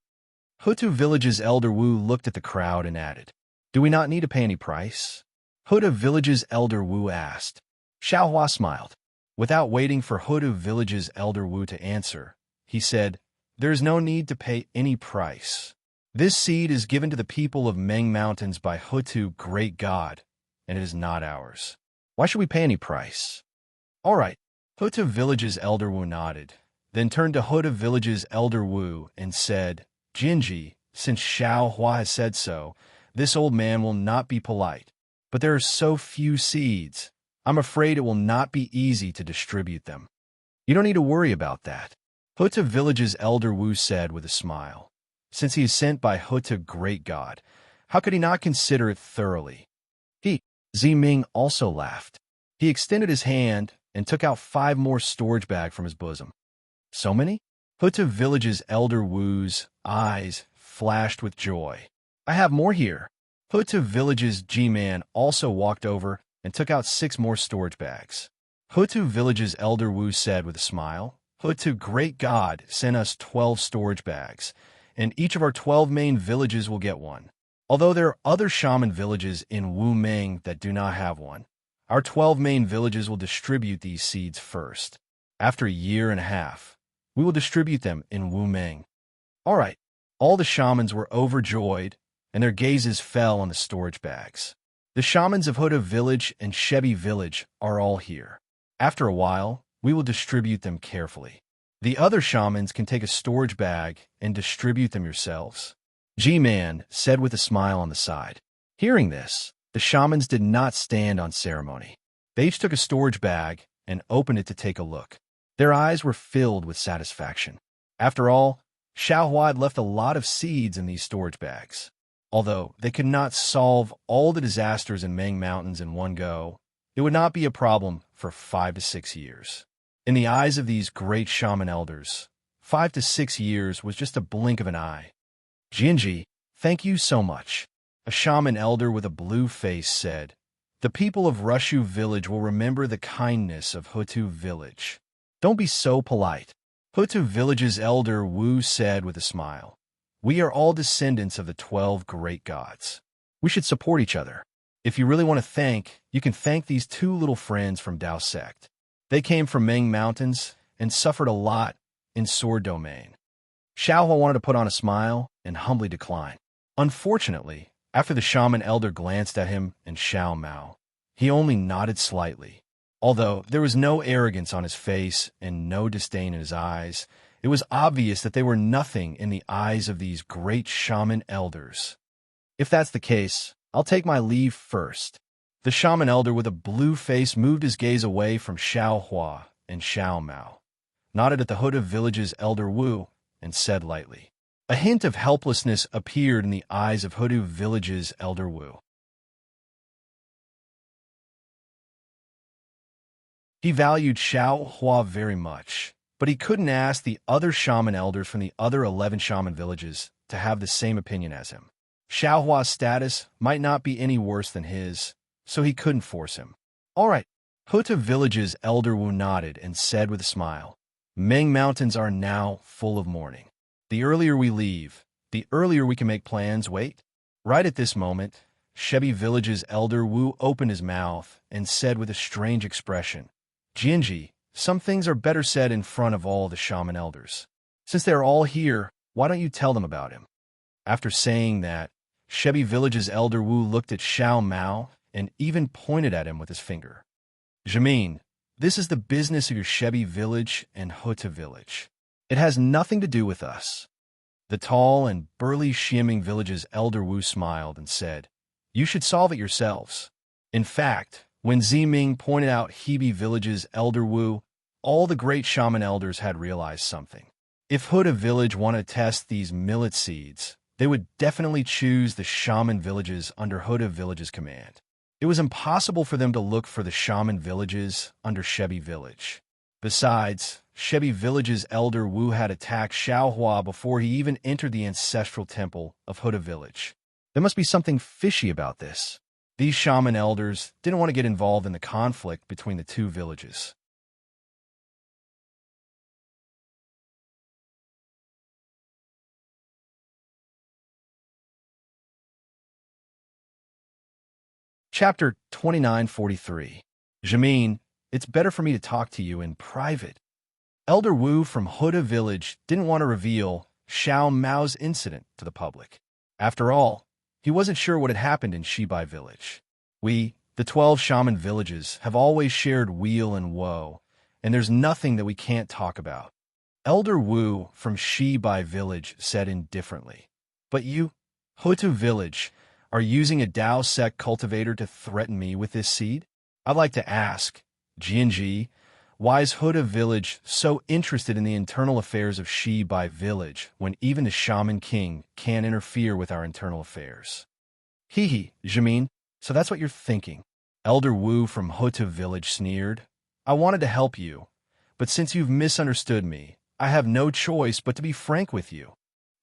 Hutu Village's Elder Wu looked at the crowd and added, "Do we not need to pay any price?" Hutu Village's Elder Wu asked. Xiao Hua smiled. Without waiting for Hutu Village's Elder Wu to answer, he said, "There is no need to pay any price. This seed is given to the people of Ming Mountains by Hutu, great god, and it is not ours. Why should we pay any price?" "All right." Hutu Village's Elder Wu nodded, then turned to Hutu Village's Elder Wu and said, "Jinji, since Xiao Hua has said so, this old man will not be polite. But there are so few seeds, I'm afraid it will not be easy to distribute them." "You don't need to worry about that," Hutu Village's Elder Wu said with a smile. Since he is sent by Hutu, great god, how could he not consider it thoroughly? Ziming also laughed. He extended his hand and took out 5 more storage bags from his bosom. "So many?" Hutu Village's Elder Wu's eyes flashed with joy. "I have more here." Hutu Village's G-Man also walked over and took out 6 more storage bags. Hutu Village's Elder Wu said with a smile, "Hutu, great god, sent us 12 storage bags, and each of our 12 main villages will get one. Although there are other shaman villages in Wu Ming that do not have one, our 12 main villages will distribute these seeds first. After a year and a half, we will distribute them in Wu Ming." All right. All the shamans were overjoyed, and their gazes fell on the storage bags. The shamans of Hutu Village and Shebi Village are all here. After a while, we will distribute them carefully. The other shamans can take a storage bag and distribute them yourselves," G-Man said with a smile on the side. Hearing this, the shamans did not stand on ceremony. They each took a storage bag and opened it to take a look. Their eyes were filled with satisfaction. After all, Xiao Hua had left a lot of seeds in these storage bags. Although they could not solve all the disasters in Ming Mountains in one go, it would not be a problem for 5 to 6 years. In the eyes of these great shaman elders, 5 to 6 years was just a blink of an eye. "Jinji, thank you so much," a shaman elder with a blue face said. "The people of Rushu Village will remember the kindness of Hutu Village." "Don't be so polite," Hutu Village's Elder Wu said with a smile. "We are all descendants of the 12 great gods. We should support each other. If you really want to thank, you can thank these 2 little friends from Dao sect. They came from Ming Mountains and suffered a lot in Sword Domain." Xiao Hua wanted to put on a smile and humbly decline. Unfortunately, after the shaman elder glanced at him and Xiao Mao, he only nodded slightly. Although there was no arrogance on his face and no disdain in his eyes, it was obvious that they were nothing in the eyes of these great shaman elders. "If that's the case, I'll take my leave first." The shaman elder with a blue face moved his gaze away from Xiao Hua and Xiao Mao, nodded at the Hutu Village's Elder Wu, and said lightly. A hint of helplessness appeared in the eyes of Hutu Village's Elder Wu. He valued Xiao Hua very much, but he couldn't ask the other shaman elders from the other 11 shaman villages to have the same opinion as him. Xiao Hua's status might not be any worse than his, so he couldn't force him. "All right." Hutu Village's Elder Wu nodded and said with a smile, "Ming Mountains are now full of mourning. The earlier we leave, the earlier we can make plans wait." Right at this moment, Shebi Village's Elder Wu opened his mouth and said with a strange expression, "Jinji, some things are better said in front of all the shaman elders. Since they are all here, why don't you tell them about him?" After saying that, Shebi Village's Elder Wu looked at Xiao Mao and even pointed at him with his finger. "Jamin, this is the business of your Shebi Village and Hutu Village. It has nothing to do with us." The tall and burly Xiaming Village's Elder Wu smiled and said, "You should solve it yourselves. In fact, When Ziming pointed out Hebe village's elder Wu, all the great shaman elders had realized something. If Huda village wanted to test these millet seeds, they would definitely choose the shaman villages under Huda village's command. It was impossible for them to look for the shaman villages under Shebi village. Besides, Shebi village's elder Wu had attacked Xiaohua before he even entered the ancestral temple of Huda village. There must be something fishy about this. These shaman elders didn't want to get involved in the conflict between the two villages. Chapter 2943. Jamin, it's better for me to talk to you in private. Elder Wu from Huda village didn't want to reveal Xiao Mao's incident to the public. After all, he wasn't sure what had happened in Shibai village. We, the 12 shaman villages, have always shared weal and woe, and there's nothing that we can't talk about. Elder Wu from Shibai village said indifferently. But you, Hutu village, are using a Dao sect cultivator to threaten me with this seed? I'd like to ask, Jianji, why is Huda village so interested in the internal affairs of Shibai village when even the shaman king can't interfere with our internal affairs? Hee, Jamin, so that's what you're thinking. Elder Wu from Huta village sneered. I wanted to help you, but since you've misunderstood me, I have no choice but to be frank with you.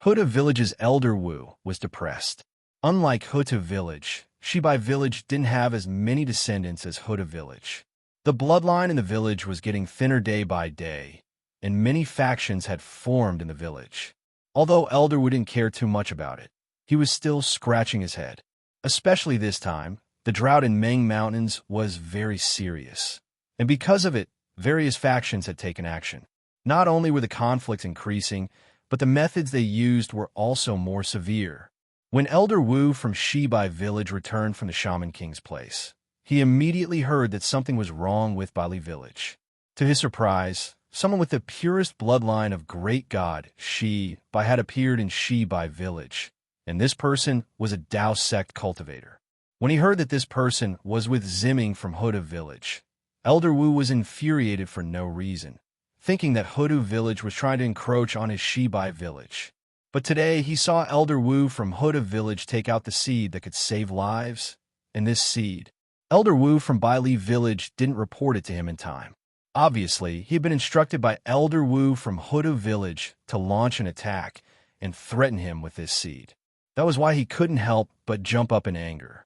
Huta village's Elder Wu was depressed. Unlike Huta village, Shibai village didn't have as many descendants as Huta village. The bloodline in the village was getting thinner day by day, and many factions had formed in the village. Although Elder Wu didn't care too much about it, he was still scratching his head. Especially this time, the drought in Meng Mountains was very serious, and because of it, various factions had taken action. Not only were the conflicts increasing, but the methods they used were also more severe. When Elder Wu from Shibai village returned from the Shaman King's place, he immediately heard that something was wrong with Bali village. To his surprise, someone with the purest bloodline of great god Shibai had appeared in Shibai village, and this person was a Dao sect cultivator. When he heard that this person was with Ziming from Huda village, Elder Wu was infuriated for no reason, thinking that Hudu village was trying to encroach on his Shibai village. But today he saw Elder Wu from Huda village take out the seed that could save lives, and this seed, Elder Wu from Baili village didn't report it to him in time. Obviously, he had been instructed by Elder Wu from Huda village to launch an attack and threaten him with this seed. That was why he couldn't help but jump up in anger.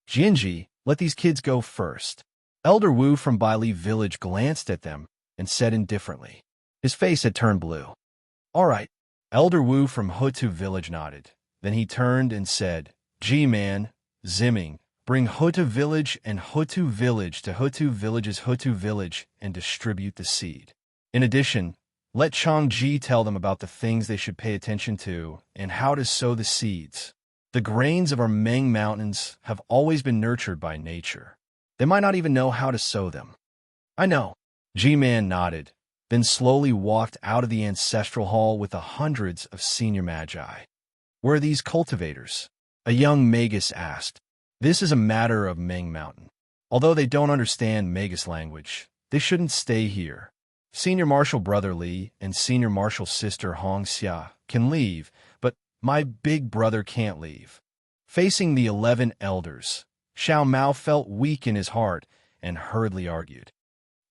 Jianji, let these kids go first. Elder Wu from Baili village glanced at them and said indifferently. His face had turned blue. All right. Elder Wu from Hutu village nodded. Then he turned and said, G-man, Ziming, bring Hutu village and Hutu village to Hutu village's Hutu village and distribute the seed. In addition, let Changji tell them about the things they should pay attention to and how to sow the seeds. The grains of our Meng Mountains have always been nurtured by nature. They might not even know how to sow them. I know. G-man nodded, then slowly walked out of the ancestral hall with the hundreds of senior magi. Where are these cultivators? A young magus asked. This is a matter of Meng Mountain. Although they don't understand magus language, they shouldn't stay here. Senior Marshal Brother Li and Senior Marshal Sister Hong Xia can leave, but my big brother can't leave. Facing the 11 elders, Xiao Mao felt weak in his heart and hurriedly argued.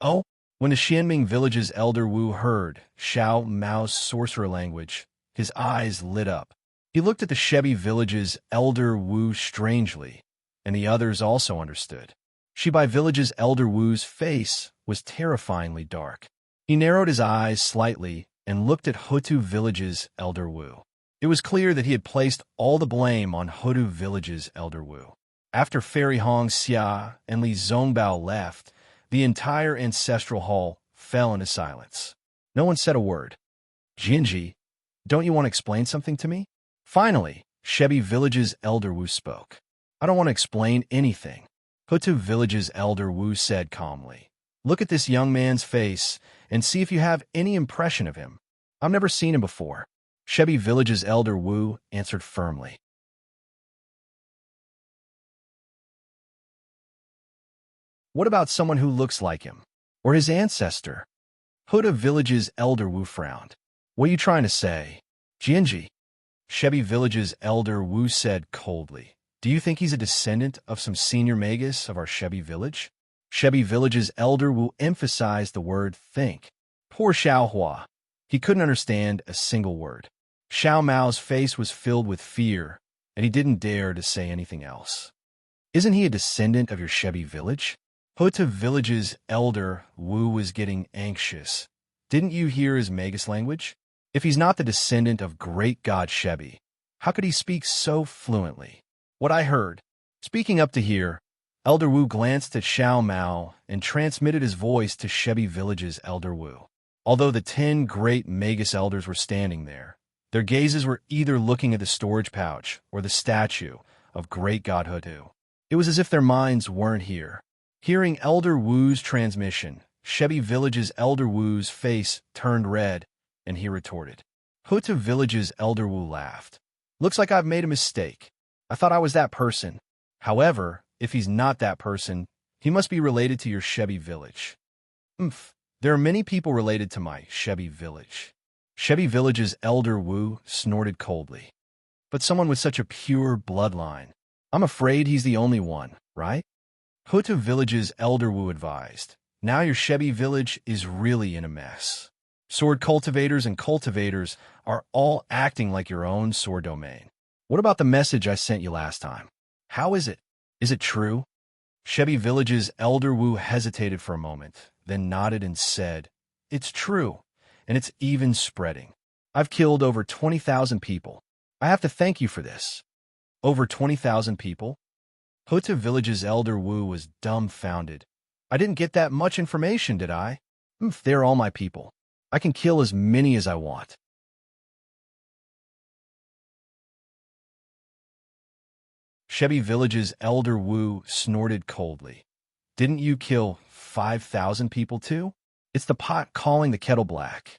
Oh, when the Xianming village's Elder Wu heard Xiao Mao's sorcerer language, his eyes lit up. He looked at the Shebi village's Elder Wu strangely, and the others also understood. Shibai village's Elder Wu's face was terrifyingly dark. He narrowed his eyes slightly and looked at Hutu village's Elder Wu. It was clear that he had placed all the blame on Hutu village's Elder Wu. After Fairy Hong Xia and Li Zongbao left, the entire ancestral hall fell into silence. No one said a word. Jinji, don't you want to explain something to me? Finally, Shebi village's Elder Wu spoke. I don't want to explain anything. Hutu village's Elder Wu said calmly. Look at this young man's face and see if you have any impression of him. I've never seen him before. Shebi village's Elder Wu answered firmly. What about someone who looks like him? Or his ancestor? Huda Village's elder Wu frowned. What are you trying to say? Jianji. Shebi Village's elder Wu said coldly. Do you think he's a descendant of some senior magus of our Shebi Village? Shebi Village's elder Wu emphasized the word think. Poor Xiao Hua. He couldn't understand a single word. Xiao Mao's face was filled with fear, and he didn't dare to say anything else. Isn't he a descendant of your Shebi Village? Huta Village's elder Wu was getting anxious. Didn't you hear his magus language? If he's not the descendant of great god Shebi, how could he speak so fluently? What I heard. Speaking up to hear, Elder Wu glanced at Xiao Mao and transmitted his voice to Shebi Village's Elder Wu. Although the 10 great magus elders were standing there, their gazes were either looking at the storage pouch or the statue of great god Hutu. It was as if their minds weren't here. Hearing Elder Wu's transmission, Shebi Village's Elder Wu's face turned red, and he retorted. Huta Village's Elder Wu laughed. Looks like I've made a mistake. I thought I was that person. However, if he's not that person, he must be related to your Shebi Village. There are many people related to my Shebi Village. Shebi Village's Elder Wu snorted coldly. But someone with such a pure bloodline. I'm afraid he's the only one, right? Huta Village's Elder Wu advised. Now your Shebi Village is really in a mess. Sword cultivators and cultivators are all acting like your own sword domain. What about the message I sent you last time? How is it? Is it true? Shebi Village's Elder Wu hesitated for a moment, then nodded and said, It's true, and it's even spreading. I've killed over 20,000 people. I have to thank you for this. Over 20,000 people? Huta Village's Elder Wu was dumbfounded. I didn't get that much information, did I? They're all my people. I can kill as many as I want. Shebi Village's Elder Wu snorted coldly. Didn't you kill 5,000 people too? It's the pot calling the kettle black.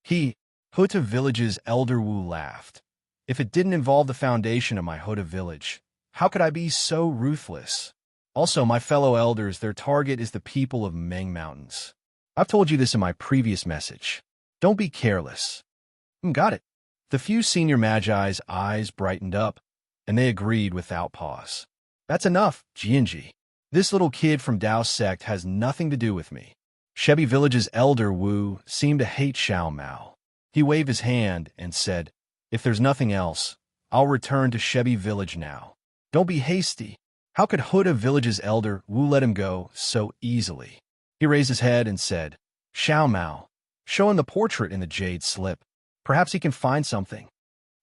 Huta Village's Elder Wu laughed. If it didn't involve the foundation of my Huta Village, how could I be so ruthless? Also, my fellow elders, their target is the people of Meng Mountains. I've told you this in my previous message. Don't be careless. Got it. The few senior magi's eyes brightened up, and they agreed without pause. That's enough, Jianji. This little kid from Dao's sect has nothing to do with me. Shebi Village's Elder Wu seemed to hate Xiao Mao. He waved his hand and said, If there's nothing else, I'll return to Shebi Village now. Don't be hasty. How could Huta Village's Elder Wu let him go so easily? He raised his head and said, Xiao Mao, show him the portrait in the jade slip. Perhaps he can find something.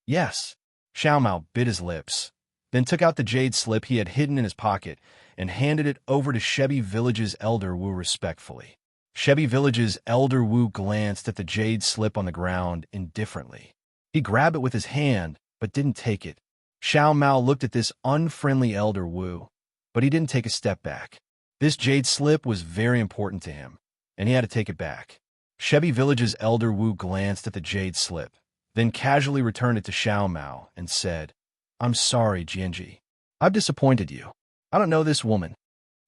Yes. Xiao Mao bit his lips, then took out the jade slip he had hidden in his pocket and handed it over to Shebi Village's Elder Wu respectfully. Shebi Village's Elder Wu glanced at the jade slip on the ground indifferently. He grabbed it with his hand, but didn't take it. Xiao Mao looked at this unfriendly Elder Wu, but he didn't take a step back. This jade slip was very important to him, and he had to take it back. Shebi Village's Elder Wu glanced at the jade slip, then casually returned it to Xiao Mao and said, I'm sorry, Jianji. I've disappointed you. I don't know this woman.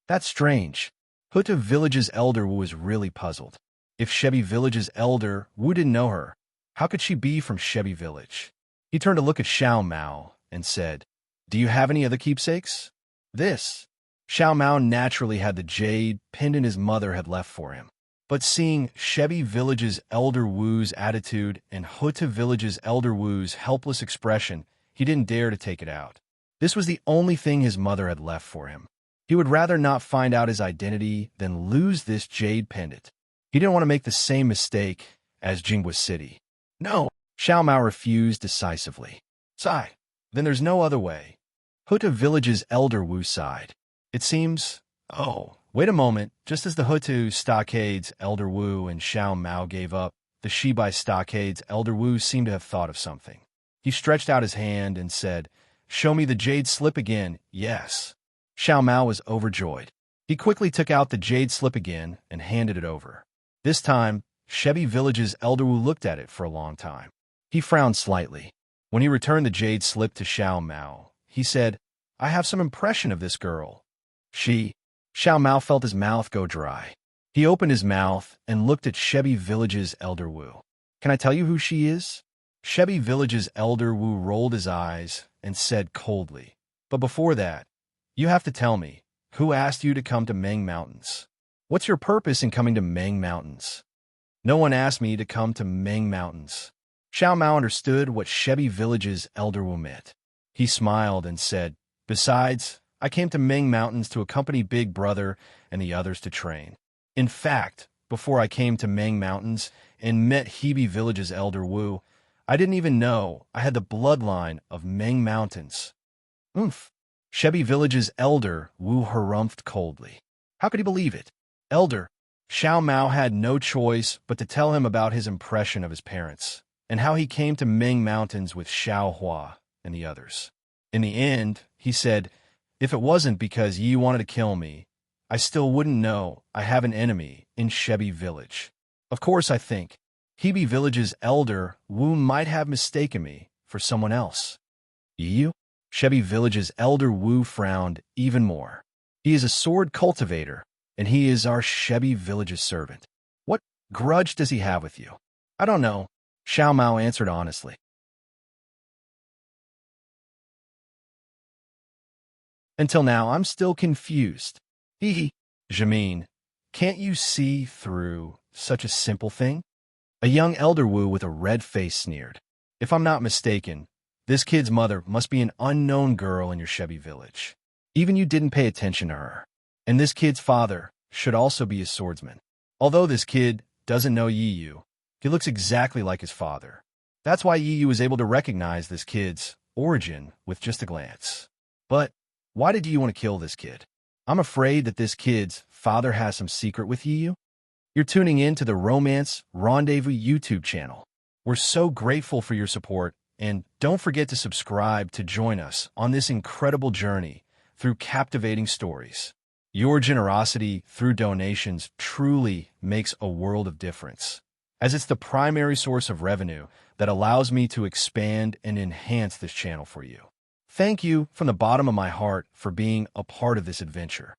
That's strange. Huta Village's Elder Wu was really puzzled. If Shebi Village's Elder Wu didn't know her, how could she be from Shebi Village? He turned to look at Xiao Mao and said, Do you have any other keepsakes? This. Xiao Mao naturally had the jade pendant his mother had left for him. But seeing Shebi Village's Elder Wu's attitude and Huta Village's Elder Wu's helpless expression, he didn't dare to take it out. This was the only thing his mother had left for him. He would rather not find out his identity than lose this jade pendant. He didn't want to make the same mistake as Jinghua City. No, Xiao Mao refused decisively. Sigh. Then there's no other way. Huta Village's Elder Wu sighed. It seems... Oh, wait a moment. Just as the Hutu Stockade's Elder Wu and Xiao Mao gave up, the Shibai Stockade's Elder Wu seemed to have thought of something. He stretched out his hand and said, Show me the jade slip again, yes. Xiao Mao was overjoyed. He quickly took out the jade slip again and handed it over. This time, Shebi Village's Elder Wu looked at it for a long time. He frowned slightly. When he returned the jade slip to Xiao Mao, he said, I have some impression of this girl. She Xiao Mao felt his mouth go dry. He opened his mouth and looked at Shebi Village's Elder Wu. Can I tell you who she is? Shebi Village's Elder Wu rolled his eyes and said coldly, but before that, you have to tell me, who asked you to come to Meng Mountains? What's your purpose in coming to Meng Mountains? No one asked me to come to Meng Mountains. Xiao Mao understood what Shebi Village's Elder Wu meant. He smiled and said, besides, I came to Meng Mountains to accompany Big Brother and the others to train. In fact, before I came to Meng Mountains and met Hebi Village's Elder Wu, I didn't even know I had the bloodline of Meng Mountains. Oomph. Shebi Village's Elder Wu harumphed coldly. How could he believe it? Elder, Xiao Mao had no choice but to tell him about his impression of his parents, and how he came to Meng Mountains with Xiao Hua and the others. In the end, he said, if it wasn't because ye wanted to kill me, I still wouldn't know I have an enemy in Shebi Village. Of course, I think Hebi Village's Elder Wu might have mistaken me for someone else. You? Shebi Village's Elder Wu frowned even more. He is a sword cultivator, and he is our Shebi Village's servant. What grudge does he have with you? I don't know, Xiao Mao answered honestly. Until now, I'm still confused. Hee hee. Jamin, can't you see through such a simple thing? A young Elder Wu with a red face sneered. If I'm not mistaken, this kid's mother must be an unknown girl in your Shebi village. Even you didn't pay attention to her. And this kid's father should also be a swordsman. Although this kid doesn't know Yi Yu, he looks exactly like his father. That's why Yi Yu was able to recognize this kid's origin with just a glance. But why did you want to kill this kid? I'm afraid that this kid's father has some secret with Yi Yu. You're tuning in to the Romance Rendezvous YouTube channel. We're so grateful for your support, and don't forget to subscribe to join us on this incredible journey through captivating stories. Your generosity through donations truly makes a world of difference, as it's the primary source of revenue that allows me to expand and enhance this channel for you. Thank you from the bottom of my heart for being a part of this adventure.